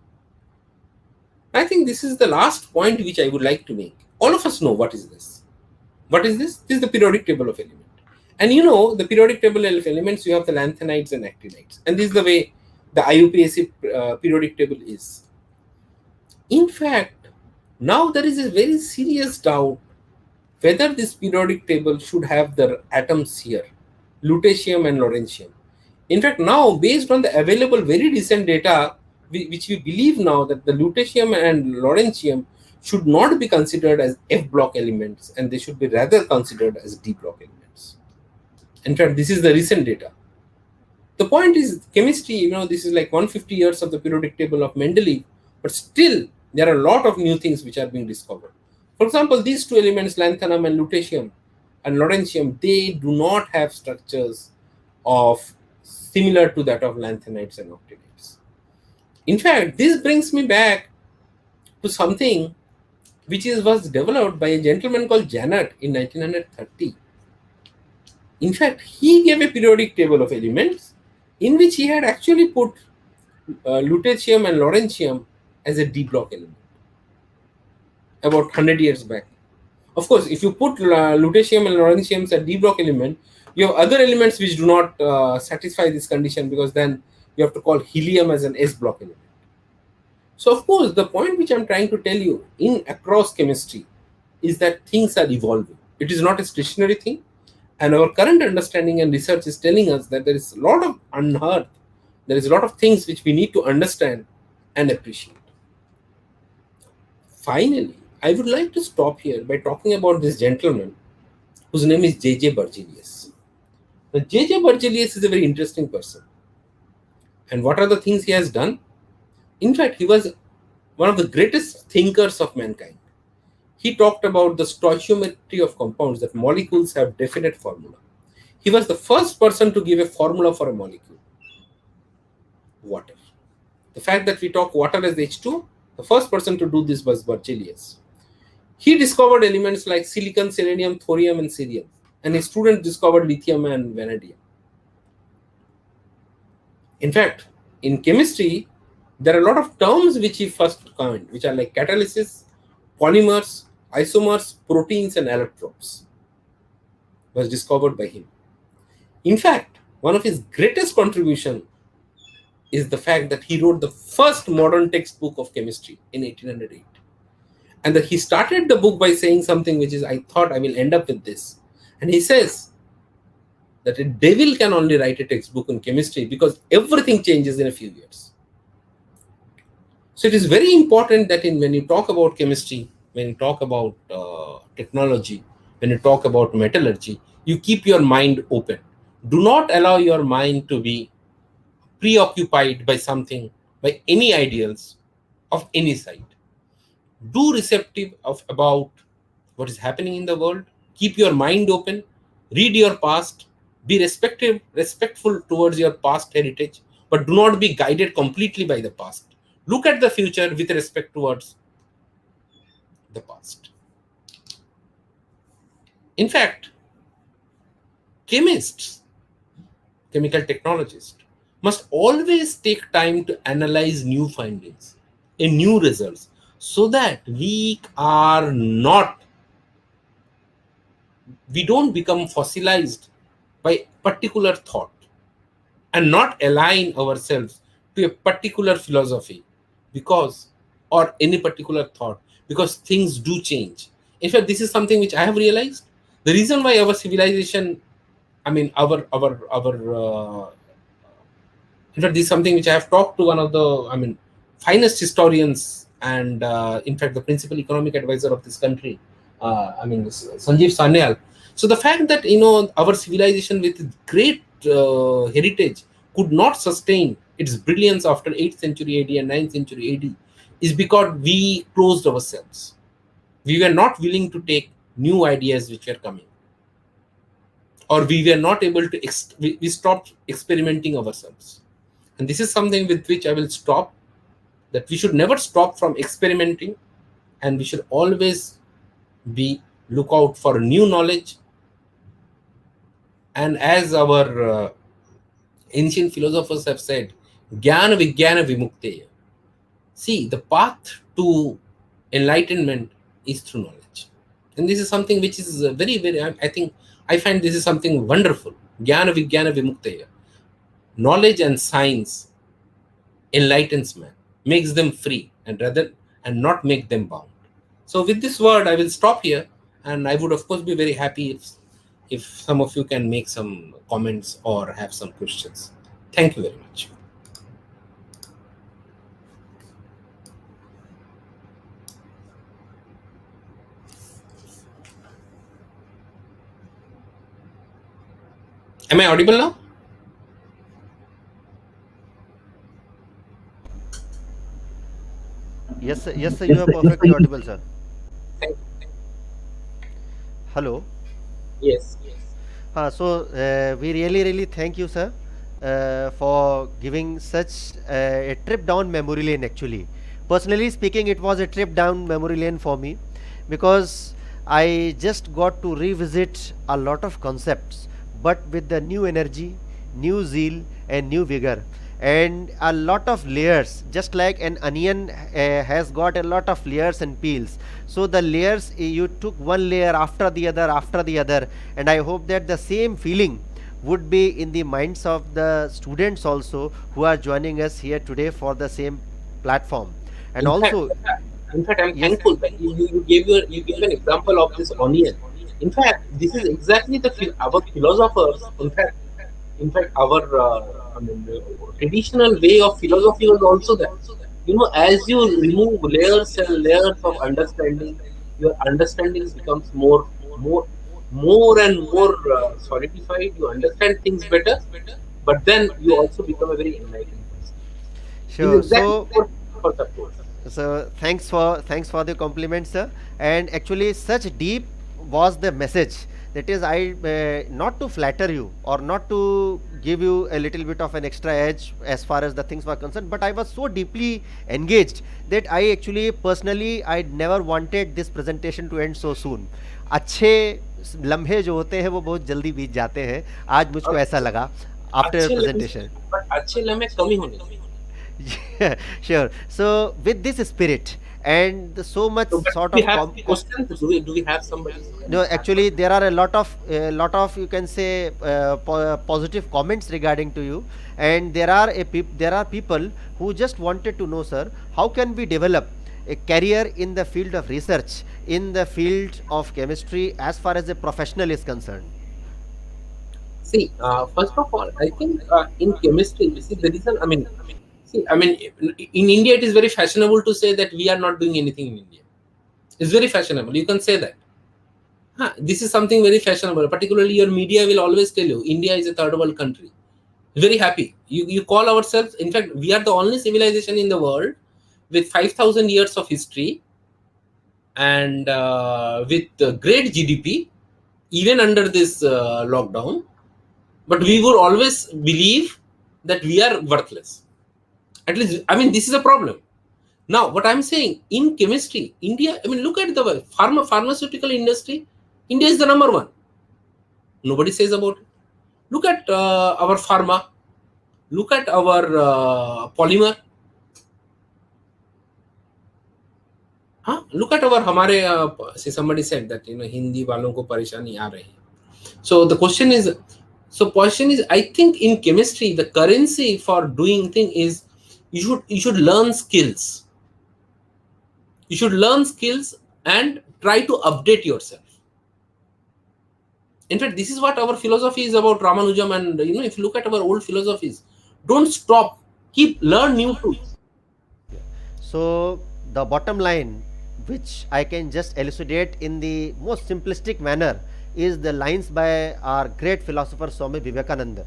I think this is the last point which I would like to make. All of us know what is this. What is this? This is the periodic table of elements. And you know, the periodic table of elements, you have the lanthanides and actinides. And this is the way the IUPAC periodic table is. In fact, now there is a very serious doubt whether this periodic table should have the atoms here, lutetium and lawrencium. In fact, now, based on the available very recent data, which we believe now that the lutetium and lawrencium should not be considered as F block elements, and they should be rather considered as D block elements. In fact, this is the recent data. The point is, chemistry, you know, this is like 150 years of the periodic table of Mendeleev, but still there are a lot of new things which are being discovered. For example, these two elements, lanthanum and lutetium and lawrencium, they do not have structures of similar to that of lanthanides and octanides. In fact, this brings me back to something which was developed by a gentleman called Janet in 1930. In fact, he gave a periodic table of elements in which he had actually put lutetium and lawrencium as a D block element about 100 years back. Of course, if you put lutetium and lawrencium as a D block element, you have other elements which do not satisfy this condition, because then you have to call helium as an S block element. So, of course, the point which I'm trying to tell you across chemistry is that things are evolving. It is not a stationary thing. And our current understanding and research is telling us that there is a lot of unearthed, there is a lot of things which we need to understand and appreciate. Finally, I would like to stop here by talking about this gentleman whose name is J.J. Berzelius. Now, J.J. Berzelius is a very interesting person. And what are the things he has done? In fact, he was one of the greatest thinkers of mankind. He talked about the stoichiometry of compounds, that molecules have definite formula. He was the first person to give a formula for a molecule, water. The fact that we talk water as H2, the first person to do this was Berzelius. He discovered elements like silicon, selenium, thorium, and cerium, and his students discovered lithium and vanadium. In fact, in chemistry, there are a lot of terms which he first coined, which are like catalysis, polymers, isomers, proteins, and allotropes, was discovered by him. In fact, one of his greatest contribution is the fact that he wrote the first modern textbook of chemistry in 1808. And that he started the book by saying something which is, I thought I will end up with this. And he says that a devil can only write a textbook in chemistry, because everything changes in a few years. So it is very important that when you talk about chemistry, when you talk about technology, when you talk about metallurgy, you keep your mind open. Do not allow your mind to be preoccupied by something, by any ideals of any side. Do receptive about what is happening in the world. Keep your mind open. Read your past. Be respectful towards your past heritage, but do not be guided completely by the past. Look at the future with respect towards the past. In fact, chemists chemical technologist, must always take time to analyze new findings and new results so that we don't become fossilized by particular thought and not align ourselves to a particular philosophy or any particular thought, because things do change. In fact, this is something which I have realized. The reason why our civilization, I mean, in fact, this is something which I have talked to one of the, finest historians and, in fact, the principal economic advisor of this country, Sanjeev Sanyal. So the fact that, our civilization with great heritage could not sustain its brilliance after 8th century AD and 9th century AD is because we closed ourselves. We were not willing to take new ideas which were coming, or we were not able to, we stopped experimenting ourselves. And this is something with which I will stop, that we should never stop from experimenting, and we should always look out for new knowledge. And as our ancient philosophers have said, Jnana Vijnana Vimukteya. See, the path to enlightenment is through knowledge. And this is something which is very, very, I find this is something wonderful. Jnana Vijnana Vimukteya. Knowledge and science enlightens man, makes them free, and not make them bound. So with this word, I will stop here, and I would of course be very happy if some of you can make some comments or have some questions. Thank you very much. Am I audible now? Yes, sir. Yes, sir. You are perfectly audible, sir. Thank you. Hello. Yes. We really thank you, sir, for giving such a trip down memory lane. Actually, personally speaking, it was a trip down memory lane for me, because I just got to revisit a lot of concepts, but with the new energy, new zeal, and new vigor, and a lot of layers, just like an onion has got a lot of layers and peels. So the layers, you took one layer after the other, and I hope that the same feeling would be in the minds of the students also, who are joining us here today for the same platform. And also, In fact, I'm yes, thankful that you gave an example of this onion. In fact, this is exactly our philosophers. In fact, our traditional way of philosophy was also that. As you remove layers and layers of understanding, your understanding becomes more and more solidified. You understand things better, but then you also become a very enlightened person. This is sure. exactly So, what philosophers have told us. thanks for the compliment, sir. And actually, such deep was the message. That is, I not to flatter you or not to give you a little bit of an extra edge as far as the things were concerned, but I was so deeply engaged that I actually personally I never wanted this presentation to end so soon. अच्छे लम्हे जो होते हैं वो बहुत जल्दी बीत जाते हैं, आज मुझको ऐसा लगा आफ्टर अच्छे प्रेजेंटेशन. but अच्छे लम्हे कम ही होने चाहिए. Yeah, sure. So with this spirit and so much So, but sort we of have questions. Do we have somebody? no, actually there are a lot of you can say positive comments regarding to you, and there are people who just wanted to know, sir, how can we develop a career in the field of research, in the field of chemistry, as far as a professional is concerned. See, first of all, I think in chemistry, you see the reason. In India, it is very fashionable to say that we are not doing anything in India. It's very fashionable. You can say that. This is something very fashionable. Particularly, your media will always tell you India is a third world country. Very happy. You call ourselves. In fact, we are the only civilization in the world with 5,000 years of history and with great GDP, even under this lockdown. But we would always believe that we are worthless. At least, this is a problem. Now, what I'm saying, in chemistry, India, look at the pharmaceutical industry. India is the number one. Nobody says about it. Look at our pharma. Look at our polymer. Look at our हमारे see somebody said that Hindi वालों को परेशानी आ रही है. So the question is, I think in chemistry the currency for doing thing is you should learn skills. You should learn skills and try to update yourself. In fact, this is what our philosophy is about Ramanujam, and if you look at our old philosophies, don't stop, learn new tools. So the bottom line, which I can just elucidate in the most simplistic manner, is the lines by our great philosopher Swami Vivekananda: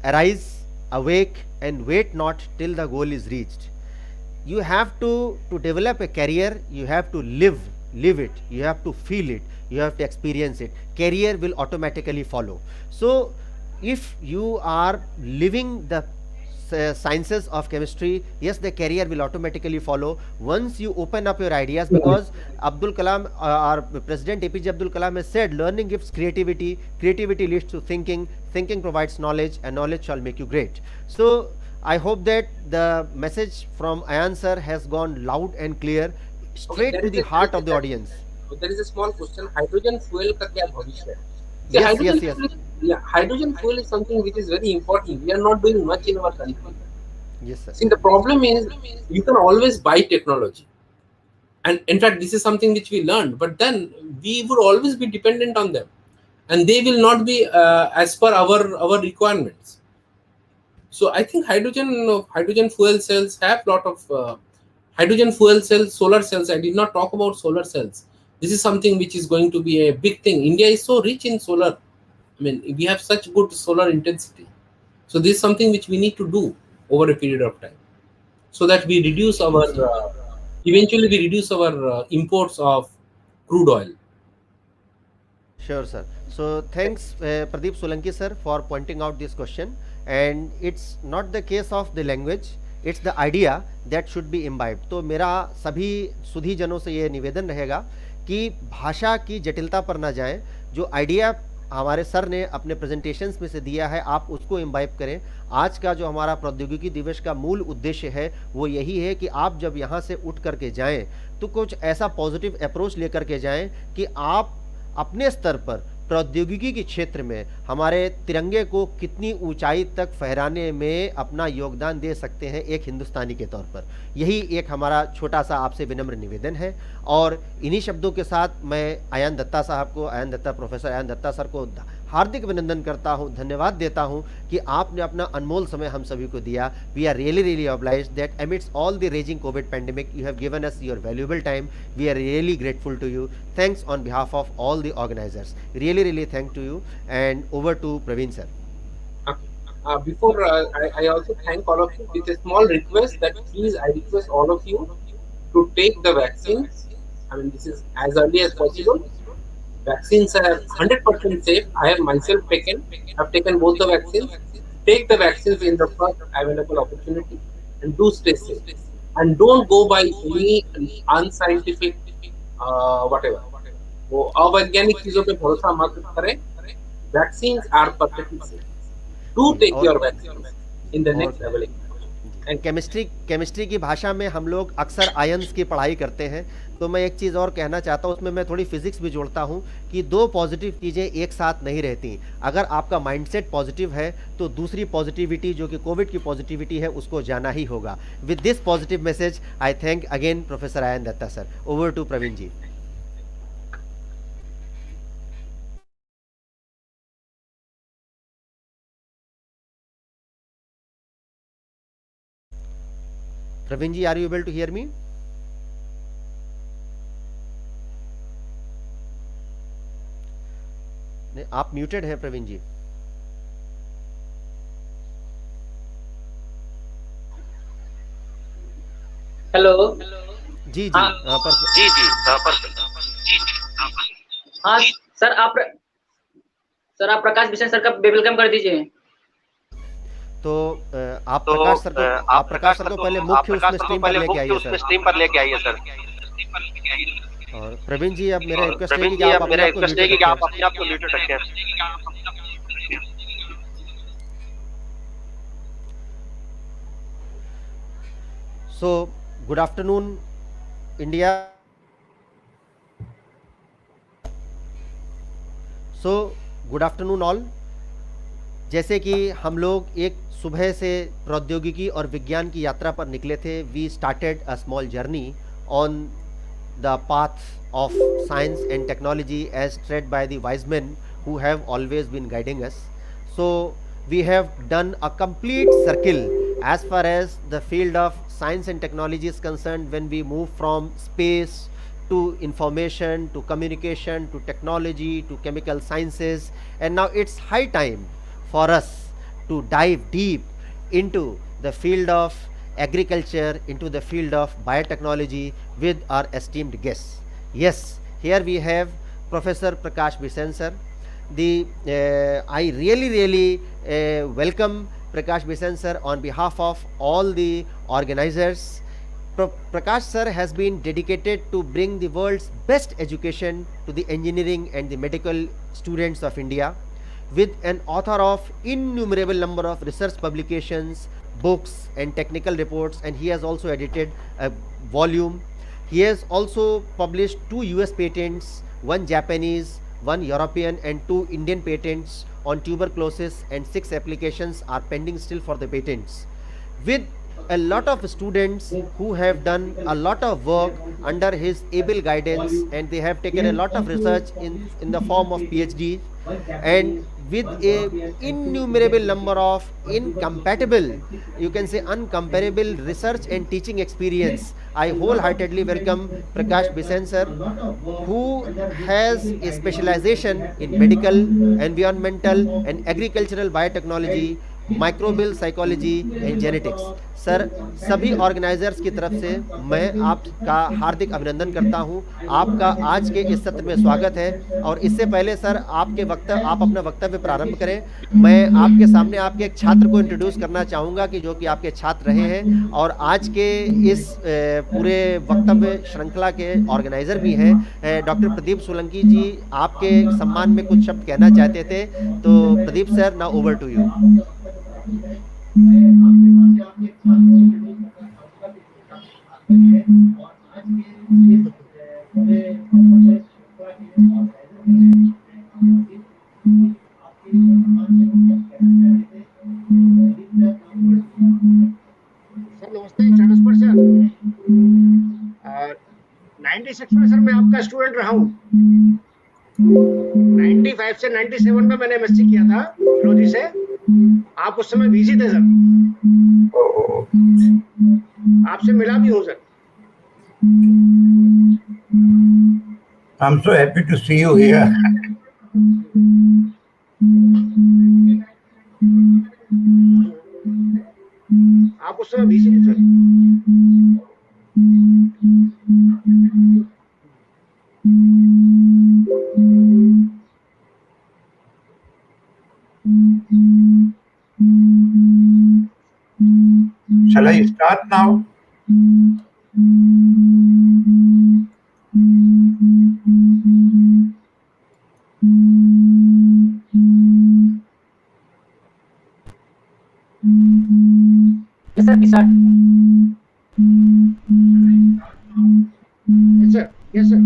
arise, awake, and wait not till the goal is reached. You have to develop a career, you have to live it, you have to feel it, you have to experience it. Career will automatically follow. So if you are living the sciences of chemistry, yes, the career will automatically follow once you open up your ideas, because Abdul Kalam, our President APJ Abdul Kalam, has said, learning gives creativity, creativity leads to thinking, thinking provides knowledge, and knowledge shall make you great. So I hope that the message from Ayan sir has gone loud and clear, straight to the heart of the audience. There is a small question: hydrogen fuel का क्या भविष्य है? Yes, yes, yes. Hydrogen fuel is something which is very important. We are not doing much in our country. Yes, sir. See, the problem is you can always buy technology, and in fact, this is something which we learned. But then we would always be dependent on them, and they will not be as per our requirements. So I think hydrogen fuel cells have lot of hydrogen fuel cells, solar cells. I did not talk about solar cells. This is something which is going to be a big thing. India is so rich in solar. I mean, we have such good solar intensity. So this is something which we need to do over a period of time, so that we reduce our eventually we reduce our imports of crude oil. Sure, sir. So thanks, Pradeep Solanki sir, for pointing out this question. And it's not the case of the language, it's the idea that should be imbibed. तो मेरा सभी सुधी जनों से ये निवेदन रहेगा कि भाषा की जटिलता पर ना जाएं. जो आइडिया हमारे सर ने अपने प्रेजेंटेशंस में से दिया है, आप उसको इम्बाइब करें. आज का जो हमारा प्रौद्योगिकी दिवस का मूल उद्देश्य है वो यही है कि आप जब यहाँ से उठ करके जाएं तो कुछ ऐसा पॉजिटिव अप्रोच लेकर के जाएं कि आप अपने स्तर पर प्रौद्योगिकी के क्षेत्र में हमारे तिरंगे को कितनी ऊंचाई तक फहराने में अपना योगदान दे सकते हैं एक हिंदुस्तानी के तौर पर. यही एक हमारा छोटा सा आपसे विनम्र निवेदन है. और इन्हीं शब्दों के साथ मैं अयन दत्ता साहब को, अयन दत्ता, प्रोफेसर अयन दत्ता सर को हार्दिक अभिनंदन करता हूं, धन्यवाद देता हूं कि आपने अपना अनमोल समय हम सभी को दिया. We are really obliged that amidst all the raging COVID pandemic you have given us your valuable time. We are really grateful to you. Thanks on behalf of all the organizers. Really thank to you. And over to Praveen sir. Before I also thank all of you with a small request that please, I request all of you to take the vaccines. I mean, this is as early as possible. Vaccines are 100% safe. I have myself taken. I've taken both the vaccines. Take the vaccines in the first available opportunity and do stay safe. And don't go by any unscientific whatever. वो अवैज्ञानिक चीजों पे भरोसा मत करें. Vaccines are perfectly safe. Do take your vaccines in the next available. And chemistry की भाषा में हम लोग अक्सर आयंस की पढ़ाई करते हैं. तो मैं एक चीज़ और कहना चाहता हूँ, उसमें मैं थोड़ी फिजिक्स भी जोड़ता हूँ कि दो पॉजिटिव चीज़ें एक साथ नहीं रहती. अगर आपका माइंडसेट पॉजिटिव है तो दूसरी पॉजिटिविटी जो कि कोविड की पॉजिटिविटी है उसको जाना ही होगा. With this positive message I thank again professor Ayan Dutta sir. Over to Praveen ji. Praveen ji, are you able to hear me? नहीं, आप म्यूटेड हैं प्रवीण जी. हेलो जी जी. हाँ जी जी हाँ सर, आप प्रकाश बिशन सर का वेलकम कर दीजिए. तो आप प्रकाश सर को पहले मुख्य उसमें स्ट्रीम पर लेके आइए सर. और प्रवीण जी, अब मेरा रिक्वेस्ट है कि आप अपने आप को म्यूटेड रखें. So, good afternoon, India. So, good afternoon all. जैसे कि हम लोग एक सुबह से प्रौद्योगिकी और विज्ञान की यात्रा पर निकले थे, we started a small journey on the path of science and technology as tread by the wise men who have always been guiding us. So we have done a complete circle as far as the field of science and technology is concerned, when we move from space to information to communication to technology to chemical sciences, and now it's high time for us to dive deep into the field of agriculture, into the field of biotechnology with our esteemed guests. Yes, here we have Professor Prakash Bisen sir. I really welcome Prakash Bisen sir on behalf of all the organizers. Prakash sir has been dedicated to bring the world's best education to the engineering and the medical students of India, with an author of innumerable number of research publications, books and technical reports, and he has also edited a volume. He has also published 2 US patents, 1 Japanese, 1 European and 2 Indian patents on tuberculosis, and 6 applications are pending still for the patents, with a lot of students who have done a lot of work under his able guidance, and they have taken a lot of research in the form of PhD, and with a innumerable number of incompatible, you can say uncomparable research and teaching experience. I wholeheartedly welcome Prakash Bisen sir, who has a specialization in medical, environmental and agricultural biotechnology, microbial psychology and genetics. Sir, सभी organisers की तरफ से मैं आपका हार्दिक अभिनंदन करता हूं। आपका आज के इस सत्र में स्वागत है। और इससे पहले सर आप अपना वक्तव्य प्रारंभ करें, मैं आपके सामने आपके एक छात्र को इंट्रोड्यूस करना चाहूँगा कि जो कि आपके छात्र रहे हैं और आज के इस पूरे वक्तव्य श्रृंखला के ऑर्गेनाइजर भी हैं। डॉक्टर प्रदीप सोलंकी जी आपके सम्मान में कुछ शब्द कहना चाहते थे, तो Pradeep sir, now over to you. Sir नमस्ते, ट्रांसफर सर। 96 में सर मैं आपका स्टूडेंट रहा हूँ। 95 से 97 में मैंने एमएससी किया था बायोलॉजी से। आप उस समय बिजी थे सर, आपसे मिला भी हूँ sir. I'm so happy to see you here. आप उस समय बिजी थे sir. Shall I start now? Yes, sir. Start. Yes sir. Yes sir.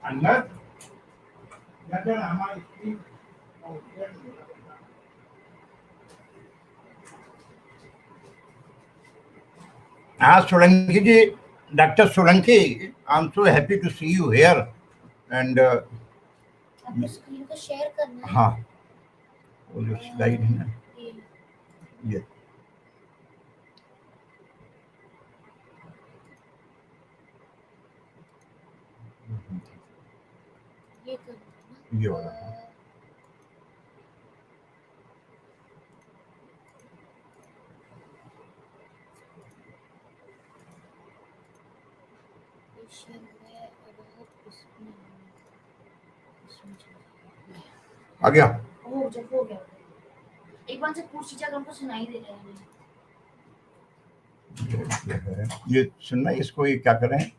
अंदर हाँ Solanki ji, doctor Solanki, I am so happy to see you here and आपको screen को share करना है। हाँ वो जो स्लाइड है ना ये करना ये वाला आ गया। हो गया। एक बार से पूछ लीजिए अगर उनको सुनाई दे रहा है। ये सुनना, इसको ये क्या करें?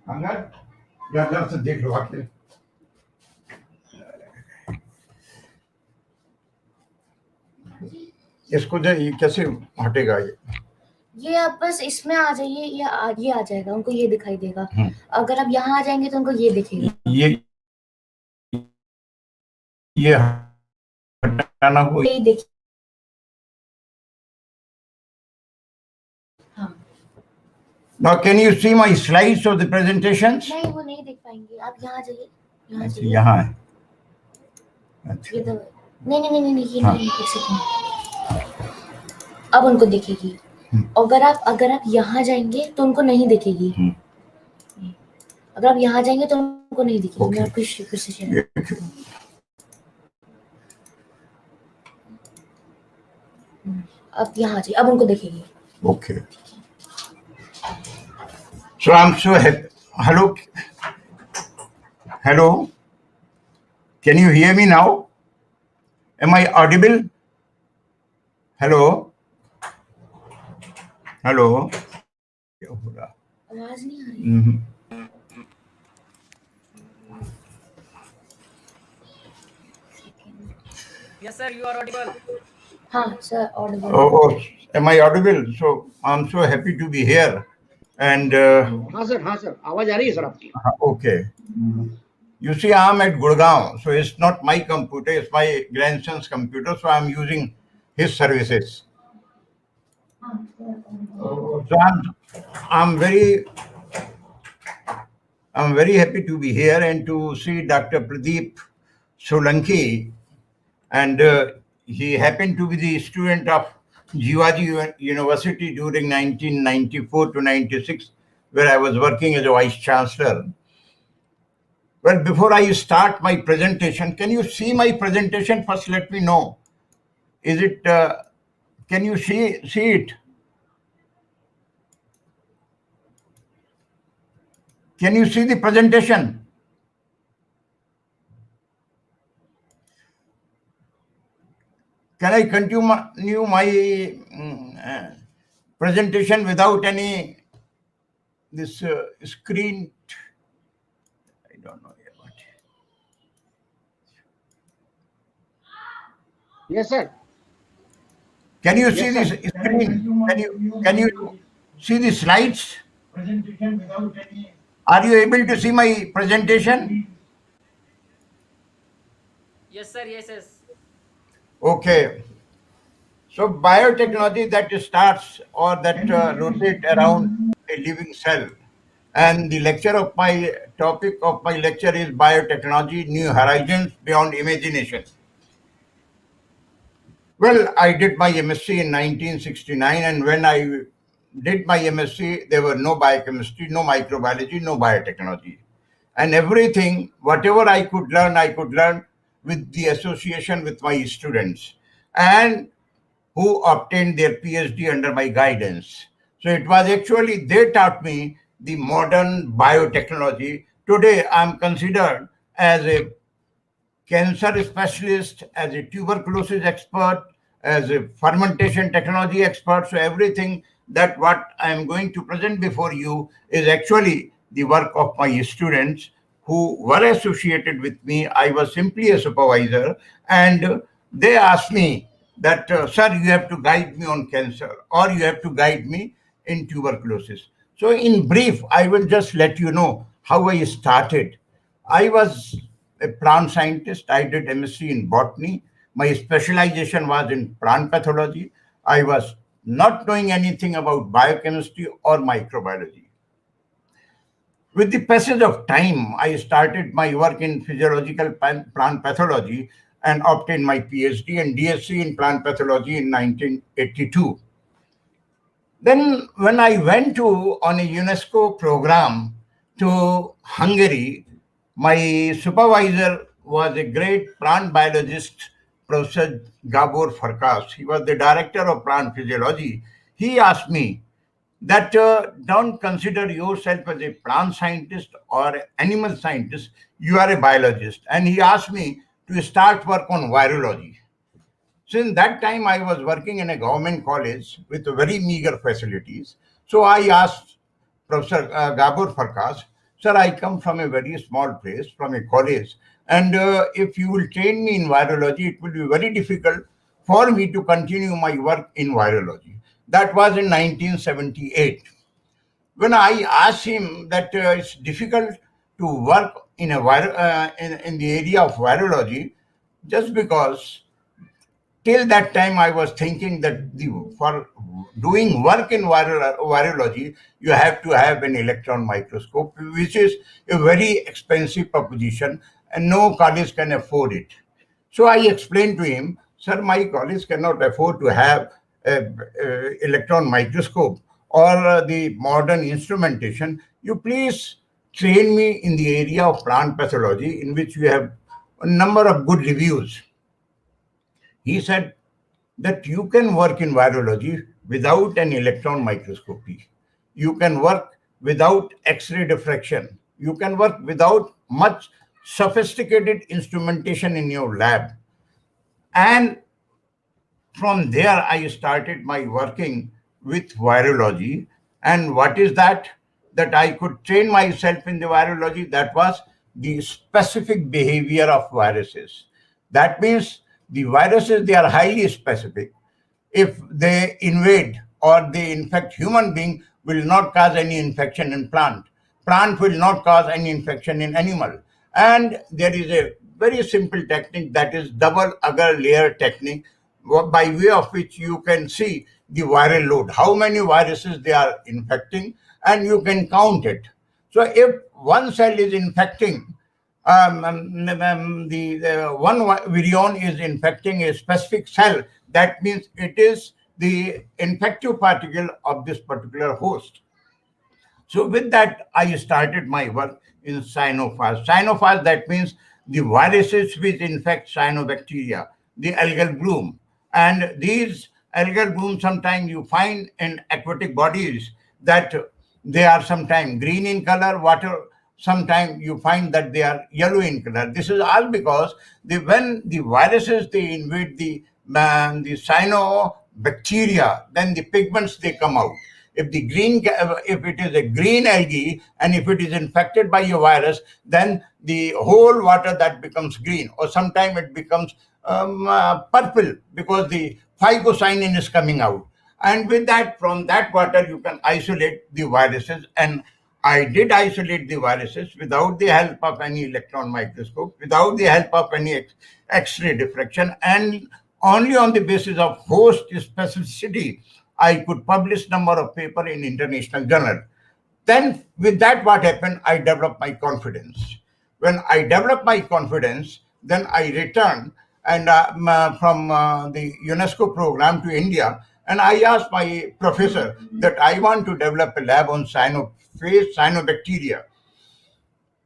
अंगद, यार से देख लो आके। इसको जो ये कैसे हटेगा ये आप बस इसमें आ जाइए, ये आ जाएगा, उनको ये दिखाई देगा। अगर आप यहाँ आ जाएंगे तो उनको ये दिखेगा। ये हटाना हो, ये देखिए। Now can you see my slides of the presentations? नहीं, वो नहीं देख पाएंगे। आप यहाँ आ जाइए, यहाँ अच्छा, यहाँ है। ये तो नहीं, ये नहीं, एक सेकंड। अब उनको दिखेगी। अगर आप यहाँ जाएंगे तो उनको नहीं दिखेगी। अगर आप यहाँ जाएंगे तो उनको नहीं दिखेगी। मैं आपको फिर से शेयर अब यहाँ जाइए, अब उनको दिखेगी। Okay. So I'm so happy. Hello. Can you hear me now? Am I audible? Hello. आवाज नहीं आ रही। Yes, sir, you are audible. हाँ, sir, audible. Oh, am I audible? So I'm so happy to be here. And हाँ sir, आवाज आ रही है sir आपकी। Okay. You see, I'm at Gurgaon, so it's not my computer, it's my grandson's computer, so I'm using his services. So I'm very happy to be here and to see Dr. Pradeep Solanki, and he happened to be the student of Jiwaji University during 1994 to 96, where I was working as a vice chancellor. Well, before I start my presentation, can you see my presentation? First, let me know. Is it? Can you see it? Can you see the presentation? Can I continue my presentation without any this screen? I don't know what. Yes, sir. Can you see this screen? Can you see the slides? Presentation without any. Are you able to see my presentation? Yes, sir. Yes. Okay. So biotechnology that starts or that rotate around a living cell. And the topic of my lecture is biotechnology, new horizons beyond imagination. Well, I did my MSc in 1969, and when I did my MSc, there were no biochemistry, no microbiology, no biotechnology. And everything, whatever I could learn with the association with my students, and who obtained their PhD under my guidance. So it was actually, they taught me the modern biotechnology. Today, I'm considered as a cancer specialist, as a tuberculosis expert, as a fermentation technology expert. So everything that what I'm going to present before you is actually the work of my students who were associated with me. I was simply a supervisor, and they asked me that, sir, you have to guide me on cancer, or you have to guide me in tuberculosis. So in brief, I will just let you know how I started. I was a plant scientist. I did MSc in botany. My specialization was in plant pathology. I was not knowing anything about biochemistry or microbiology. With the passage of time, I started my work in physiological plant pathology and obtained my PhD and DSc in plant pathology in 1982. Then when I went on a UNESCO program to Hungary, my supervisor was a great plant biologist, Professor Gabor Farkas. He was the director of plant physiology. He asked me that don't consider yourself as a plant scientist or animal scientist, you are a biologist. And he asked me to start work on virology. Since that time, I was working in a government college with very meager facilities. So I asked Professor Gabor Farkas, sir, I come from a very small place, from a college, and if you will train me in virology, it will be very difficult for me to continue my work in virology. That was in 1978. When I asked him that it's difficult to work in in the area of virology, just because till that time I was thinking that for doing work in virology, you have to have an electron microscope, which is a very expensive proposition and no college can afford it. So I explained to him, sir, my college cannot afford to have a electron microscope or the modern instrumentation. You please train me in the area of plant pathology, in which we have a number of good reviews. He said that you can work in virology without an electron microscopy. You can work without X-ray diffraction. You can work without much sophisticated instrumentation in your lab. And from there, I started my working with virology. And what is that? That I could train myself in the virology. That was the specific behavior of viruses. That means the viruses, they are highly specific. If they invade or they infect human being, will not cause any infection in plant. Plant will not cause any infection in animal. And there is a very simple technique, that is double agar layer technique, by way of which you can see the viral load, how many viruses they are infecting, and you can count it. So if one cell is infecting, the one virion is infecting a specific cell, that means it is the infective particle of this particular host. So with that, I started my work in cyanophage. Cyanophage, that means the viruses which infect cyanobacteria, the algal bloom. And these algal bloom, sometimes you find in aquatic bodies that they are sometimes green in color, water, sometimes you find that they are yellow in color. This is all because when the viruses, they invade the cyanobacteria, then the pigments, they come out. If it is a green algae and if it is infected by a virus, then the whole water that becomes green, or sometimes it becomes purple because the phycocyanin is coming out. And with that, from that water, you can isolate the viruses. And I did isolate the viruses without the help of any electron microscope, without the help of any X-ray diffraction, and only on the basis of host specificity, I could publish number of paper in international journal. Then with that, what happened? I developed my confidence. When I developed my confidence, then I returned and from the UNESCO program to India, and I asked my professor that I want to develop a lab on cyanobacteria.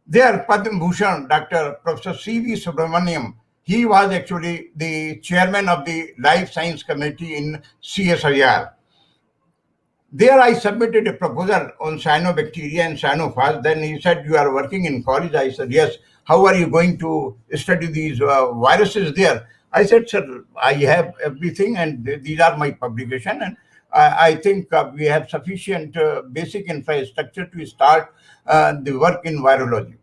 There, Padma Bhushan, Dr. Professor C.V. Subramaniam, he was actually the chairman of the Life Science Committee in CSIR. There I submitted a proposal on cyanobacteria and cyanophage. Then he said, you are working in college? I said, yes. How are you going to study these viruses there? I said, sir, I have everything and these are my publication, and I think we have sufficient basic infrastructure to start the work in virology.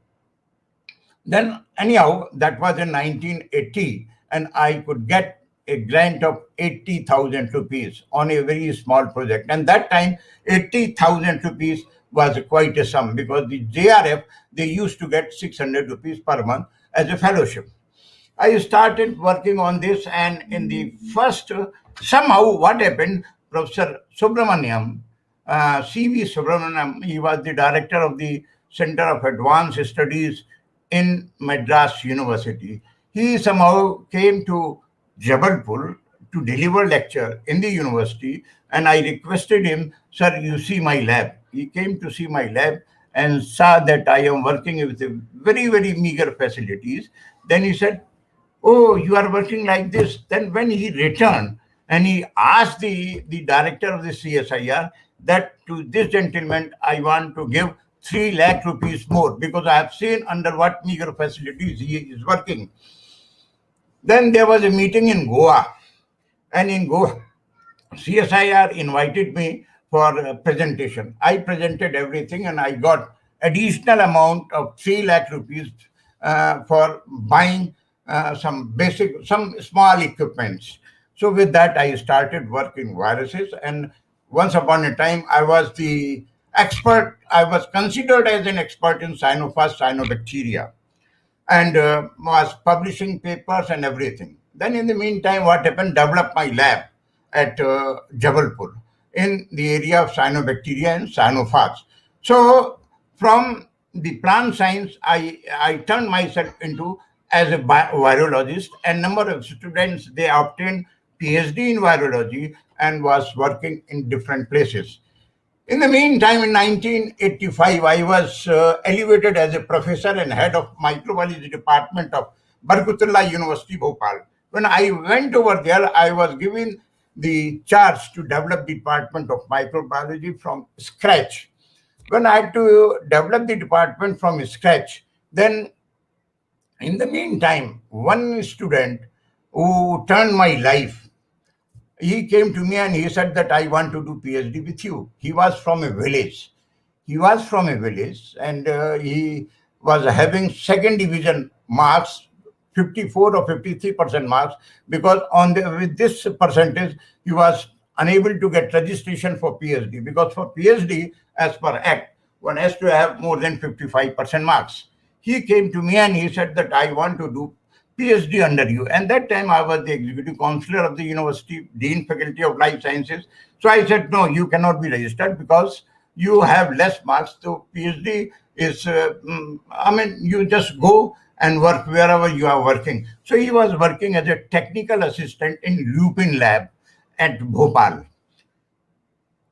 Then anyhow, that was in 1980, and I could get a grant of 80,000 rupees on a very small project. And that time, 80,000 rupees was quite a sum, because the JRF, they used to get 600 rupees per month as a fellowship. I started working on this, and in the first, somehow what happened, Professor Subramaniam, C.V. Subramaniam, he was the director of the Center of Advanced Studies in Madras University. He somehow came to Jabalpur to deliver lecture in the university, and I requested him, sir, you see my lab. He came to see my lab, and saw that I am working with a very, very meager facilities, then he said, "Oh, you are working like this." Then when he returned and he asked the director of the CSIR that to this gentleman, I want to give 3 lakh rupees more because I have seen under what meager facilities he is working. Then there was a meeting in Goa, and in Goa, CSIR invited me for a presentation. I presented everything and I got additional amount of 3 lakh rupees for buying some small equipments. So with that, I started working viruses, and once upon a time, I was the expert. I was considered as an expert in cyanophas, cyanobacteria, and was publishing papers and everything. Then in the meantime, what happened? Developed my lab at Jabalpur in the area of cyanobacteria and cyanophas. So from the plant science, I turned myself into as a virologist, and number of students, they obtained PhD in virology and was working in different places. In the meantime, in 1985, I was elevated as a professor and head of microbiology department of Barkutullah University, Bhopal. When I went over there, I was given the charge to develop the department of microbiology from scratch. When I had to develop the department from scratch, then in the meantime, one student who turned my life, he came to me and he said that I want to do PhD with you. He was from a village. And he was having second division marks, 54 or 53% marks, because with this percentage, he was unable to get registration for PhD, because for PhD, as per Act, one has to have more than 55% marks. He came to me and he said that I want to do PhD under you. And that time I was the executive counselor of the university, Dean Faculty of Life Sciences. So I said, no, you cannot be registered because you have less marks. So PhD is, you just go and work wherever you are working. So he was working as a technical assistant in Lupin lab at Bhopal.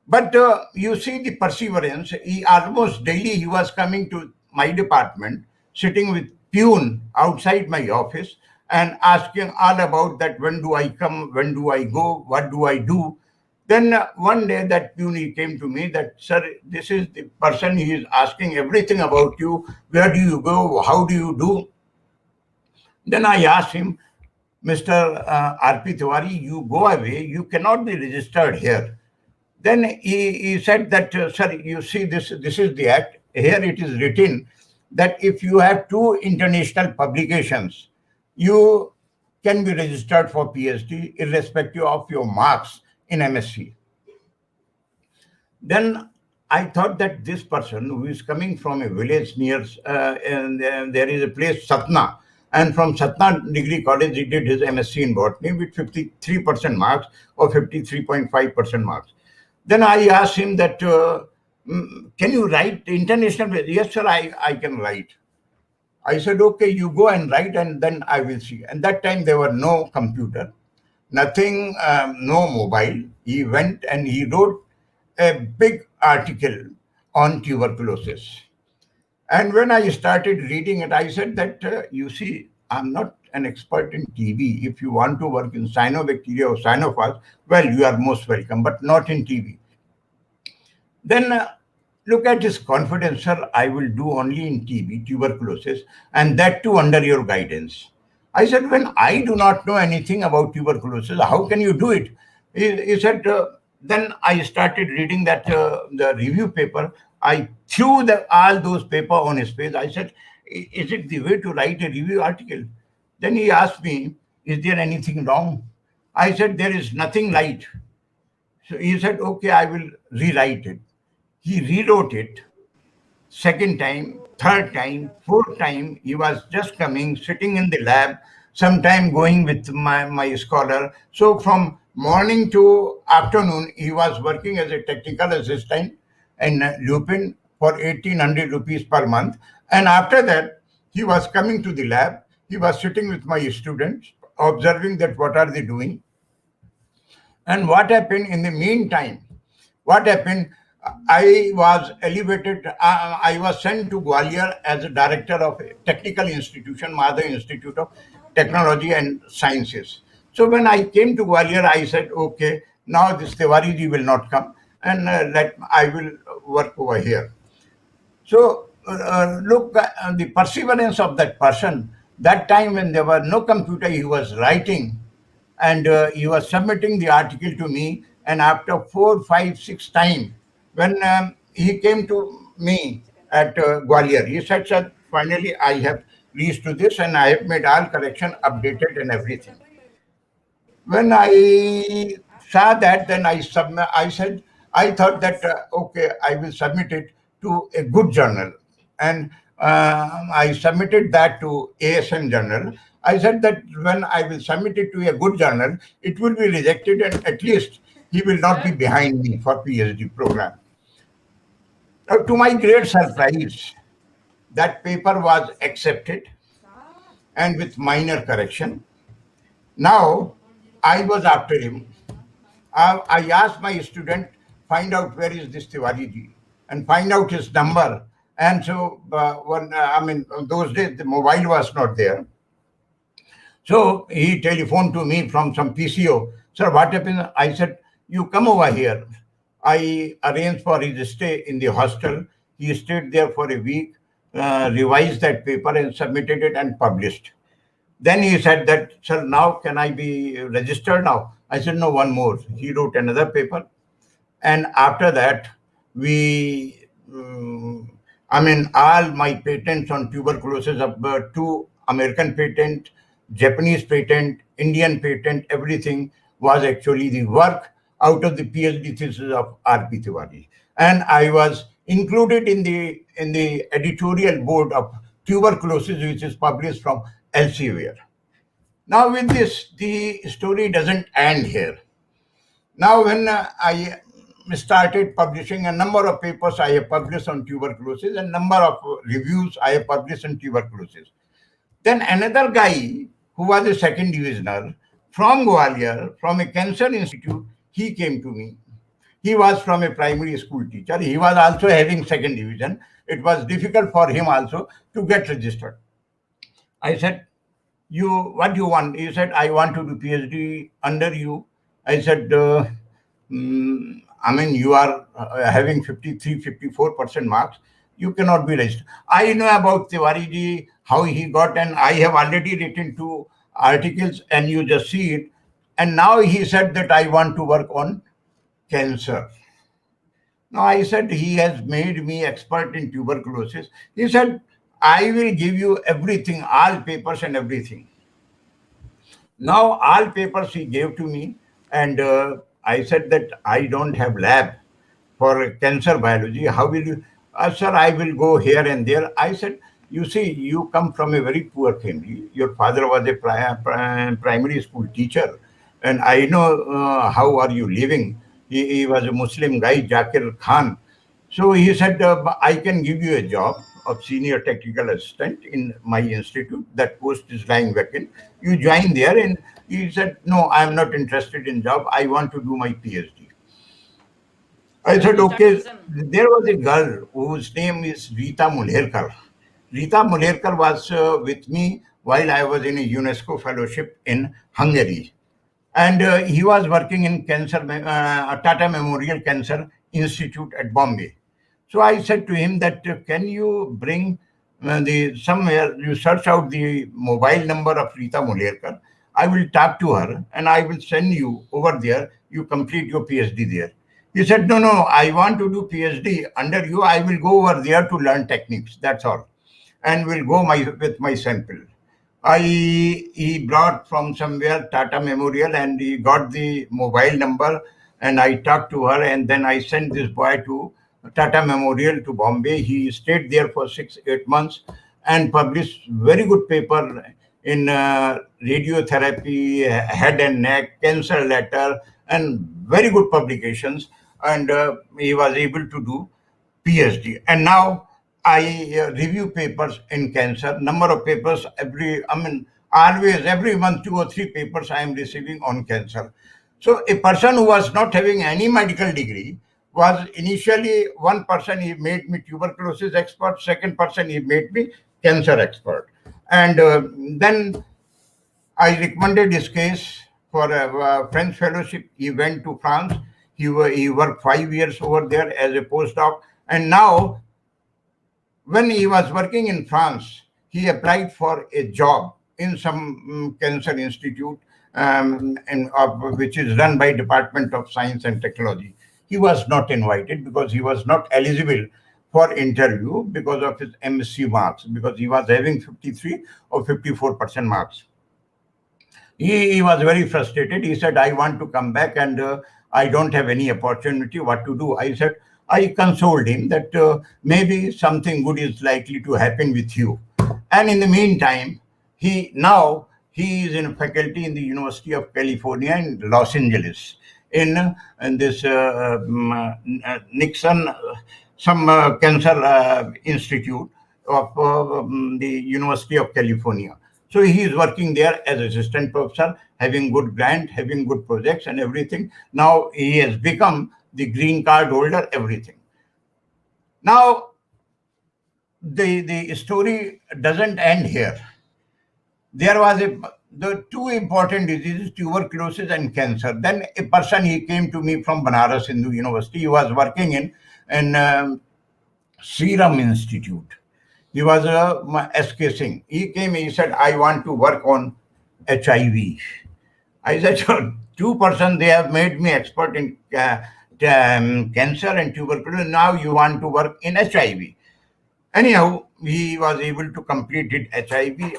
But you see the perseverance. He almost daily he was coming to my department, sitting with peon outside my office and asking all about that. When do I come? When do I go? What do I do? Then one day that peon he came to me that, sir, this is the person, he is asking everything about you. Where do you go? How do you do? Then I asked him, Mr. R.P. Tewari, you go away. You cannot be registered here. Then he said that, sir, you see, this is the act. Here it is written that if you have 2 international publications, you can be registered for PhD irrespective of your marks in MSc. Then I thought that this person who is coming from a village near, and there is a place, Satna, and from Satna Degree College, he did his MSc in botany with 53% marks or 53.5% marks. Then I asked him that, can you write international? Yes, sir, I can write. I said, okay, you go and write and then I will see. And that time there were no computer, nothing, no mobile. He went and he wrote a big article on tuberculosis. And when I started reading it, I said that, you see, I'm not an expert in TB. If you want to work in cyanobacteria or cyanophas, well, you are most welcome, but not in TB. Then look at his confidence, sir, I will do only in TB, tuberculosis, and that too under your guidance. I said, when I do not know anything about tuberculosis, how can you do it? He said, then I started reading that the review paper. I threw all those papers on his face. I said, is it the way to write a review article? Then he asked me, is there anything wrong? I said, there is nothing right. So he said, okay, I will rewrite it. He rewrote it. Second time, third time, fourth time, he was just coming, sitting in the lab, sometime going with my scholar. So from morning to afternoon, he was working as a technical assistant in Lupin for 1,800 rupees per month. And after that, he was coming to the lab. He was sitting with my students, observing that what are they doing. And what happened in the meantime? What happened? I was elevated, I was sent to Gwalior as a director of a technical institution, Mathur Institute of Technology and Sciences. So when I came to Gwalior, I said, okay, now this Tewari ji will not come, and I will work over here. So look, the perseverance of that person. That time when there were no computer, he was writing, and he was submitting the article to me. And after 4, 5, 6 times, when he came to me at Gwalior, he said, "Sir, finally I have reached to this, and I have made all correction, updated, and everything." When I saw that, then I said, I thought that okay, I will submit it to a good journal, and I submitted that to ASN journal. I said that when I will submit it to a good journal, it will be rejected, and at least he will not be behind me for PhD program. Now, to my great surprise, that paper was accepted, and with minor correction. Now, I was after him. I asked my student, find out where is this Tewari ji, and find out his number. And so, those days the mobile was not there. So he telephoned to me from some PCO. Sir, what happened? I said, you come over here. I arranged for his stay in the hostel. He stayed there for a week, revised that paper and submitted it and published. Then he said that, sir, now can I be registered now? I said, no, one more. He wrote another paper. And after that, all my patents on tuberculosis, 2 American patent, Japanese patent, Indian patent, everything was actually the work out of the PhD thesis of R.P. Tewari. And I was included in the editorial board of tuberculosis, which is published from Elsevier. Now with this, the story doesn't end here. Now when I started publishing, a number of papers I have published on tuberculosis, and number of reviews I have published on tuberculosis. Then another guy who was a second divisioner from Gwalior, from a cancer institute, he came to me. He was from a primary school teacher. He was also having second division. It was difficult for him also to get registered. I said, what do you want? He said, I want to do PhD under you. I said, you are having 53, 54% marks. You cannot be registered. I know about Tewari ji, how he got, and I have already written 2 articles, and you just see it. And now he said that I want to work on cancer. Now I said, he has made me expert in tuberculosis. He said, I will give you everything, all papers and everything. Now all papers he gave to me, and I said that I don't have lab for cancer biology. How will you? Sir, I will go here and there. I said, you see, you come from a very poor family. Your father was a primary school teacher, and I know how are you living. He was a Muslim guy, Jakir Khan. So he said, I can give you a job of senior technical assistant in my institute. That post is lying vacant. You join there. And he said, no, I am not interested in job. I want to do my PhD. I said, okay. There was a girl whose name is Rita Mulherkar. Rita Mulherkar was with me while I was in a UNESCO fellowship in Hungary. And he was working in Tata Memorial Cancer Institute at Bombay. So I said to him that, can you bring somewhere, you search out the mobile number of Rita Mulherkar. I will talk to her and I will send you over there. You complete your PhD there. He said, no, I want to do PhD under you. I will go over there to learn techniques. That's all. And will go with my sample. He brought from somewhere Tata Memorial, and he got the mobile number, and I talked to her, and then I sent this boy to Tata Memorial to Bombay. He stayed there for 6-8 months and published very good paper in radiotherapy, head and neck, cancer letter, and very good publications. And he was able to do PhD. And now I review papers in cancer, number of papers always every month 2 or 3 papers I am receiving on cancer. So a person who was not having any medical degree was initially one person, he made me tuberculosis expert, second person, he made me cancer expert. And then I recommended his case for a French fellowship. He went to France. He worked 5 years over there as a postdoc. And now, when he was working in France, he applied for a job in some cancer institute, which is run by Department of Science and Technology. He was not invited because he was not eligible for interview because of his MSc marks, because he was having 53 or 54% marks. He was very frustrated. He said, I want to come back and I don't have any opportunity. What to do? I consoled him that maybe something good is likely to happen with you. And in the meantime, he is in faculty in the University of California in Los Angeles, in this Nixon, some cancer institute of the University of California. So he is working there as assistant professor, having good grant, having good projects and everything. Now he has become the green card holder, everything. Now, the story doesn't end here. There was the two important diseases, tuberculosis and cancer. Then a person, he came to me from Banaras Hindu University. He was working in Serum Institute. He was SK Singh. He came, he said, I want to work on HIV. I said, sure, 2%, they have made me expert in cancer and tuberculosis. Now you want to work in HIV. Anyhow, he was able to complete it HIV.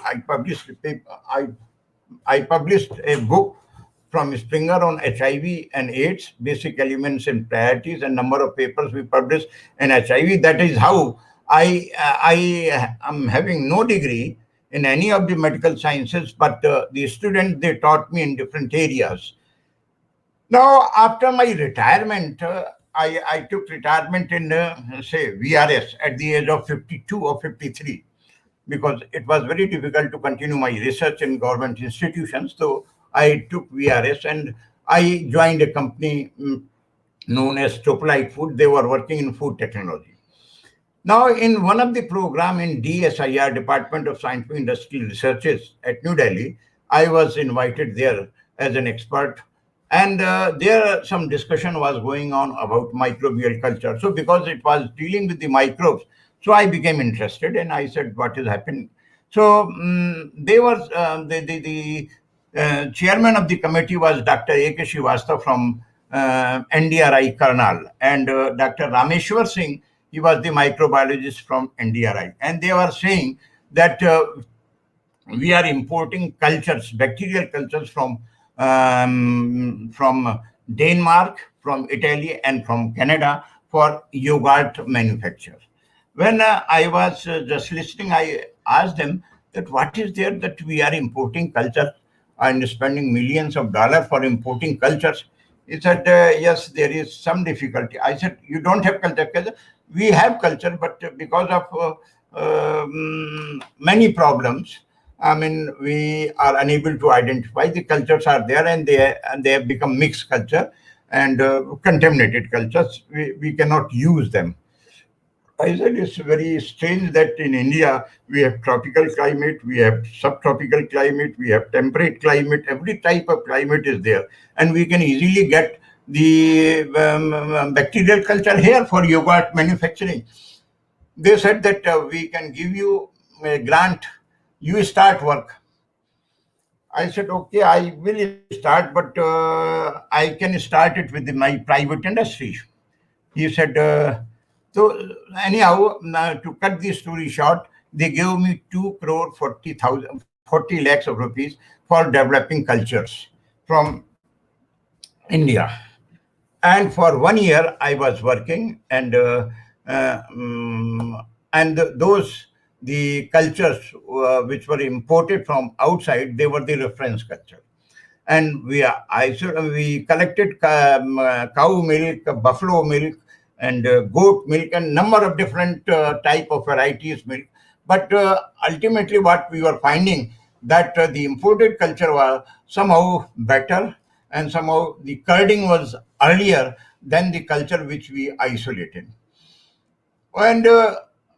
I published a book from Springer on HIV and AIDS, basic elements and priorities, and number of papers we published in HIV. That is how I am having no degree in any of the medical sciences, but the students, they taught me in different areas. Now, after my retirement, I took retirement in, say, VRS at the age of 52 or 53, because it was very difficult to continue my research in government institutions. So I took VRS and I joined a company known as Topolite Food. They were working in food technology. Now, in one of the program in DSIR, Department of Scientific Industrial Researches at New Delhi, I was invited there as an expert. And there some discussion was going on about microbial culture. So because it was dealing with the microbes, so I became interested and I said, what is happening? So they were, the chairman of the committee was Dr. A.K. Srivastava from NDRI Karnal, and Dr. Rameshwar Singh, he was the microbiologist from NDRI. And they were saying that we are importing cultures, bacterial cultures from Denmark, from Italy, and from Canada for yogurt manufacture. When I was just listening, I asked them that what is there that we are importing culture and spending millions of dollars for importing cultures. He said, yes, there is some difficulty. I said, you don't have culture. We have culture, but because of many problems, I mean, we are unable to identify. The cultures are there and they have become mixed culture and contaminated cultures. We cannot use them. I said it's very strange that in India we have tropical climate, we have subtropical climate, we have temperate climate, every type of climate is there. And we can easily get the bacterial culture here for yogurt manufacturing. They said that we can give you a grant, you start work. I said, okay, I will start, but I can start it with my private industry. He said, so anyhow, to cut the story short, they gave me 2 crore 40 lakhs of rupees for developing cultures from India. And for 1 year, I was working, and the cultures which were imported from outside, they were the reference culture. And we collected cow milk, buffalo milk, and goat milk, and number of different type of varieties milk. But ultimately, what we were finding that the imported culture was somehow better, and somehow the curding was earlier than the culture which we isolated. And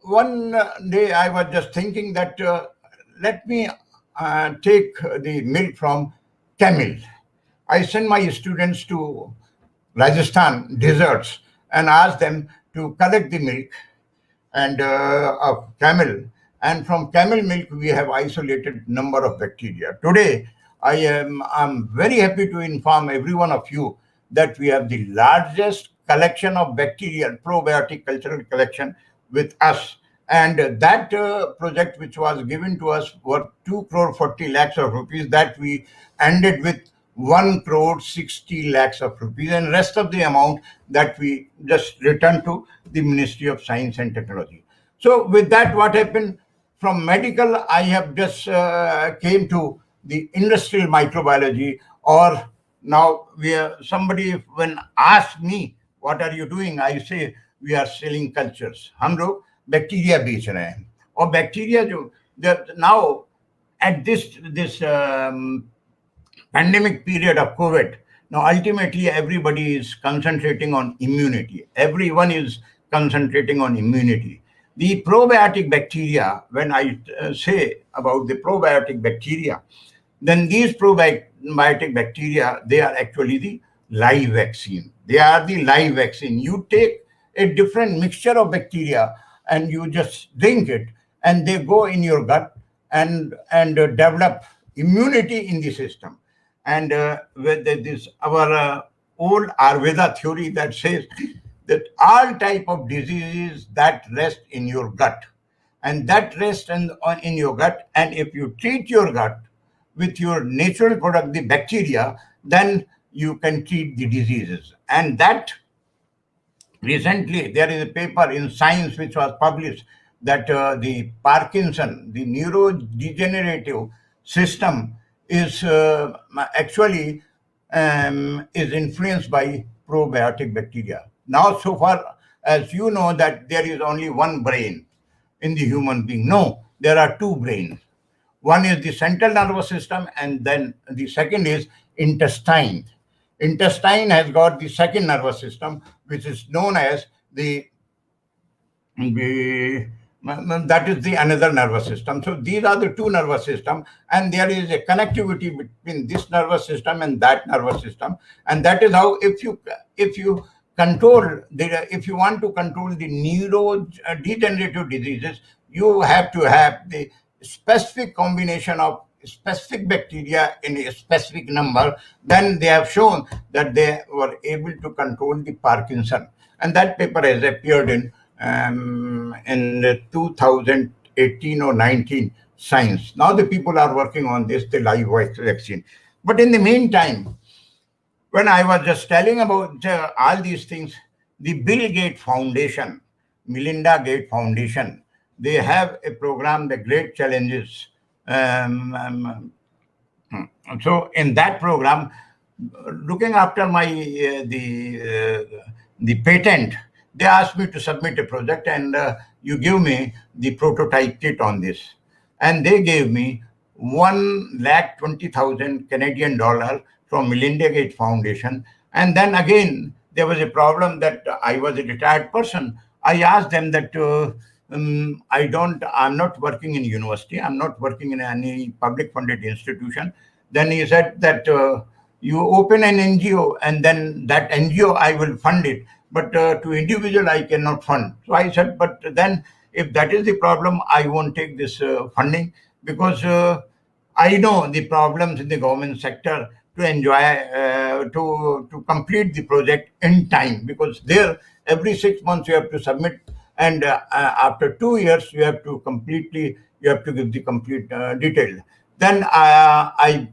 one day I was just thinking that let me take the milk from camel. I send my students to Rajasthan deserts and ask them to collect the milk and of camel, and from camel milk we have isolated number of bacteria. Today I'm very happy to inform every one of you that we have the largest collection of bacterial probiotic cultural collection with us, and that project which was given to us were 2 crore 40 lakhs of rupees, that we ended with 1 crore 60 lakhs of rupees, and rest of the amount that we just returned to the Ministry of Science and Technology. So with that, what happened? From medical, I have just came to the industrial microbiology, or now we are, somebody when asks me, what are you doing? I say, we are selling cultures. हम लोग bacteria बेच रहे हैं, और bacteria जो now at this pandemic period of COVID, now ultimately everybody is concentrating on immunity. Everyone is concentrating on immunity. The probiotic bacteria, when I say about the probiotic bacteria, then these probiotic bacteria, they are actually the live vaccine. They are the live vaccine. You take a different mixture of bacteria and you just drink it, and they go in your gut and develop immunity in the system. And with this, our old Ayurveda theory that says that all type of diseases that rest in your gut, and that rest in your gut, and if you treat your gut with your natural product, the bacteria, then you can treat the diseases. And that recently there is a paper in Science which was published that the Parkinson, the neurodegenerative system, is actually is influenced by probiotic bacteria. Now, so far as you know that there is only one brain in the human being. No, there are two brains. One is the central nervous system, and then the second is intestine. Intestine has got the second nervous system, which is known as that is the another nervous system. So these are the two nervous system, and there is a connectivity between this nervous system and that nervous system, and that is how if you control if you want to control the neurodegenerative diseases, you have to have the specific combination of specific bacteria in a specific number. Then they have shown that they were able to control the Parkinson, and that paper has appeared in 2018 or 19 Science. Now the people are working on this, the live vaccine. But in the meantime, when I was just telling about all these things, the Bill Gates Foundation, Melinda Gates Foundation, they have a program, the Great Challenges. So in that program, looking after my the patent, they asked me to submit a project, and you give me the prototype kit on this. And they gave me 1,20,000 Canadian dollar from Melinda Gates Foundation. And then again, there was a problem that I was a retired person. I asked them that I'm not working in university. I'm not working in any public funded institution. Then he said that you open an NGO, and then that NGO, I will fund it. But to individual, I cannot fund. So I said, but then if that is the problem, I won't take this funding, because I know the problems in the government sector to enjoy, to complete the project in time, because there every 6 months you have to submit, and after 2 years you have to give the complete detail. Then I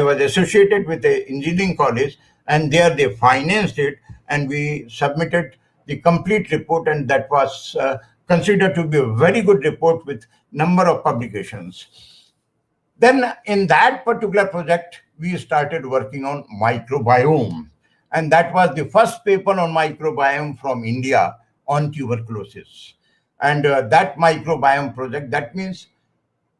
was associated with the engineering college, and there they financed it, and we submitted the complete report, and that was considered to be a very good report with number of publications. Then in that particular project, we started working on microbiome, and that was the first paper on microbiome from India on tuberculosis. And that microbiome project, that means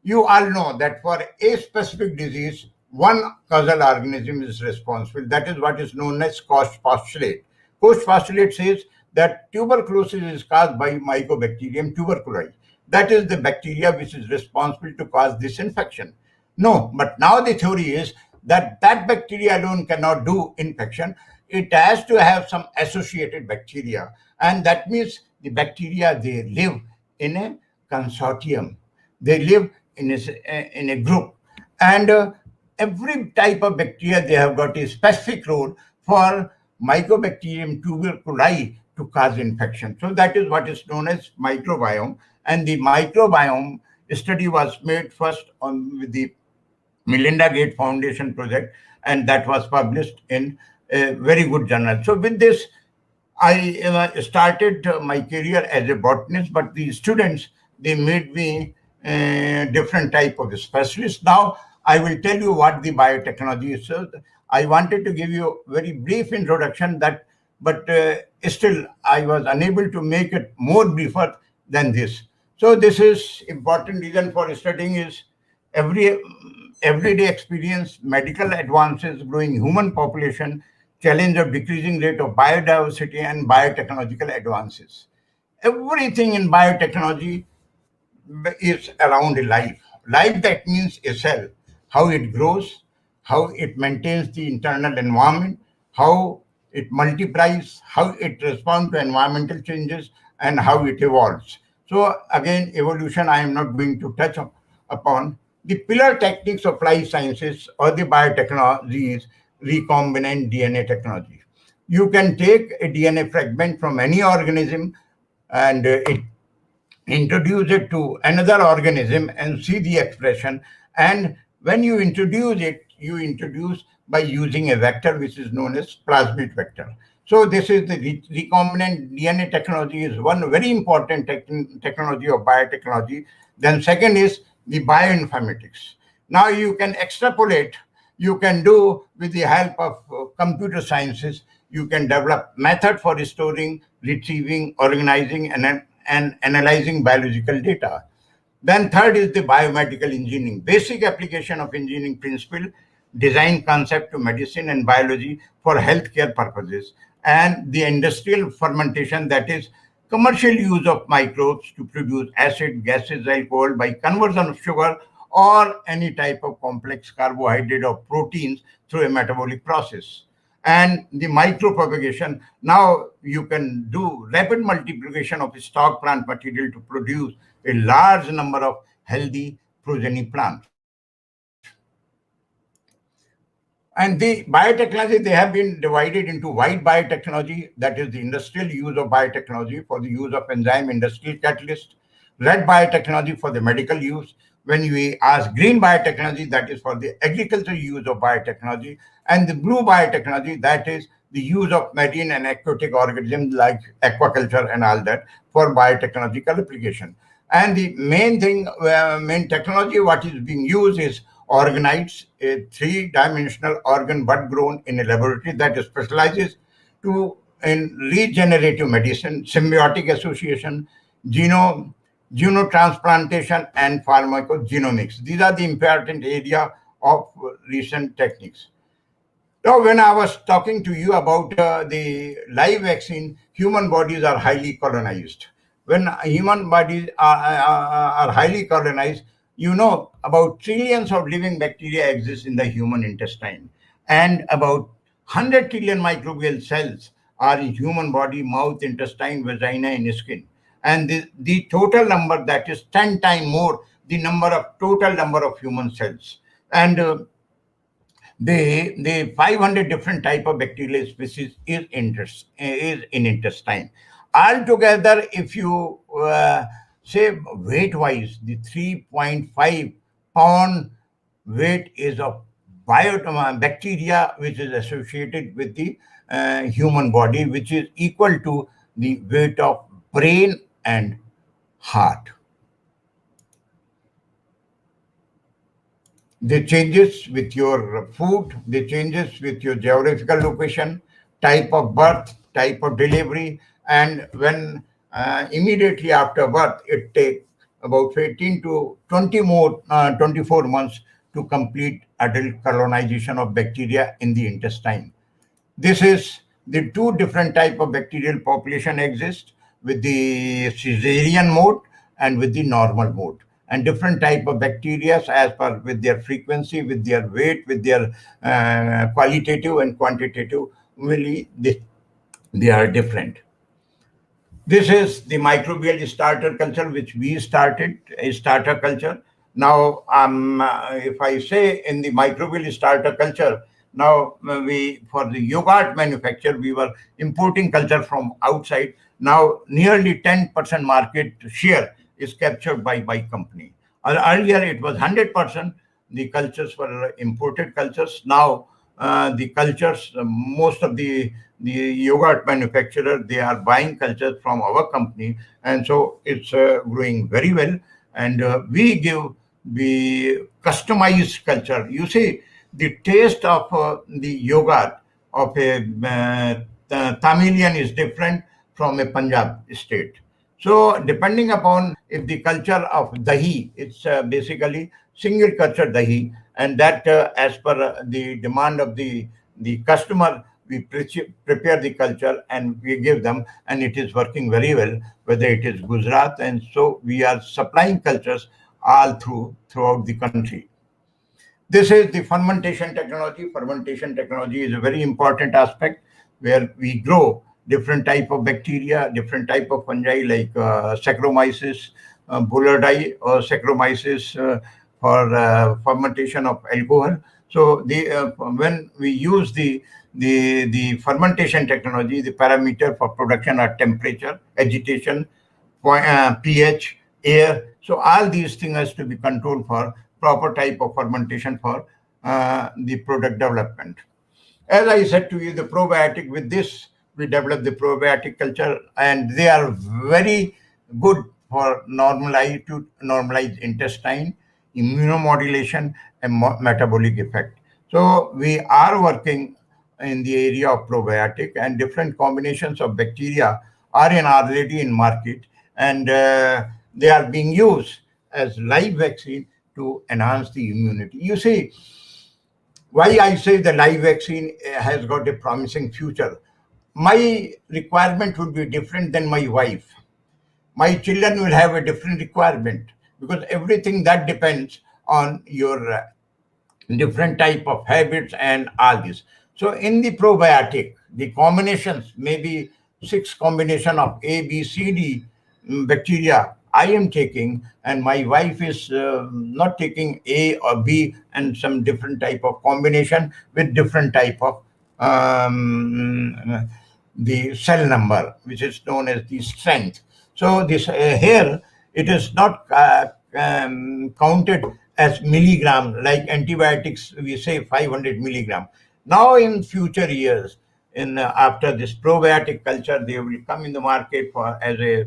you all know that for a specific disease, one causal organism is responsible. That is what is known as Koch postulate. Koch postulate says that tuberculosis is caused by Mycobacterium tuberculosis. That is the bacteria which is responsible to cause this infection. No, but now the theory is that that bacteria alone cannot do infection. It has to have some associated bacteria, and that means the bacteria, they live in a consortium. They live in a group, and every type of bacteria, they have got a specific role for Mycobacterium tuberculosis to cause infection. So that is what is known as microbiome, and the microbiome study was made first on with the Melinda Gates Foundation project, and that was published in a very good journal. So with this, I started my career as a botanist, but the students, they made me different type of specialist. Now I will tell you what the biotechnology is. So I wanted to give you a very brief introduction, that, but still I was unable to make it more briefer than this. So this is important reason for studying is everyday experience, medical advances, growing human population, challenge of decreasing rate of biodiversity, and biotechnological advances. Everything in biotechnology is around life. Life, that means a cell, how it grows, how it maintains the internal environment, how it multiplies, how it responds to environmental changes, and how it evolves. So again, evolution I am not going to touch upon. The pillar techniques of life sciences or the biotechnology is recombinant DNA technology. You can take a DNA fragment from any organism, and it introduce it to another organism and see the expression. And when you introduce it, you introduce by using a vector which is known as plasmid vector. So this is the recombinant DNA technology is one very important technology of biotechnology. Then second is the bioinformatics. Now you can extrapolate, you can do with the help of computer sciences, you can develop method for storing, retrieving, organizing, and analyzing biological data. Then third is the biomedical engineering, basic application of engineering principle, design concept to medicine and biology for healthcare purposes. And the industrial fermentation, that is commercial use of microbes to produce acid, gases, alcohol by conversion of sugar or any type of complex carbohydrate or proteins through a metabolic process. And the micropropagation, now you can do rapid multiplication of stock plant material to produce a large number of healthy progeny plants. And the biotechnology, they have been divided into white biotechnology, that is the industrial use of biotechnology for the use of enzyme industrial catalyst, red biotechnology for the medical use. When we ask green biotechnology, that is for the agricultural use of biotechnology, and the blue biotechnology, that is the use of marine and aquatic organisms like aquaculture and all that for biotechnological application. And the main thing, main technology what is being used is organoids, a three-dimensional organ bud grown in a laboratory that specializes in regenerative medicine, symbiotic association, xenotransplantation, and pharmacogenomics. These are the important area of recent techniques. Now, when I was talking to you about the live vaccine, human bodies are highly colonized. When human bodies are highly colonized, you know about trillions of living bacteria exist in the human intestine, and about 100 trillion microbial cells are in human body, mouth, intestine, vagina, and skin. And the total number, that is 10 times more the total number of human cells. And the 500 different type of bacterial species is in intestine. Altogether, if you say weight wise, the 3.5 pound weight is of bacteria which is associated with the human body, which is equal to the weight of brain and heart. They changes with your food, they changes with your geographical location, type of birth, type of delivery, and when immediately after birth, it takes about 18 to 24 months to complete adult colonization of bacteria in the intestine. This is the two different type of bacterial population exist, with the caesarean mode and with the normal mode, and different type of bacteria as per with their frequency, with their weight, with their qualitative and quantitative, really they are different. This is the microbial starter culture which we started, a starter culture. Now, if I say in the microbial starter culture, now we, for the yogurt manufacture, we were importing culture from outside. Now, nearly 10% market share is captured by my company. Earlier, it was 100%. The cultures were imported cultures. Now, the cultures, most of the yogurt manufacturer, they are buying cultures from our company, and so it's growing very well. And we give the customized culture. You see, the taste of the yogurt of a Tamilian is different from a Punjab state. So depending upon if the culture of dahi, it's basically single culture dahi, and that as per the demand of the customer, we prepare the culture and we give them, and it is working very well, whether it is Gujarat, and so we are supplying cultures all throughout the country. This is the fermentation technology. Fermentation technology is a very important aspect where we grow different type of bacteria, different type of fungi like Saccharomyces boulardii or Saccharomyces for fermentation of alcohol. So when we use the fermentation technology, the parameter for production are temperature, agitation, pH, air. So all these things has to be controlled for proper type of fermentation for the product development. As I said to you, the probiotic, with this we develop the probiotic culture, and they are very good for normalize intestine, immunomodulation, and metabolic effect. So we are working in the area of probiotic, and different combinations of bacteria are already in market, and they are being used as live vaccine to enhance the immunity. You see, why I say the live vaccine has got a promising future. My requirement would be different than my wife. My children will have a different requirement, because everything that depends on your different type of habits and all this. So in the probiotic, the combinations, maybe 6 combination of A, B, C, D bacteria I am taking, and my wife is not taking A or B, and some different type of combination with different type of the cell number, which is known as the strength. So this here, it is not counted as milligram, like antibiotics, we say 500 milligram. Now in future years, in after this probiotic culture, they will come in the market for as a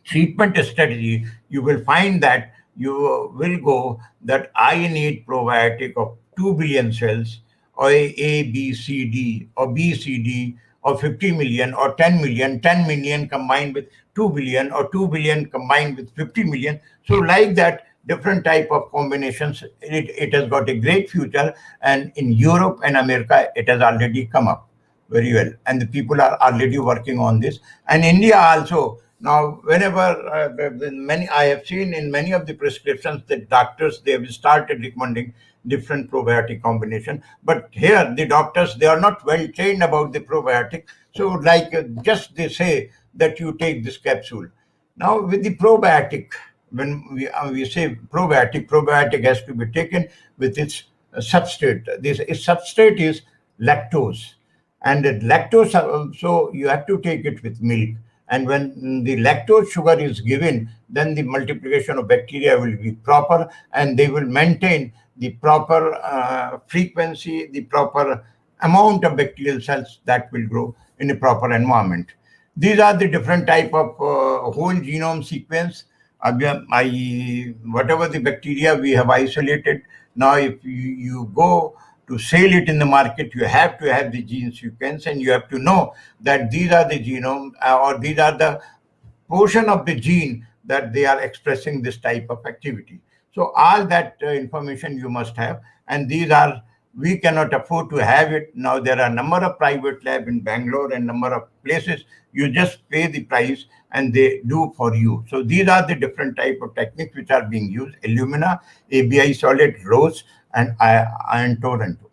treatment strategy. You will find that you will go that I need probiotic of 2 billion cells, or A, B, C, D, or B, C, D, or 50 million, or 10 million, 10 million combined with 2 billion, or 2 billion combined with 50 million. So like that, different type of combinations, it has got a great future. And in Europe and America, it has already come up very well, and the people are already working on this. And India also, now whenever many, I have seen in many of the prescriptions that doctors, they have started recommending different probiotic combination. But here the doctors, they are not well trained about the probiotic. So like just they say that you take this capsule. Now with the probiotic, when we say probiotic has to be taken with its substrate. This substrate is lactose, and the lactose, so you have to take it with milk. And when the lactose sugar is given, then the multiplication of bacteria will be proper, and they will maintain the proper frequency, the proper amount of bacterial cells that will grow in a proper environment. These are the different type of whole genome sequence. Whatever the bacteria we have isolated, now if you go to sell it in the market, you have to have the gene sequence, and you have to know that these are the genome, or these are the portion of the gene that they are expressing this type of activity. So all that information you must have, and these are, we cannot afford to have it. Now there are a number of private labs in Bangalore and number of places. You just pay the price and they do for you. So these are the different type of techniques which are being used: alumina, ABI solid, rose, and iron Toronto.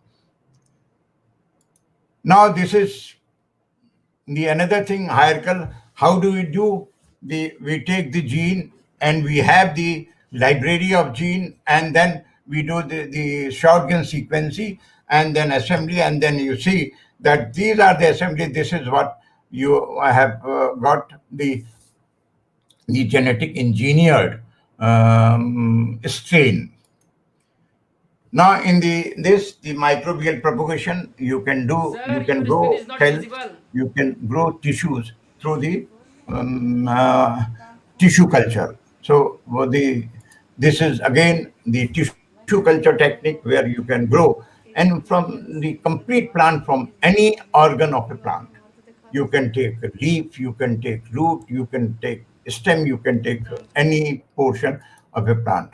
Now this is the another thing, hierarchical. How do we do? We take the gene and we have the library of gene, and then we do the shotgun sequencing and then assembly, and then you see that these are the assembly. This is what you have got the genetic engineered strain. Now in the microbial propagation, you can do, Sir, you can your screen grow is not cells, visible. you can grow tissues through the tissue culture. So this is again the tissue culture technique where you can grow, and from the complete plant, from any organ of a plant. You can take a leaf, you can take root, you can take stem, you can take any portion of a plant.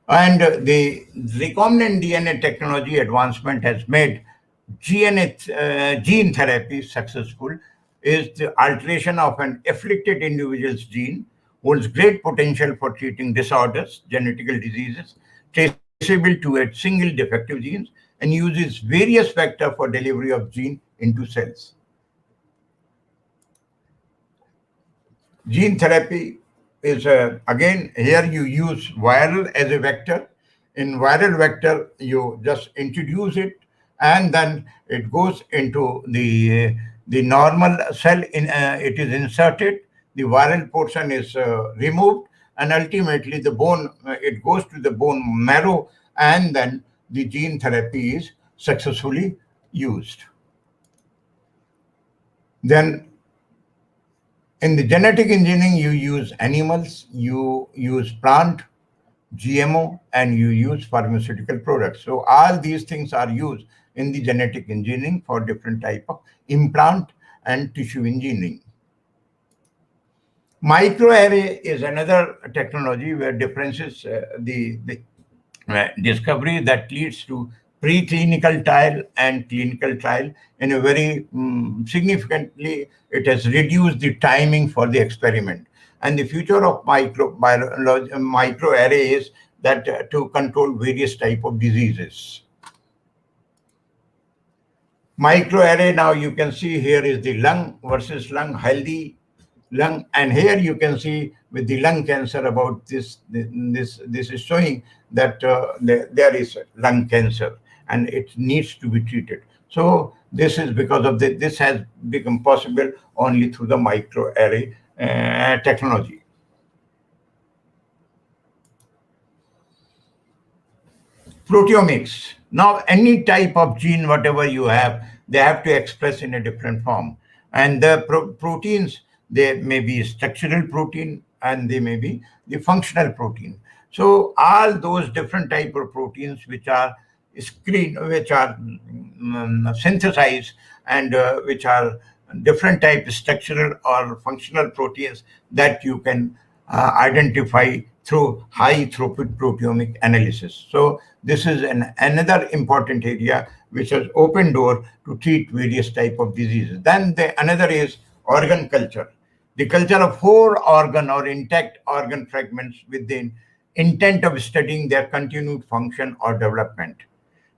And the recombinant DNA technology advancement has made gene therapy successful. Is the alteration of an afflicted individual's gene holds great potential for treating disorders, genetical diseases, traceable to a single defective genes, and uses various vectors for delivery of gene into cells. Gene therapy is, again, here you use viral as a vector. In viral vector, you just introduce it, and then it goes into the normal cell. It is inserted, the viral portion is removed, and ultimately the bone, it goes to the bone marrow, and then the gene therapy is successfully used. Then in the genetic engineering, you use animals, you use plant, GMO, and you use pharmaceutical products. So all these things are used in the genetic engineering for different type of implant and tissue engineering. Microarray is another technology where differences the discovery that leads to preclinical trial and clinical trial in a very significantly, it has reduced the timing for the experiment. And the future of microarray is that to control various type of diseases. Microarray, now you can see here is the lung versus lung, healthy lung, and here you can see with the lung cancer about this is showing that there is lung cancer and it needs to be treated. So this is because of this has become possible only through the microarray technology. Proteomics. Now, any type of gene, whatever you have, they have to express in a different form. And the proteins, they may be structural protein and they may be the functional protein. So all those different type of proteins which are synthesized and which are different type of structural or functional proteins that you can identify through high throughput proteomic analysis. So this is another important area which has opened door to treat various type of diseases. Then another is organ culture. The culture of whole organ or intact organ fragments with the intent of studying their continued function or development.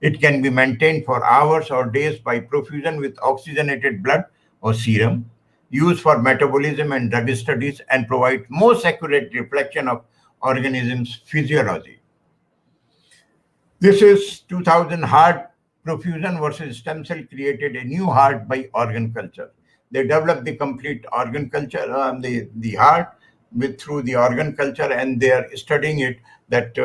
It can be maintained for hours or days by profusion with oxygenated blood or serum, used for metabolism and drug studies, and provide most accurate reflection of organism's physiology. This is 2000 heart profusion versus stem cell created a new heart by organ culture. They developed the complete organ culture, the heart through the organ culture, and they are studying it, that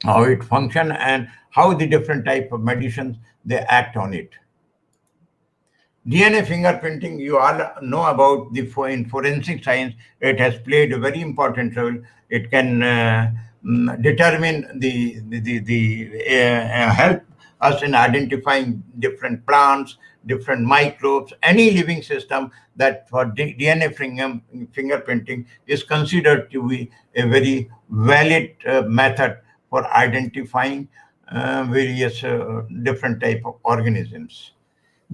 how it functions and how the different type of medicines they act on it. DNA fingerprinting, you all know about in forensic science, it has played a very important role. It can determine help us in identifying different plants, different microbes, any living system that for DNA fingerprinting is considered to be a very valid method for identifying various different type of organisms.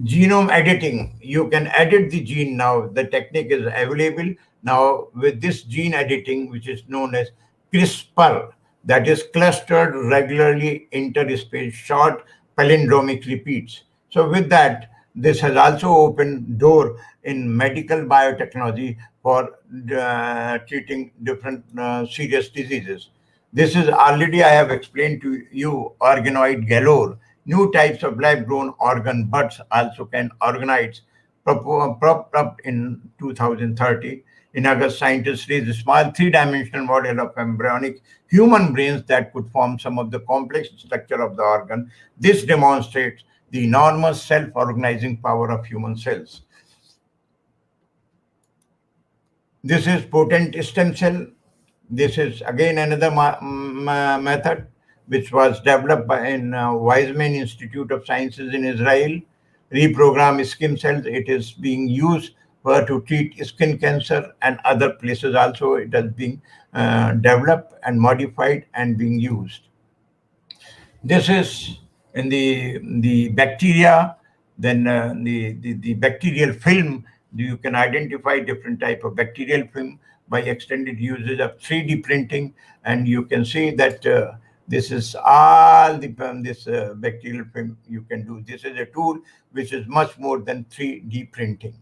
Genome editing, you can edit the gene now. The technique is available now with this gene editing, which is known as CRISPR, that is clustered regularly interspaced short palindromic repeats. So with that, this has also opened door in medical biotechnology for treating different serious diseases. This is already I have explained to you organoid galore. New types of lab-grown organ buds also can organize. Propped up in 2030. In August, scientists released a small three-dimensional model of embryonic human brains that could form some of the complex structure of the organ. This demonstrates the enormous self-organizing power of human cells. This is potent stem cell. This is again another method which was developed by in Weizmann Institute of Sciences in Israel. Reprogram skin cells. It is being used to treat skin cancer and other places also. It has been developed and modified and being used. This is in the bacteria. Then the bacterial film. You can identify different type of bacterial film by extended usage of 3D printing, and you can see that this is all the this bacterial film you can do. This is a tool which is much more than 3D printing.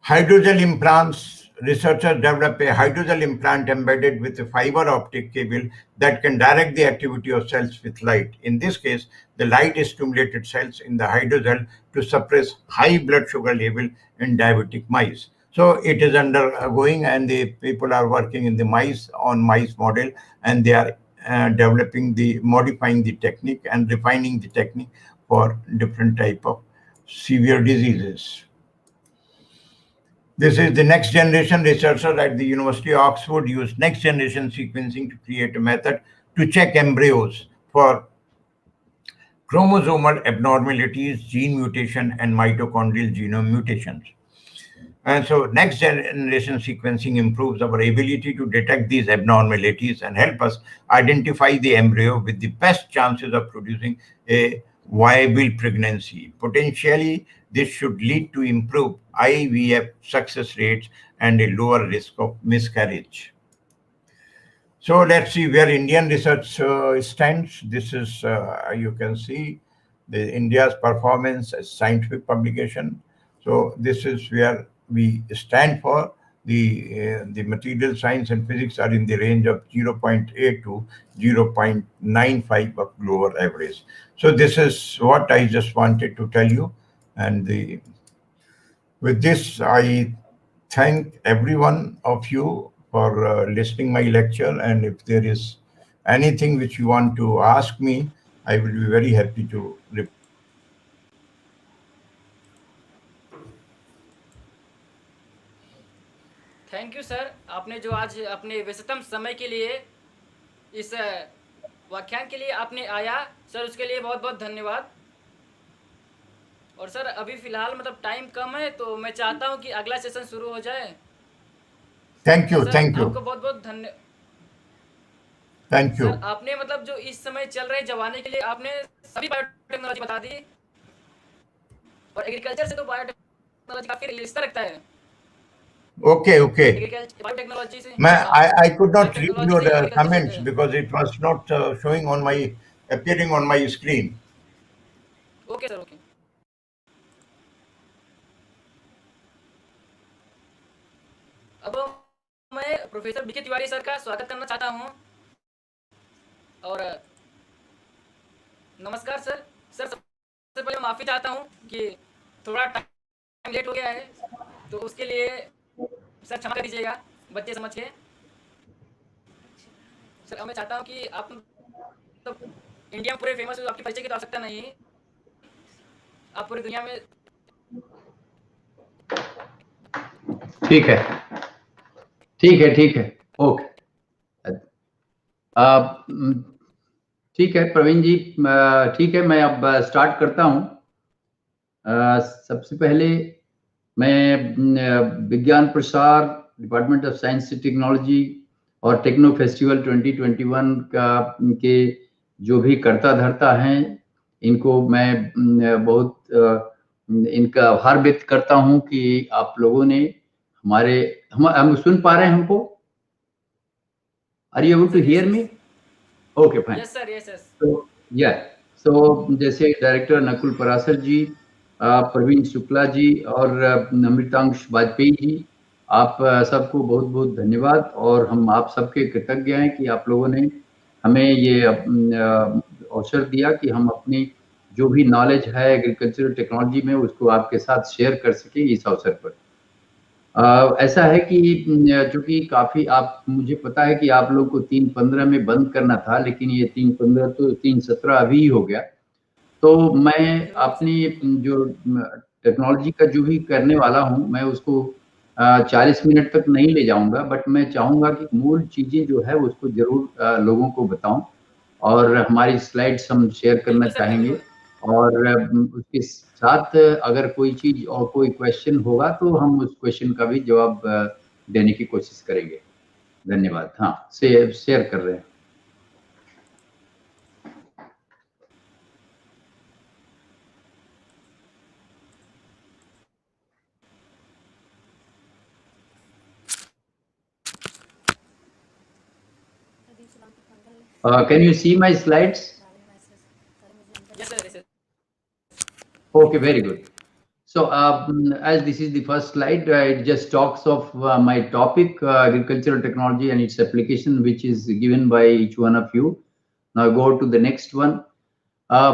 Hydrogel implants. Researchers develop a hydrogel implant embedded with a fiber optic cable that can direct the activity of cells with light. In this case, the light stimulated cells in the hydrogel to suppress high blood sugar level in diabetic mice. So it is undergoing, and the people are working in the mice model, and they are modifying the technique and refining the technique for different type of severe diseases. This is the next generation. Researchers at the University of Oxford used next generation sequencing to create a method to check embryos for chromosomal abnormalities, gene mutation, and mitochondrial genome mutations. And so next generation sequencing improves our ability to detect these abnormalities and help us identify the embryo with the best chances of producing a viable pregnancy. Potentially, this should lead to improved IVF success rates and a lower risk of miscarriage. So let's see where Indian research stands. This is, you can see, the India's performance as scientific publication. So this is where we stand for. The material science and physics are in the range of 0.8 to 0.95 of global average. So this is what I just wanted to tell you. And with this, I thank every one of you for listening my lecture. And if there is anything which you want to ask me, I will be very happy to reply. Thank you sir, आपने जो आज अपने व्यस्ततम समय के लिए इस व्याख्यान के लिए आपने आया सर, उसके लिए बहुत बहुत धन्यवाद। और सर अभी फिलहाल मतलब टाइम कम है, तो मैं चाहता हूं कि अगला सेशन शुरू हो जाए। थैंक यू, थैंक यू, आपको बहुत बहुत धन्यवाद। Thank you. सर आपने मतलब जो इस समय चल रहे जमाने के लिए आपने सभी बायोटेक्नोलॉजी बता दी, और एग्रीकल्चर से तो बायोटेक्नोलॉजी काफी रिलेशन रखता है। Okay. बायोटेक्नोलॉजी से I could not read your comments because it was not showing on my appearing on my screen. Okay sir, okay. अब मैं प्रोफेसर बीके तिवारी सर का स्वागत करना चाहता हूं। और नमस्कार सर। सर सबसे पहले माफी चाहता हूं कि थोड़ा टाइम लेट हो गया है, तो उसके लिए सर क्षमा कर दीजिएगा बच्चे समझ के। सर मैं चाहता हूं कि आप तो इंडिया में पूरे फेमस हो, आपके परिचय की तो आवश्यकता नहीं, आप पूरी दुनिया में। ठीक है, ओके। ठीक है प्रवीण जी, ठीक है, मैं अब स्टार्ट करता हूँ। सबसे पहले मैं विज्ञान प्रसार, department of science and technology और टेक्नो फेस्टिवल 2021 के जो भी कर्ता धर्ता हैं, इनको मैं बहुत इनका आभार व्यक्त करता हूं कि आप लोगों ने हम सुन पा रहे हैं हमको? Are you able to hear me? Okay fine. Yes sir, yes yes. So जैसे डायरेक्टर नकुल पराशर जी, प्रवीण शुक्ला जी और अमृतांश वाजपेयी जी, आप सबको बहुत बहुत धन्यवाद। और हम आप सबके कृतज्ञ हैं कि आप लोगों ने हमें ये अवसर दिया कि हम अपनी जो भी नॉलेज है एग्रीकल्चरल टेक्नोलॉजी में उसको आपके साथ शेयर कर सके इस अवसर पर। ऐसा है कि चूंकि काफी मुझे पता है कि आप लोग को 3:15 में बंद करना था, लेकिन ये 3:15 तो 3:17 अभी ही हो गया। तो मैं अपनी जो टेक्नोलॉजी का जो भी करने वाला हूं, मैं उसको 40 मिनट तक नहीं ले जाऊंगा, बट मैं चाहूंगा कि मूल चीजें जो है उसको जरूर लोगों को बताऊं। और हमारी स्लाइड्स हम शेयर करना चाहेंगे, और उसके साथ अगर कोई चीज और कोई क्वेश्चन होगा तो हम उस क्वेश्चन का भी जवाब देने की कोशिश करेंगे। धन्यवाद। हाँ, शेयर कर रहे हैं। Can you see my slides? Yes sir, yes sir. Okay, very good. So as this is the first slide, it just talks of my topic, agricultural technology and its application, which is given by each one of you. Now go to the next one.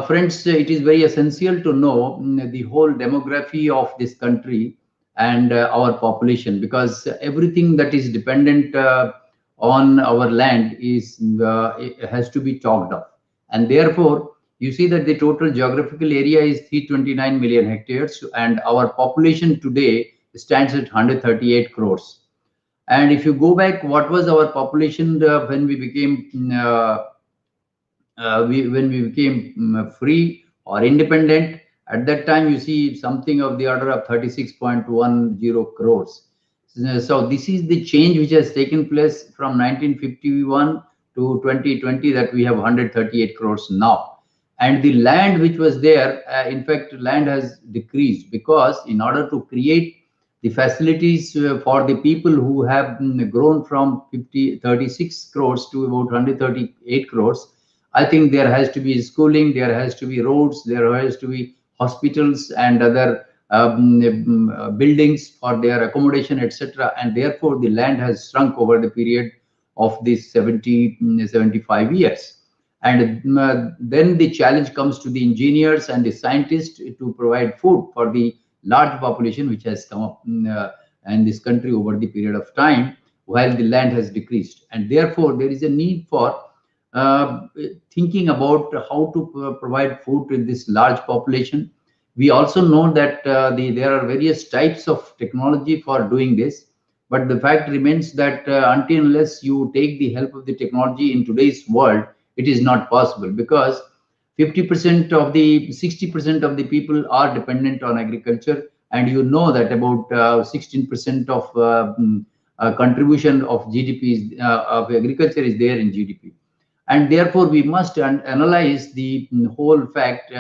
Friends, it is very essential to know the whole demography of this country and our population, because everything that is dependent on our land it has to be chalked up. And therefore, you see that the total geographical area is 329 million hectares, and our population today stands at 138 crores. And if you go back, what was our population when we became when we became free or independent? At that time, you see something of the order of 36.10 crores. So this is the change which has taken place from 1951 to 2020, that we have 138 crores now. And the land which was there, in fact, land has decreased, because in order to create the facilities for the people who have grown from 36 crores to about 138 crores, I think there has to be schooling, there has to be roads, there has to be hospitals and other buildings for their accommodation, etc. And therefore, the land has shrunk over the period of these 75 years. And then the challenge comes to the engineers and the scientists to provide food for the large population which has come up in this country over the period of time, while the land has decreased. And therefore, there is a need for thinking about how to provide food to this large population. We also know that there are various types of technology for doing this, but the fact remains that until unless you take the help of the technology in today's world, it is not possible, because 50% of the 60% of the people are dependent on agriculture, and you know that about 16% of contribution of GDP of agriculture is there in GDP. And therefore, we must analyze the whole fact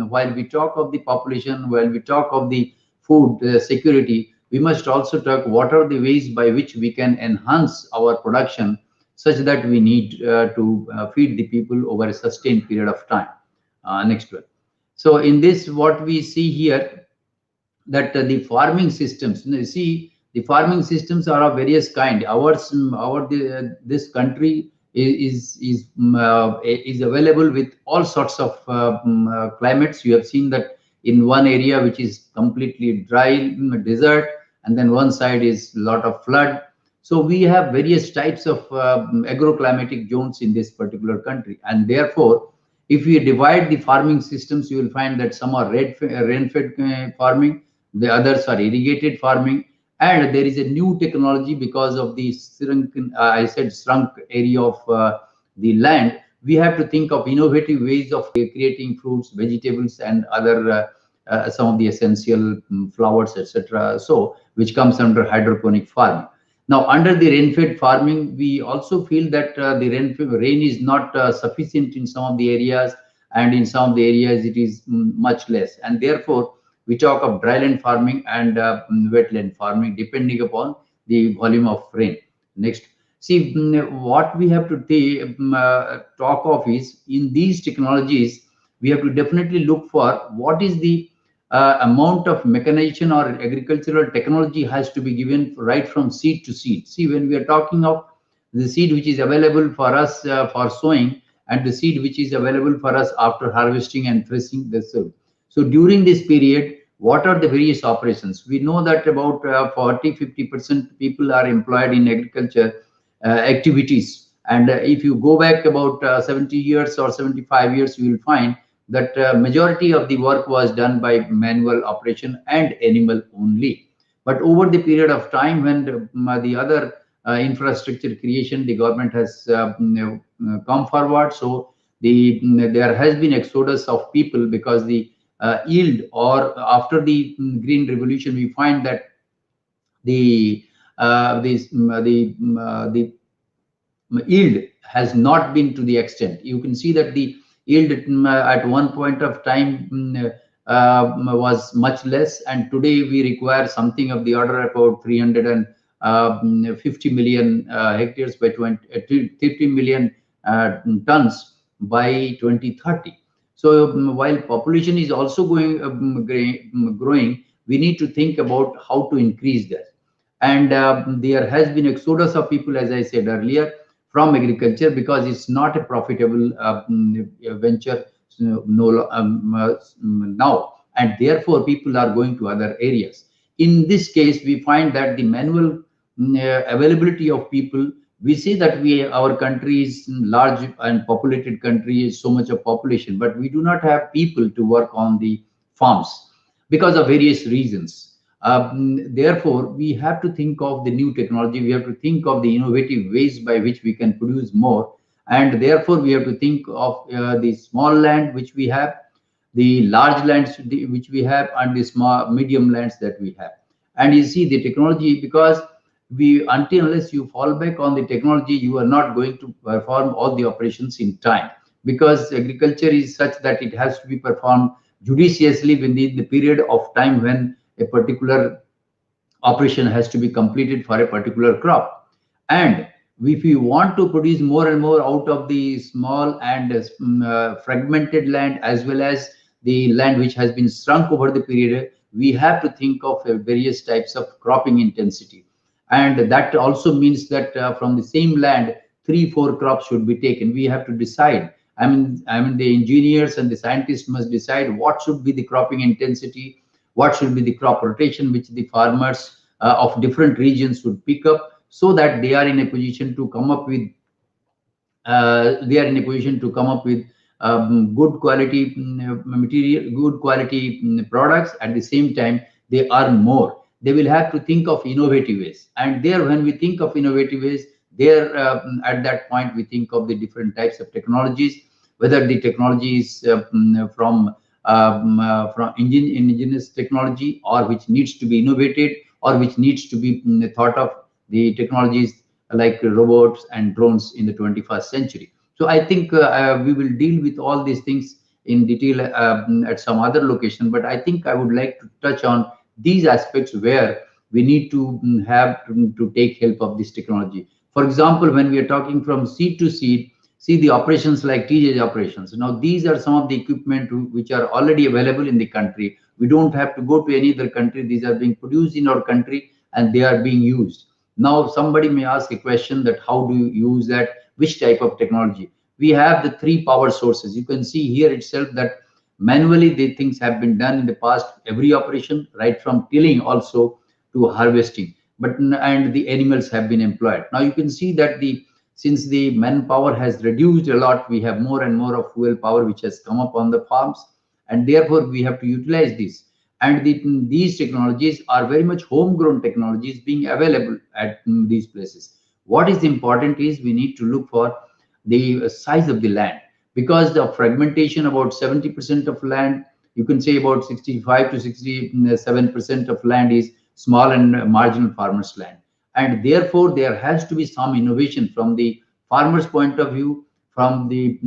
while we talk of the population, while we talk of the food security. We must also talk what are the ways by which we can enhance our production, such that we need to feed the people over a sustained period of time. Next one. So in this, what we see here, that the farming systems, you see, the farming systems are of various kind. This country is available with all sorts of climates. You have seen that in one area which is completely dry, desert, and then one side is a lot of flood. So we have various types of agroclimatic zones in this particular country, and therefore, if we divide the farming systems, you will find that some are rain-fed farming, the others are irrigated farming, and there is a new technology because of the shrunk area of the land, we have to think of innovative ways of creating fruits, vegetables, and other some of the essential flowers, etc. So, which comes under hydroponic farming. Now, under the rain-fed farming, we also feel that the rain is not sufficient in some of the areas, and in some of the areas it is much less. And therefore, we talk of dryland farming and wetland farming, depending upon the volume of rain. Next. See, what we have to talk of is, in these technologies, we have to definitely look for what is the amount of mechanization or agricultural technology has to be given right from seed to seed. See, when we are talking of the seed which is available for us for sowing, and the seed which is available for us after harvesting and threshing the soil. So during this period, what are the various operations? We know that about 40-50% people are employed in agriculture activities. And if you go back about 70 years or 75 years, you will find that majority of the work was done by manual operation and animal only. But over the period of time, when the other infrastructure creation, the government has come forward. So there has been exodus of people, because the yield, or after the green revolution, we find that the yield has not been to the extent. You can see that the yield at one point of time was much less, and today we require something of the order about 350 million hectares by 50 million tons by 2030. So while population is also growing, we need to think about how to increase that. And there has been exodus of people, as I said earlier, from agriculture, because it's not a profitable venture now, and therefore people are going to other areas. In this case, we find that the manual availability of people, we see that our country is large and populated country, is so much of population, but we do not have people to work on the farms because of various reasons. Therefore, we have to think of the new technology. We have to think of the innovative ways by which we can produce more. And therefore, we have to think of the small land which we have, the large lands which we have, and the small, medium lands that we have. And you see the technology, because unless you fall back on the technology, you are not going to perform all the operations in time, because agriculture is such that it has to be performed judiciously within the period of time when a particular operation has to be completed for a particular crop. And if we want to produce more and more out of the small and fragmented land, as well as the land which has been shrunk over the period, we have to think of various types of cropping intensity. And that also means that from the same land, 3-4 crops should be taken. We have to decide. I mean, the engineers and the scientists must decide what should be the cropping intensity, what should be the crop rotation which the farmers of different regions should pick up, so that they are in a position to come up with good quality material, good quality products. At the same time, they earn more. They will have to think of innovative ways, and when we think of innovative ways, at that point we think of the different types of technologies, whether the technology is from indigenous technology, or which needs to be innovated, or which needs to be thought of the technologies like robots and drones in the 21st century. So I think we will deal with all these things in detail at some other location, but I think I would like to touch on these aspects where we need to have to take help of this technology. For example, when we are talking from seed to seed, see the operations like TJ operations. Now, these are some of the equipment which are already available in the country. We don't have to go to any other country. These are being produced in our country and they are being used. Now, somebody may ask a question that how do you use that? Which type of technology? We have the 3 power sources. You can see here itself that manually the things have been done in the past, every operation, right from tilling also to harvesting. And the animals have been employed. Now you can see that since the manpower has reduced a lot, we have more and more of fuel power which has come up on the farms, and therefore we have to utilize this. And these technologies are very much homegrown technologies being available at these places. What is important is we need to look for the size of the land, because the fragmentation, about 70% of land, you can say about 65 to 67% of land is small and marginal farmers' land. And therefore, there has to be some innovation from the farmers' point of view, from the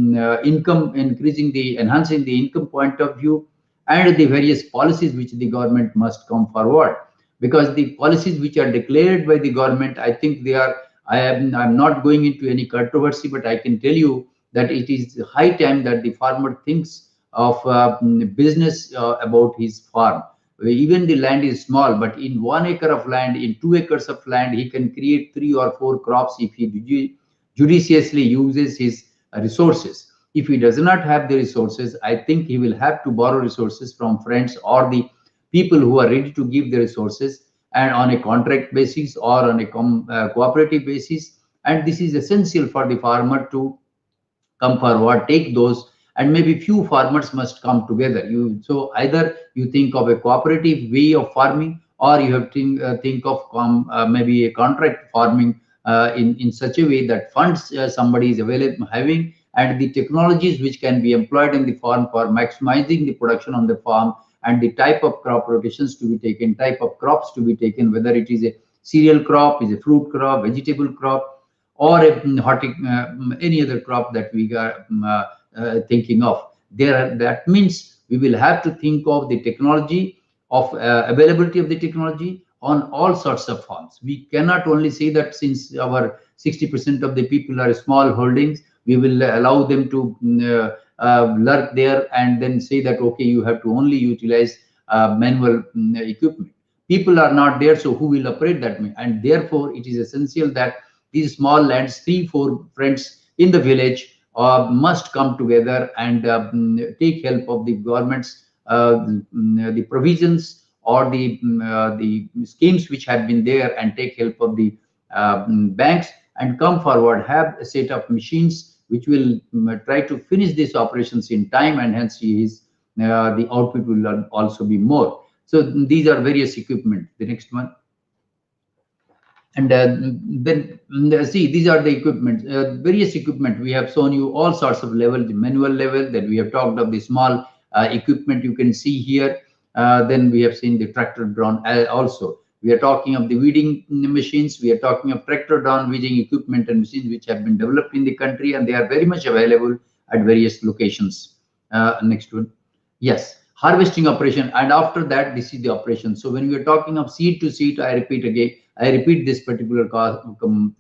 income, enhancing the income point of view, and the various policies which the government must come forward. Because the policies which are declared by the government, I think they are, I'm not going into any controversy, but I can tell you that it is high time that the farmer thinks of business about his farm. Even the land is small, but in 1 acre of land, in 2 acres of land, he can create 3 or 4 crops if he judiciously uses his resources. If he does not have the resources, I think he will have to borrow resources from friends or the people who are ready to give the resources, and on a contract basis or on a cooperative basis. And this is essential for the farmer to come forward, take those, and maybe few farmers must come together. So either you think of a cooperative way of farming, or you have to think of maybe a contract farming in such a way that funds somebody is available having, and the technologies which can be employed in the farm for maximizing the production on the farm, and the type of crop rotations to be taken, type of crops to be taken, whether it is a cereal crop, is a fruit crop, vegetable crop, or any other crop that we are thinking of. That means we will have to think of the technology, of availability of the technology on all sorts of farms. We cannot only say that since our 60% of the people are small holdings, we will allow them to lurk there and then say that, okay, you have to only utilize manual equipment. People are not there, so who will operate that? And therefore, it is essential that these small lands, 3-4 friends in the village, must come together and take help of the government's the provisions or the schemes which have been there, and take help of the banks, and come forward, have a set of machines which will try to finish these operations in time, and hence the output will also be more. So these are various equipment. The next one. And then see, these are the equipment, various equipment. We have shown you all sorts of level, the manual level, then we have talked of the small equipment you can see here. Then we have seen the tractor drone also. We are talking of the weeding machines. We are talking of tractor drone weeding equipment and machines which have been developed in the country, and they are very much available at various locations. Next one. Yes, harvesting operation. And after that, this is the operation. So when we are talking of seed to seed, I repeat this particular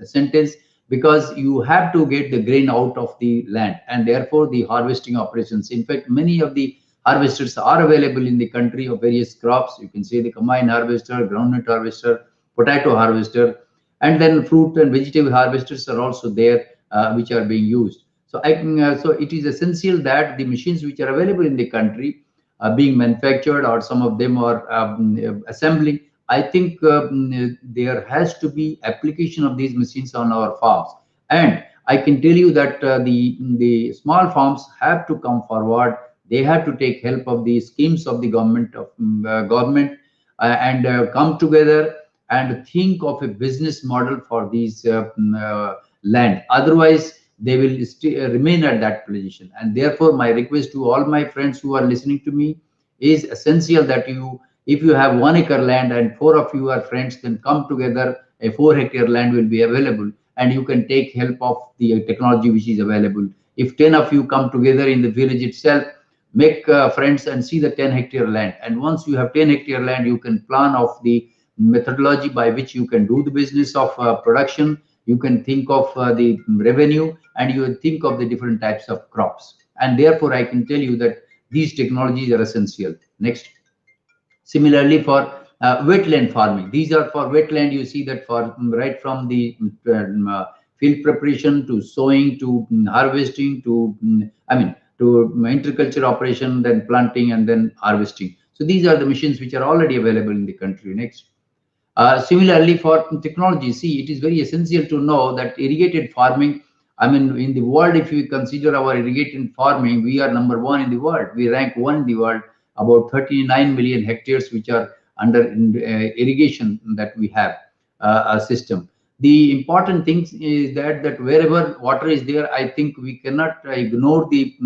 sentence, because you have to get the grain out of the land, and therefore the harvesting operations. In fact, many of the harvesters are available in the country of various crops. You can say the combine harvester, groundnut harvester, potato harvester, and then fruit and vegetable harvesters are also there, which are being used. So so it is essential that the machines which are available in the country are being manufactured, or some of them are assembling. I think there has to be application of these machines on our farms, and I can tell you that the small farms have to come forward. They have to take help of the schemes of the government and come together and think of a business model for these land. Otherwise, they will remain at that position. And therefore, my request to all my friends who are listening to me is essential that if you have 1 acre land and 4 of you are friends, then come together. A 4-hectare land will be available, and you can take help of the technology which is available. If 10 of you come together in the village itself, make friends and see the 10-hectare land. And once you have 10-hectare land, you can plan of the methodology by which you can do the business of production. You can think of the revenue, and you think of the different types of crops. And therefore, I can tell you that these technologies are essential. Next. Similarly, for wetland farming, these are for wetland. You see that for right from the field preparation to sowing to harvesting to to agriculture operation, then planting, and then harvesting. So these are the machines which are already available in the country. Next. Similarly, for technology, see, it is very essential to know that irrigated farming, in the world, if you consider our irrigated farming, we are number 1 in the world. We rank 1 in the world, about 39 million hectares which are under irrigation that we have a system. The important thing is that wherever water is there, I think we cannot ignore the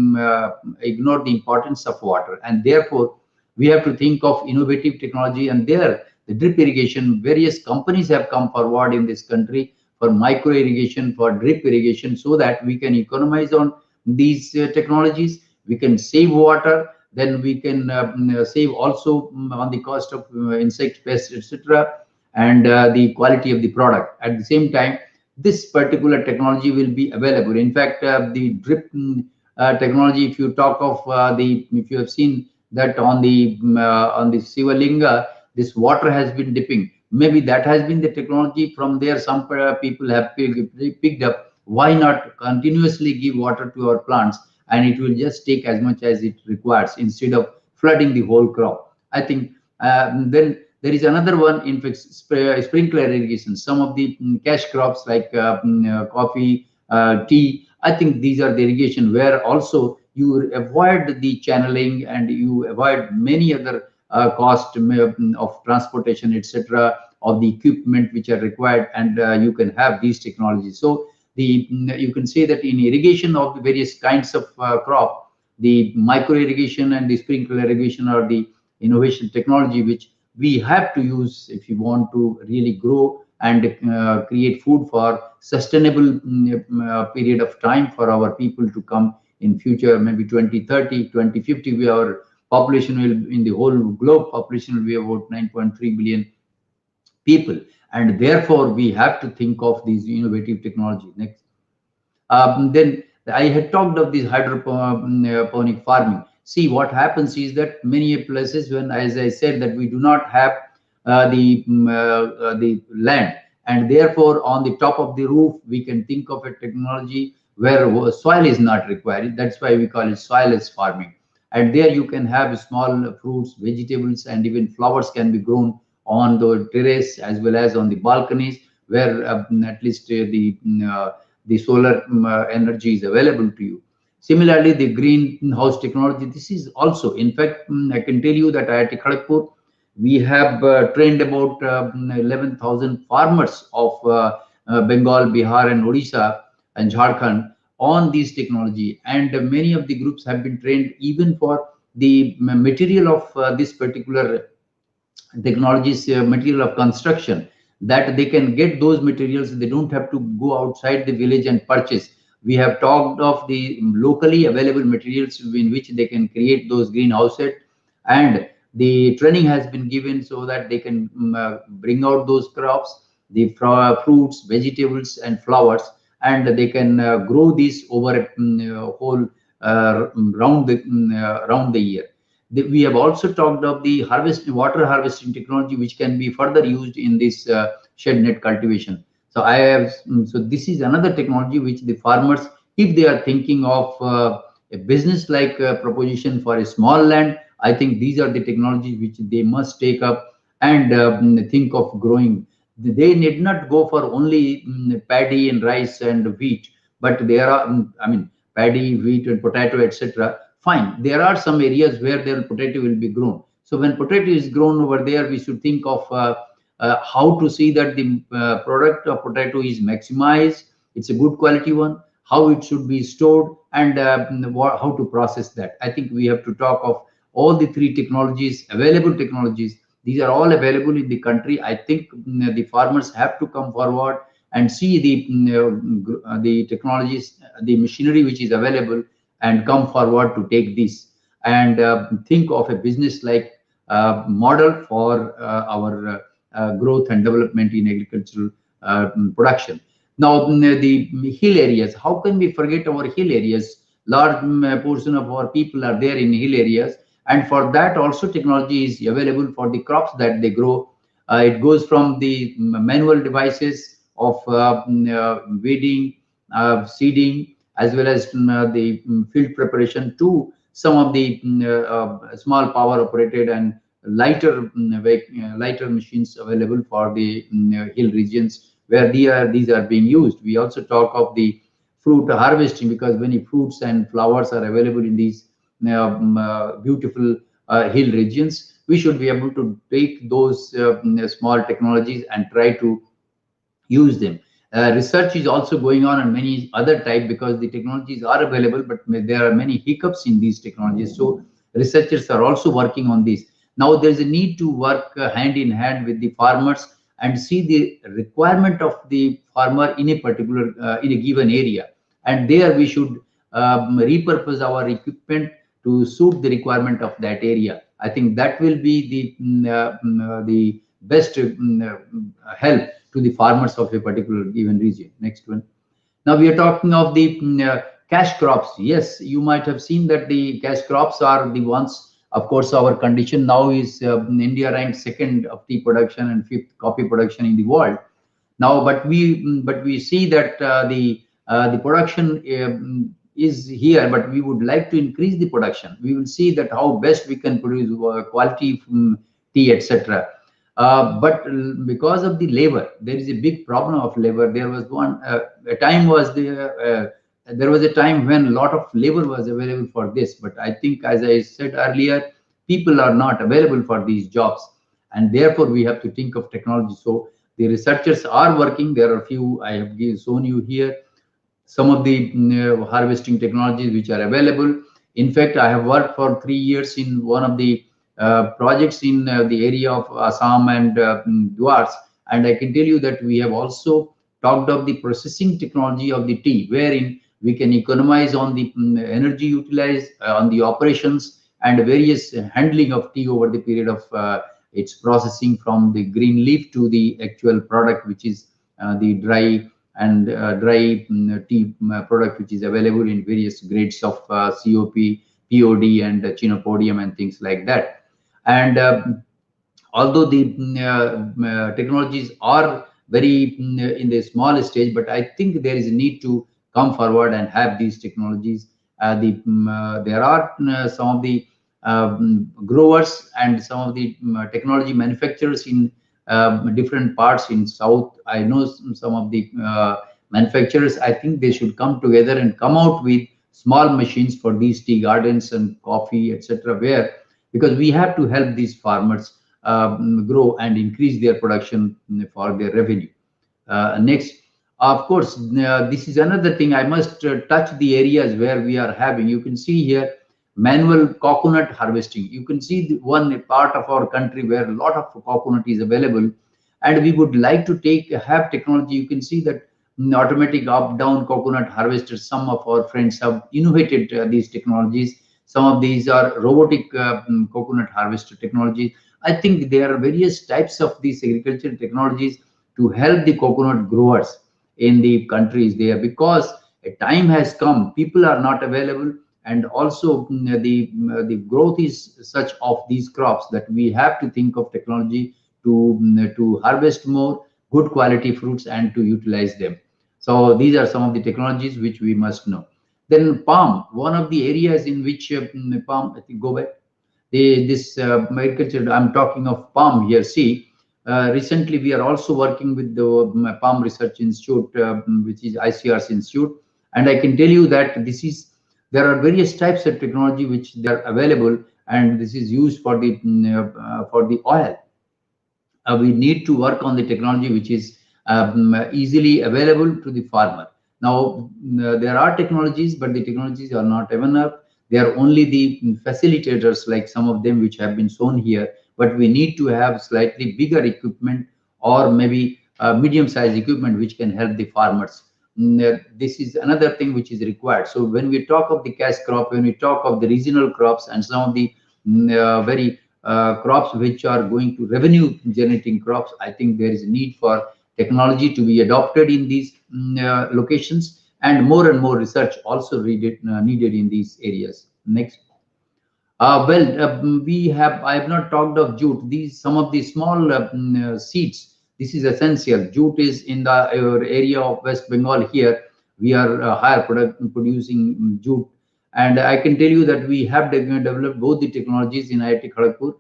importance of water, and therefore we have to think of innovative technology. And there, the drip irrigation, various companies have come forward in this country for micro irrigation, for drip irrigation, so that we can economize on these technologies. We can save water, then we can save also on the cost of insect pests, etc., and the quality of the product. At the same time, this particular technology will be available. In fact, the drip technology, if you talk of if you have seen that on the Sivalinga, this water has been dipping. Maybe that has been the technology from there. Some people have picked up. Why not continuously give water to our plants, and it will just take as much as it requires instead of flooding the whole crop. I think then there is another one, in fact, sprinkler irrigation. Some of the cash crops like coffee, tea, I think these are the irrigation where also you avoid the channeling and you avoid many other cost of transportation, etc., of the equipment which are required, and you can have these technologies. So you can say that in irrigation of the various kinds of crop, the micro irrigation and the sprinkler irrigation are the innovation technology which we have to use if you want to really grow and create food for sustainable period of time for our people to come in future. Maybe 2030, 2050, our population will, in the whole globe population, will be about 9.3 billion people, and therefore we have to think of these innovative technology. Next. Then I had talked of this hydroponic farming. See, what happens is that many places, when, as I said, that we do not have the land, and therefore on the top of the roof we can think of a technology where soil is not required. That's why we call it soilless farming. And there you can have small fruits, vegetables, and even flowers can be grown on the terrace as well as on the balconies, where at least the solar energy is available to you. Similarly, the greenhouse technology, this is also, in fact, I can tell you that at KHARGPUR, we have trained about 11,000 farmers of Bengal, Bihar, and Odisha and Jharkhand on this technology. And many of the groups have been trained even for the material of this particular technologies, material of construction, that they can get those materials. They don't have to go outside the village and purchase. We have talked of the locally available materials in which they can create those greenhouses, and the training has been given so that they can bring out those crops, the fruits, vegetables, and flowers, and they can grow these over a whole round the year. We have also talked of the water harvesting technology, which can be further used in this shed net cultivation. So this is another technology which the farmers, if they are thinking of a business like proposition for a small land, I think these are the technologies which they must take up and think of growing. They need not go for only paddy and rice and wheat, but there are, paddy, wheat, and potato, etc. Fine, there are some areas where their potato will be grown. So when potato is grown over there, we should think of how to see that the product of potato is maximized. It's a good quality one. How it should be stored, and how to process that. I think we have to talk of all the three technologies, available technologies. These are all available in the country. I think the farmers have to come forward and see the technologies, the machinery which is available, and come forward to take this and think of a business like model for our growth and development in agricultural production. Now, the hill areas, how can we forget our hill areas? Large portion of our people are there in hill areas, and for that also technology is available for the crops that they grow. It goes from the manual devices of weeding, seeding, as well as the field preparation, to some of the small power operated and lighter machines available for the hill regions where these are being used. We also talk of the fruit harvesting, because many fruits and flowers are available in these beautiful hill regions. We should be able to take those small technologies and try to use them. Research is also going on many other type, because the technologies are available, but there are many hiccups in these technologies. So researchers are also working on this. Now there is a need to work hand in hand with the farmers and see the requirement of the farmer in a particular in a given area, and there we should repurpose our equipment to suit the requirement of that area. I think that will be the best help to the farmers of a particular given region. Next one. Now we are talking of the cash crops. Yes, you might have seen that the cash crops are the ones. Of course, our condition now is India ranked second of tea production and fifth coffee production in the world. Now, but we see that the production is here, but we would like to increase the production. We will see that how best we can produce quality tea, etc. But because of the labor, there is a big problem of labor. There was a time when a lot of labor was available for this, but I think, as I said earlier, people are not available for these jobs, and therefore we have to think of technology. So the researchers are working. There are a few I have shown you here, some of the harvesting technologies which are available. In fact, I have worked for 3 years in one of the projects in the area of Assam and Dwars, and I can tell you that we have also talked of the processing technology of the tea, wherein we can economize on the energy utilized on the operations and various handling of tea over the period of its processing, from the green leaf to the actual product, which is the dry tea product, which is available in various grades of COP, POD, and chinopodium and things like that. And although the technologies are very in the small stage, but I think there is a need to come forward and have these technologies. There are some of the growers and some of the technology manufacturers in different parts in South. I know some of the manufacturers. I think they should come together and come out with small machines for these tea gardens and coffee, etc. Because we have to help these farmers grow and increase their production for their revenue. Next, of course, this is another thing. I must touch the areas where we are having. You can see here manual coconut harvesting. You can see the one part of our country where a lot of coconut is available, and we would like to have technology. You can see that automatic up-down coconut harvesters. Some of our friends have innovated these technologies. Some of these are robotic coconut harvester technologies. I think there are various types of these agricultural technologies to help the coconut growers in the countries there, because a time has come, people are not available, and also the growth is such of these crops that we have to think of technology to harvest more good quality fruits and to utilize them. So these are some of the technologies which we must know. Then palm, one of the areas in which palm, I think, go back. This agriculture, I'm talking of palm here. See, recently we are also working with the Palm Research Institute, which is ICR's institute, and I can tell you that there are various types of technology which they are available, and this is used for the oil. We need to work on the technology which is easily available to the farmer. Now, there are technologies, but the technologies are not enough. They are only the facilitators, like some of them which have been shown here, but we need to have slightly bigger equipment, or maybe medium-sized equipment which can help the farmers. This is another thing which is required. So when we talk of the cash crop, when we talk of the regional crops and some of the very crops which are going to revenue generating crops, I think there is a need for technology to be adopted in these locations, and more research also needed in these areas. Next. I have not talked of jute. Some of the small seeds. This is essential. Jute is in the area of West Bengal here. We are higher producing jute, and I can tell you that we have developed both the technologies in IIT Kharagpur.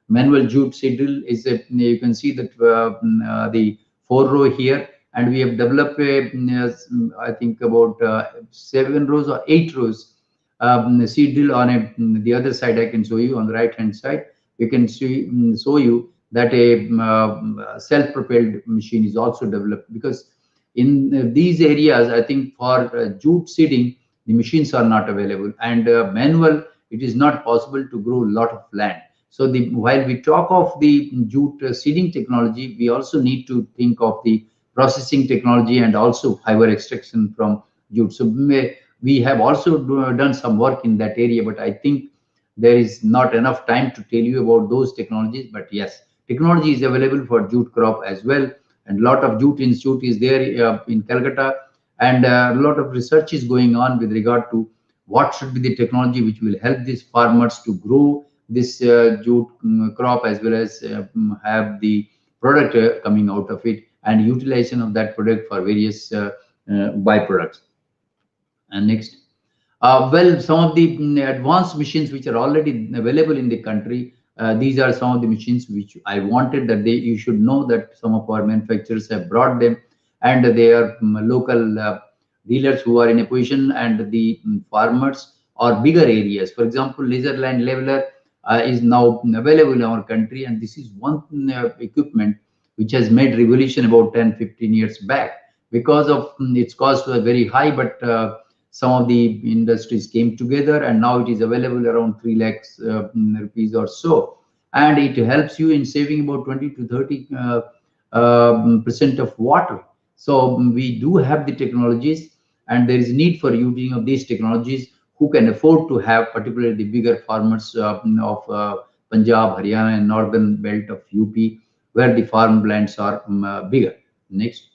Manual jute seed drill is you can see that the 4-row here, and we have developed I think about 7 rows or 8 rows seed drill on the other side. I can show you on the right hand side. We can show you that a self-propelled machine is also developed, because in these areas, I think for jute seeding, the machines are not available, and manual, it is not possible to grow a lot of land. So while we talk of the jute seeding technology, we also need to think of the processing technology and also fiber extraction from jute. So we have also done some work in that area, but I think there is not enough time to tell you about those technologies. But yes, technology is available for jute crop as well, and a lot of jute institute is there in Calcutta, and a lot of research is going on with regard to what should be the technology which will help these farmers to grow this jute crop, as well as have the product coming out of it, and utilization of that product for various byproducts. And next, well, some of the advanced machines which are already available in the country, these are some of the machines which I wanted that you should know that some of our manufacturers have brought them, and they are local dealers who are in a position, and the farmers or bigger areas. For example, laser line leveler is now available in our country, and this is one equipment which has made revolution about 10-15 years back. Because of its cost was very high, but some of the industries came together, and now it is available around 3 lakhs rupees or so, and it helps you in saving about 20 to 30 percent of water. So we do have the technologies, and there is need for using of these technologies who can afford to have, particularly the bigger farmers of Punjab, Haryana, and northern belt of UP, where the farmlands are bigger. Next.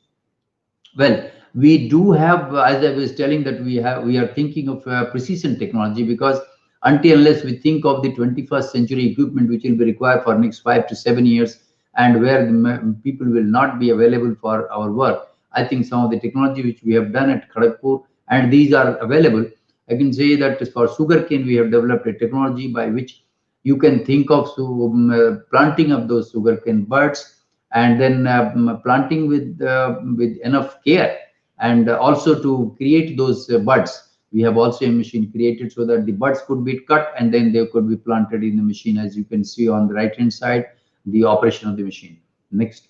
Well, we do have, as I was telling, that we are thinking of precision technology, because until unless we think of the 21st century equipment which will be required for next 5 to 7 years, and where the people will not be available for our work, I think some of the technology which we have done at KHARGPUR, and these are available. I can say that for sugarcane, we have developed a technology by which you can think of planting of those sugarcane buds, and then planting with enough care, and also to create those buds. We have also a machine created so that the buds could be cut and then they could be planted in the machine, as you can see on the right hand side, the operation of the machine. Next.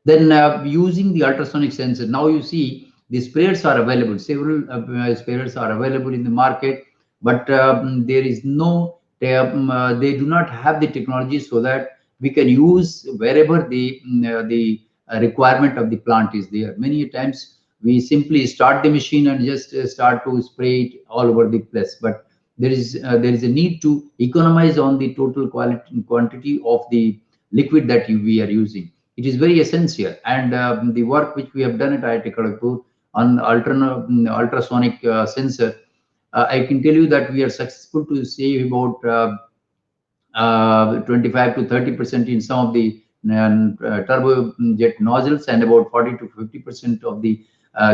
Then using the ultrasonic sensor, now you see the sprayers are available. Several sprayers are available in the market, but there is no, they do not have the technology so that we can use wherever the requirement of the plant is there. Many times we simply start the machine and just start to spray it all over the place, but there is a need to economize on the total quantity of the liquid that we are using. It is very essential, and the work which we have done at IIT Kharagpur on ultrasonic sensor, I can tell you that we are successful to save about 25 to 30% in some of the turbojet nozzles, and about 40 to 50% of the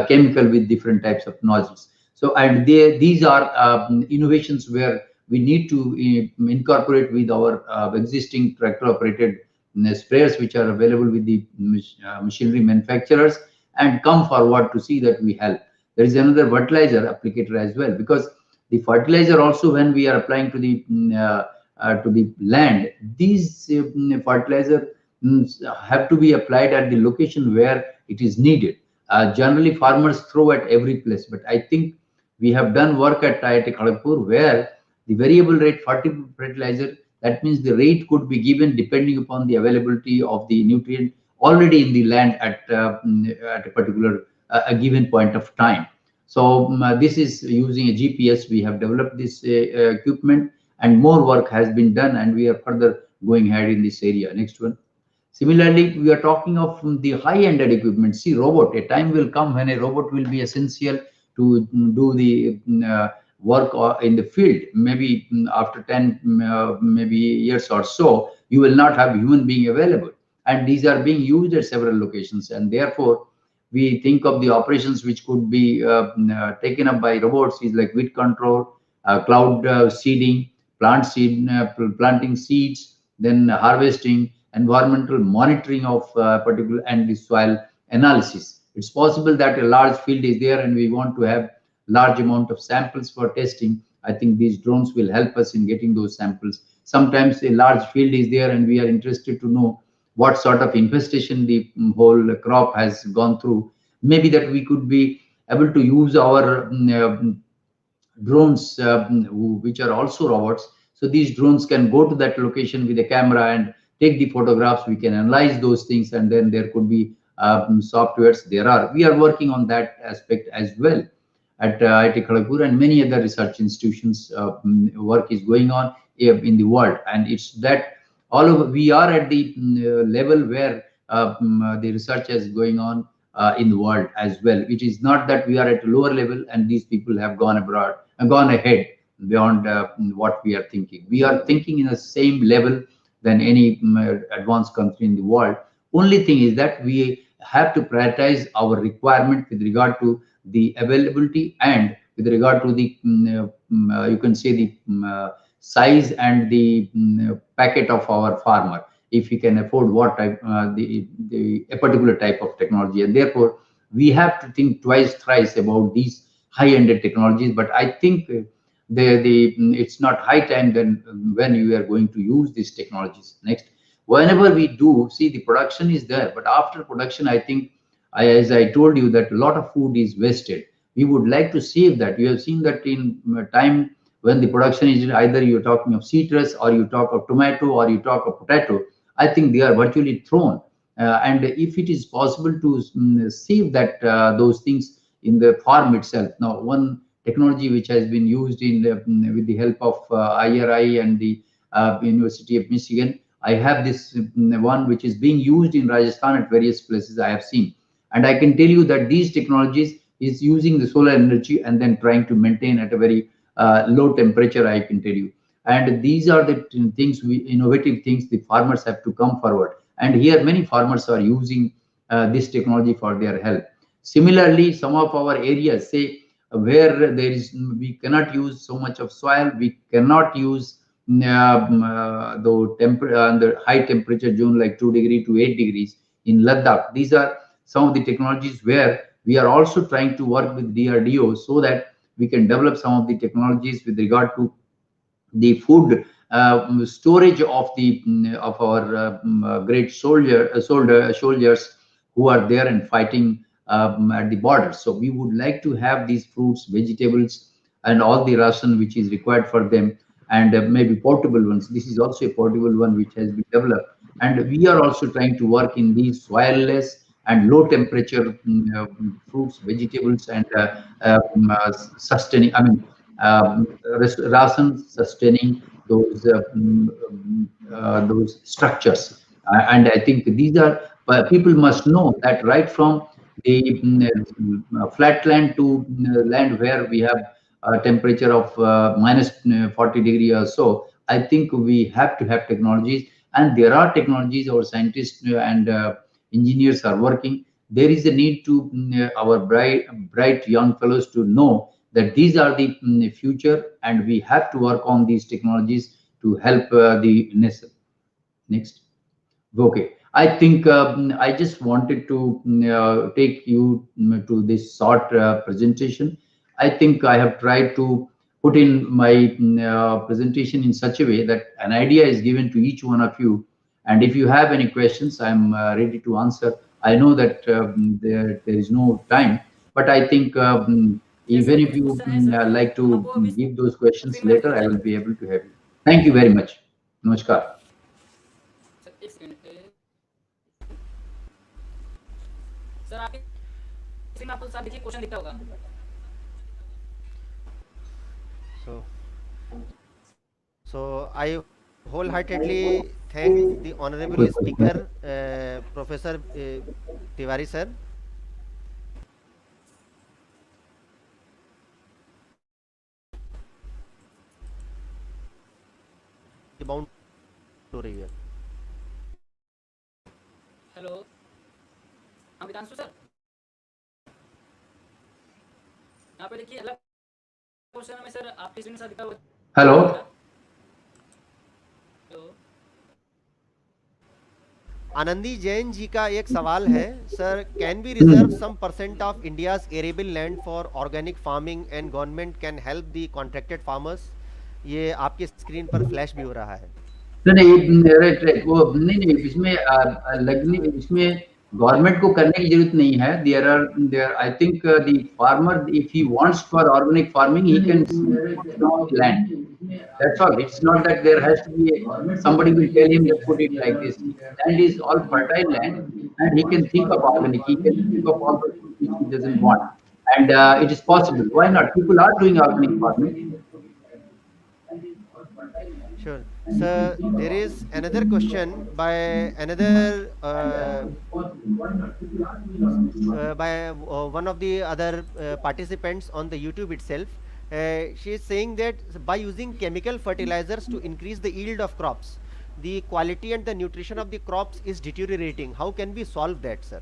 chemical with different types of nozzles. So, and these are innovations where we need to incorporate with our existing tractor operated sprayers which are available with the machinery manufacturers, and come forward to see that we help. There is another fertilizer applicator as well, because the fertilizer also, when we are applying to the land, these fertilizer have to be applied at the location where it is needed. Generally farmers throw at every place, but I think we have done work at IIT Kharagpur where the variable rate fertilizer, that means the rate could be given depending upon the availability of the nutrient already in the land at a particular a given point of time. So this is using a GPS. We have developed this equipment, and more work has been done, and we are further going ahead in this area. Next one. Similarly, we are talking of the high-ended equipment. See, robot. A time will come when a robot will be essential to do the work in the field. Maybe after 10 maybe years or so, you will not have human being available, and these are being used at several locations, and therefore we think of the operations which could be taken up by robots is like weed control, cloud seeding, planting seeds, then harvesting, environmental monitoring of particular, and the soil analysis. It's possible that a large field is there and we want to have large amount of samples for testing. I think these drones will help us in getting those samples. Sometimes a large field is there and we are interested to know what sort of infestation the whole crop has gone through. Maybe that we could be able to use our drones, which are also robots. So these drones can go to that location with a camera and take the photographs. We can analyze those things, and then there could be softwares. We are working on that aspect as well at IIT Kharagpur, and many other research institutions. Work is going on in the world, and it's that all over we are at the level where the research is going on in the world as well. It is not that we are at a lower level and these people have gone abroad and gone ahead beyond what we are thinking. We are thinking in the same level than any advanced country in the world. Only thing is that we have to prioritize our requirement with regard to the availability and with regard to the you can say the size and the packet of our farmer, if he can afford what type a particular type of technology. And therefore we have to think twice thrice about these high-ended technologies. But I think it's not high time then when you are going to use these technologies. Next, whenever we do see, the production is there, but after production, I think as I told you that a lot of food is wasted. We would like to save that. You have seen that in time when the production is either you're talking of citrus or you talk of tomato or you talk of potato, I think they are virtually thrown. And if it is possible to save that those things in the farm itself. Now, one technology which has been used in with the help of IRI and the University of Michigan, I have this one which is being used in Rajasthan at various places I have seen. And I can tell you that these technologies is using the solar energy and then trying to maintain at a very low temperature, I can tell you. And these are the things, innovative things the farmers have to come forward. And here many farmers are using this technology for their help. Similarly, some of our areas, say where we cannot use so much of soil, we cannot use the high temperature zone like 2 degrees to 8 degrees in Ladakh. These are some of the technologies where we are also trying to work with DRDO so that we can develop some of the technologies with regard to the food storage of our great soldiers who are there and fighting at the border. So we would like to have these fruits, vegetables, and all the ration which is required for them, and maybe portable ones. This is also a portable one which has been developed, and we are also trying to work in these soilless and low temperature fruits, vegetables, and sustaining. I mean, ration sustaining those structures. And I think these are people must know that right from the flatland to land where we have a temperature of minus 40 degrees or so, I think we have to have technologies, and there are technologies our scientists and engineers are working. There is a need to our bright young fellows to know that these are the future, and we have to work on these technologies to help the nation. Next. Okay. I think I just wanted to take you to this short presentation. I think I have tried to put in my presentation in such a way that an idea is given to each one of you. And if you have any questions, I'm ready to answer. I know that there is no time, but I think even if you like to give those questions later, I will be able to have you. Thank you very much. Namaskar. Sir आपके इसमें आपको साथ देखिए question दिखता होगा. So I wholeheartedly thank the honorable speaker, Professor Tewari sir. Bound हो रही है. हेलो अमितांशु सर, यहाँ पे देखिए अगला क्वेश्चन में सर आपके स्क्रीन पर दिखा हुआ. हेलो आनंदी जैन जी का एक सवाल है sir, can be reserve some percent of India's arable land for organic farming and government can help the contracted farmers. ये आपके स्क्रीन पर फ्लैश भी हो रहा है। नहीं राइट राइट, वो नहीं इसमें लगने इसमें गवर्नमेंट को करने की जरूरत नहीं है। There I think the farmer if he wants for organic farming he can land, that's all. It's not that there has to be somebody will tell him to put it like this. Land is all fertile land, and he can think of organic. He can think of all the things which he doesn't want, and it is possible. Why not? People are doing organic farming. Sure. So there is another question by another one of the other participants on the YouTube itself. She is saying that by using chemical fertilizers to increase the yield of crops, the quality and the nutrition of the crops is deteriorating. How can we solve that, sir?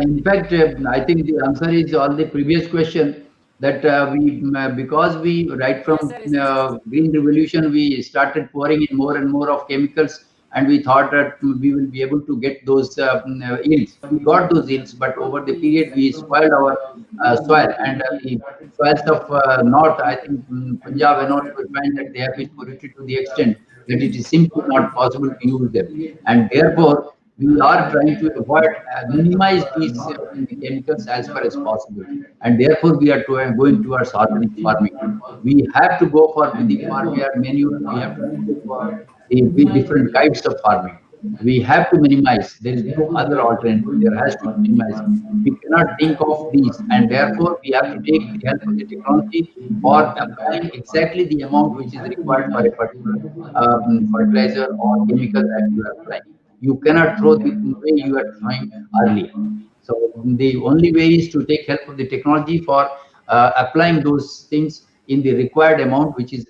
In fact, I think the answer is on the previous question that because we right from Green Revolution we started pouring in more and more of chemicals, and we thought that we will be able to get those yields. We got those yields, but over the period we spoiled our soil, and the soils of north, I think Punjab and all, will find that they have been polluted to the extent that it is simply not possible to use them, and therefore we are trying to avoid minimize these chemicals as far as possible, and therefore we are going towards organic farming. We have to go for the farmyard manure. We have to go for the different kinds of farming. We have to minimize. There is no other alternative. There has to be minimize. We cannot think of these, and therefore we have to take the help of the technology for applying exactly the amount which is required for a particular fertilizer or chemical that you are applying. You cannot throw the way you are throwing earlier. So the only way is to take help of the technology for applying those things in the required amount, which is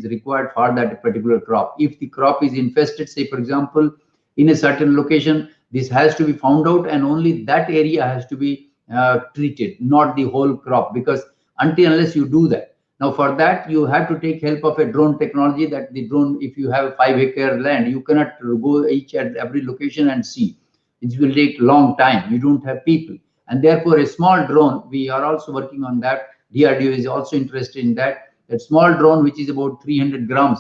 required for that particular crop. If the crop is infested, say for example, in a certain location, this has to be found out, and only that area has to be treated, not the whole crop, because unless you do that. Now, for that, you have to take help of a drone technology. That the drone, if you have a 5-acre land, you cannot go each at every location and see. It will take long time. You don't have people, and therefore, a small drone. We are also working on that. DRDO is also interested in that. A small drone, which is about 300 grams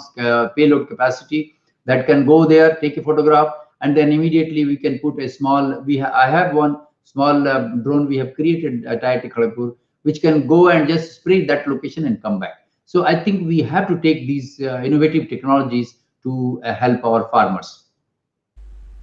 payload capacity, that can go there, take a photograph, and then immediately we can put a small. I have one small drone we have created at IIT Kharagpur, which can go and just spray that location and come back. So I think we have to take these innovative technologies to help our farmers.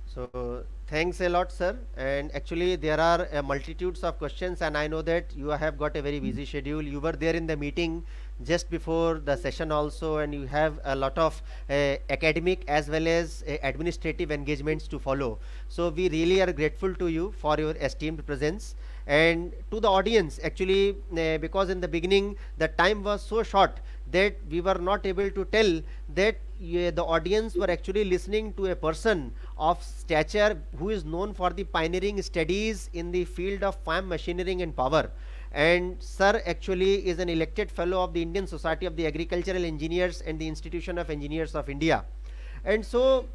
So thanks a lot, sir. And actually there are multitudes of questions, and I know that you have got a very busy schedule. You were there in the meeting just before the session also, and you have a lot of academic as well as administrative engagements to follow. So we really are grateful to you for your esteemed presence, and to the audience actually, because in the beginning the time was so short that we were not able to tell that the audience were actually listening to a person of stature who is known for the pioneering studies in the field of farm machinery and power. And sir actually is an elected fellow of the Indian Society of the Agricultural Engineers and the Institution of Engineers of India. And so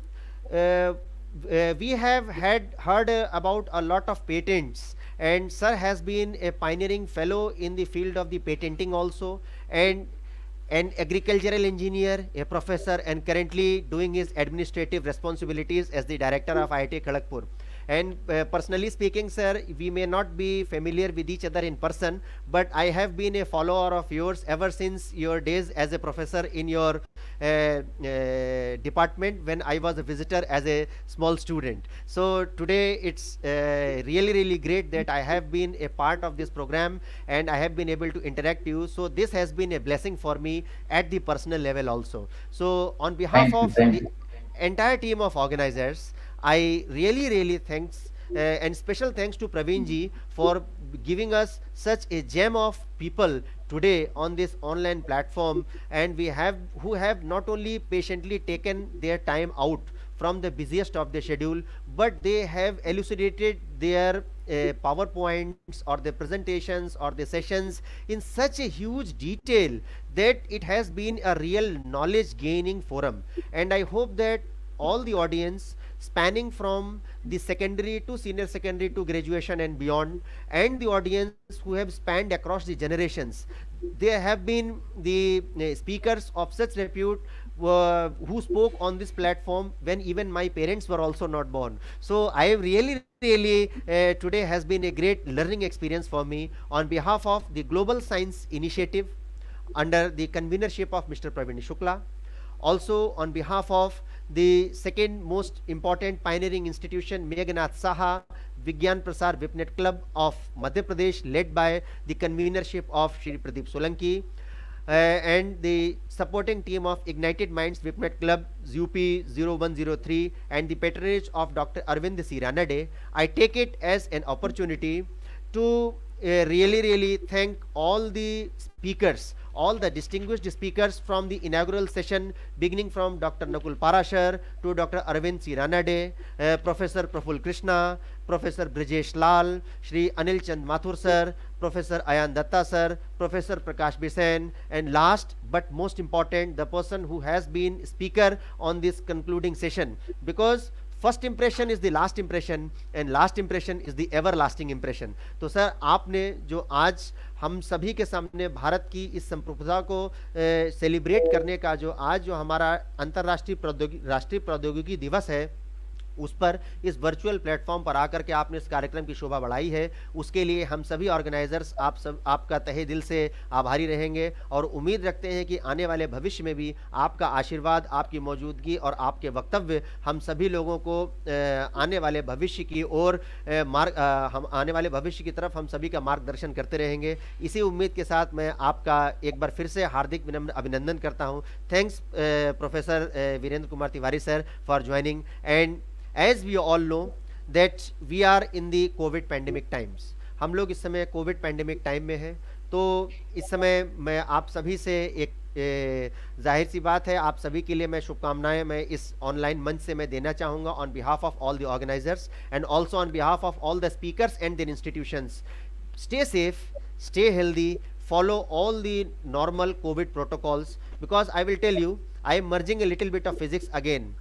we have heard about a lot of patents, and sir has been a pioneering fellow in the field of the patenting also, and an agricultural engineer, a professor, and currently doing his administrative responsibilities as the director of IIT Kharagpur. And personally speaking, sir, we may not be familiar with each other in person, but I have been a follower of yours ever since your days as a professor in your department when I was a visitor as a small student. So today it's really great that I have been a part of this program and I have been able to interact with you. So this has been a blessing for me at the personal level also. So on behalf of the entire team of organizers, I really thanks and special thanks to Praveen ji for giving us such a gem of people today on this online platform, and we have who have not only patiently taken their time out from the busiest of the schedule, but they have elucidated their PowerPoints or the presentations or the sessions in such a huge detail that it has been a real knowledge gaining forum. And I hope that all the audience spanning from the secondary to senior secondary to graduation and beyond, and the audience who have spanned across the generations, There have been the speakers of such repute who spoke on this platform when even my parents were also not born. So I really today has been a great learning experience for me on behalf of the Global Science Initiative under the convenership of Mr. Praveen Shukla. Also on behalf of the second most important pioneering institution, Meghnath Saha Vigyan Prasar Vipnet Club of Madhya Pradesh, led by the convenership of Shri Pradeep Solanki, and the supporting team of Ignited Minds Vipnet Club UP 0103 and the patronage of Dr. Arvind C. Ranade. I take it as an opportunity to really thank all the speakers, all the distinguished speakers from the inaugural session, beginning from Dr. Nakul Parashar to Dr. Arvind C. Ranade, Professor Praful Krishna, Professor Brejesh Lall, Shri Anil Chand Mathur sir, Professor Ayan Datta sir, Professor Prakash Bisen, and last but most important, the person who has been speaker on this concluding session, because first impression is the last impression and last impression is the everlasting impression. तो sir आपने जो आज हम सभी के सामने भारत की इस संप्रभुता को सेलिब्रेट करने का जो आज जो हमारा राष्ट्रीय प्रौद्योगिकी दिवस है, उस पर इस वर्चुअल प्लेटफॉर्म पर आकर के आपने इस कार्यक्रम की शोभा बढ़ाई है, उसके लिए हम सभी ऑर्गेनाइजर्स आपका तहे दिल से आभारी रहेंगे और उम्मीद रखते हैं कि आने वाले भविष्य में भी आपका आशीर्वाद, आपकी मौजूदगी और आपके वक्तव्य हम सभी लोगों को आने वाले भविष्य की ओर हम आने वाले भविष्य की तरफ हम सभी का मार्गदर्शन करते रहेंगे. इसी उम्मीद के साथ मैं आपका एक बार फिर से हार्दिक विनम्र अभिनंदन करता हूँ. Thanks professor Virendra Kumar Tiwari sir for joining. And as we all know that we are in the COVID pandemic times. हम लोग इस समय कोविड पैंडेमिक टाइम में हैं, तो इस समय मैं आप सभी से एक जाहिर सी बात है, आप सभी के लिए मैं शुभकामनाएं मैं इस ऑनलाइन मंच से मैं देना चाहूँगा on behalf of all the organisers and also on behalf of all the speakers and their institutions. Stay safe, stay healthy, follow all the normal COVID protocols, because I will tell you, I am merging a little bit of physics again.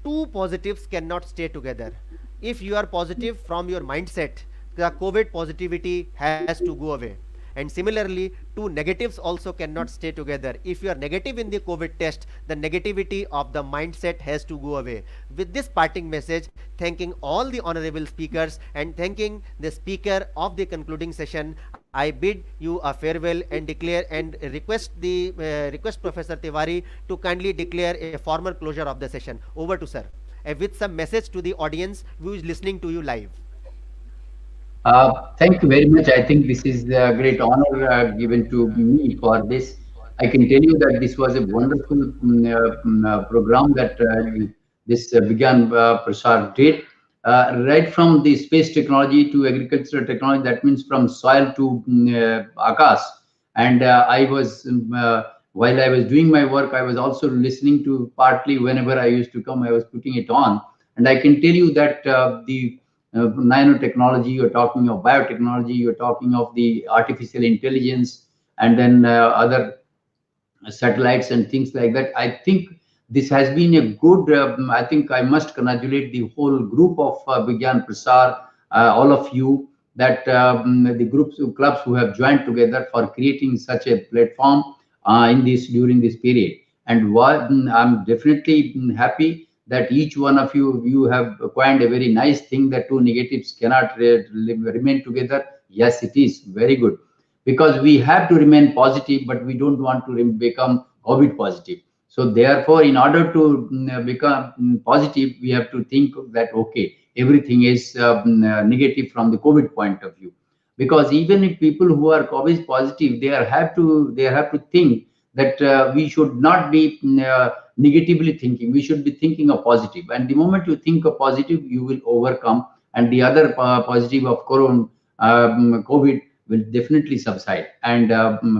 Two positives cannot stay together. If you are positive from your mindset, the COVID positivity has to go away. And similarly, two negatives also cannot stay together. If you are negative in the COVID test, the negativity of the mindset has to go away. With this parting message, thanking all the honorable speakers and thanking the speaker of the concluding session, I bid you a farewell and declare and request Professor Tewari to kindly declare a formal closure of the session. Over to sir, with some message to the audience who is listening to you live. Thank you very much. I think this is a great honor given to me for this. I can tell you that this was a wonderful program that this Vigyan Prasad did. Right from the space technology to agricultural technology, that means from soil to Akash. And I was, while I was doing my work, I was also listening to partly whenever I used to come, I was putting it on. And I can tell you that the nanotechnology, you're talking of biotechnology, you're talking of the artificial intelligence, and then other satellites and things like that. I think this has been a good, I think I must congratulate the whole group of Vigyan Prasar, all of you, that the groups, clubs who have joined together for creating such a platform during this period. And what I'm definitely happy that each one of you have acquired a very nice thing, that two negatives cannot remain together. Yes, it is very good, because we have to remain positive, but we don't want to become COVID positive. So therefore, in order to become positive, we have to think that, okay, everything is negative from the COVID point of view. Because even if people who are COVID positive, they have to think that we should not be negatively thinking. We should be thinking of positive. And the moment you think of positive, you will overcome. And the other positive of COVID will definitely subside and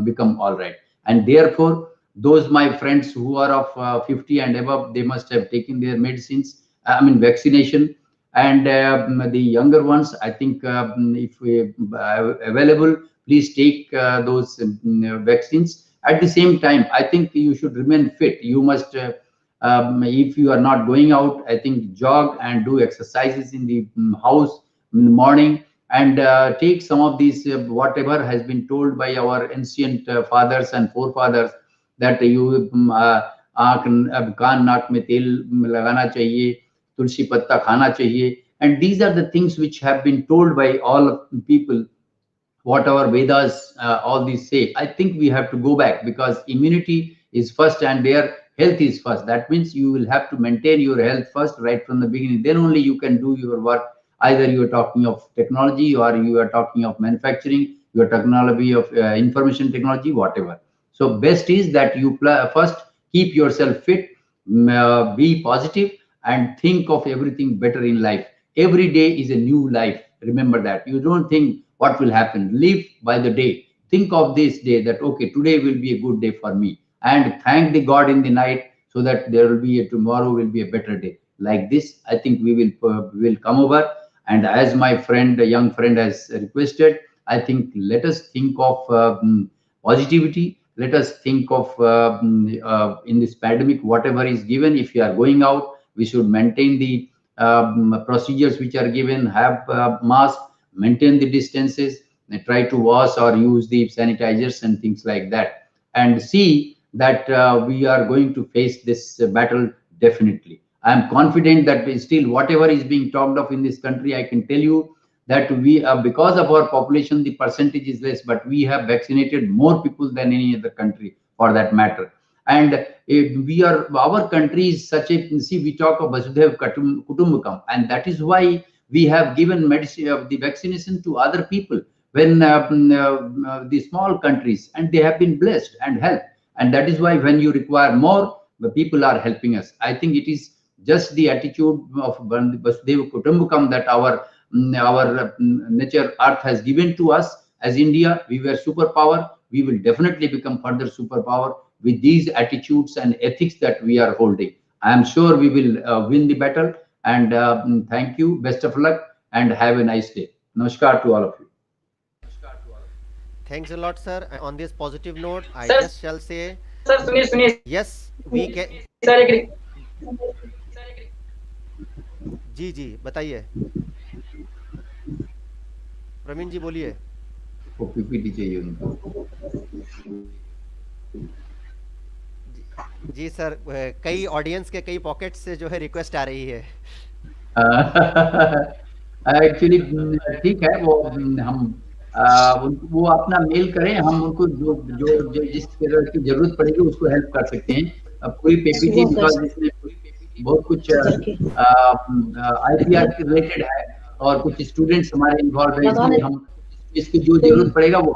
become all right. And therefore, those my friends who are of 50 and above, they must have taken their medicines, vaccination. And the younger ones, I think if we available, please take those vaccines. At the same time, I think you should remain fit. You must, if you are not going out, I think jog and do exercises in the house in the morning, and take some of these whatever has been told by our ancient fathers and forefathers, that you आँख कान नाक में तेल लगाना चाहिए, तुलसी पत्ता खाना चाहिए, and these are the things which have been told by all people, whatever Vedas, all these say. I think we have to go back, because immunity is first and their health is first. That means you will have to maintain your health first right from the beginning. Then only you can do your work. Either you are talking of technology, or you are talking of manufacturing, your technology of information technology, whatever. So best is that you first keep yourself fit, be positive, and think of everything better in life. Every day is a new life. Remember that. You don't think what will happen. Live by the day. Think of this day, that okay, today will be a good day for me, and thank the God in the night, so that there will be tomorrow will be a better day. Like this, I think we will come over. And as my friend, a young friend, has requested, I think let us think of positivity. Let us think of in this pandemic, whatever is given. If you are going out, we should maintain the procedures which are given. Have mask, maintain the distances, and try to wash or use the sanitizers and things like that, and see that we are going to face this battle definitely. I am confident that still whatever is being talked of in this country, I can tell you that we because of our population, the percentage is less, but we have vaccinated more people than any other country for that matter. And our country is such a, see, we talk of Vasudhaiva Kutumbakam, and that is why we have given medicine, the vaccination to other people when the small countries, and they have been blessed and helped. And that is why when you require more, the people are helping us. I think it is just the attitude of Vasudhaiva Kutumbakam that our nature earth has given to us. As India, we were superpower. We will definitely become further superpower with these attitudes and ethics that we are holding. I am sure we will win the battle. And thank you, best of luck, and have a nice day. Namaskar to all of you. Thanks a lot, sir. On this positive note, I Sir, just shall say, sir सुनिए yes, we can. Sir एक जी जी बताइए, प्रवीण जी बोलिए। वो PPT चाहिए उनको। जी sir, कई audience के कई पॉकेट से जो है रिक्वेस्ट आ रही है। एक्चुअली ठीक है, वो हम वो अपना मेल करें, हम उनको जो जिस तरह की जरूरत पड़ेगी उसको हेल्प कर सकते हैं। अब कोई पीपीटी बिकॉज इसमें बहुत कुछ आईपीआर के रिलेटेड है और कुछ स्टूडेंट्स हमारे इन्वॉल्व है, इसलिए हम इसकी जो जरूरत पड़ेगा वो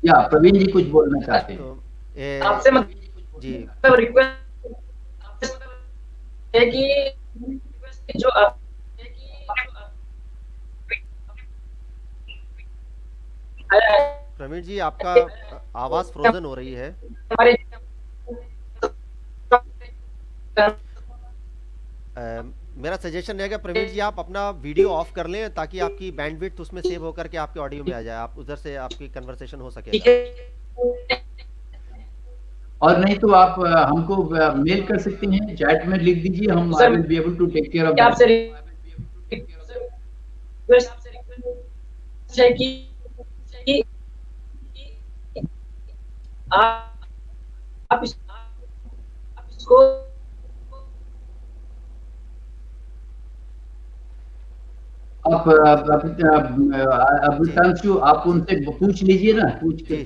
या प्रवीण जी कुछ बोलना चाहते हैं आपसे जी रिक्वेस्ट है कि जो आप प्रवीण जी आपका आवाज फ्रोजन हो रही है। हमारे मेरा सजेशन रहेगा प्रवीण जी आप अपना वीडियो ऑफ कर लें ताकि आपकी बैंडविड्थ उसमें सेव होकर के आपके ऑडियो में आ जाए, आप उधर से आपकी कन्वर्सेशन हो सके। और नहीं तो आप हमको मेल कर सकते हैं, चैट में लिख दीजिए, हम I will be able to take care of that. आपसे है कि आप इसको आप आप उनसे पूछ लीजिए ना, पूछ के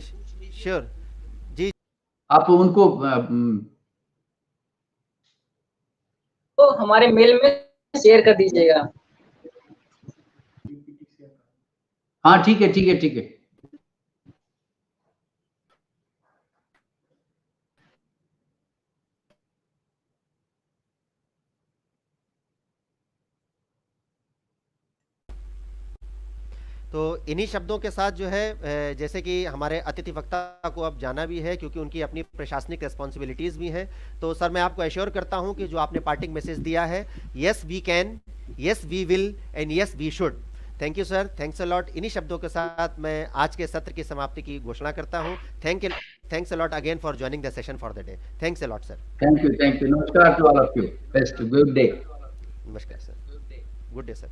श्योर जी आप उनको तो हमारे मेल में शेयर कर दीजिएगा। हाँ ठीक है ठीक है ठीक है। तो इन्हीं शब्दों के साथ जो है जैसे कि हमारे अतिथि वक्ता को अब जाना भी है क्योंकि उनकी अपनी प्रशासनिक रिस्पॉन्सिबिलिटीज भी हैं, तो सर मैं आपको एश्योर करता हूं कि जो आपने पार्टिंग मैसेज दिया है, yes we can, yes we will and yes we should. Thank you sir, thanks a lot. इन्हीं शब्दों के साथ मैं आज के सत्र की समाप्ति की घोषणा करता हूं। Thanks a lot again for joining the session for the day. Thanks a lot sir. Thank you नमस्कार to all of you, best good day. नमस्कार सर, गुड डे सर।